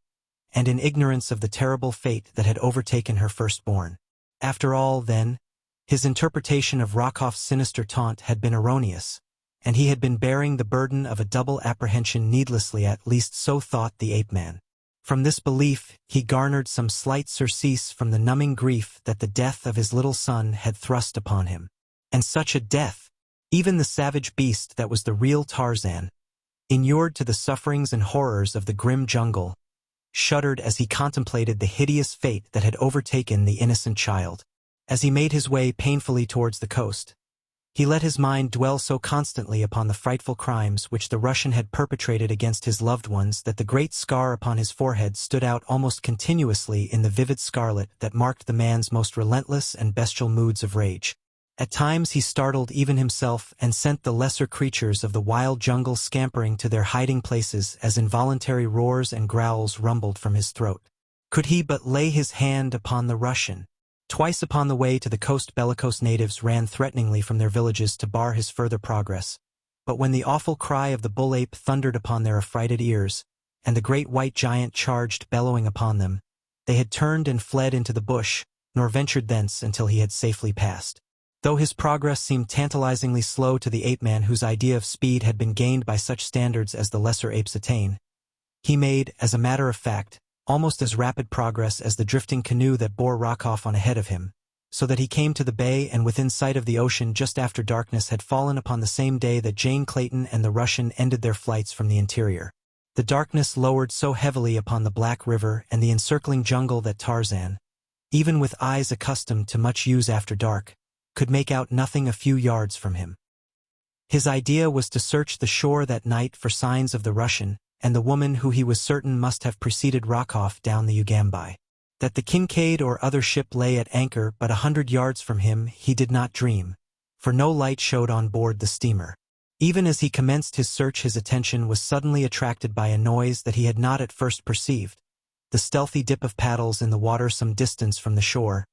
and in ignorance of the terrible fate that had overtaken her firstborn. After all, then, his interpretation of Rokoff's sinister taunt had been erroneous, and he had been bearing the burden of a double apprehension needlessly, at least so thought the ape-man. From this belief, he garnered some slight surcease from the numbing grief that the death of his little son had thrust upon him. And such a death! Even the savage beast that was the real Tarzan, inured to the sufferings and horrors of the grim jungle, shuddered as he contemplated the hideous fate that had overtaken the innocent child. As he made his way painfully towards the coast, he let his mind dwell so constantly upon the frightful crimes which the Russian had perpetrated against his loved ones that the great scar upon his forehead stood out almost continuously in the vivid scarlet that marked the man's most relentless and bestial moods of rage. At times he startled even himself and sent the lesser creatures of the wild jungle scampering to their hiding places as involuntary roars and growls rumbled from his throat. Could he but lay his hand upon the Russian! Twice upon the way to the coast bellicose natives ran threateningly from their villages to bar his further progress, but when the awful cry of the bull-ape thundered upon their affrighted ears, and the great white giant charged bellowing upon them, they had turned and fled into the bush, nor ventured thence until he had safely passed. Though his progress seemed tantalizingly slow to the ape-man whose idea of speed had been gained by such standards as the lesser apes attain, he made, as a matter of fact, almost as rapid progress as the drifting canoe that bore Rokoff on ahead of him, so that he came to the bay and within sight of the ocean just after darkness had fallen upon the same day that Jane Clayton and the Russian ended their flights from the interior. The darkness lowered so heavily upon the Black River and the encircling jungle that Tarzan, even with eyes accustomed to much use after dark, could make out nothing a few yards from him. His idea was to search the shore that night for signs of the Russian and the woman who he was certain must have preceded Rokoff down the Ugambi. That the Kincaid or other ship lay at anchor but 100 yards from him he did not dream, for no light showed on board the steamer. Even as he commenced his search, his attention was suddenly attracted by a noise that he had not at first perceived, the stealthy dip of paddles in the water some distance from the shore,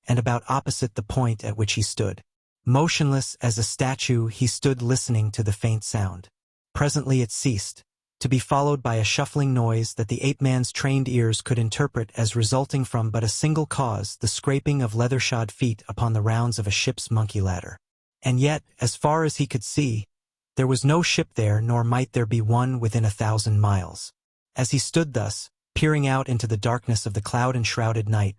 and about opposite the point at which he stood. Motionless as a statue, he stood listening to the faint sound. Presently it ceased, to be followed by a shuffling noise that the ape-man's trained ears could interpret as resulting from but a single cause, the scraping of leather-shod feet upon the rounds of a ship's monkey ladder. And yet, as far as he could see, there was no ship there, nor might there be one within 1,000 miles. As he stood thus, peering out into the darkness of the cloud-enshrouded night,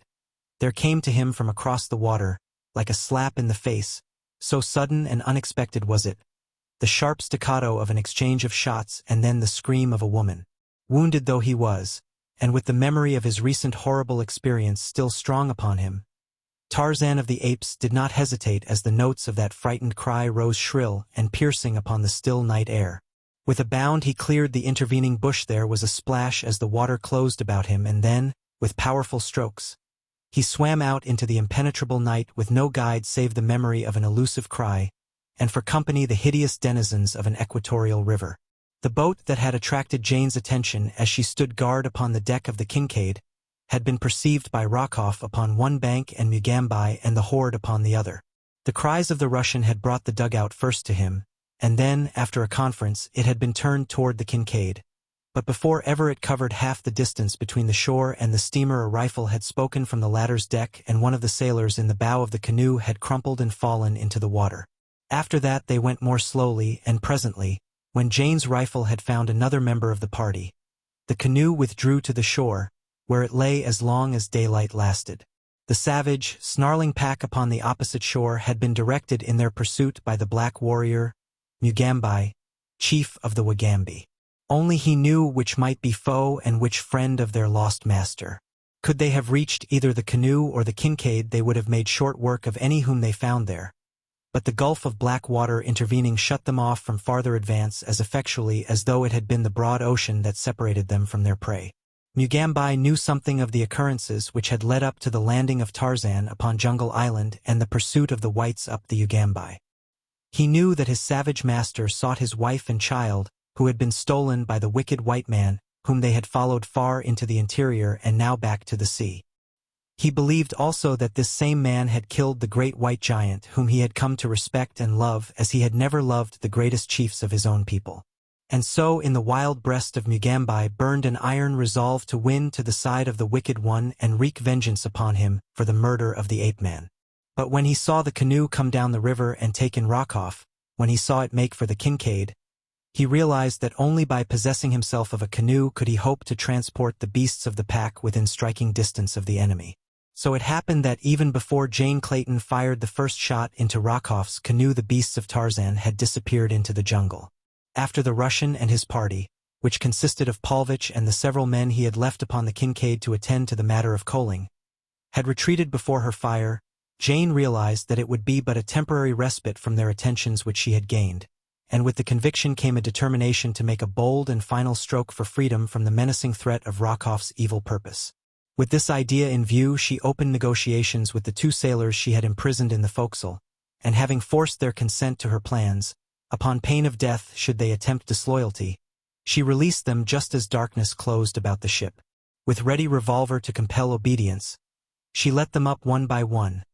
there came to him from across the water, like a slap in the face, so sudden and unexpected was it, the sharp staccato of an exchange of shots and then the scream of a woman. Wounded though he was, and with the memory of his recent horrible experience still strong upon him, Tarzan of the Apes did not hesitate as the notes of that frightened cry rose shrill and piercing upon the still night air. With a bound he cleared the intervening bush. There was a splash as the water closed about him, and then, with powerful strokes, he swam out into the impenetrable night with no guide save the memory of an elusive cry, and for company the hideous denizens of an equatorial river. The boat that had attracted Jane's attention as she stood guard upon the deck of the Kincaid had been perceived by Rokoff upon one bank and Mugambi and the horde upon the other. The cries of the Russian had brought the dugout first to him, and then, after a conference, it had been turned toward the Kincaid. But before ever it covered half the distance between the shore and the steamer, a rifle had spoken from the latter's deck, and one of the sailors in the bow of the canoe had crumpled and fallen into the water. After that they went more slowly, and presently, when Jane's rifle had found another member of the party, the canoe withdrew to the shore, where it lay as long as daylight lasted. The savage, snarling pack upon the opposite shore had been directed in their pursuit by the black warrior, Mugambi, chief of the Wagambi. Only he knew which might be foe and which friend of their lost master. Could they have reached either the canoe or the Kincaid, they would have made short work of any whom they found there. But the gulf of black water intervening shut them off from farther advance as effectually as though it had been the broad ocean that separated them from their prey. Mugambi knew something of the occurrences which had led up to the landing of Tarzan upon Jungle Island and the pursuit of the whites up the Ugambi. He knew that his savage master sought his wife and child, who had been stolen by the wicked white man, whom they had followed far into the interior and now back to the sea. He believed also that this same man had killed the great white giant whom he had come to respect and love as he had never loved the greatest chiefs of his own people. And so in the wild breast of Mugambi burned an iron resolve to win to the side of the wicked one and wreak vengeance upon him for the murder of the ape-man. But when he saw the canoe come down the river and take in Rokoff, when he saw it make for the Kincaid, he realized that only by possessing himself of a canoe could he hope to transport the beasts of the pack within striking distance of the enemy. So it happened that even before Jane Clayton fired the first shot into Rokoff's canoe, the Beasts of Tarzan had disappeared into the jungle. After the Russian and his party, which consisted of Paulvitch and the several men he had left upon the Kincaid to attend to the matter of coaling, had retreated before her fire, Jane realized that it would be but a temporary respite from their attentions which she had gained, and with the conviction came a determination to make a bold and final stroke for freedom from the menacing threat of Rokoff's evil purpose. With this idea in view, she opened negotiations with the two sailors she had imprisoned in the forecastle, and having forced their consent to her plans, upon pain of death should they attempt disloyalty, she released them just as darkness closed about the ship. With ready revolver to compel obedience, she let them up one by one,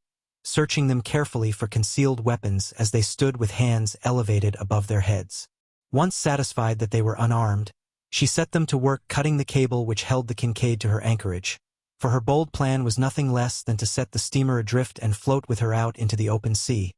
searching them carefully for concealed weapons as they stood with hands elevated above their heads. Once satisfied that they were unarmed, she set them to work cutting the cable which held the Kincaid to her anchorage, for her bold plan was nothing less than to set the steamer adrift and float with her out into the open sea,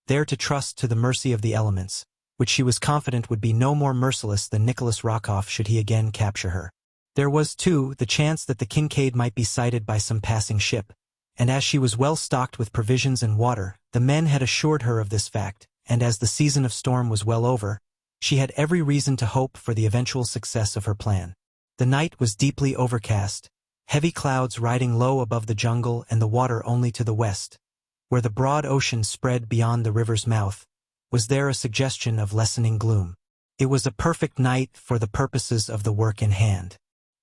there to trust to the mercy of the elements, which she was confident would be no more merciless than Nicholas Rokoff should he again capture her. There was, too, the chance that the Kincaid might be sighted by some passing ship, and as she was well stocked with provisions and water, the men had assured her of this fact, and as the season of storm was well over, she had every reason to hope for the eventual success of her plan. The night was deeply overcast, heavy clouds riding low above the jungle and the water only to the west, where the broad ocean spread beyond the river's mouth. Was there a suggestion of lessening gloom? It was a perfect night for the purposes of the work in hand.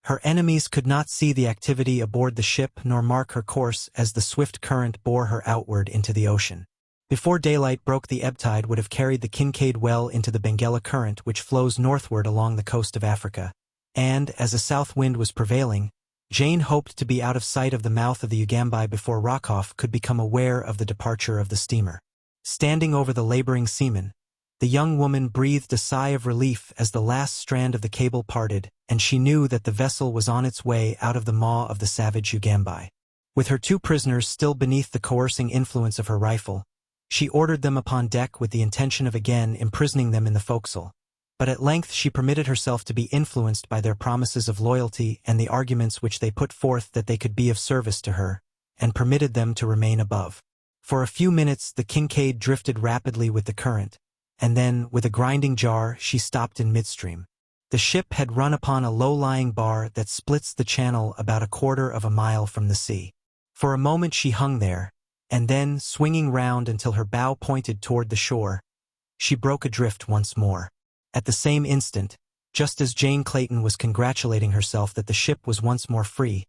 Her enemies could not see the activity aboard the ship nor mark her course as the swift current bore her outward into the ocean. Before daylight broke, the ebb tide would have carried the Kincaid well into the Benguela current, which flows northward along the coast of Africa. And, as a south wind was prevailing, Jane hoped to be out of sight of the mouth of the Ugambi before Rokoff could become aware of the departure of the steamer. Standing over the laboring seamen, the young woman breathed a sigh of relief as the last strand of the cable parted, and she knew that the vessel was on its way out of the maw of the savage Ugambi. With her 2 prisoners still beneath the coercing influence of her rifle, she ordered them upon deck with the intention of again imprisoning them in the forecastle. But at length she permitted herself to be influenced by their promises of loyalty and the arguments which they put forth that they could be of service to her, and permitted them to remain above. For a few minutes the Kincaid drifted rapidly with the current, and then, with a grinding jar, she stopped in midstream. The ship had run upon a low-lying bar that splits the channel about 1/4 of a mile from the sea. For a moment she hung there, and then, swinging round until her bow pointed toward the shore, she broke adrift once more. At the same instant, just as Jane Clayton was congratulating herself that the ship was once more free,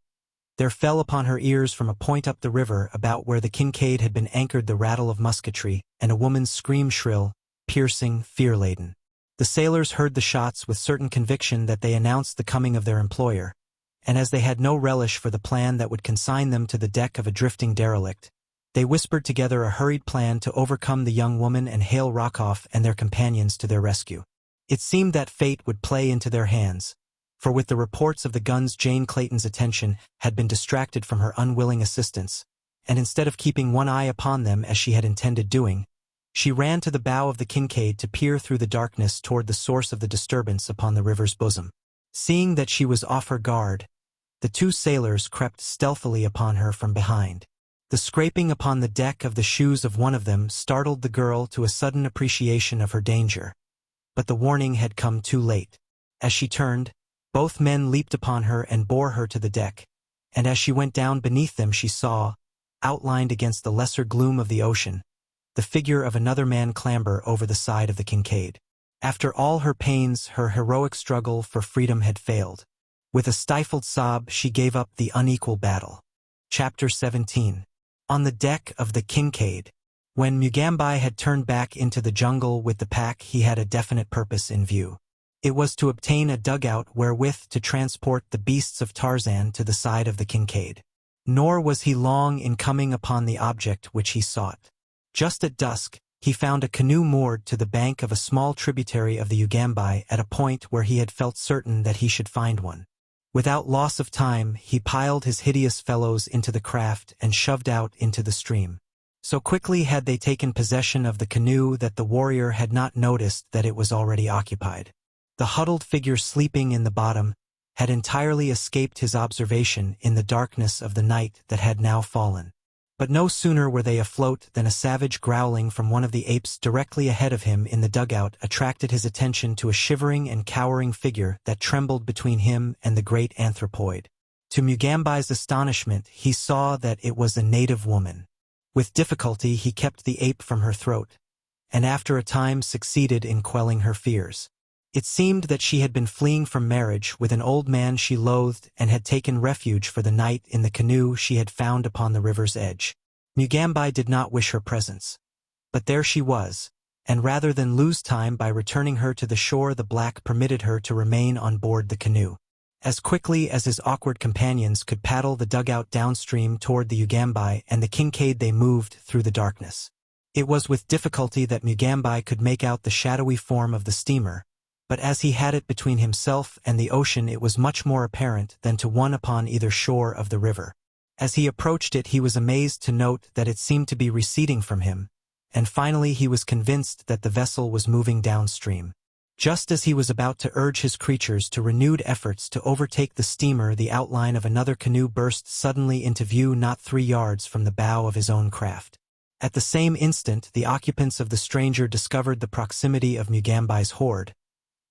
there fell upon her ears from a point up the river about where the Kincaid had been anchored the rattle of musketry, and a woman's scream, shrill, piercing, fear-laden. The sailors heard the shots with certain conviction that they announced the coming of their employer, and as they had no relish for the plan that would consign them to the deck of a drifting derelict, they whispered together a hurried plan to overcome the young woman and hail Rokoff and their companions to their rescue. It seemed that fate would play into their hands, for with the reports of the guns Jane Clayton's attention had been distracted from her unwilling assistance, and instead of keeping one eye upon them as she had intended doing, she ran to the bow of the Kincaid to peer through the darkness toward the source of the disturbance upon the river's bosom. Seeing that she was off her guard, the 2 sailors crept stealthily upon her from behind. The scraping upon the deck of the shoes of one of them startled the girl to a sudden appreciation of her danger. But the warning had come too late. As she turned, both men leaped upon her and bore her to the deck, and as she went down beneath them she saw, outlined against the lesser gloom of the ocean, the figure of another man clamber over the side of the Kincaid. After all her pains, her heroic struggle for freedom had failed. With a stifled sob she gave up the unequal battle. Chapter 17. On the deck of the Kincaid. When Mugambi had turned back into the jungle with the pack, he had a definite purpose in view. It was to obtain a dugout wherewith to transport the Beasts of Tarzan to the side of the Kincaid. Nor was he long in coming upon the object which he sought. Just at dusk, he found a canoe moored to the bank of a small tributary of the Ugambi at a point where he had felt certain that he should find one. Without loss of time, he piled his hideous fellows into the craft and shoved out into the stream. So quickly had they taken possession of the canoe that the warrior had not noticed that it was already occupied. The huddled figure sleeping in the bottom had entirely escaped his observation in the darkness of the night that had now fallen. But no sooner were they afloat than a savage growling from one of the apes directly ahead of him in the dugout attracted his attention to a shivering and cowering figure that trembled between him and the great anthropoid. To Mugambi's astonishment, he saw that it was a native woman. With difficulty he kept the ape from her throat, and after a time succeeded in quelling her fears. It seemed that she had been fleeing from marriage with an old man she loathed and had taken refuge for the night in the canoe she had found upon the river's edge. Mugambi did not wish her presence, but there she was, and rather than lose time by returning her to the shore, the black permitted her to remain on board the canoe. As quickly as his awkward companions could paddle the dugout downstream toward the Ugambi and the Kincaid, they moved through the darkness. It was with difficulty that Mugambi could make out the shadowy form of the steamer, but as he had it between himself and the ocean it was much more apparent than to one upon either shore of the river. As he approached it he was amazed to note that it seemed to be receding from him, and finally he was convinced that the vessel was moving downstream. Just as he was about to urge his creatures to renewed efforts to overtake the steamer, the outline of another canoe burst suddenly into view not 3 yards from the bow of his own craft. At the same instant the occupants of the stranger discovered the proximity of Mugambi's horde,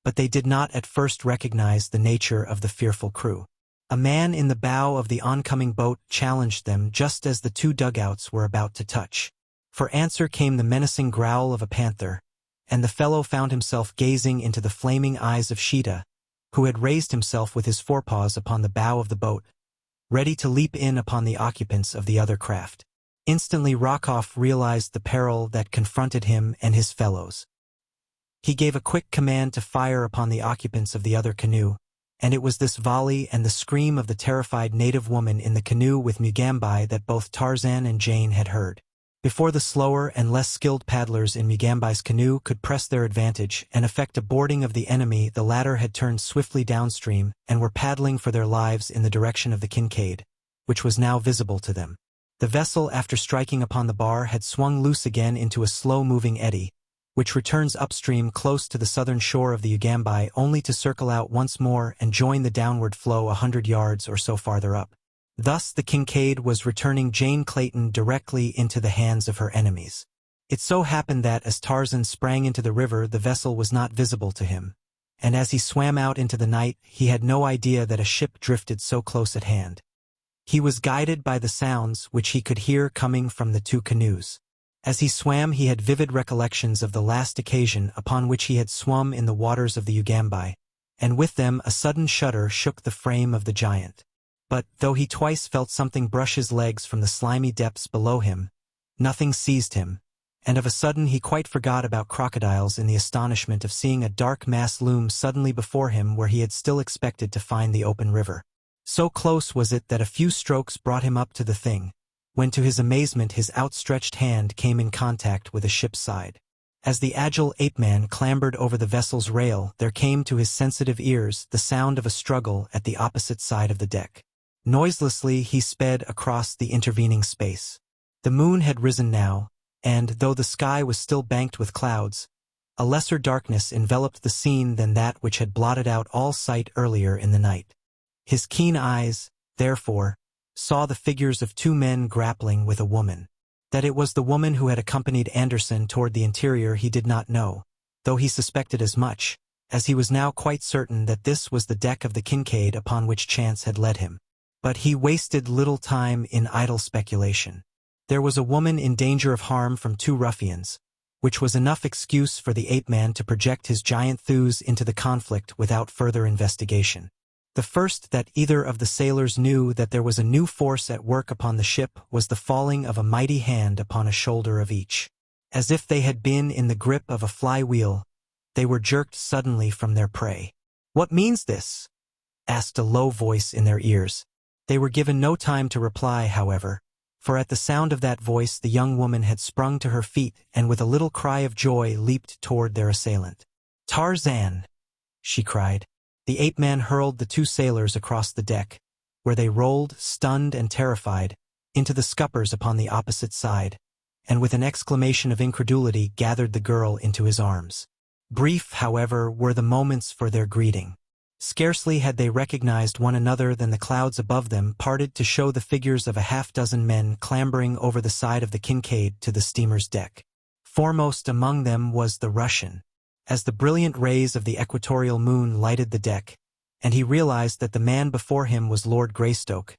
but they did not at first recognize the nature of the fearful crew. A man in the bow of the oncoming boat challenged them just as the two dugouts were about to touch. For answer came the menacing growl of a panther, and the fellow found himself gazing into the flaming eyes of Sheeta, who had raised himself with his forepaws upon the bow of the boat, ready to leap in upon the occupants of the other craft. Instantly Rokoff realized the peril that confronted him and his fellows. He gave a quick command to fire upon the occupants of the other canoe, and it was this volley and the scream of the terrified native woman in the canoe with Mugambi that both Tarzan and Jane had heard. Before the slower and less skilled paddlers in Mugambi's canoe could press their advantage and effect a boarding of the enemy, the latter had turned swiftly downstream and were paddling for their lives in the direction of the Kincaid, which was now visible to them. The vessel, after striking upon the bar, had swung loose again into a slow-moving eddy, which returns upstream close to the southern shore of the Ugambi only to circle out once more and join the downward flow 100 yards or so farther up. Thus the Kincaid was returning Jane Clayton directly into the hands of her enemies. It so happened that as Tarzan sprang into the river, the vessel was not visible to him, and as he swam out into the night, he had no idea that a ship drifted so close at hand. He was guided by the sounds which he could hear coming from the two canoes. As he swam, he had vivid recollections of the last occasion upon which he had swum in the waters of the Ugambi, and with them a sudden shudder shook the frame of the giant. But, though he twice felt something brush his legs from the slimy depths below him, nothing seized him, and of a sudden he quite forgot about crocodiles in the astonishment of seeing a dark mass loom suddenly before him where he had still expected to find the open river. So close was it that a few strokes brought him up to the thing, when to his amazement his outstretched hand came in contact with a ship's side. As the agile ape-man clambered over the vessel's rail, there came to his sensitive ears the sound of a struggle at the opposite side of the deck. Noiselessly he sped across the intervening space. The moon had risen now, and, though the sky was still banked with clouds, a lesser darkness enveloped the scene than that which had blotted out all sight earlier in the night. His keen eyes, therefore, saw the figures of two men grappling with a woman. That it was the woman who had accompanied Anderson toward the interior he did not know, though he suspected as much, as he was now quite certain that this was the deck of the Kincaid upon which chance had led him. But he wasted little time in idle speculation. There was a woman in danger of harm from two ruffians, which was enough excuse for the ape-man to project his giant thews into the conflict without further investigation. The first that either of the sailors knew that there was a new force at work upon the ship was the falling of a mighty hand upon a shoulder of each. As if they had been in the grip of a flywheel, they were jerked suddenly from their prey. "What means this?" asked a low voice in their ears. They were given no time to reply, however, for at the sound of that voice the young woman had sprung to her feet and with a little cry of joy leaped toward their assailant. "Tarzan!" she cried. The ape-man hurled the two sailors across the deck, where they rolled, stunned and terrified, into the scuppers upon the opposite side, and with an exclamation of incredulity gathered the girl into his arms. Brief, however, were the moments for their greeting. Scarcely had they recognized one another than the clouds above them parted to show the figures of a half-dozen men clambering over the side of the Kincaid to the steamer's deck. Foremost among them was the Russian. As the brilliant rays of the equatorial moon lighted the deck, and he realized that the man before him was Lord Greystoke,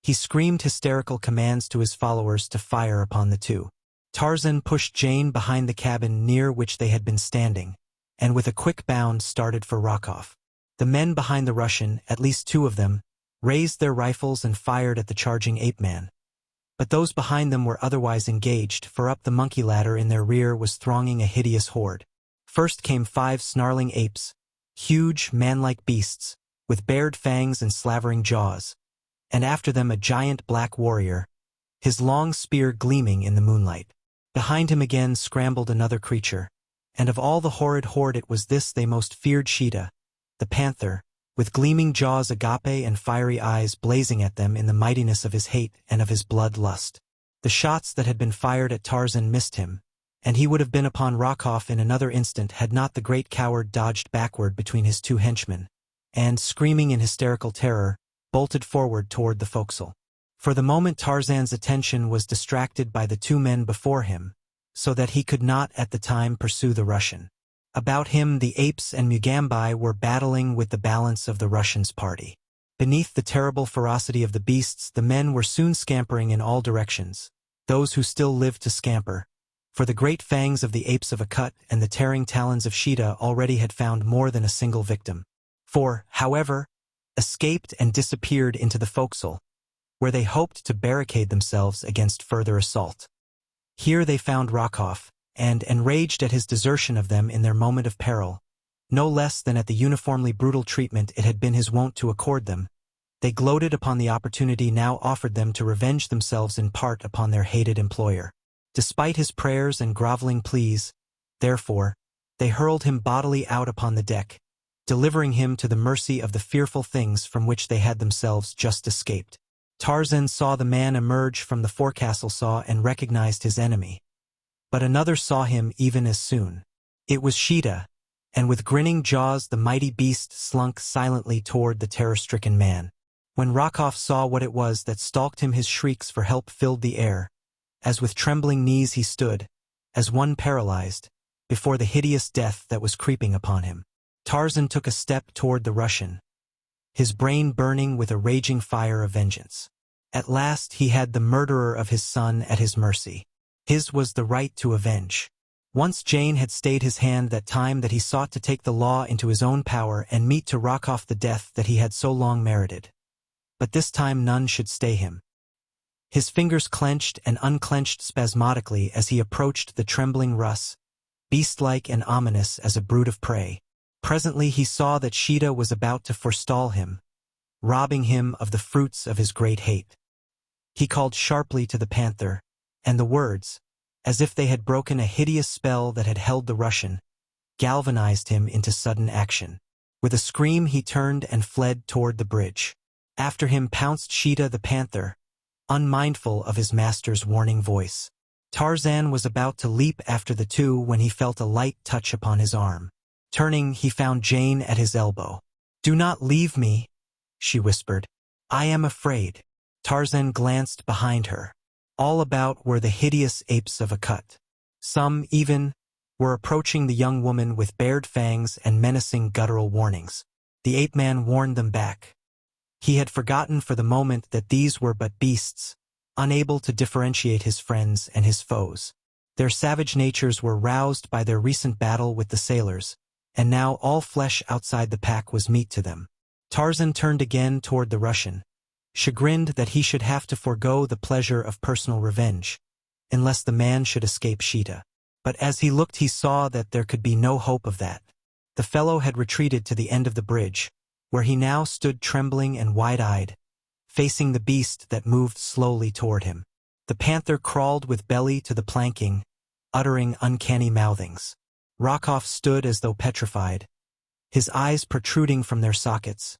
he screamed hysterical commands to his followers to fire upon the two. Tarzan pushed Jane behind the cabin near which they had been standing, and with a quick bound started for Rokoff. The men behind the Russian, at least two of them, raised their rifles and fired at the charging ape-man. But those behind them were otherwise engaged, for up the monkey ladder in their rear was thronging a hideous horde. First came 5 snarling apes, huge, man-like beasts, with bared fangs and slavering jaws, and after them a giant black warrior, his long spear gleaming in the moonlight. Behind him again scrambled another creature, and of all the horrid horde it was this they most feared: Sheeta, the panther, with gleaming jaws, agape, and fiery eyes blazing at them in the mightiness of his hate and of his blood lust. The shots that had been fired at Tarzan missed him, and he would have been upon Rokoff in another instant had not the great coward dodged backward between his two henchmen, and, screaming in hysterical terror, bolted forward toward the forecastle. For the moment Tarzan's attention was distracted by the two men before him, so that he could not at the time pursue the Russian. About him the apes and Mugambi were battling with the balance of the Russian's party. Beneath the terrible ferocity of the beasts, the men were soon scampering in all directions. Those who still lived to scamper, for the great fangs of the apes of Akut and the tearing talons of Sheeta already had found more than a single victim. Four, however, escaped and disappeared into the forecastle, where they hoped to barricade themselves against further assault. Here they found Rokoff, and, enraged at his desertion of them in their moment of peril, no less than at the uniformly brutal treatment it had been his wont to accord them, they gloated upon the opportunity now offered them to revenge themselves in part upon their hated employer. Despite his prayers and groveling pleas, therefore, they hurled him bodily out upon the deck, delivering him to the mercy of the fearful things from which they had themselves just escaped. Tarzan saw the man emerge from the forecastle saw and recognized his enemy. But another saw him even as soon. It was Sheeta, and with grinning jaws the mighty beast slunk silently toward the terror-stricken man. When Rokoff saw what it was that stalked him, his shrieks for help filled the air. As with trembling knees he stood, as one paralyzed, before the hideous death that was creeping upon him. Tarzan took a step toward the Russian, his brain burning with a raging fire of vengeance. At last he had the murderer of his son at his mercy. His was the right to avenge. Once Jane had stayed his hand that time that he sought to take the law into his own power and mete to Rokoff the death that he had so long merited. But this time none should stay him. His fingers clenched and unclenched spasmodically as he approached the trembling Russ, beast-like and ominous as a brood of prey. Presently he saw that Sheeta was about to forestall him, robbing him of the fruits of his great hate. He called sharply to the panther, and the words, as if they had broken a hideous spell that had held the Russian, galvanized him into sudden action. With a scream he turned and fled toward the bridge. After him pounced Sheeta the panther, unmindful of his master's warning voice. Tarzan was about to leap after the two when he felt a light touch upon his arm. Turning, he found Jane at his elbow. "Do not leave me," she whispered. "I am afraid." Tarzan glanced behind her. All about were the hideous apes of Akut. Some, even, were approaching the young woman with bared fangs and menacing guttural warnings. The ape-man warned them back. He had forgotten for the moment that these were but beasts, unable to differentiate his friends and his foes. Their savage natures were roused by their recent battle with the sailors, and now all flesh outside the pack was meat to them. Tarzan turned again toward the Russian, chagrined that he should have to forego the pleasure of personal revenge, unless the man should escape Sheeta. But as he looked he saw that there could be no hope of that. The fellow had retreated to the end of the bridge, where he now stood trembling and wide-eyed, facing the beast that moved slowly toward him. The panther crawled with belly to the planking, uttering uncanny mouthings. Rokoff stood as though petrified, his eyes protruding from their sockets,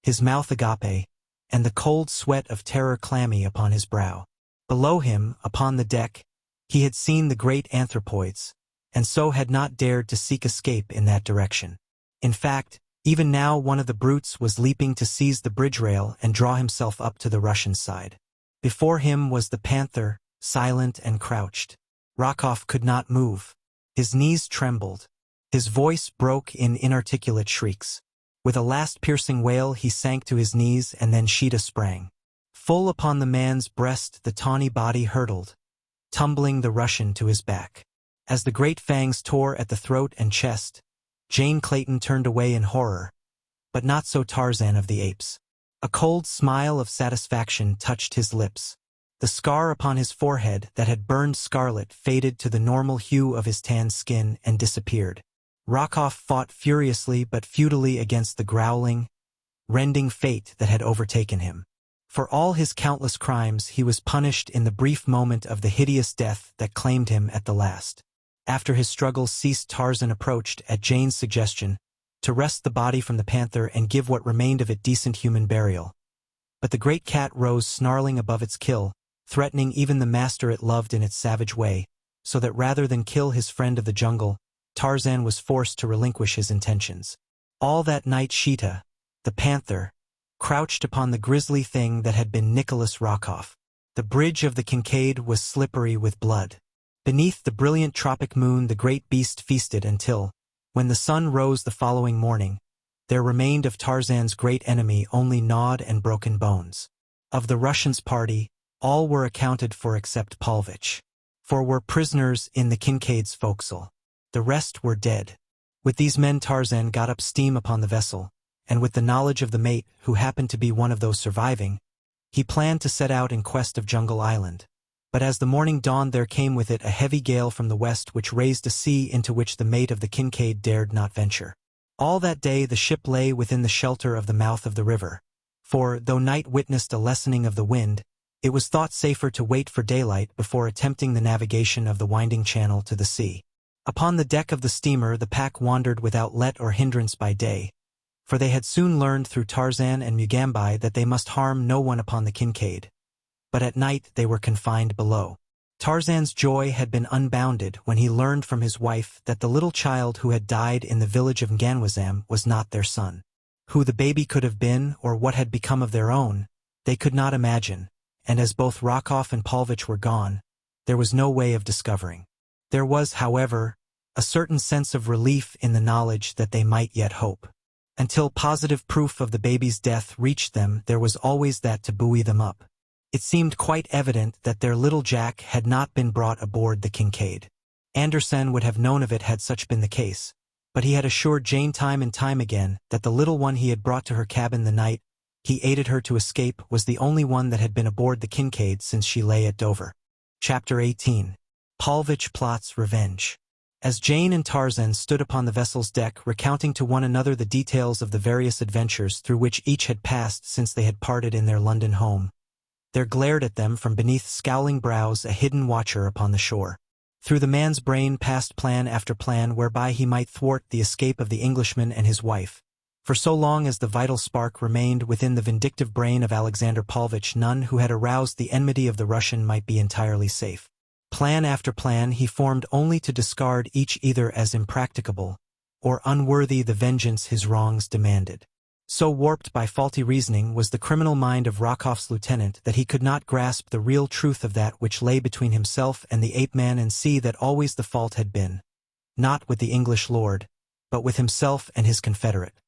his mouth agape, and the cold sweat of terror clammy upon his brow. Below him, upon the deck, he had seen the great anthropoids, and so had not dared to seek escape in that direction. In fact, even now one of the brutes was leaping to seize the bridge rail and draw himself up to the Russian side. Before him was the panther, silent and crouched. Rokoff could not move. His knees trembled. His voice broke in inarticulate shrieks. With a last piercing wail he sank to his knees, and then Sheeta sprang. Full upon the man's breast the tawny body hurtled, tumbling the Russian to his back. As the great fangs tore at the throat and chest, Jane Clayton turned away in horror, but not so Tarzan of the Apes. A cold smile of satisfaction touched his lips. The scar upon his forehead that had burned scarlet faded to the normal hue of his tanned skin and disappeared. Rokoff fought furiously but futilely against the growling, rending fate that had overtaken him. For all his countless crimes he was punished in the brief moment of the hideous death that claimed him at the last. After his struggles ceased, Tarzan approached, at Jane's suggestion, to wrest the body from the panther and give what remained of it decent human burial. But the great cat rose snarling above its kill, threatening even the master it loved in its savage way, so that rather than kill his friend of the jungle, Tarzan was forced to relinquish his intentions. All that night Sheeta, the panther, crouched upon the grisly thing that had been Nicholas Rokoff. The bridge of the Kincaid was slippery with blood. Beneath the brilliant tropic moon the great beast feasted until, when the sun rose the following morning, there remained of Tarzan's great enemy only gnawed and broken bones. Of the Russians' party, all were accounted for except Paulvitch. For were prisoners in the Kincaid's forecastle. The rest were dead. With these men Tarzan got up steam upon the vessel, and with the knowledge of the mate, who happened to be one of those surviving, he planned to set out in quest of Jungle Island. But as the morning dawned there came with it a heavy gale from the west which raised a sea into which the mate of the Kincaid dared not venture. All that day the ship lay within the shelter of the mouth of the river, for, though night witnessed a lessening of the wind, it was thought safer to wait for daylight before attempting the navigation of the winding channel to the sea. Upon the deck of the steamer the pack wandered without let or hindrance by day, for they had soon learned through Tarzan and Mugambi that they must harm no one upon the Kincaid. But at night they were confined below. Tarzan's joy had been unbounded when he learned from his wife that the little child who had died in the village of Mganwazam was not their son. Who the baby could have been, or what had become of their own, they could not imagine, and as both Rokoff and Paulvitch were gone, there was no way of discovering. There was, however, a certain sense of relief in the knowledge that they might yet hope. Until positive proof of the baby's death reached them, there was always that to buoy them up. It seemed quite evident that their little Jack had not been brought aboard the Kincaid. Andersen would have known of it had such been the case, but he had assured Jane time and time again that the little one he had brought to her cabin the night he aided her to escape was the only one that had been aboard the Kincaid since she lay at Dover. Chapter 18. Paulvitch Plots Revenge. As Jane and Tarzan stood upon the vessel's deck recounting to one another the details of the various adventures through which each had passed since they had parted in their London home, there glared at them from beneath scowling brows a hidden watcher upon the shore. Through the man's brain passed plan after plan whereby he might thwart the escape of the Englishman and his wife. For so long as the vital spark remained within the vindictive brain of Alexander Paulvitch, none who had aroused the enmity of the Russian might be entirely safe. Plan after plan he formed only to discard each either as impracticable or unworthy the vengeance his wrongs demanded. So warped by faulty reasoning was the criminal mind of Rokoff's lieutenant that he could not grasp the real truth of that which lay between himself and the ape-man and see that always the fault had been, not with the English lord, but with himself and his confederate.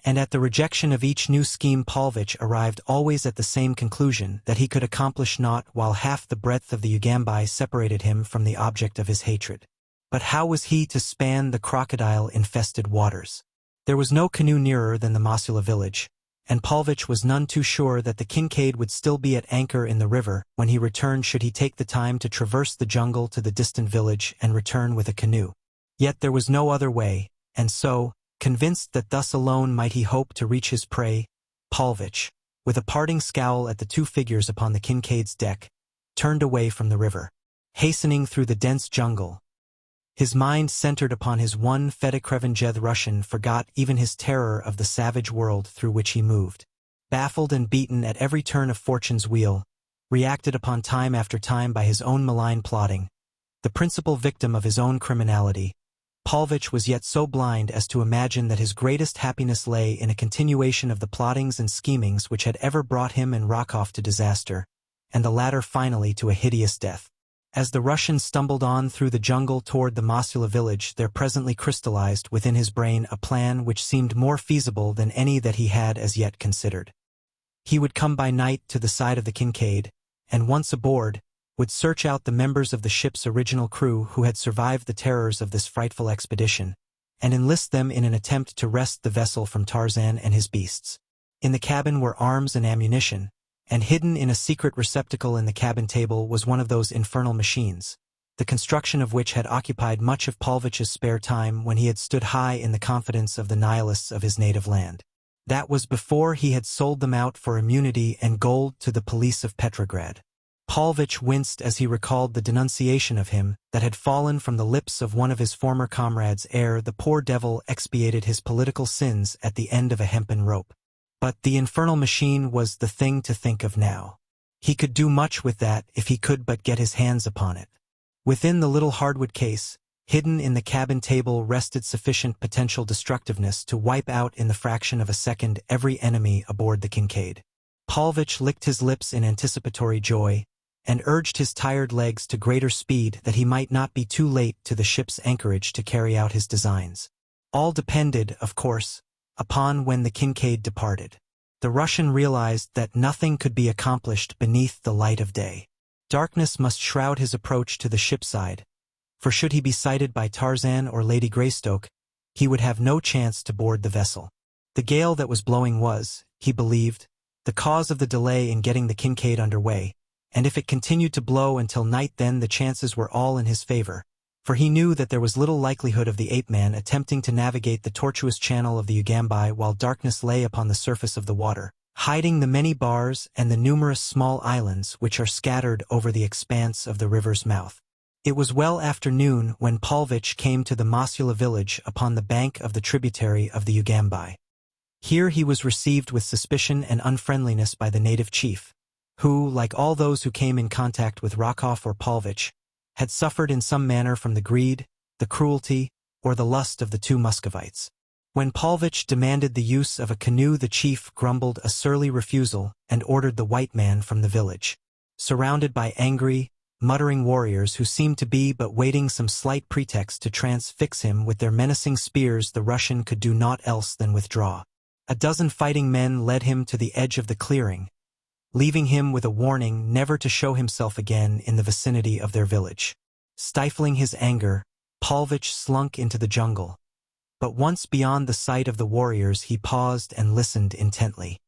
And at the rejection of each new scheme Paulvitch arrived always at the same conclusion, that he could accomplish naught while half the breadth of the Ugambi separated him from the object of his hatred. But how was he to span the crocodile-infested waters? There was no canoe nearer than the Mosula village, and Paulvitch was none too sure that the Kincaid would still be at anchor in the river when he returned should he take the time to traverse the jungle to the distant village and return with a canoe. Yet there was no other way, and so, convinced that thus alone might he hope to reach his prey, Paulvitch, with a parting scowl at the two figures upon the Kincaid's deck, turned away from the river. Hastening through the dense jungle, his mind centered upon his one Fedekrevenjeth Russian, forgot even his terror of the savage world through which he moved. Baffled and beaten at every turn of fortune's wheel, reacted upon time after time by his own malign plotting, the principal victim of his own criminality, Paulvitch was yet so blind as to imagine that his greatest happiness lay in a continuation of the plottings and schemings which had ever brought him and Rokoff to disaster, and the latter finally to a hideous death. As the Russian stumbled on through the jungle toward the Mosula village, there presently crystallized within his brain a plan which seemed more feasible than any that he had as yet considered. He would come by night to the side of the Kincaid, and once aboard, would search out the members of the ship's original crew who had survived the terrors of this frightful expedition, and enlist them in an attempt to wrest the vessel from Tarzan and his beasts. In the cabin were arms and ammunition, and hidden in a secret receptacle in the cabin table was one of those infernal machines, the construction of which had occupied much of Paulvitch's spare time when he had stood high in the confidence of the nihilists of his native land. That was before he had sold them out for immunity and gold to the police of Petrograd. Paulvitch winced as he recalled the denunciation of him that had fallen from the lips of one of his former comrades ere the poor devil expiated his political sins at the end of a hempen rope. But the infernal machine was the thing to think of now. He could do much with that if he could but get his hands upon it. Within the little hardwood case, hidden in the cabin table, rested sufficient potential destructiveness to wipe out in the fraction of a second every enemy aboard the Kincaid. Paulvitch licked his lips in anticipatory joy, and urged his tired legs to greater speed that he might not be too late to the ship's anchorage to carry out his designs. All depended, of course, upon when the Kincaid departed. The Russian realized that nothing could be accomplished beneath the light of day. Darkness must shroud his approach to the shipside, for should he be sighted by Tarzan or Lady Greystoke, he would have no chance to board the vessel. The gale that was blowing was, he believed, the cause of the delay in getting the Kincaid underway, and if it continued to blow until night, then the chances were all in his favor, for he knew that there was little likelihood of the ape-man attempting to navigate the tortuous channel of the Ugambai while darkness lay upon the surface of the water, hiding the many bars and the numerous small islands which are scattered over the expanse of the river's mouth. It was well after noon when Paulvitch came to the Mosula village upon the bank of the tributary of the Ugambai. Here he was received with suspicion and unfriendliness by the native chief, who, like all those who came in contact with Rokoff or Paulvitch, had suffered in some manner from the greed, the cruelty, or the lust of the two Muscovites. When Paulvitch demanded the use of a canoe, the chief grumbled a surly refusal and ordered the white man from the village. Surrounded by angry, muttering warriors who seemed to be but waiting some slight pretext to transfix him with their menacing spears, the Russian could do naught else than withdraw. A dozen fighting men led him to the edge of the clearing, leaving him with a warning never to show himself again in the vicinity of their village. Stifling his anger, Paulvitch slunk into the jungle, but once beyond the sight of the warriors he paused and listened intently.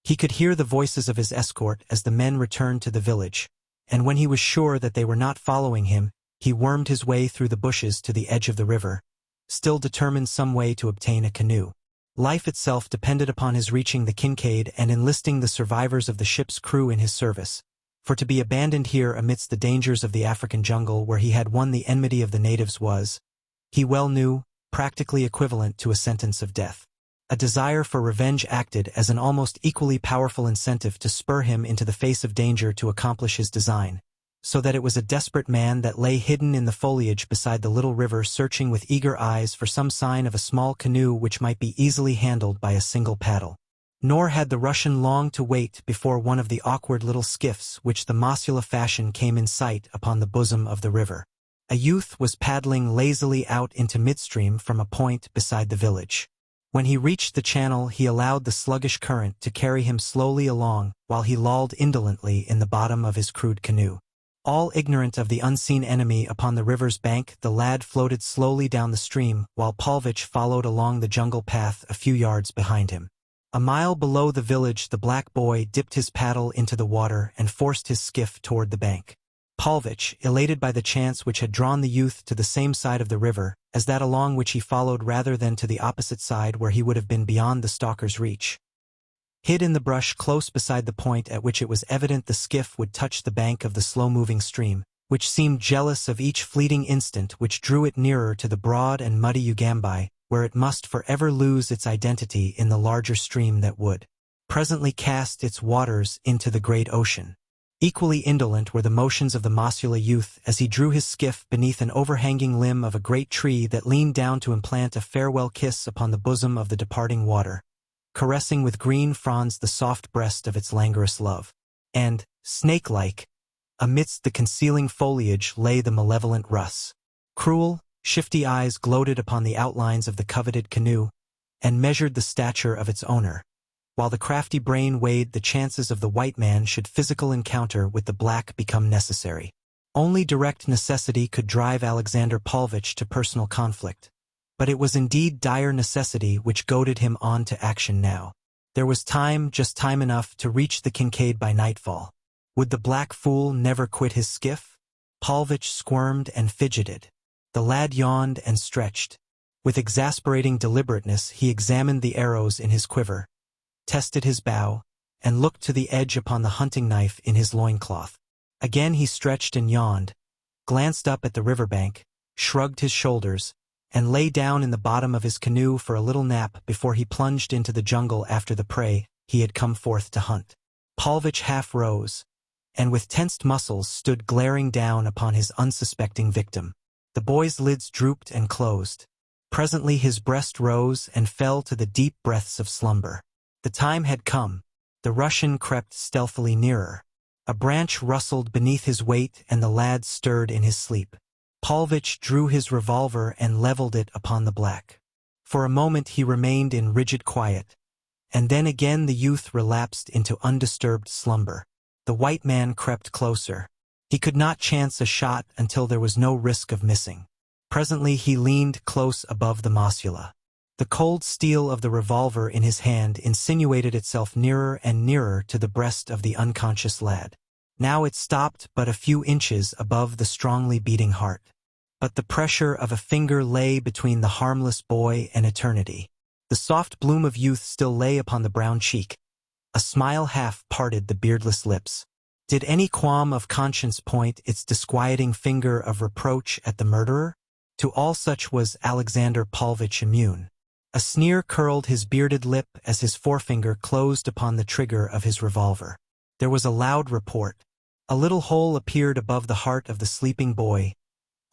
He could hear the voices of his escort as the men returned to the village, and when he was sure that they were not following him, he wormed his way through the bushes to the edge of the river, still determined some way to obtain a canoe. Life itself depended upon his reaching the Kincaid and enlisting the survivors of the ship's crew in his service, for to be abandoned here amidst the dangers of the African jungle where he had won the enmity of the natives was, he well knew, practically equivalent to a sentence of death. A desire for revenge acted as an almost equally powerful incentive to spur him into the face of danger to accomplish his design, so that it was a desperate man that lay hidden in the foliage beside the little river, searching with eager eyes for some sign of a small canoe which might be easily handled by a single paddle. Nor had the Russian long to wait before one of the awkward little skiffs which the Mosula fashion came in sight upon the bosom of the river. A youth was paddling lazily out into midstream from a point beside the village. When he reached the channel, he allowed the sluggish current to carry him slowly along while he lolled indolently in the bottom of his crude canoe. All ignorant of the unseen enemy upon the river's bank, the lad floated slowly down the stream while Paulvitch followed along the jungle path a few yards behind him. A mile below the village, the black boy dipped his paddle into the water and forced his skiff toward the bank. Paulvitch, elated by the chance which had drawn the youth to the same side of the river as that along which he followed rather than to the opposite side where he would have been beyond the stalker's reach, hid in the brush close beside the point at which it was evident the skiff would touch the bank of the slow-moving stream, which seemed jealous of each fleeting instant which drew it nearer to the broad and muddy Ugambai, where it must forever lose its identity in the larger stream that would presently cast its waters into the great ocean. Equally indolent were the motions of the Mosula youth as he drew his skiff beneath an overhanging limb of a great tree that leaned down to implant a farewell kiss upon the bosom of the departing water, caressing with green fronds the soft breast of its languorous love. And, snake-like, amidst the concealing foliage lay the malevolent Russ. Cruel, shifty eyes gloated upon the outlines of the coveted canoe and measured the stature of its owner, while the crafty brain weighed the chances of the white man should physical encounter with the black become necessary. Only direct necessity could drive Alexander Paulvitch to personal conflict, but it was indeed dire necessity which goaded him on to action now. There was time, just time enough, to reach the Kincaid by nightfall. Would the black fool never quit his skiff? Paulvitch squirmed and fidgeted. The lad yawned and stretched. With exasperating deliberateness he examined the arrows in his quiver, tested his bow, and looked to the edge upon the hunting knife in his loincloth. Again he stretched and yawned, glanced up at the riverbank, shrugged his shoulders, and lay down in the bottom of his canoe for a little nap before he plunged into the jungle after the prey he had come forth to hunt. Paulvitch half rose, and with tensed muscles stood glaring down upon his unsuspecting victim. The boy's lids drooped and closed. Presently his breast rose and fell to the deep breaths of slumber. The time had come. The Russian crept stealthily nearer. A branch rustled beneath his weight and the lad stirred in his sleep. Paulvitch drew his revolver and leveled it upon the black. For a moment he remained in rigid quiet, and then again the youth relapsed into undisturbed slumber. The white man crept closer. He could not chance a shot until there was no risk of missing. Presently he leaned close above the mosula. The cold steel of the revolver in his hand insinuated itself nearer and nearer to the breast of the unconscious lad. Now it stopped but a few inches above the strongly beating heart. But the pressure of a finger lay between the harmless boy and eternity. The soft bloom of youth still lay upon the brown cheek. A smile half parted the beardless lips. Did any qualm of conscience point its disquieting finger of reproach at the murderer? To all such was Alexander Paulvitch immune. A sneer curled his bearded lip as his forefinger closed upon the trigger of his revolver. There was a loud report. A little hole appeared above the heart of the sleeping boy,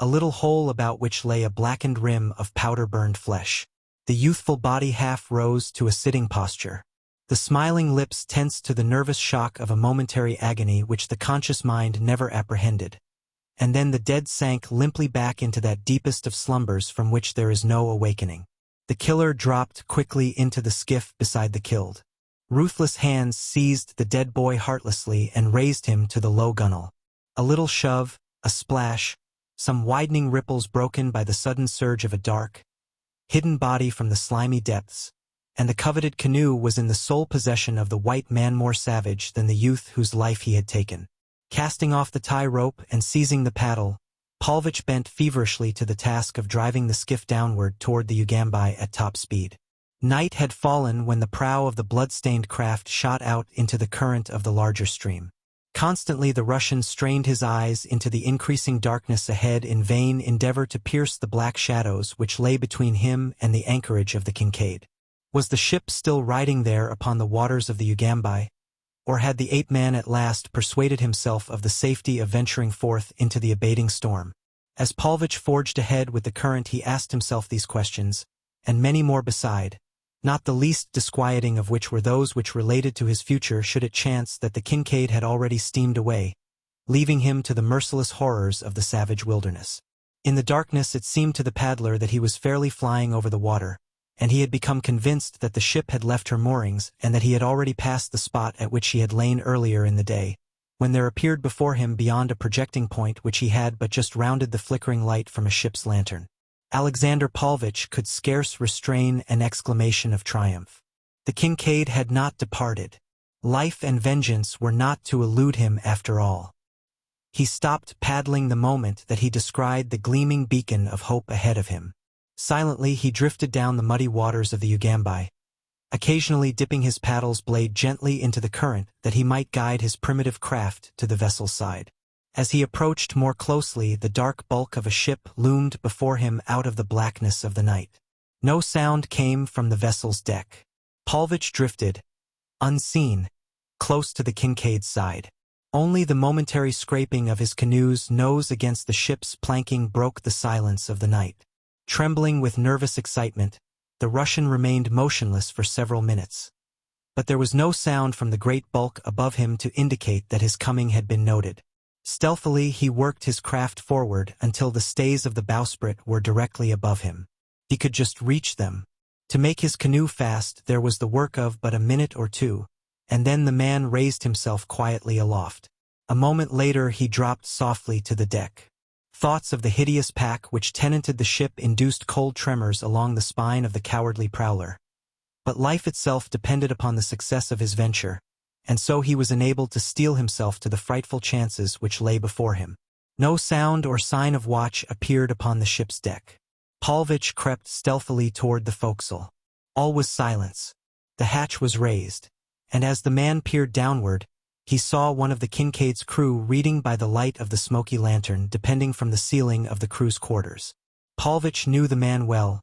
a little hole about which lay a blackened rim of powder-burned flesh. The youthful body half rose to a sitting posture. The smiling lips tensed to the nervous shock of a momentary agony which the conscious mind never apprehended. And then the dead sank limply back into that deepest of slumbers from which there is no awakening. The killer dropped quickly into the skiff beside the killed. Ruthless hands seized the dead boy heartlessly and raised him to the low gunwale. A little shove, a splash, some widening ripples broken by the sudden surge of a dark, hidden body from the slimy depths, and the coveted canoe was in the sole possession of the white man more savage than the youth whose life he had taken. Casting off the tie rope and seizing the paddle, Paulvitch bent feverishly to the task of driving the skiff downward toward the Ugambai at top speed. Night had fallen when the prow of the blood-stained craft shot out into the current of the larger stream. Constantly the Russian strained his eyes into the increasing darkness ahead in vain endeavor to pierce the black shadows which lay between him and the anchorage of the Kincaid. Was the ship still riding there upon the waters of the Ugambai, or had the ape-man at last persuaded himself of the safety of venturing forth into the abating storm? As Paulvitch forged ahead with the current he asked himself these questions, and many more beside, not the least disquieting of which were those which related to his future should it chance that the Kincaid had already steamed away, leaving him to the merciless horrors of the savage wilderness. In the darkness it seemed to the paddler that he was fairly flying over the water, and he had become convinced that the ship had left her moorings and that he had already passed the spot at which she had lain earlier in the day, when there appeared before him beyond a projecting point which he had but just rounded the flickering light from a ship's lantern. Alexander Paulvitch could scarce restrain an exclamation of triumph. The Kincaid had not departed. Life and vengeance were not to elude him after all. He stopped paddling the moment that he descried the gleaming beacon of hope ahead of him. Silently he drifted down the muddy waters of the Ugambai, occasionally dipping his paddle's blade gently into the current that he might guide his primitive craft to the vessel's side. As he approached more closely, the dark bulk of a ship loomed before him out of the blackness of the night. No sound came from the vessel's deck. Paulvitch drifted, unseen, close to the Kincaid's side. Only the momentary scraping of his canoe's nose against the ship's planking broke the silence of the night. Trembling with nervous excitement, the Russian remained motionless for several minutes. But there was no sound from the great bulk above him to indicate that his coming had been noted. Stealthily he worked his craft forward until the stays of the bowsprit were directly above him. He could just reach them. To make his canoe fast there was the work of but a minute or two, and then the man raised himself quietly aloft. A moment later he dropped softly to the deck. Thoughts of the hideous pack which tenanted the ship induced cold tremors along the spine of the cowardly prowler. But life itself depended upon the success of his venture, and so he was enabled to steel himself to the frightful chances which lay before him. No sound or sign of watch appeared upon the ship's deck. Paulvitch crept stealthily toward the forecastle. All was silence. The hatch was raised, and as the man peered downward, he saw one of the Kincaid's crew reading by the light of the smoky lantern depending from the ceiling of the crew's quarters. Paulvitch knew the man well,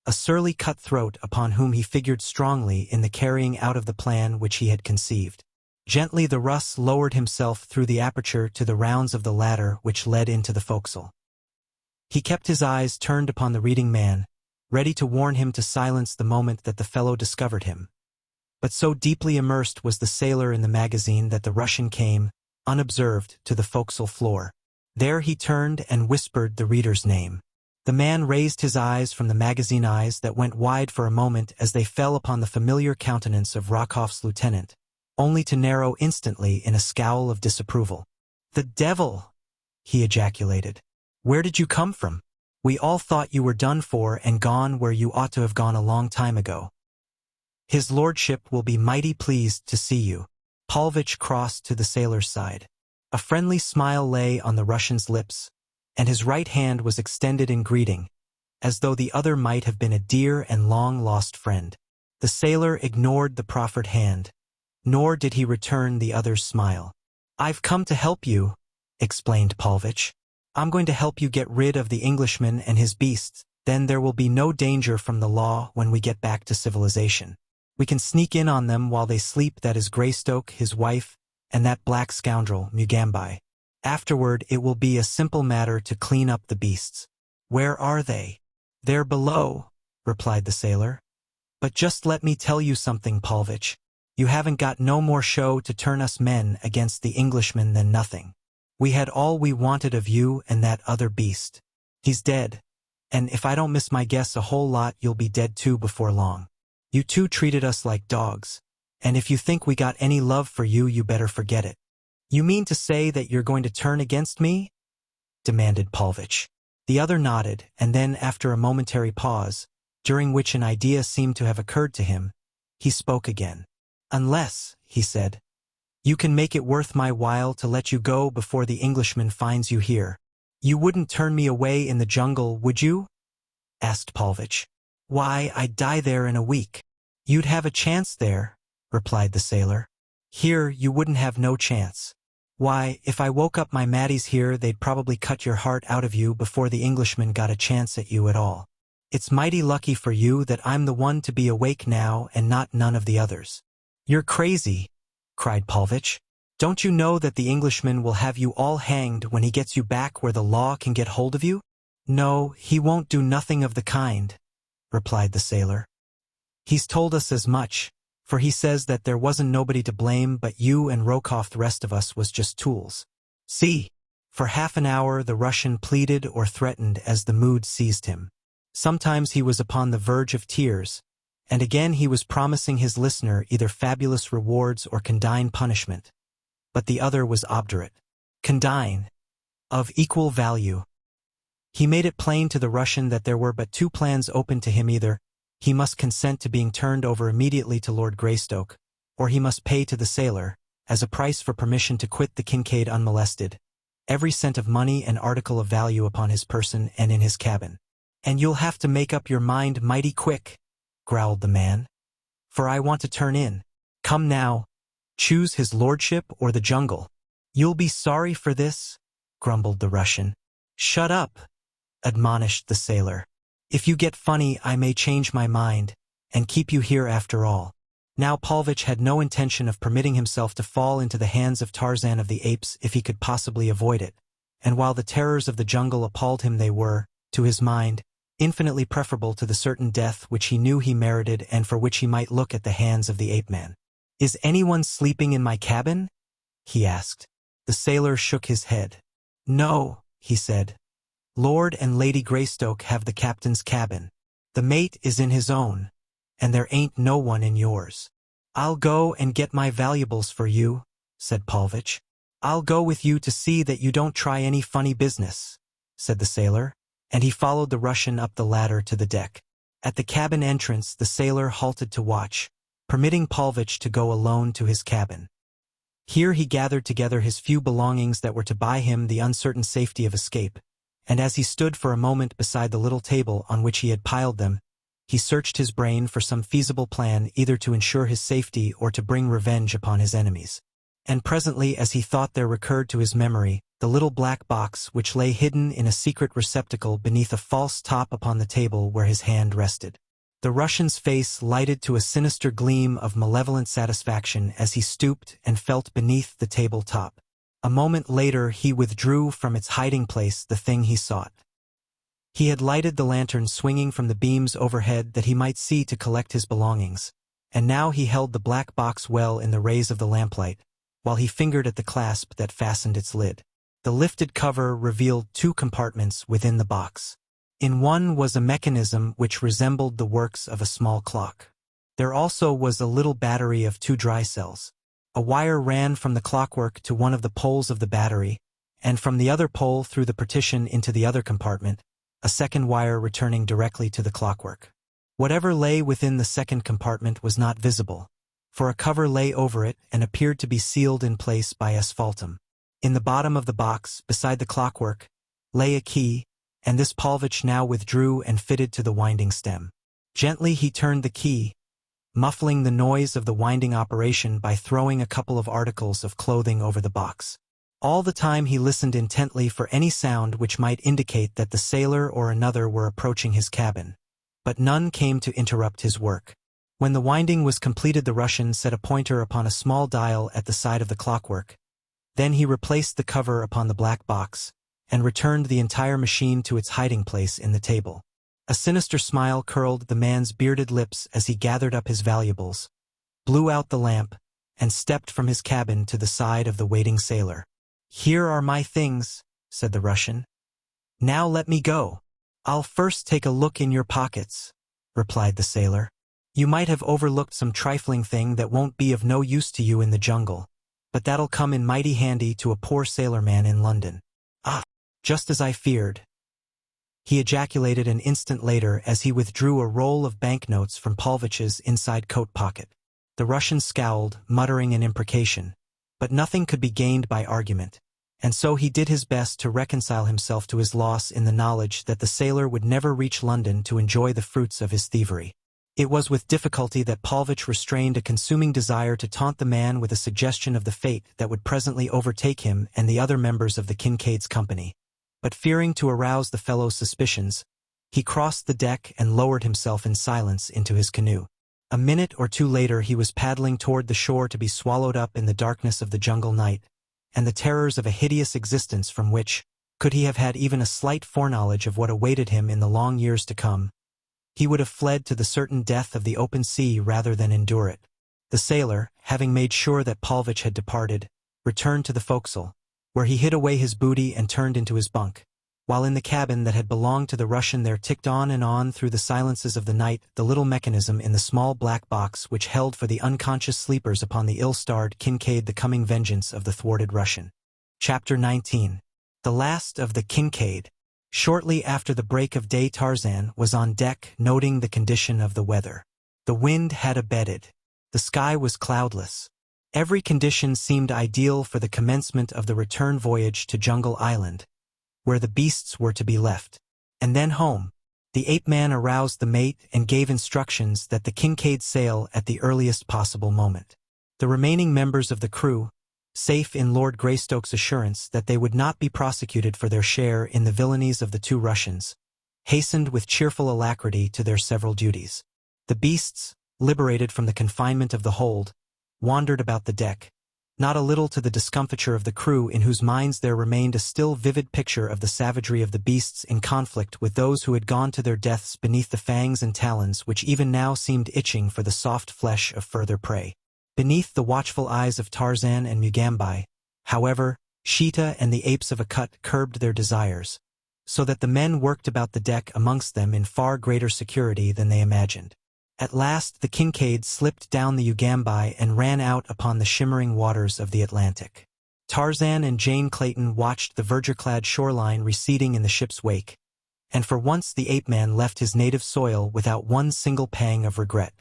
a surly cutthroat upon whom he figured strongly in the carrying out of the plan which he had conceived. Gently the Russ lowered himself through the aperture to the rounds of the ladder which led into the forecastle. He kept his eyes turned upon the reading man, ready to warn him to silence the moment that the fellow discovered him. But so deeply immersed was the sailor in the magazine that the Russian came, unobserved, to the forecastle floor. There he turned and whispered the reader's name. The man raised his eyes from the magazine eyes that went wide for a moment as they fell upon the familiar countenance of Rokoff's lieutenant, only to narrow instantly in a scowl of disapproval. "The devil!" he ejaculated. "Where did you come from? We all thought you were done for and gone where you ought to have gone a long time ago. His lordship will be mighty pleased to see you." Paulvitch crossed to the sailor's side. A friendly smile lay on the Russian's lips, and his right hand was extended in greeting, as though the other might have been a dear and long-lost friend. The sailor ignored the proffered hand, nor did he return the other's smile. "I've come to help you," explained Paulvitch. "I'm going to help you get rid of the Englishman and his beasts, then there will be no danger from the law when we get back to civilization. We can sneak in on them while they sleep, that is Greystoke, his wife, and that black scoundrel, Mugambi. Afterward, it will be a simple matter to clean up the beasts." "Where are they?" "They're below," replied the sailor. "But just let me tell you something, Paulvitch. You haven't got no more show to turn us men against the Englishman than nothing. We had all we wanted of you and that other beast. He's dead, and if I don't miss my guess a whole lot you'll be dead too before long. You two treated us like dogs, and if you think we got any love for you, you better forget it." "You mean to say that you're going to turn against me?" demanded Paulvitch. The other nodded, and then, after a momentary pause, during which an idea seemed to have occurred to him, he spoke again. "Unless," he said, "you can make it worth my while to let you go before the Englishman finds you here. You wouldn't turn me away in the jungle, would you?" asked Paulvitch. "Why, I'd die there in a week." "You'd have a chance there," replied the sailor. "Here you wouldn't have no chance. Why, if I woke up my maddies here, they'd probably cut your heart out of you before the Englishman got a chance at you at all. It's mighty lucky for you that I'm the one to be awake now and not none of the others." "You're crazy," cried Paulvitch. "Don't you know that the Englishman will have you all hanged when he gets you back where the law can get hold of you?" "No, he won't do nothing of the kind," replied the sailor. "He's told us as much, for he says that there wasn't nobody to blame but you and Rokoff. The rest of us was just tools." "See." For half an hour the Russian pleaded or threatened as the mood seized him. Sometimes he was upon the verge of tears, and again he was promising his listener either fabulous rewards or condign punishment. But the other was obdurate. Condign. Of equal value. He made it plain to the Russian that there were but two plans open to him: either he must consent to being turned over immediately to Lord Greystoke, or he must pay to the sailor, as a price for permission to quit the Kincaid unmolested, every cent of money and article of value upon his person and in his cabin. "And you'll have to make up your mind mighty quick," growled the man, "for I want to turn in. Come now, choose his lordship or the jungle." "You'll be sorry for this," grumbled the Russian. "Shut up," admonished the sailor. "If you get funny, I may change my mind, and keep you here after all." Now Paulvitch had no intention of permitting himself to fall into the hands of Tarzan of the Apes if he could possibly avoid it, and while the terrors of the jungle appalled him, they were, to his mind, infinitely preferable to the certain death which he knew he merited and for which he might look at the hands of the ape-man. "Is anyone sleeping in my cabin?" he asked. The sailor shook his head. "No," he said. "Lord and Lady Greystoke have the captain's cabin. The mate is in his own, and there ain't no one in yours." "I'll go and get my valuables for you," said Paulvitch. "I'll go with you to see that you don't try any funny business," said the sailor, and he followed the Russian up the ladder to the deck. At the cabin entrance the sailor halted to watch, permitting Paulvitch to go alone to his cabin. Here he gathered together his few belongings that were to buy him the uncertain safety of escape, and as he stood for a moment beside the little table on which he had piled them, he searched his brain for some feasible plan either to ensure his safety or to bring revenge upon his enemies. And presently, as he thought, there recurred to his memory the little black box which lay hidden in a secret receptacle beneath a false top upon the table where his hand rested. The Russian's face lighted to a sinister gleam of malevolent satisfaction as he stooped and felt beneath the table top. A moment later he withdrew from its hiding place the thing he sought. He had lighted the lantern swinging from the beams overhead that he might see to collect his belongings, and now he held the black box well in the rays of the lamplight, while he fingered at the clasp that fastened its lid. The lifted cover revealed two compartments within the box. In one was a mechanism which resembled the works of a small clock. There also was a little battery of 2 dry cells. A wire ran from the clockwork to one of the poles of the battery, and from the other pole through the partition into the other compartment, a second wire returning directly to the clockwork. Whatever lay within the second compartment was not visible, for a cover lay over it and appeared to be sealed in place by asphaltum. In the bottom of the box, beside the clockwork, lay a key, and this Paulvitch now withdrew and fitted to the winding stem. Gently he turned the key, muffling the noise of the winding operation by throwing a couple of articles of clothing over the box. All the time he listened intently for any sound which might indicate that the sailor or another were approaching his cabin, but none came to interrupt his work. When the winding was completed, the Russian set a pointer upon a small dial at the side of the clockwork. Then he replaced the cover upon the black box, and returned the entire machine to its hiding place in the table. A sinister smile curled the man's bearded lips as he gathered up his valuables, blew out the lamp, and stepped from his cabin to the side of the waiting sailor. "Here are my things," said the Russian. "Now let me go." "I'll first take a look in your pockets," replied the sailor. "You might have overlooked some trifling thing that won't be of no use to you in the jungle, but that'll come in mighty handy to a poor sailorman in London." "Ah, just as I feared," he ejaculated an instant later as he withdrew a roll of banknotes from Paulvitch's inside coat pocket. The Russian scowled, muttering an imprecation, but nothing could be gained by argument, and so he did his best to reconcile himself to his loss in the knowledge that the sailor would never reach London to enjoy the fruits of his thievery. It was with difficulty that Paulvitch restrained a consuming desire to taunt the man with a suggestion of the fate that would presently overtake him and the other members of the Kincaid's company. But fearing to arouse the fellow's suspicions, he crossed the deck and lowered himself in silence into his canoe. A minute or two later he was paddling toward the shore to be swallowed up in the darkness of the jungle night, and the terrors of a hideous existence from which, could he have had even a slight foreknowledge of what awaited him in the long years to come, he would have fled to the certain death of the open sea rather than endure it. The sailor, having made sure that Paulvitch had departed, returned to the forecastle, where he hid away his booty and turned into his bunk, while in the cabin that had belonged to the Russian there ticked on and on through the silences of the night the little mechanism in the small black box which held for the unconscious sleepers upon the ill-starred Kincaid the coming vengeance of the thwarted Russian. Chapter 19. The last of the Kincaid. Shortly after the break of day, Tarzan was on deck noting the condition of the weather. The wind had abated. The sky was cloudless. Every condition seemed ideal for the commencement of the return voyage to Jungle Island, where the beasts were to be left. And then home. The ape-man aroused the mate and gave instructions that the Kincaid sail at the earliest possible moment. The remaining members of the crew, safe in Lord Greystoke's assurance that they would not be prosecuted for their share in the villainies of the 2 Russians, hastened with cheerful alacrity to their several duties. The beasts, liberated from the confinement of the hold, wandered about the deck, not a little to the discomfiture of the crew, in whose minds there remained a still vivid picture of the savagery of the beasts in conflict with those who had gone to their deaths beneath the fangs and talons which even now seemed itching for the soft flesh of further prey. Beneath the watchful eyes of Tarzan and Mugambi, however, Sheeta and the apes of Akut curbed their desires, so that the men worked about the deck amongst them in far greater security than they imagined. At last the Kincaid slipped down the Ugambi and ran out upon the shimmering waters of the Atlantic. Tarzan and Jane Clayton watched the verdure-clad shoreline receding in the ship's wake, and for once the ape-man left his native soil without one single pang of regret.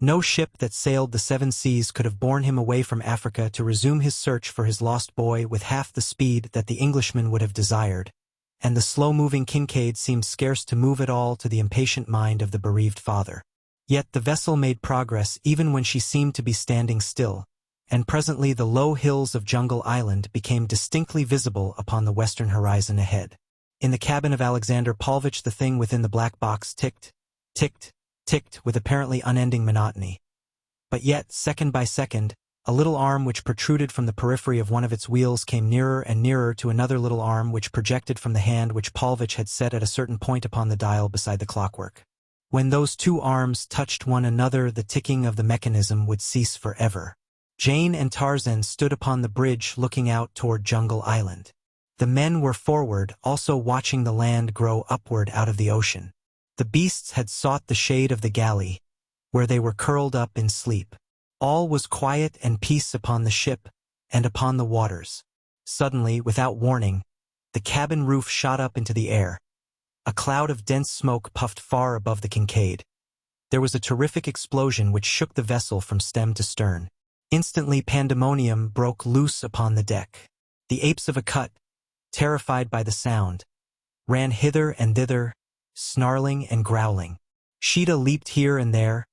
No ship that sailed the 7 seas could have borne him away from Africa to resume his search for his lost boy with half the speed that the Englishman would have desired, and the slow-moving Kincaid seemed scarce to move at all to the impatient mind of the bereaved father. Yet the vessel made progress even when she seemed to be standing still, and presently the low hills of Jungle Island became distinctly visible upon the western horizon ahead. In the cabin of Alexander Paulvitch the thing within the black box ticked, ticked, ticked with apparently unending monotony. But yet, second by second, a little arm which protruded from the periphery of one of its wheels came nearer and nearer to another little arm which projected from the hand which Paulvitch had set at a certain point upon the dial beside the clockwork. When those 2 arms touched one another, the ticking of the mechanism would cease forever. Jane and Tarzan stood upon the bridge looking out toward Jungle Island. The men were forward, also watching the land grow upward out of the ocean. The beasts had sought the shade of the galley, where they were curled up in sleep. All was quiet and peace upon the ship and upon the waters. Suddenly, without warning, the cabin roof shot up into the air. A cloud of dense smoke puffed far above the Kincaid. There was a terrific explosion which shook the vessel from stem to stern. Instantly pandemonium broke loose upon the deck. The apes of Akut, terrified by the sound, ran hither and thither, snarling and growling. Sheeta leaped here and there,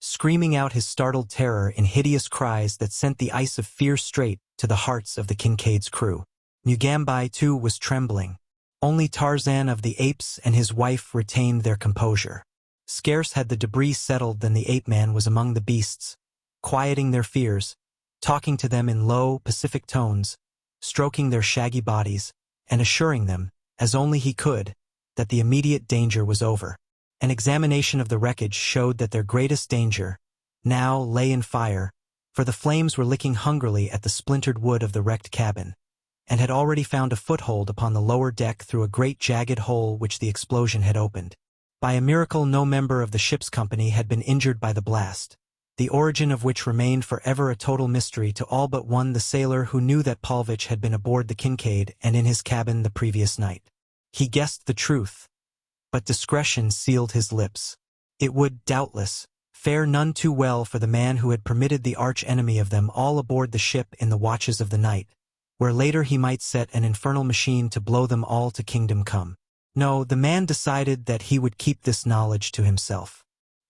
screaming out his startled terror in hideous cries that sent the ice of fear straight to the hearts of the Kincaid's crew. Mugambi, too, was trembling. Only Tarzan of the apes and his wife retained their composure. Scarce had the debris settled than the ape-man was among the beasts, quieting their fears, talking to them in low, pacific tones, stroking their shaggy bodies, and assuring them, as only he could, that the immediate danger was over. An examination of the wreckage showed that their greatest danger now lay in fire, for the flames were licking hungrily at the splintered wood of the wrecked cabin, and had already found a foothold upon the lower deck through a great jagged hole which the explosion had opened. By a miracle no member of the ship's company had been injured by the blast, the origin of which remained forever a total mystery to all but one, the sailor who knew that Paulvitch had been aboard the Kincaid and in his cabin the previous night. He guessed the truth, but discretion sealed his lips. It would, doubtless, fare none too well for the man who had permitted the arch-enemy of them all aboard the ship in the watches of the night, where later he might set an infernal machine to blow them all to kingdom come. No, the man decided that he would keep this knowledge to himself.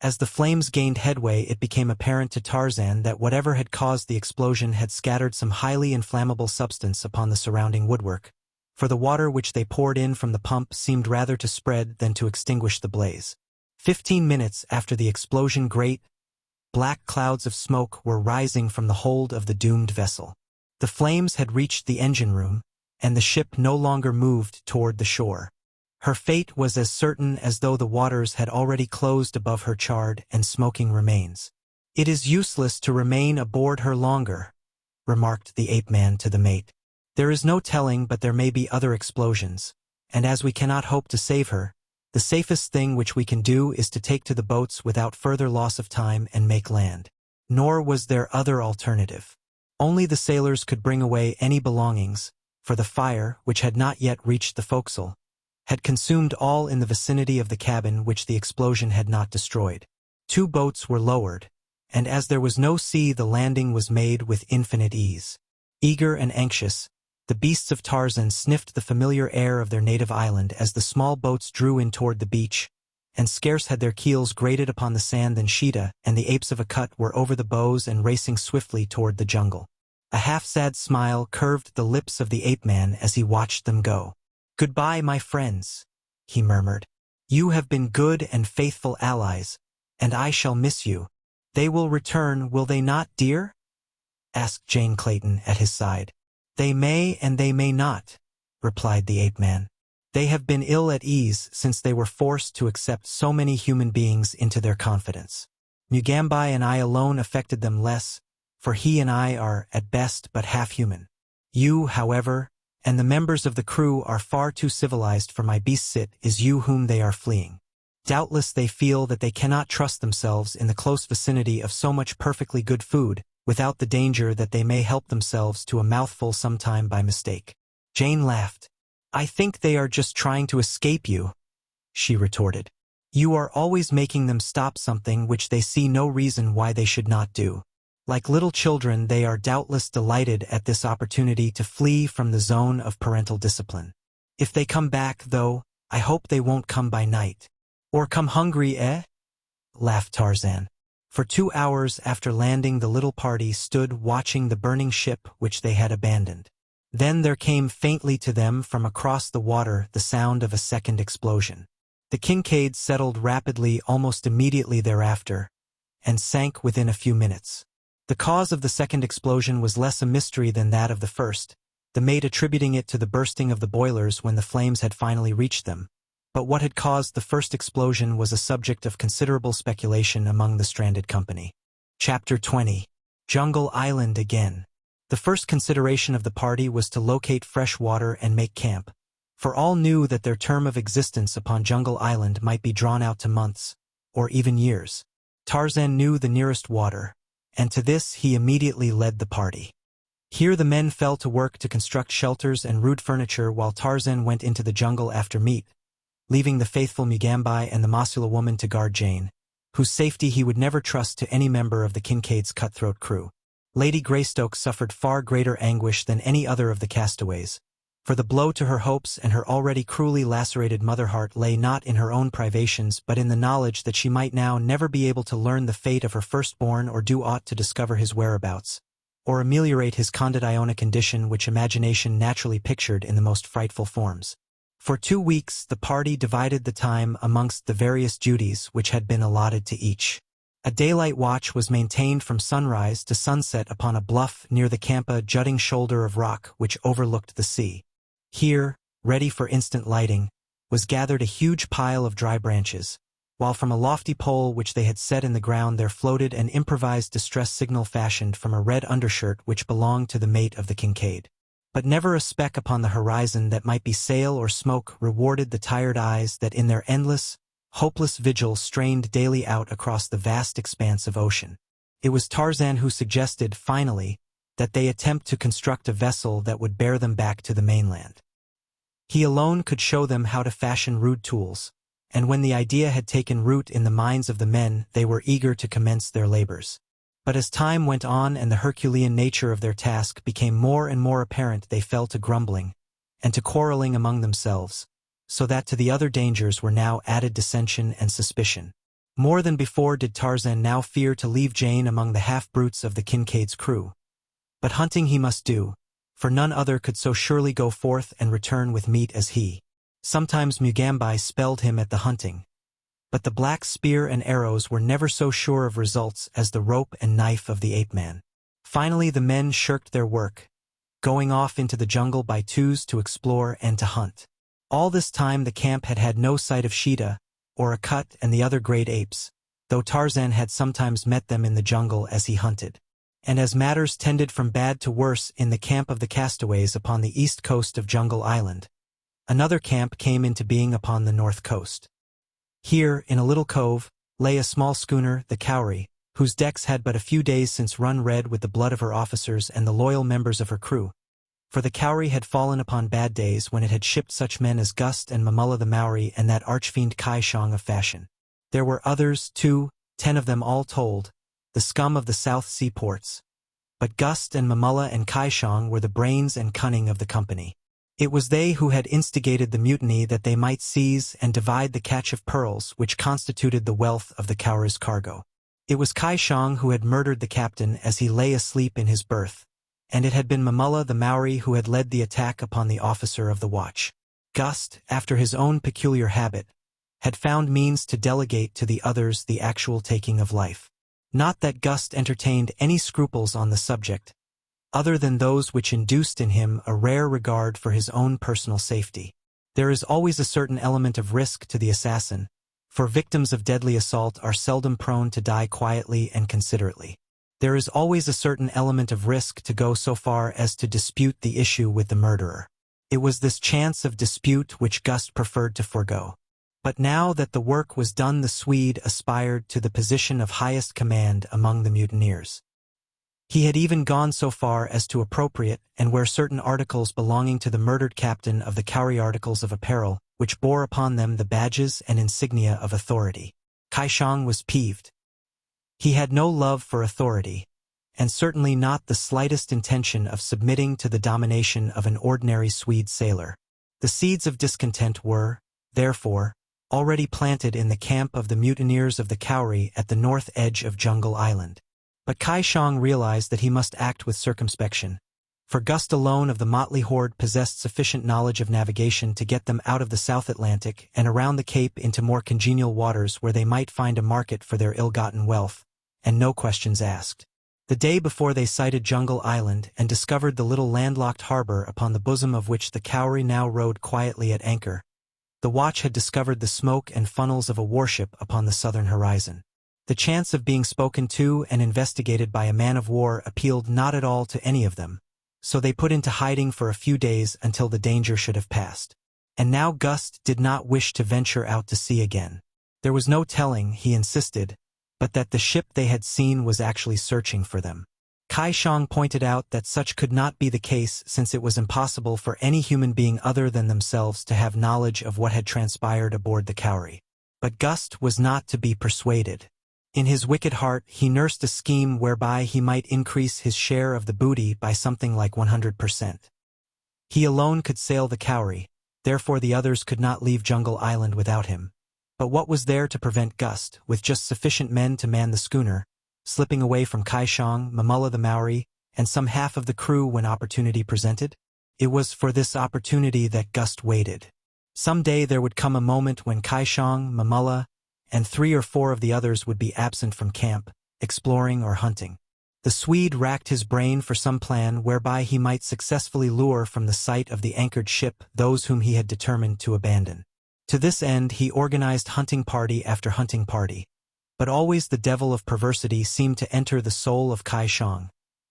As the flames gained headway, it became apparent to Tarzan that whatever had caused the explosion had scattered some highly inflammable substance upon the surrounding woodwork, for the water which they poured in from the pump seemed rather to spread than to extinguish the blaze. 15 minutes after the explosion, great, black clouds of smoke were rising from the hold of the doomed vessel. The flames had reached the engine room, and the ship no longer moved toward the shore. Her fate was as certain as though the waters had already closed above her charred and smoking remains. "It is useless to remain aboard her longer," remarked the ape-man to the mate. "There is no telling but there may be other explosions, and as we cannot hope to save her, the safest thing which we can do is to take to the boats without further loss of time and make land." Nor was there other alternative. Only the sailors could bring away any belongings, for the fire, which had not yet reached the forecastle, had consumed all in the vicinity of the cabin which the explosion had not destroyed. 2 boats were lowered, and as there was no sea, the landing was made with infinite ease. Eager and anxious, the beasts of Tarzan sniffed the familiar air of their native island as the small boats drew in toward the beach, and scarce had their keels grated upon the sand than Sheeta and the apes of Akut were over the bows and racing swiftly toward the jungle. A half-sad smile curved the lips of the ape-man as he watched them go. "Goodbye, my friends," he murmured. "You have been good and faithful allies, and I shall miss you. They will return, will they not, dear?" asked Jane Clayton at his side. "They may and they may not," replied the ape-man. "They have been ill at ease since they were forced to accept so many human beings into their confidence. Mugambi and I alone affected them less, for he and I are, at best, but half-human. You, however, and the members of the crew are far too civilized for my beasts. It is you whom they are fleeing. Doubtless they feel that they cannot trust themselves in the close vicinity of so much perfectly good food, without the danger that they may help themselves to a mouthful sometime by mistake." Jane laughed. "I think they are just trying to escape you," she retorted. "You are always making them stop something which they see no reason why they should not do. Like little children, they are doubtless delighted at this opportunity to flee from the zone of parental discipline. If they come back, though, I hope they won't come by night." "Or come hungry, eh?" laughed Tarzan. For 2 hours after landing, the little party stood watching the burning ship which they had abandoned. Then there came faintly to them from across the water the sound of a second explosion. The Kincaid settled rapidly almost immediately thereafter, and sank within a few minutes. The cause of the second explosion was less a mystery than that of the first, the mate attributing it to the bursting of the boilers when the flames had finally reached them. But what had caused the first explosion was a subject of considerable speculation among the stranded company. Chapter 20. Jungle Island again. The first consideration of the party was to locate fresh water and make camp, for all knew that their term of existence upon Jungle Island might be drawn out to months, or even years. Tarzan knew the nearest water, and to this he immediately led the party. Here the men fell to work to construct shelters and rude furniture while Tarzan went into the jungle after meat, leaving the faithful Mugambi and the Mosula woman to guard Jane, whose safety he would never trust to any member of the Kincaid's cutthroat crew. Lady Greystoke suffered far greater anguish than any other of the castaways, for the blow to her hopes and her already cruelly lacerated mother heart lay not in her own privations but in the knowledge that she might now never be able to learn the fate of her firstborn or do aught to discover his whereabouts, or ameliorate his condidiona condition which imagination naturally pictured in the most frightful forms. For 2 weeks the party divided the time amongst the various duties which had been allotted to each. A daylight watch was maintained from sunrise to sunset upon a bluff near the Campa jutting shoulder of rock which overlooked the sea. Here, ready for instant lighting, was gathered a huge pile of dry branches, while from a lofty pole which they had set in the ground there floated an improvised distress signal fashioned from a red undershirt which belonged to the mate of the Kincaid. But never a speck upon the horizon that might be sail or smoke rewarded the tired eyes that in their endless, hopeless vigil strained daily out across the vast expanse of ocean. It was Tarzan who suggested, finally, that they attempt to construct a vessel that would bear them back to the mainland. He alone could show them how to fashion rude tools, and when the idea had taken root in the minds of the men they were eager to commence their labors. But as time went on and the Herculean nature of their task became more and more apparent they fell to grumbling, and to quarreling among themselves, so that to the other dangers were now added dissension and suspicion. More than before did Tarzan now fear to leave Jane among the half-brutes of the Kincaid's crew. But hunting he must do, for none other could so surely go forth and return with meat as he. Sometimes Mugambi spelled him at the hunting, but the black spear and arrows were never so sure of results as the rope and knife of the ape-man. Finally the men shirked their work, going off into the jungle by twos to explore and to hunt. All this time the camp had had no sight of Sheeta, or Akut and the other great apes, though Tarzan had sometimes met them in the jungle as he hunted. And as matters tended from bad to worse in the camp of the castaways upon the east coast of Jungle Island, another camp came into being upon the north coast. Here, in a little cove, lay a small schooner, the Cowrie, whose decks had but a few days since run red with the blood of her officers and the loyal members of her crew. For the Cowrie had fallen upon bad days when it had shipped such men as Gust and Mamulla the Maori and that archfiend Kai Shang of fashion. There were others, too, 10 of them all told, the scum of the South Sea ports. But Gust and Mamulla and Kai Shang were the brains and cunning of the company. It was they who had instigated the mutiny that they might seize and divide the catch of pearls which constituted the wealth of the Cowrie's cargo. It was Kai Shang who had murdered the captain as he lay asleep in his berth, and it had been Mamulla the Maori who had led the attack upon the officer of the watch. Gust, after his own peculiar habit, had found means to delegate to the others the actual taking of life. Not that Gust entertained any scruples on the subject, other than those which induced in him a rare regard for his own personal safety. There is always a certain element of risk to the assassin, for victims of deadly assault are seldom prone to die quietly and considerately. There is always a certain element of risk to go so far as to dispute the issue with the murderer. It was this chance of dispute which Gust preferred to forego. But now that the work was done the Swede aspired to the position of highest command among the mutineers. He had even gone so far as to appropriate and wear certain articles belonging to the murdered captain of the Cowrie articles of apparel, which bore upon them the badges and insignia of authority. Kai Shang was peeved. He had no love for authority, and certainly not the slightest intention of submitting to the domination of an ordinary Swede sailor. The seeds of discontent were, therefore, already planted in the camp of the mutineers of the Cowrie at the north edge of Jungle Island. But Kai Shang realized that he must act with circumspection, for Gust alone of the motley horde possessed sufficient knowledge of navigation to get them out of the South Atlantic and around the Cape into more congenial waters where they might find a market for their ill-gotten wealth, and no questions asked. The day before they sighted Jungle Island and discovered the little landlocked harbor upon the bosom of which the Cowrie now rode quietly at anchor, the watch had discovered the smoke and funnels of a warship upon the southern horizon. The chance of being spoken to and investigated by a man of war appealed not at all to any of them, so they put into hiding for a few days until the danger should have passed. And now Gust did not wish to venture out to sea again. There was no telling, he insisted, but that the ship they had seen was actually searching for them. Kai Shang pointed out that such could not be the case since it was impossible for any human being other than themselves to have knowledge of what had transpired aboard the Cowrie. But Gust was not to be persuaded. In his wicked heart, he nursed a scheme whereby he might increase his share of the booty by something like 100%. He alone could sail the Cowrie, therefore the others could not leave Jungle Island without him. But what was there to prevent Gust, with just sufficient men to man the schooner, slipping away from Kai Shang, Mamulla the Maori, and some half of the crew when opportunity presented? It was for this opportunity that Gust waited. Some day there would come a moment when Kai Shang, Mamulla, and 3 or 4 of the others would be absent from camp, exploring or hunting. The Swede racked his brain for some plan whereby he might successfully lure from the sight of the anchored ship those whom he had determined to abandon. To this end he organized hunting party after hunting party, but always the devil of perversity seemed to enter the soul of Kai Shang,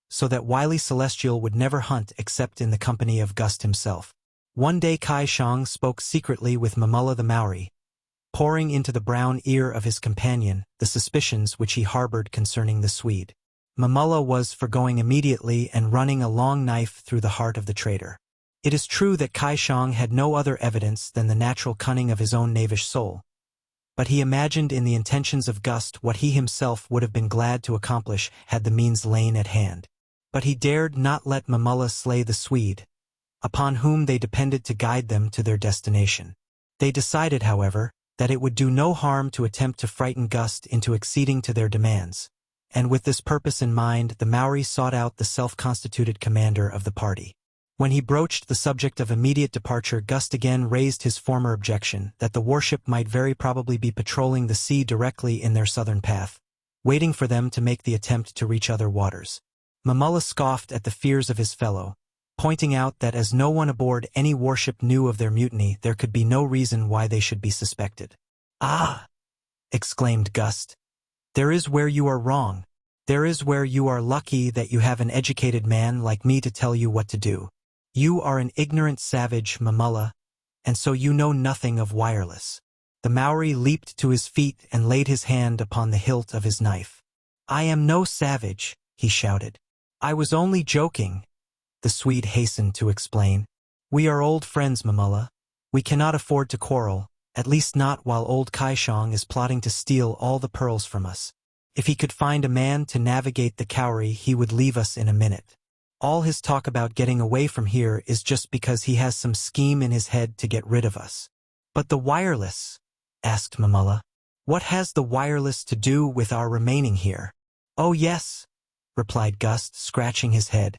so that wily Celestial would never hunt except in the company of Gust himself. One day Kai Shang spoke secretly with Mamulla the Maori, pouring into the brown ear of his companion the suspicions which he harbored concerning the Swede. Mamulla was for going immediately and running a long knife through the heart of the traitor. It is true that Kai Shang had no other evidence than the natural cunning of his own knavish soul, but he imagined in the intentions of Gust what he himself would have been glad to accomplish had the means lain at hand. But he dared not let Mamulla slay the Swede, upon whom they depended to guide them to their destination. They decided, however, that it would do no harm to attempt to frighten Gust into acceding to their demands, and with this purpose in mind the Maori sought out the self-constituted commander of the party. When he broached the subject of immediate departure, Gust again raised his former objection that the warship might very probably be patrolling the sea directly in their southern path, waiting for them to make the attempt to reach other waters. Mamulla scoffed at the fears of his fellow, pointing out that as no one aboard any warship knew of their mutiny, there could be no reason why they should be suspected. "Ah!" exclaimed Gust. "There is where you are wrong. There is where you are lucky that you have an educated man like me to tell you what to do. You are an ignorant savage, Mamulla, and so you know nothing of wireless." The Maori leaped to his feet and laid his hand upon the hilt of his knife. "I am no savage," he shouted. "I was only joking," the Swede hastened to explain. "We are old friends, Mamulla. We cannot afford to quarrel, at least not while old Kai Shang is plotting to steal all the pearls from us. If he could find a man to navigate the Cowrie, he would leave us in a minute. All his talk about getting away from here is just because he has some scheme in his head to get rid of us." "But the wireless?" asked Mamulla. "What has the wireless to do with our remaining here?" "Oh yes," replied Gust, scratching his head.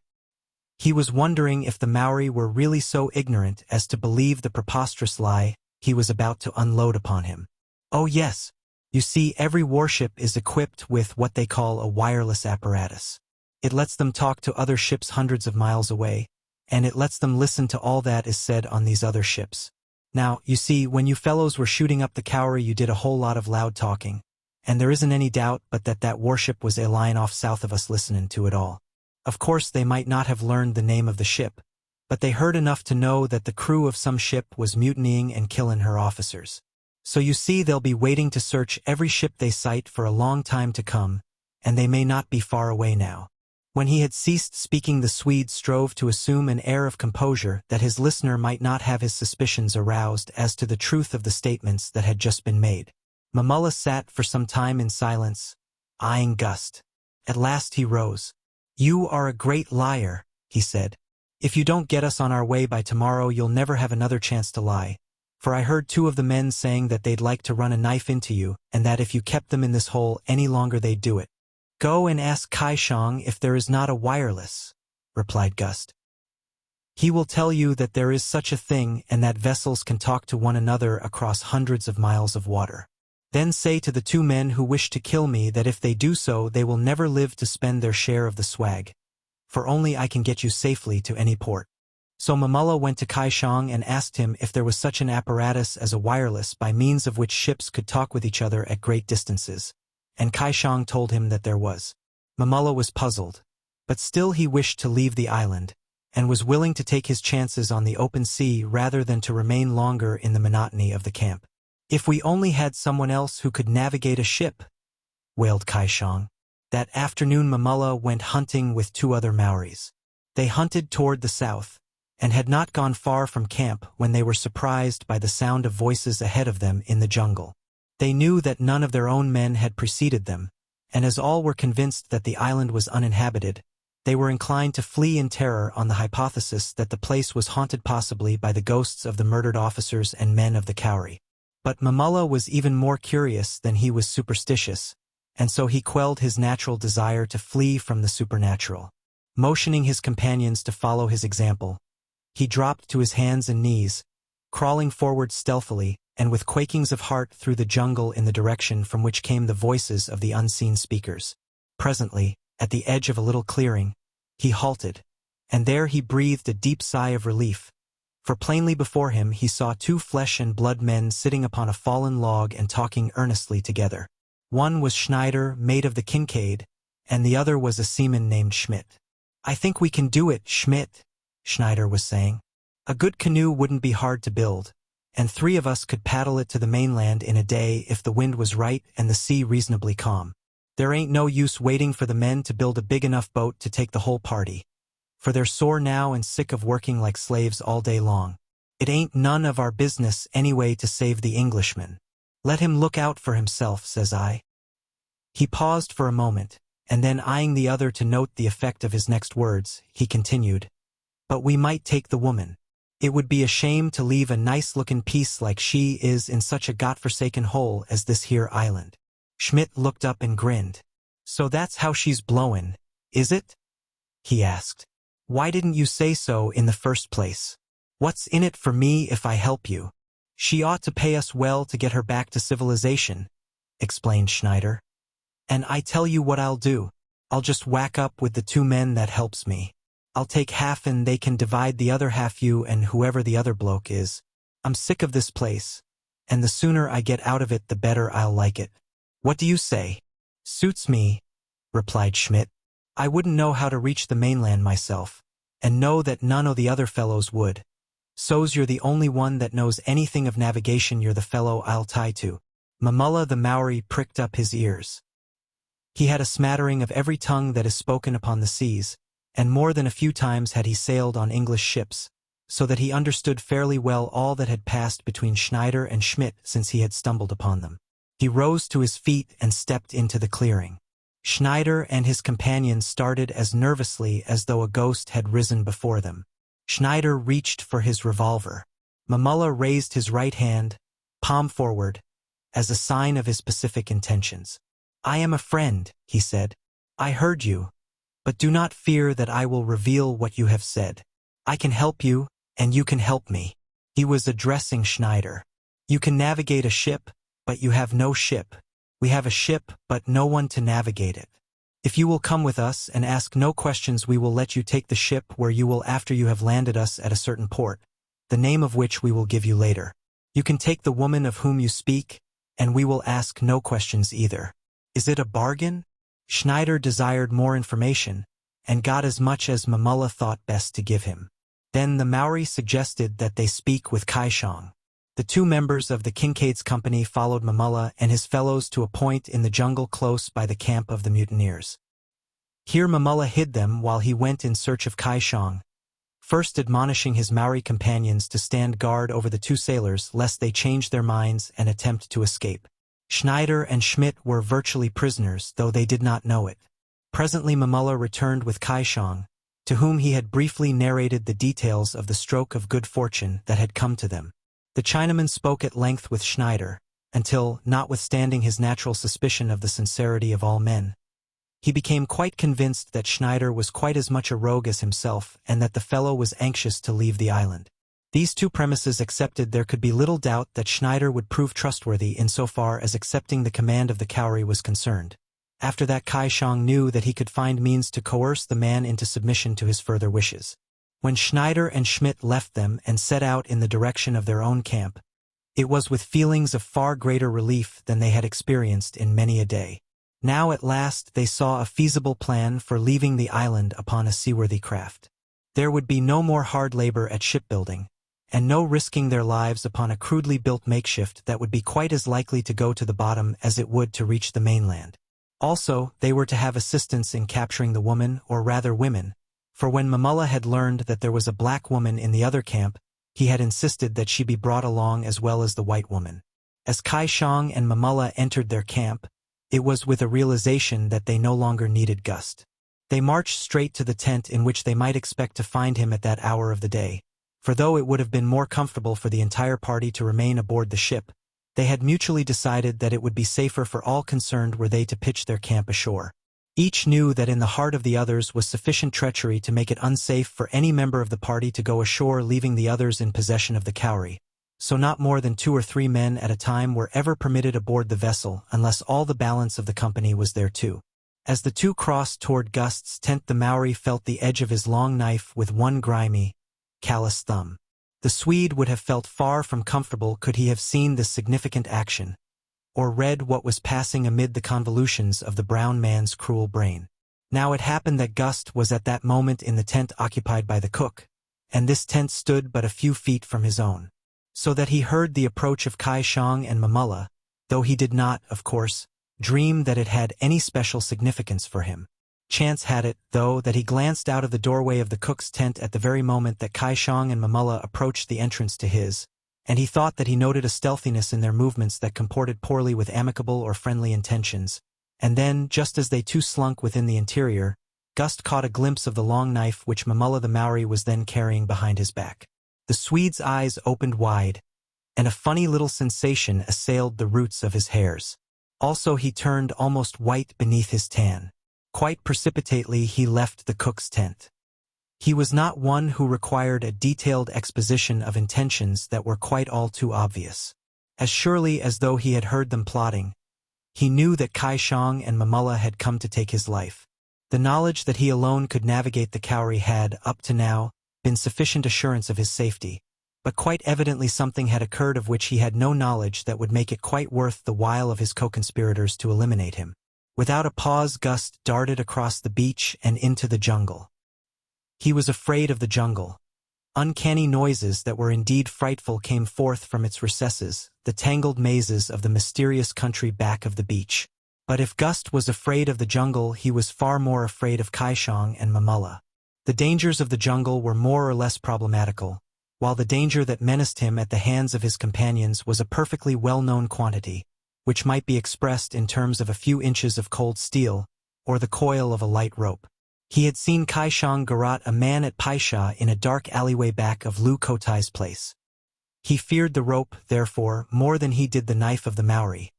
He was wondering if the Maori were really so ignorant as to believe the preposterous lie he was about to unload upon him. "Oh yes, you see, every warship is equipped with what they call a wireless apparatus. It lets them talk to other ships hundreds of miles away, and it lets them listen to all that is said on these other ships. Now, you see, when you fellows were shooting up the Cowrie, you did a whole lot of loud talking, and there isn't any doubt but that that warship was a line off south of us listening to it all. Of course, they might not have learned the name of the ship, but they heard enough to know that the crew of some ship was mutinying and killing her officers. So you see, they'll be waiting to search every ship they sight for a long time to come, and they may not be far away now." When he had ceased speaking, the Swede strove to assume an air of composure that his listener might not have his suspicions aroused as to the truth of the statements that had just been made. Mamulla sat for some time in silence, eyeing Gust. At last he rose. "You are a great liar," he said. "If you don't get us on our way by tomorrow, you'll never have another chance to lie. For I heard 2 of the men saying that they'd like to run a knife into you, and that if you kept them in this hole any longer they'd do it." "Go and ask Kai Shang if there is not a wireless," replied Gust. "He will tell you that there is such a thing and that vessels can talk to one another across hundreds of miles of water. Then say to the 2 men who wish to kill me that if they do so, they will never live to spend their share of the swag, for only I can get you safely to any port." So Mamulla went to Kai Shang and asked him if there was such an apparatus as a wireless by means of which ships could talk with each other at great distances, and Kaishang told him that there was. Mamulla was puzzled, but still he wished to leave the island, and was willing to take his chances on the open sea rather than to remain longer in the monotony of the camp. "If we only had someone else who could navigate a ship," wailed Kaishang. That afternoon Mamulla went hunting with 2 other Maoris. They hunted toward the south, and had not gone far from camp when they were surprised by the sound of voices ahead of them in the jungle. They knew that none of their own men had preceded them, and as all were convinced that the island was uninhabited, they were inclined to flee in terror on the hypothesis that the place was haunted possibly by the ghosts of the murdered officers and men of the Cowrie. But Mamulla was even more curious than he was superstitious, and so he quelled his natural desire to flee from the supernatural. Motioning his companions to follow his example, he dropped to his hands and knees, crawling forward stealthily and with quakings of heart through the jungle in the direction from which came the voices of the unseen speakers. Presently, at the edge of a little clearing, he halted, and there he breathed a deep sigh of relief, for plainly before him he saw 2 flesh-and-blood men sitting upon a fallen log and talking earnestly together. One was Schneider, mate of the Kincaid, and the other was a seaman named Schmidt. "I think we can do it, Schmidt," Schneider was saying. "A good canoe wouldn't be hard to build, and 3 of us could paddle it to the mainland in a day if the wind was right and the sea reasonably calm. There ain't no use waiting for the men to build a big enough boat to take the whole party, for they're sore now and sick of working like slaves all day long. It ain't none of our business anyway to save the Englishman. Let him look out for himself, says I." He paused for a moment, and then eyeing the other to note the effect of his next words, he continued, "But we might take the woman. It would be a shame to leave a nice-looking piece like she is in such a godforsaken hole as this here island." Schmidt looked up and grinned. "So that's how she's blowin', is it?" he asked. "Why didn't you say so in the first place? What's in it for me if I help you? She ought to pay us well to get her back to civilization," explained Schneider. "And I tell you what I'll do. I'll just whack up with the 2 men that helps me. I'll take half and they can divide the other half, you and whoever the other bloke is. I'm sick of this place, and the sooner I get out of it the better I'll like it. What do you say?" "Suits me," replied Schmidt. "I wouldn't know how to reach the mainland myself, and know that none o' the other fellows would. So's you're the only one that knows anything of navigation, you're the fellow I'll tie to." Mamulla the Maori pricked up his ears. He had a smattering of every tongue that is spoken upon the seas, and more than a few times had he sailed on English ships, so that he understood fairly well all that had passed between Schneider and Schmidt since he had stumbled upon them. He rose to his feet and stepped into the clearing. Schneider and his companion started as nervously as though a ghost had risen before them. Schneider reached for his revolver. Mamulla raised his right hand, palm forward, as a sign of his pacific intentions. "I am a friend," he said. "I heard you, but do not fear that I will reveal what you have said. I can help you, and you can help me." He was addressing Schneider. "You can navigate a ship, but you have no ship. We have a ship, but no one to navigate it. If you will come with us and ask no questions, we will let you take the ship where you will after you have landed us at a certain port, the name of which we will give you later. You can take the woman of whom you speak, and we will ask no questions either. Is it a bargain?" Schneider desired more information, and got as much as Mamulla thought best to give him. Then the Maori suggested that they speak with Kaishang. The 2 members of the Kincaid's company followed Mamulla and his fellows to a point in the jungle close by the camp of the mutineers. Here Mamulla hid them while he went in search of Kaishang, first admonishing his Maori companions to stand guard over the 2 sailors lest they change their minds and attempt to escape. Schneider and Schmidt were virtually prisoners, though they did not know it. Presently Mamulla returned with Kaishang, to whom he had briefly narrated the details of the stroke of good fortune that had come to them. The Chinaman spoke at length with Schneider, until, notwithstanding his natural suspicion of the sincerity of all men, he became quite convinced that Schneider was quite as much a rogue as himself and that the fellow was anxious to leave the island. These 2 premises accepted, there could be little doubt that Schneider would prove trustworthy insofar as accepting the command of the Cowrie was concerned. After that, Kaishang knew that he could find means to coerce the man into submission to his further wishes. When Schneider and Schmidt left them and set out in the direction of their own camp, it was with feelings of far greater relief than they had experienced in many a day. Now at last they saw a feasible plan for leaving the island upon a seaworthy craft. There would be no more hard labor at shipbuilding, and no risking their lives upon a crudely built makeshift that would be quite as likely to go to the bottom as it would to reach the mainland. Also, they were to have assistance in capturing the woman, or rather women, for when Mamulla had learned that there was a black woman in the other camp, he had insisted that she be brought along as well as the white woman. As Kai Shang and Mamulla entered their camp, it was with a realization that they no longer needed Gust. They marched straight to the tent in which they might expect to find him at that hour of the day, for though it would have been more comfortable for the entire party to remain aboard the ship, they had mutually decided that it would be safer for all concerned were they to pitch their camp ashore. Each knew that in the heart of the others was sufficient treachery to make it unsafe for any member of the party to go ashore, leaving the others in possession of the cowrie. So not more than 2 or 3 men at a time were ever permitted aboard the vessel unless all the balance of the company was there too. As the two crossed toward Gust's tent, the Maori felt the edge of his long knife with one grimy, callous thumb. The Swede would have felt far from comfortable could he have seen this significant action, or read what was passing amid the convolutions of the brown man's cruel brain. Now it happened that Gust was at that moment in the tent occupied by the cook, and this tent stood but a few feet from his own, so that he heard the approach of Kai Shang and Mamulla, though he did not, of course, dream that it had any special significance for him. Chance had it, though, that he glanced out of the doorway of the cook's tent at the very moment that Kai Shang and Mamulla approached the entrance to his, and he thought that he noted a stealthiness in their movements that comported poorly with amicable or friendly intentions, and then, just as they two slunk within the interior, Gust caught a glimpse of the long knife which Mamulla the Maori was then carrying behind his back. The Swede's eyes opened wide, and a funny little sensation assailed the roots of his hairs. Also he turned almost white beneath his tan. Quite precipitately he left the cook's tent. He was not one who required a detailed exposition of intentions that were quite all too obvious. As surely as though he had heard them plotting, he knew that Kai Shang and Mamulla had come to take his life. The knowledge that he alone could navigate the cowrie had, up to now, been sufficient assurance of his safety, but quite evidently something had occurred of which he had no knowledge that would make it quite worth the while of his co-conspirators to eliminate him. Without a pause, Gust darted across the beach and into the jungle. He was afraid of the jungle. Uncanny noises that were indeed frightful came forth from its recesses, the tangled mazes of the mysterious country back of the beach. But if Gust was afraid of the jungle, he was far more afraid of Kai Shang and Mamulla. The dangers of the jungle were more or less problematical, while the danger that menaced him at the hands of his companions was a perfectly well-known quantity, which might be expressed in terms of a few inches of cold steel, or the coil of a light rope. He had seen Kai Shang garrote a man at Paisha in a dark alleyway back of Lu Kotai's place. He feared the rope, therefore, more than he did the knife of the Maori,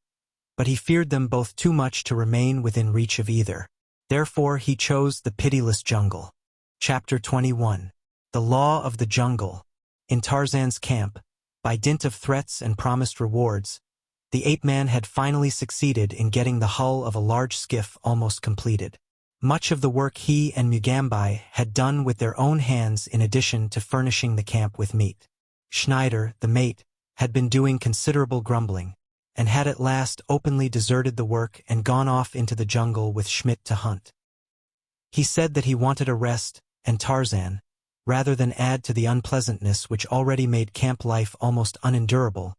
but he feared them both too much to remain within reach of either. Therefore he chose the pitiless jungle. Chapter 21. The Law of the Jungle. In Tarzan's camp, by dint of threats and promised rewards, the ape-man had finally succeeded in getting the hull of a large skiff almost completed. Much of the work he and Mugambi had done with their own hands in addition to furnishing the camp with meat. Schneider, the mate, had been doing considerable grumbling, and had at last openly deserted the work and gone off into the jungle with Schmidt to hunt. He said that he wanted a rest, and Tarzan, rather than add to the unpleasantness which already made camp life almost unendurable,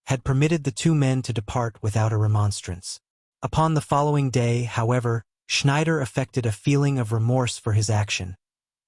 had permitted the two men to depart without a remonstrance. Upon the following day, however, Schneider affected a feeling of remorse for his action,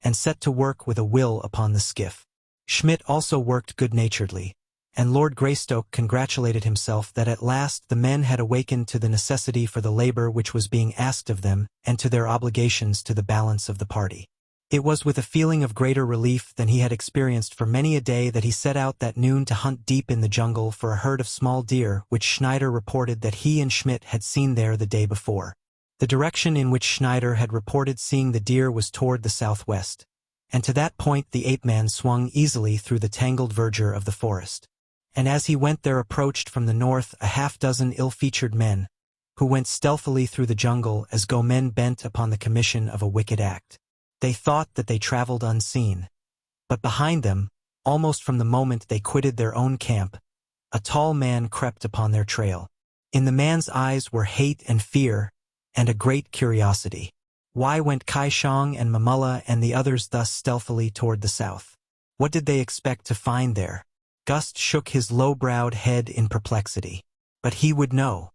and set to work with a will upon the skiff. Schmidt also worked good-naturedly, and Lord Greystoke congratulated himself that at last the men had awakened to the necessity for the labor which was being asked of them and to their obligations to the balance of the party. It was with a feeling of greater relief than he had experienced for many a day that he set out that noon to hunt deep in the jungle for a herd of small deer which Schneider reported that he and Schmidt had seen there the day before. The direction in which Schneider had reported seeing the deer was toward the southwest, and to that point the ape-man swung easily through the tangled verdure of the forest. And as he went there approached from the north a half-dozen ill-featured men, who went stealthily through the jungle as go men bent upon the commission of a wicked act. They thought that they traveled unseen, but behind them, almost from the moment they quitted their own camp, a tall man crept upon their trail. In the man's eyes were hate and fear, and a great curiosity. Why went Kaishang and Mamula and the others thus stealthily toward the south? What did they expect to find there? Gust shook his low-browed head in perplexity. But he would know.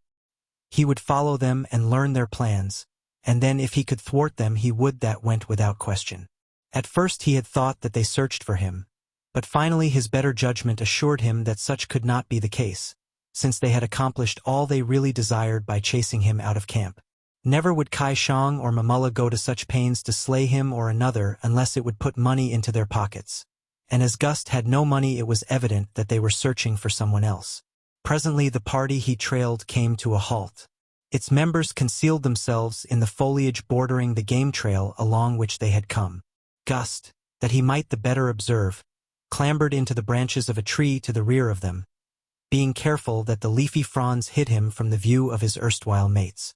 He would follow them and learn their plans, and then if he could thwart them he would. That went without question. At first he had thought that they searched for him, but finally his better judgment assured him that such could not be the case, since they had accomplished all they really desired by chasing him out of camp. Never would Kaishang or Mamula go to such pains to slay him or another unless it would put money into their pockets. And as Gust had no money, it was evident that they were searching for someone else. Presently the party he trailed came to a halt. Its members concealed themselves in the foliage bordering the game trail along which they had come. Gust, that he might the better observe, clambered into the branches of a tree to the rear of them, being careful that the leafy fronds hid him from the view of his erstwhile mates.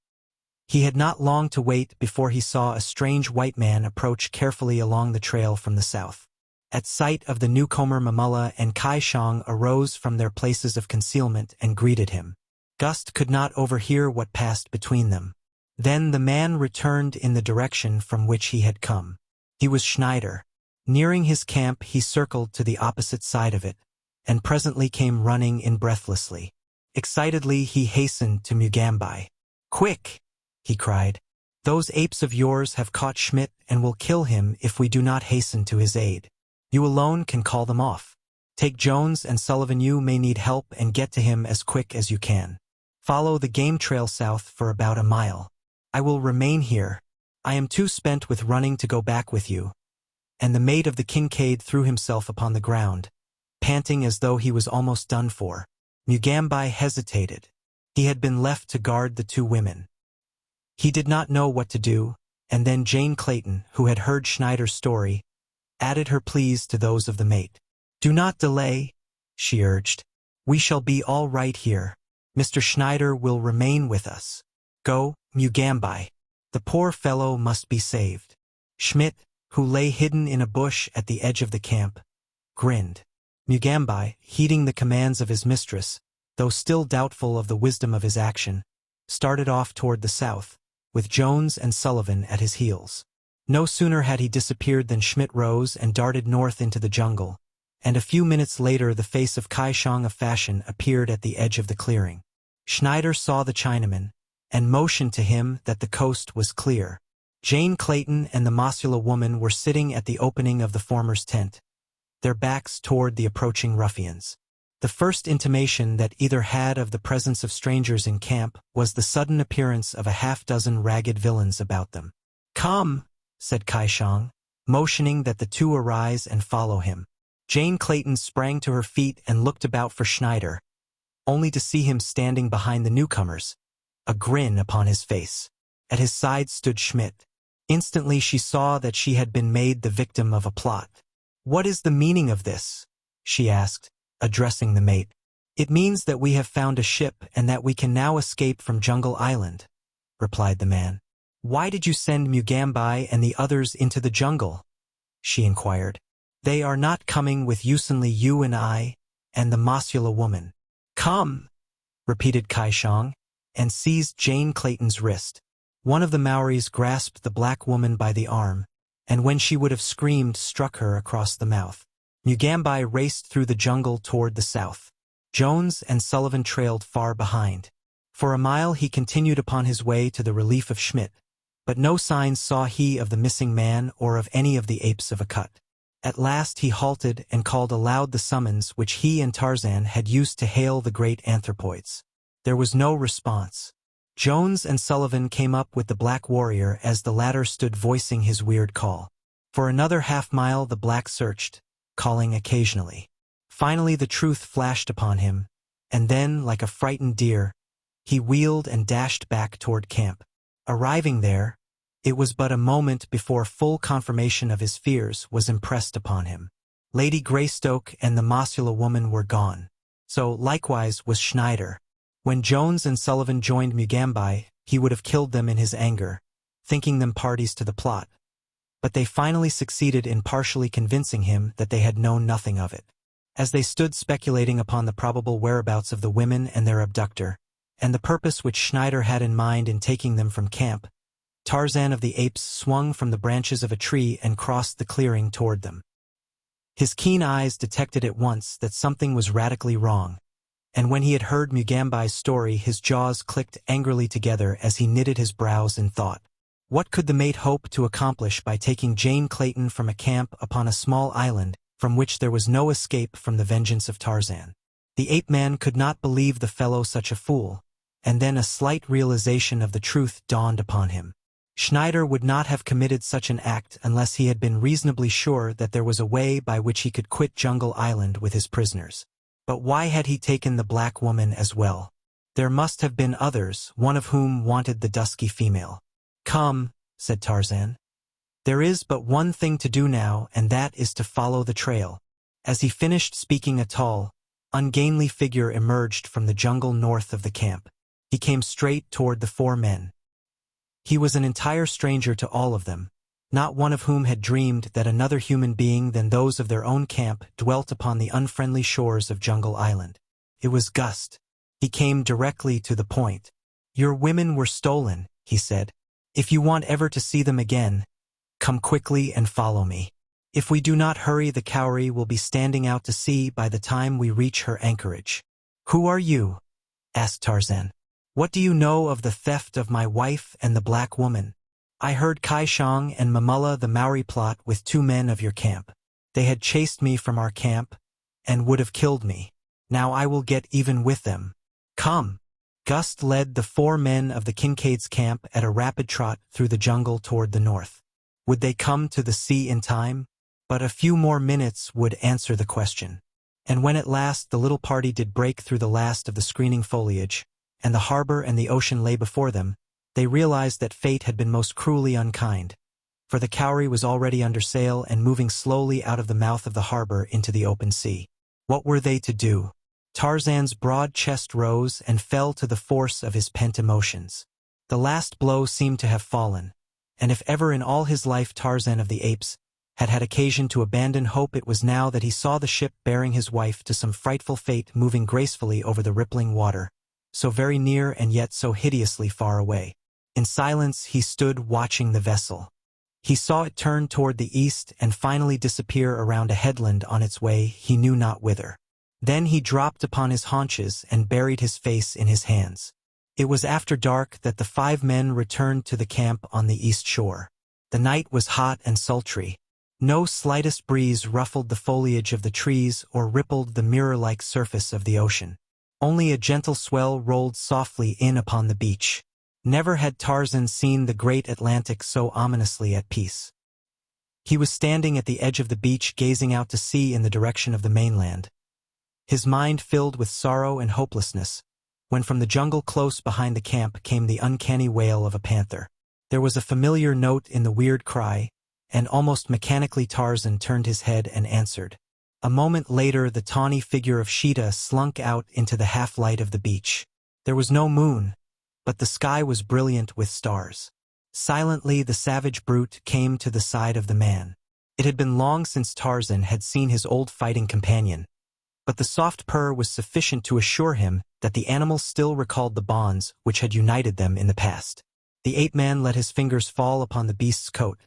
He had not long to wait before he saw a strange white man approach carefully along the trail from the south. At sight of the newcomer, Mamula and Kaishang arose from their places of concealment and greeted him. Gust could not overhear what passed between them. Then the man returned in the direction from which he had come. He was Schneider. Nearing his camp he circled to the opposite side of it, and presently came running in breathlessly. Excitedly he hastened to Mugambi. "Quick!" he cried. "Those apes of yours have caught Schmidt and will kill him if we do not hasten to his aid. You alone can call them off. Take Jones and Sullivan. You may need help, and get to him as quick as you can. Follow the game trail south for about a mile. I will remain here. I am too spent with running to go back with you." And the mate of the Kincaid threw himself upon the ground, panting as though he was almost done for. Mugambi hesitated. He had been left to guard the two women. He did not know what to do, and then Jane Clayton, who had heard Schneider's story, added her pleas to those of the mate. "Do not delay," she urged. "We shall be all right here. Mr. Schneider will remain with us. Go, Mugambi. The poor fellow must be saved." Schmidt, who lay hidden in a bush at the edge of the camp, grinned. Mugambi, heeding the commands of his mistress, though still doubtful of the wisdom of his action, started off toward the south, with Jones and Sullivan at his heels. No sooner had he disappeared than Schmidt rose and darted north into the jungle, and a few minutes later the face of Kaishang of Fashion appeared at the edge of the clearing. Schneider saw the Chinaman, and motioned to him that the coast was clear. Jane Clayton and the Mosula woman were sitting at the opening of the former's tent, their backs toward the approaching ruffians. The first intimation that either had of the presence of strangers in camp was the sudden appearance of a half-dozen ragged villains about them. "Come," said Kaishang, motioning that the two arise and follow him. Jane Clayton sprang to her feet and looked about for Schneider, only to see him standing behind the newcomers, a grin upon his face. At his side stood Schmidt. Instantly she saw that she had been made the victim of a plot. "What is the meaning of this?" she asked, addressing the mate. "It means that we have found a ship and that we can now escape from Jungle Island," replied the man. "Why did you send Mugambi and the others into the jungle?" she inquired. "They are not coming with only you and I, and the Mosula woman." "Come," repeated Kaishang, and seized Jane Clayton's wrist. One of the Maoris grasped the black woman by the arm, and when she would have screamed, struck her across the mouth. Mugambi raced through the jungle toward the south. Jones and Sullivan trailed far behind. For a mile he continued upon his way to the relief of Schmidt, but no signs saw he of the missing man or of any of the apes of Akut. At last he halted and called aloud the summons which he and Tarzan had used to hail the great anthropoids. There was no response. Jones and Sullivan came up with the black warrior as the latter stood voicing his weird call. For another half-mile the black searched, calling occasionally. Finally the truth flashed upon him, and then, like a frightened deer, he wheeled and dashed back toward camp. Arriving there, it was but a moment before full confirmation of his fears was impressed upon him. Lady Greystoke and the Mosula woman were gone. So, likewise, was Schneider. When Jones and Sullivan joined Mugambi, he would have killed them in his anger, thinking them parties to the plot. But they finally succeeded in partially convincing him that they had known nothing of it. As they stood speculating upon the probable whereabouts of the women and their abductor, and the purpose which Schneider had in mind in taking them from camp, Tarzan of the Apes swung from the branches of a tree and crossed the clearing toward them. His keen eyes detected at once that something was radically wrong, and when he had heard Mugambai's story, his jaws clicked angrily together as he knitted his brows in thought. What could the mate hope to accomplish by taking Jane Clayton from a camp upon a small island from which there was no escape from the vengeance of Tarzan? The ape-man could not believe the fellow such a fool, and then a slight realization of the truth dawned upon him. Schneider would not have committed such an act unless he had been reasonably sure that there was a way by which he could quit Jungle Island with his prisoners. But why had he taken the black woman as well? There must have been others, one of whom wanted the dusky female. "Come," said Tarzan. "There is but one thing to do now, and that is to follow the trail." As he finished speaking, a tall, ungainly figure emerged from the jungle north of the camp. He came straight toward the four men. He was an entire stranger to all of them, not one of whom had dreamed that another human being than those of their own camp dwelt upon the unfriendly shores of Jungle Island. It was Gust. He came directly to the point. "Your women were stolen," he said. "If you want ever to see them again, come quickly and follow me. If we do not hurry, the Cowrie will be standing out to sea by the time we reach her anchorage." "Who are you?" asked Tarzan. "What do you know of the theft of my wife and the black woman?" "I heard Kai Shang and Mamulla the Maori plot with 2 men of your camp. They had chased me from our camp and would have killed me. Now I will get even with them. Come." Gust led the 4 men of the Kincaid's camp at a rapid trot through the jungle toward the north. Would they come to the sea in time? But a few more minutes would answer the question. And when at last the little party did break through the last of the screening foliage, and the harbor and the ocean lay before them, they realized that fate had been most cruelly unkind, for the Cowrie was already under sail and moving slowly out of the mouth of the harbor into the open sea. What were they to do? Tarzan's broad chest rose and fell to the force of his pent emotions. The last blow seemed to have fallen, and if ever in all his life Tarzan of the Apes had had occasion to abandon hope, it was now that he saw the ship bearing his wife to some frightful fate moving gracefully over the rippling water, so very near and yet so hideously far away. In silence he stood watching the vessel. He saw it turn toward the east and finally disappear around a headland on its way he knew not whither. Then he dropped upon his haunches and buried his face in his hands. It was after dark that the 5 men returned to the camp on the east shore. The night was hot and sultry. No slightest breeze ruffled the foliage of the trees or rippled the mirror-like surface of the ocean. Only a gentle swell rolled softly in upon the beach. Never had Tarzan seen the great Atlantic so ominously at peace. He was standing at the edge of the beach gazing out to sea in the direction of the mainland, his mind filled with sorrow and hopelessness, when from the jungle close behind the camp came the uncanny wail of a panther. There was a familiar note in the weird cry, and almost mechanically Tarzan turned his head and answered. A moment later the tawny figure of Sheeta slunk out into the half-light of the beach. There was no moon, but the sky was brilliant with stars. Silently the savage brute came to the side of the man. It had been long since Tarzan had seen his old fighting companion, but the soft purr was sufficient to assure him that the animal still recalled the bonds which had united them in the past. The ape-man let his fingers fall upon the beast's coat,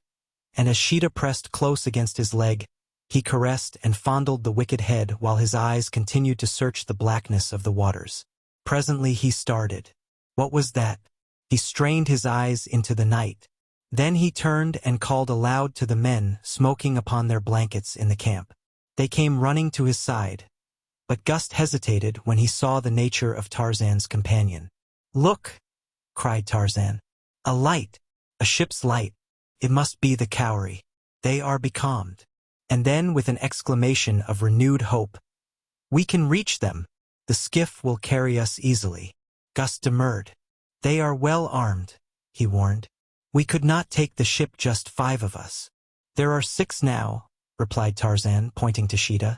and as Sheeta pressed close against his leg, he caressed and fondled the wicked head while his eyes continued to search the blackness of the waters. Presently he started. What was that? He strained his eyes into the night. Then he turned and called aloud to the men smoking upon their blankets in the camp. They came running to his side, but Gust hesitated when he saw the nature of Tarzan's companion. "Look!" cried Tarzan. "A light! A ship's light! It must be the Cowrie. They are becalmed." And then with an exclamation of renewed hope, "We can reach them! The skiff will carry us easily." Gust demurred. "They are well armed," he warned. "We could not take the ship, just 5 of us." "There are 6 now," replied Tarzan, pointing to Sheeta,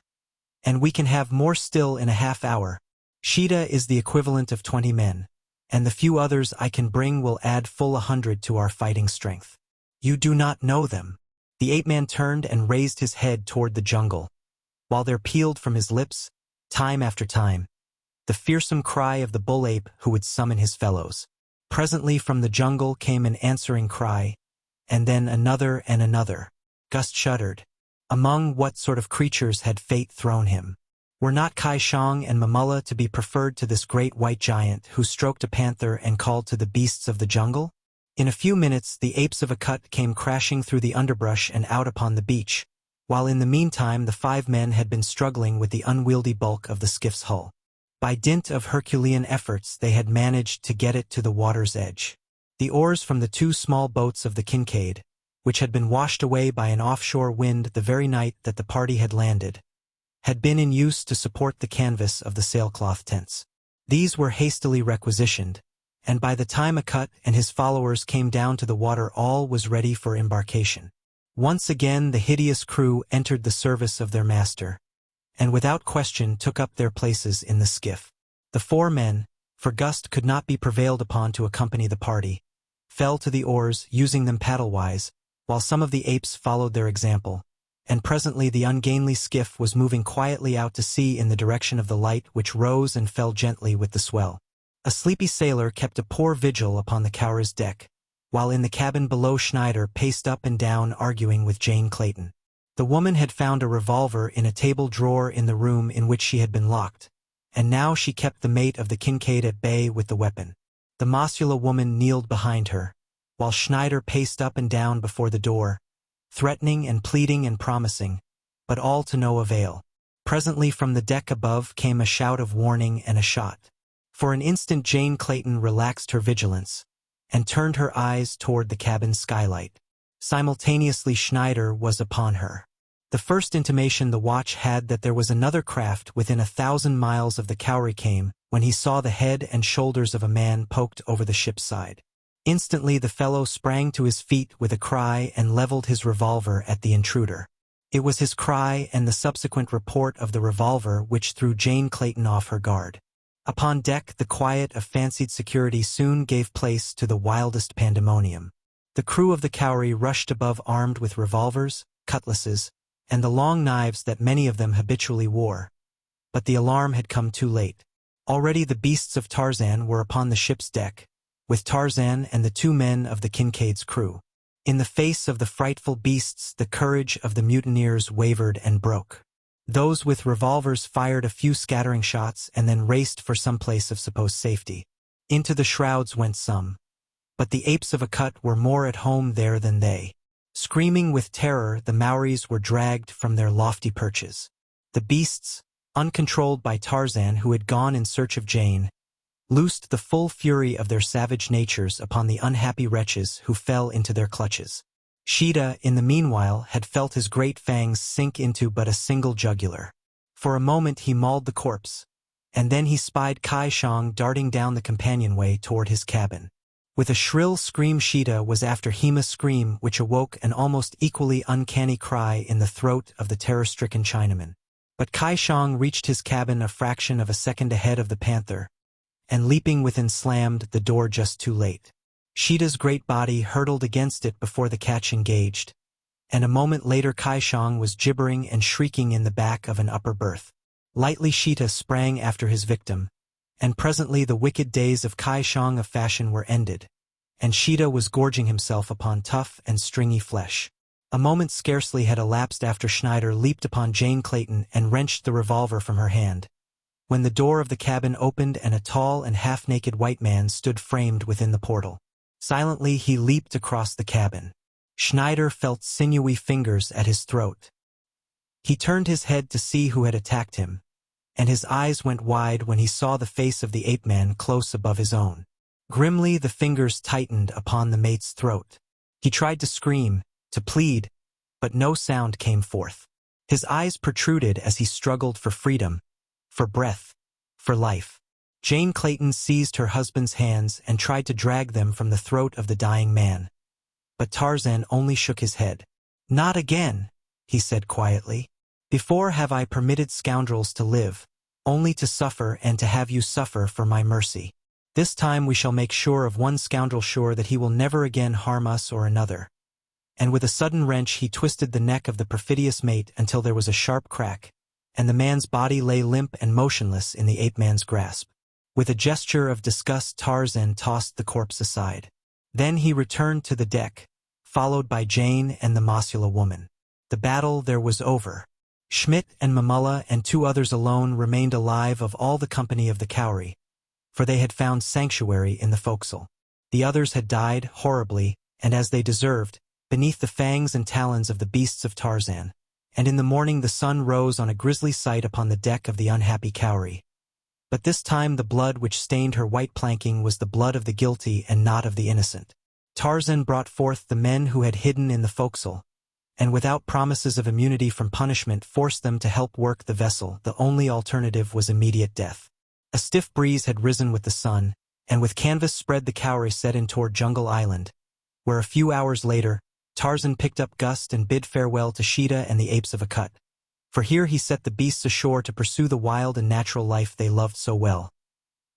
"and we can have more still in a half-hour. Sheeta is the equivalent of 20 men, and the few others I can bring will add full 100 to our fighting strength." "You do not know them." The ape-man turned and raised his head toward the jungle, while there pealed from his lips, time after time, the fearsome cry of the bull ape who would summon his fellows. Presently from the jungle came an answering cry, and then another and another. Gus shuddered. Among what sort of creatures had fate thrown him? Were not Kai Shang and Mamulla to be preferred to this great white giant who stroked a panther and called to the beasts of the jungle? In a few minutes the apes of Akut came crashing through the underbrush and out upon the beach, while in the meantime the 5 men had been struggling with the unwieldy bulk of the skiff's hull. By dint of Herculean efforts they had managed to get it to the water's edge. The oars from the 2 small boats of the Kincaid, which had been washed away by an offshore wind the very night that the party had landed, had been in use to support the canvas of the sailcloth tents. These were hastily requisitioned, and by the time Akut and his followers came down to the water all was ready for embarkation. Once again the hideous crew entered the service of their master, and without question took up their places in the skiff. The 4 men, for Gust could not be prevailed upon to accompany the party, fell to the oars, using them paddle-wise, while some of the apes followed their example, and presently the ungainly skiff was moving quietly out to sea in the direction of the light which rose and fell gently with the swell. A sleepy sailor kept a poor vigil upon the Cowra's deck, while in the cabin below Schneider paced up and down arguing with Jane Clayton. The woman had found a revolver in a table drawer in the room in which she had been locked, and now she kept the mate of the Kincaid at bay with the weapon. The Mosula woman kneeled behind her, while Schneider paced up and down before the door, threatening and pleading and promising, but all to no avail. Presently from the deck above came a shout of warning and a shot. For an instant Jane Clayton relaxed her vigilance, and turned her eyes toward the cabin skylight. Simultaneously Schneider was upon her. The first intimation the watch had that there was another craft within 1,000 miles of the Cowrie came when he saw the head and shoulders of a man poked over the ship's side. Instantly the fellow sprang to his feet with a cry and leveled his revolver at the intruder. It was his cry and the subsequent report of the revolver which threw Jane Clayton off her guard. Upon deck the quiet of fancied security soon gave place to the wildest pandemonium. The crew of the Cowrie rushed above armed with revolvers, cutlasses, and the long knives that many of them habitually wore. But the alarm had come too late. Already the Beasts of Tarzan were upon the ship's deck, with Tarzan and the 2 men of the Kincaid's crew. In the face of the frightful beasts the courage of the mutineers wavered and broke. Those with revolvers fired a few scattering shots and then raced for some place of supposed safety. Into the shrouds went some, but the apes of Akut were more at home there than they. Screaming with terror the Maoris were dragged from their lofty perches. The beasts, uncontrolled by Tarzan who had gone in search of Jane, loosed the full fury of their savage natures upon the unhappy wretches who fell into their clutches. Sheeta, in the meanwhile, had felt his great fangs sink into but a single jugular. For a moment he mauled the corpse, and then he spied Kai Shang darting down the companionway toward his cabin. With a shrill scream Sheeta was after Hima's scream which awoke an almost equally uncanny cry in the throat of the terror-stricken Chinaman. But Kai Shang reached his cabin a fraction of a second ahead of the panther, and leaping within slammed the door just too late. Sheeta's great body hurtled against it before the catch engaged, and a moment later Kai Shang was gibbering and shrieking in the back of an upper berth. Lightly Sheeta sprang after his victim, and presently the wicked days of Kai Shang of fashion were ended, and Sheeta was gorging himself upon tough and stringy flesh. A moment scarcely had elapsed after Schneider leaped upon Jane Clayton and wrenched the revolver from her hand, when the door of the cabin opened and a tall and half-naked white man stood framed within the portal. Silently he leaped across the cabin. Schneider felt sinewy fingers at his throat. He turned his head to see who had attacked him, and his eyes went wide when he saw the face of the ape-man close above his own. Grimly the fingers tightened upon the mate's throat. He tried to scream, to plead, but no sound came forth. His eyes protruded as he struggled for freedom, for breath, for life. Jane Clayton seized her husband's hands and tried to drag them from the throat of the dying man. But Tarzan only shook his head. "Not again," he said quietly. "Before have I permitted scoundrels to live, only to suffer and to have you suffer for my mercy. This time we shall make sure of one scoundrel sure that he will never again harm us or another." And with a sudden wrench he twisted the neck of the perfidious mate until there was a sharp crack, and the man's body lay limp and motionless in the ape-man's grasp. With a gesture of disgust, Tarzan tossed the corpse aside. Then he returned to the deck, followed by Jane and the Mosula woman. The battle there was over. Schmidt and Mamulla and 2 others alone remained alive of all the company of the Cowrie, for they had found sanctuary in the forecastle. The others had died horribly, and as they deserved, beneath the fangs and talons of the beasts of Tarzan. And in the morning the sun rose on a grisly sight upon the deck of the unhappy Cowrie. But this time the blood which stained her white planking was the blood of the guilty and not of the innocent. Tarzan brought forth the men who had hidden in the forecastle, and without promises of immunity from punishment forced them to help work the vessel. The only alternative was immediate death. A stiff breeze had risen with the sun, and with canvas spread the Cowrie set in toward Jungle Island, where a few hours later, Tarzan picked up Gust and bid farewell to Sheeta and the apes of Akut. For here he set the beasts ashore to pursue the wild and natural life they loved so well.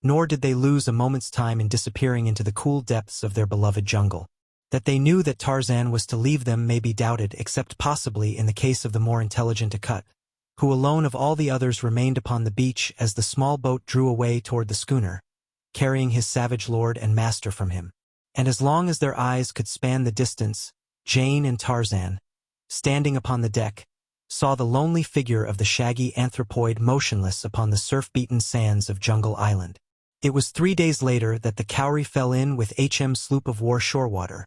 Nor did they lose a moment's time in disappearing into the cool depths of their beloved jungle. That they knew that Tarzan was to leave them may be doubted, except possibly in the case of the more intelligent Akut, who alone of all the others remained upon the beach as the small boat drew away toward the schooner, carrying his savage lord and master from him. And as long as their eyes could span the distance, Jane and Tarzan, standing upon the deck, saw the lonely figure of the shaggy anthropoid motionless upon the surf-beaten sands of Jungle Island. It was 3 days later that the Cowrie fell in with HM sloop of war Shorewater,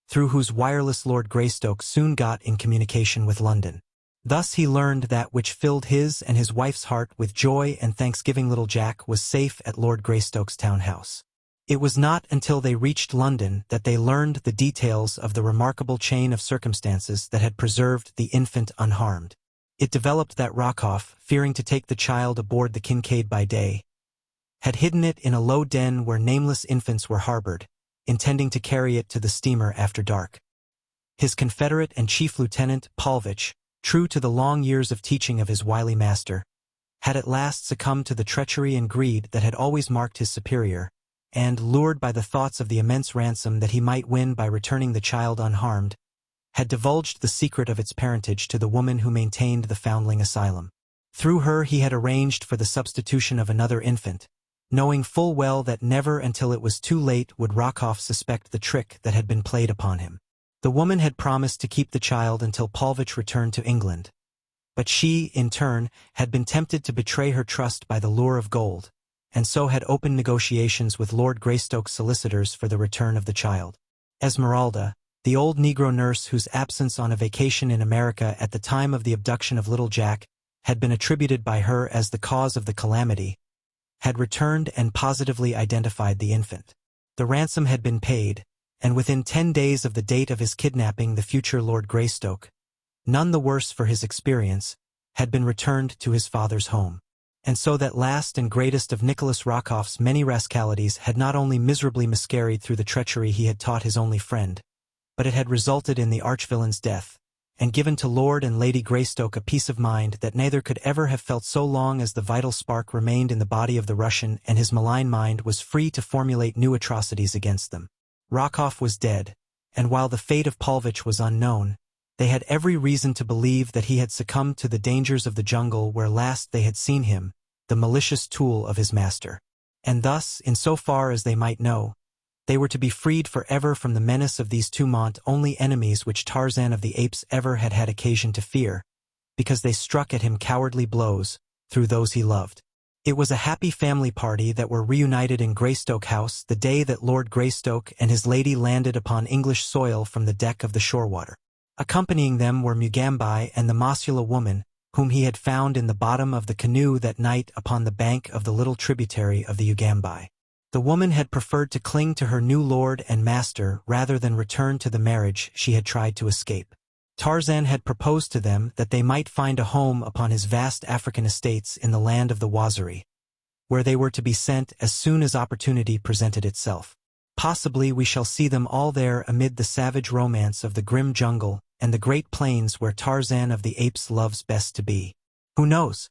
through whose wireless Lord Greystoke soon got in communication with London. Thus he learned that which filled his and his wife's heart with joy and thanksgiving: little Jack was safe at Lord Greystoke's townhouse. It was not until they reached London that they learned the details of the remarkable chain of circumstances that had preserved the infant unharmed. It developed that Rokoff, fearing to take the child aboard the Kincaid by day, had hidden it in a low den where nameless infants were harbored, intending to carry it to the steamer after dark. His confederate and chief lieutenant, Paulvitch, true to the long years of teaching of his wily master, had at last succumbed to the treachery and greed that had always marked his superior, and, lured by the thoughts of the immense ransom that he might win by returning the child unharmed, had divulged the secret of its parentage to the woman who maintained the foundling asylum. Through her he had arranged for the substitution of another infant, knowing full well that never until it was too late would Rokoff suspect the trick that had been played upon him. The woman had promised to keep the child until Paulvitch returned to England, but she, in turn, had been tempted to betray her trust by the lure of gold, and so had opened negotiations with Lord Greystoke's solicitors for the return of the child. Esmeralda, the old Negro nurse whose absence on a vacation in America at the time of the abduction of little Jack had been attributed by her as the cause of the calamity, had returned and positively identified the infant. The ransom had been paid, and within 10 days of the date of his kidnapping the future Lord Greystoke, none the worse for his experience, had been returned to his father's home. And so that last and greatest of Nicholas Rokoff's many rascalities had not only miserably miscarried through the treachery he had taught his only friend, but it had resulted in the archvillain's death, and given to Lord and Lady Greystoke a peace of mind that neither could ever have felt so long as the vital spark remained in the body of the Russian and his malign mind was free to formulate new atrocities against them. Rokoff was dead, and while the fate of Paulvitch was unknown, they had every reason to believe that he had succumbed to the dangers of the jungle where last they had seen him, the malicious tool of his master. And thus, in so far as they might know, they were to be freed forever from the menace of these two only enemies which Tarzan of the Apes ever had had occasion to fear, because they struck at him cowardly blows through those he loved. It was a happy family party that were reunited in Greystoke House the day that Lord Greystoke and his lady landed upon English soil from the deck of the Shorewater. Accompanying them were Mugambi and the Mosula woman, whom he had found in the bottom of the canoe that night upon the bank of the little tributary of the Ugambi. The woman had preferred to cling to her new lord and master rather than return to the marriage she had tried to escape. Tarzan had proposed to them that they might find a home upon his vast African estates in the land of the Waziri, where they were to be sent as soon as opportunity presented itself. Possibly we shall see them all there amid the savage romance of the grim jungle and the great plains where Tarzan of the Apes loves best to be. Who knows?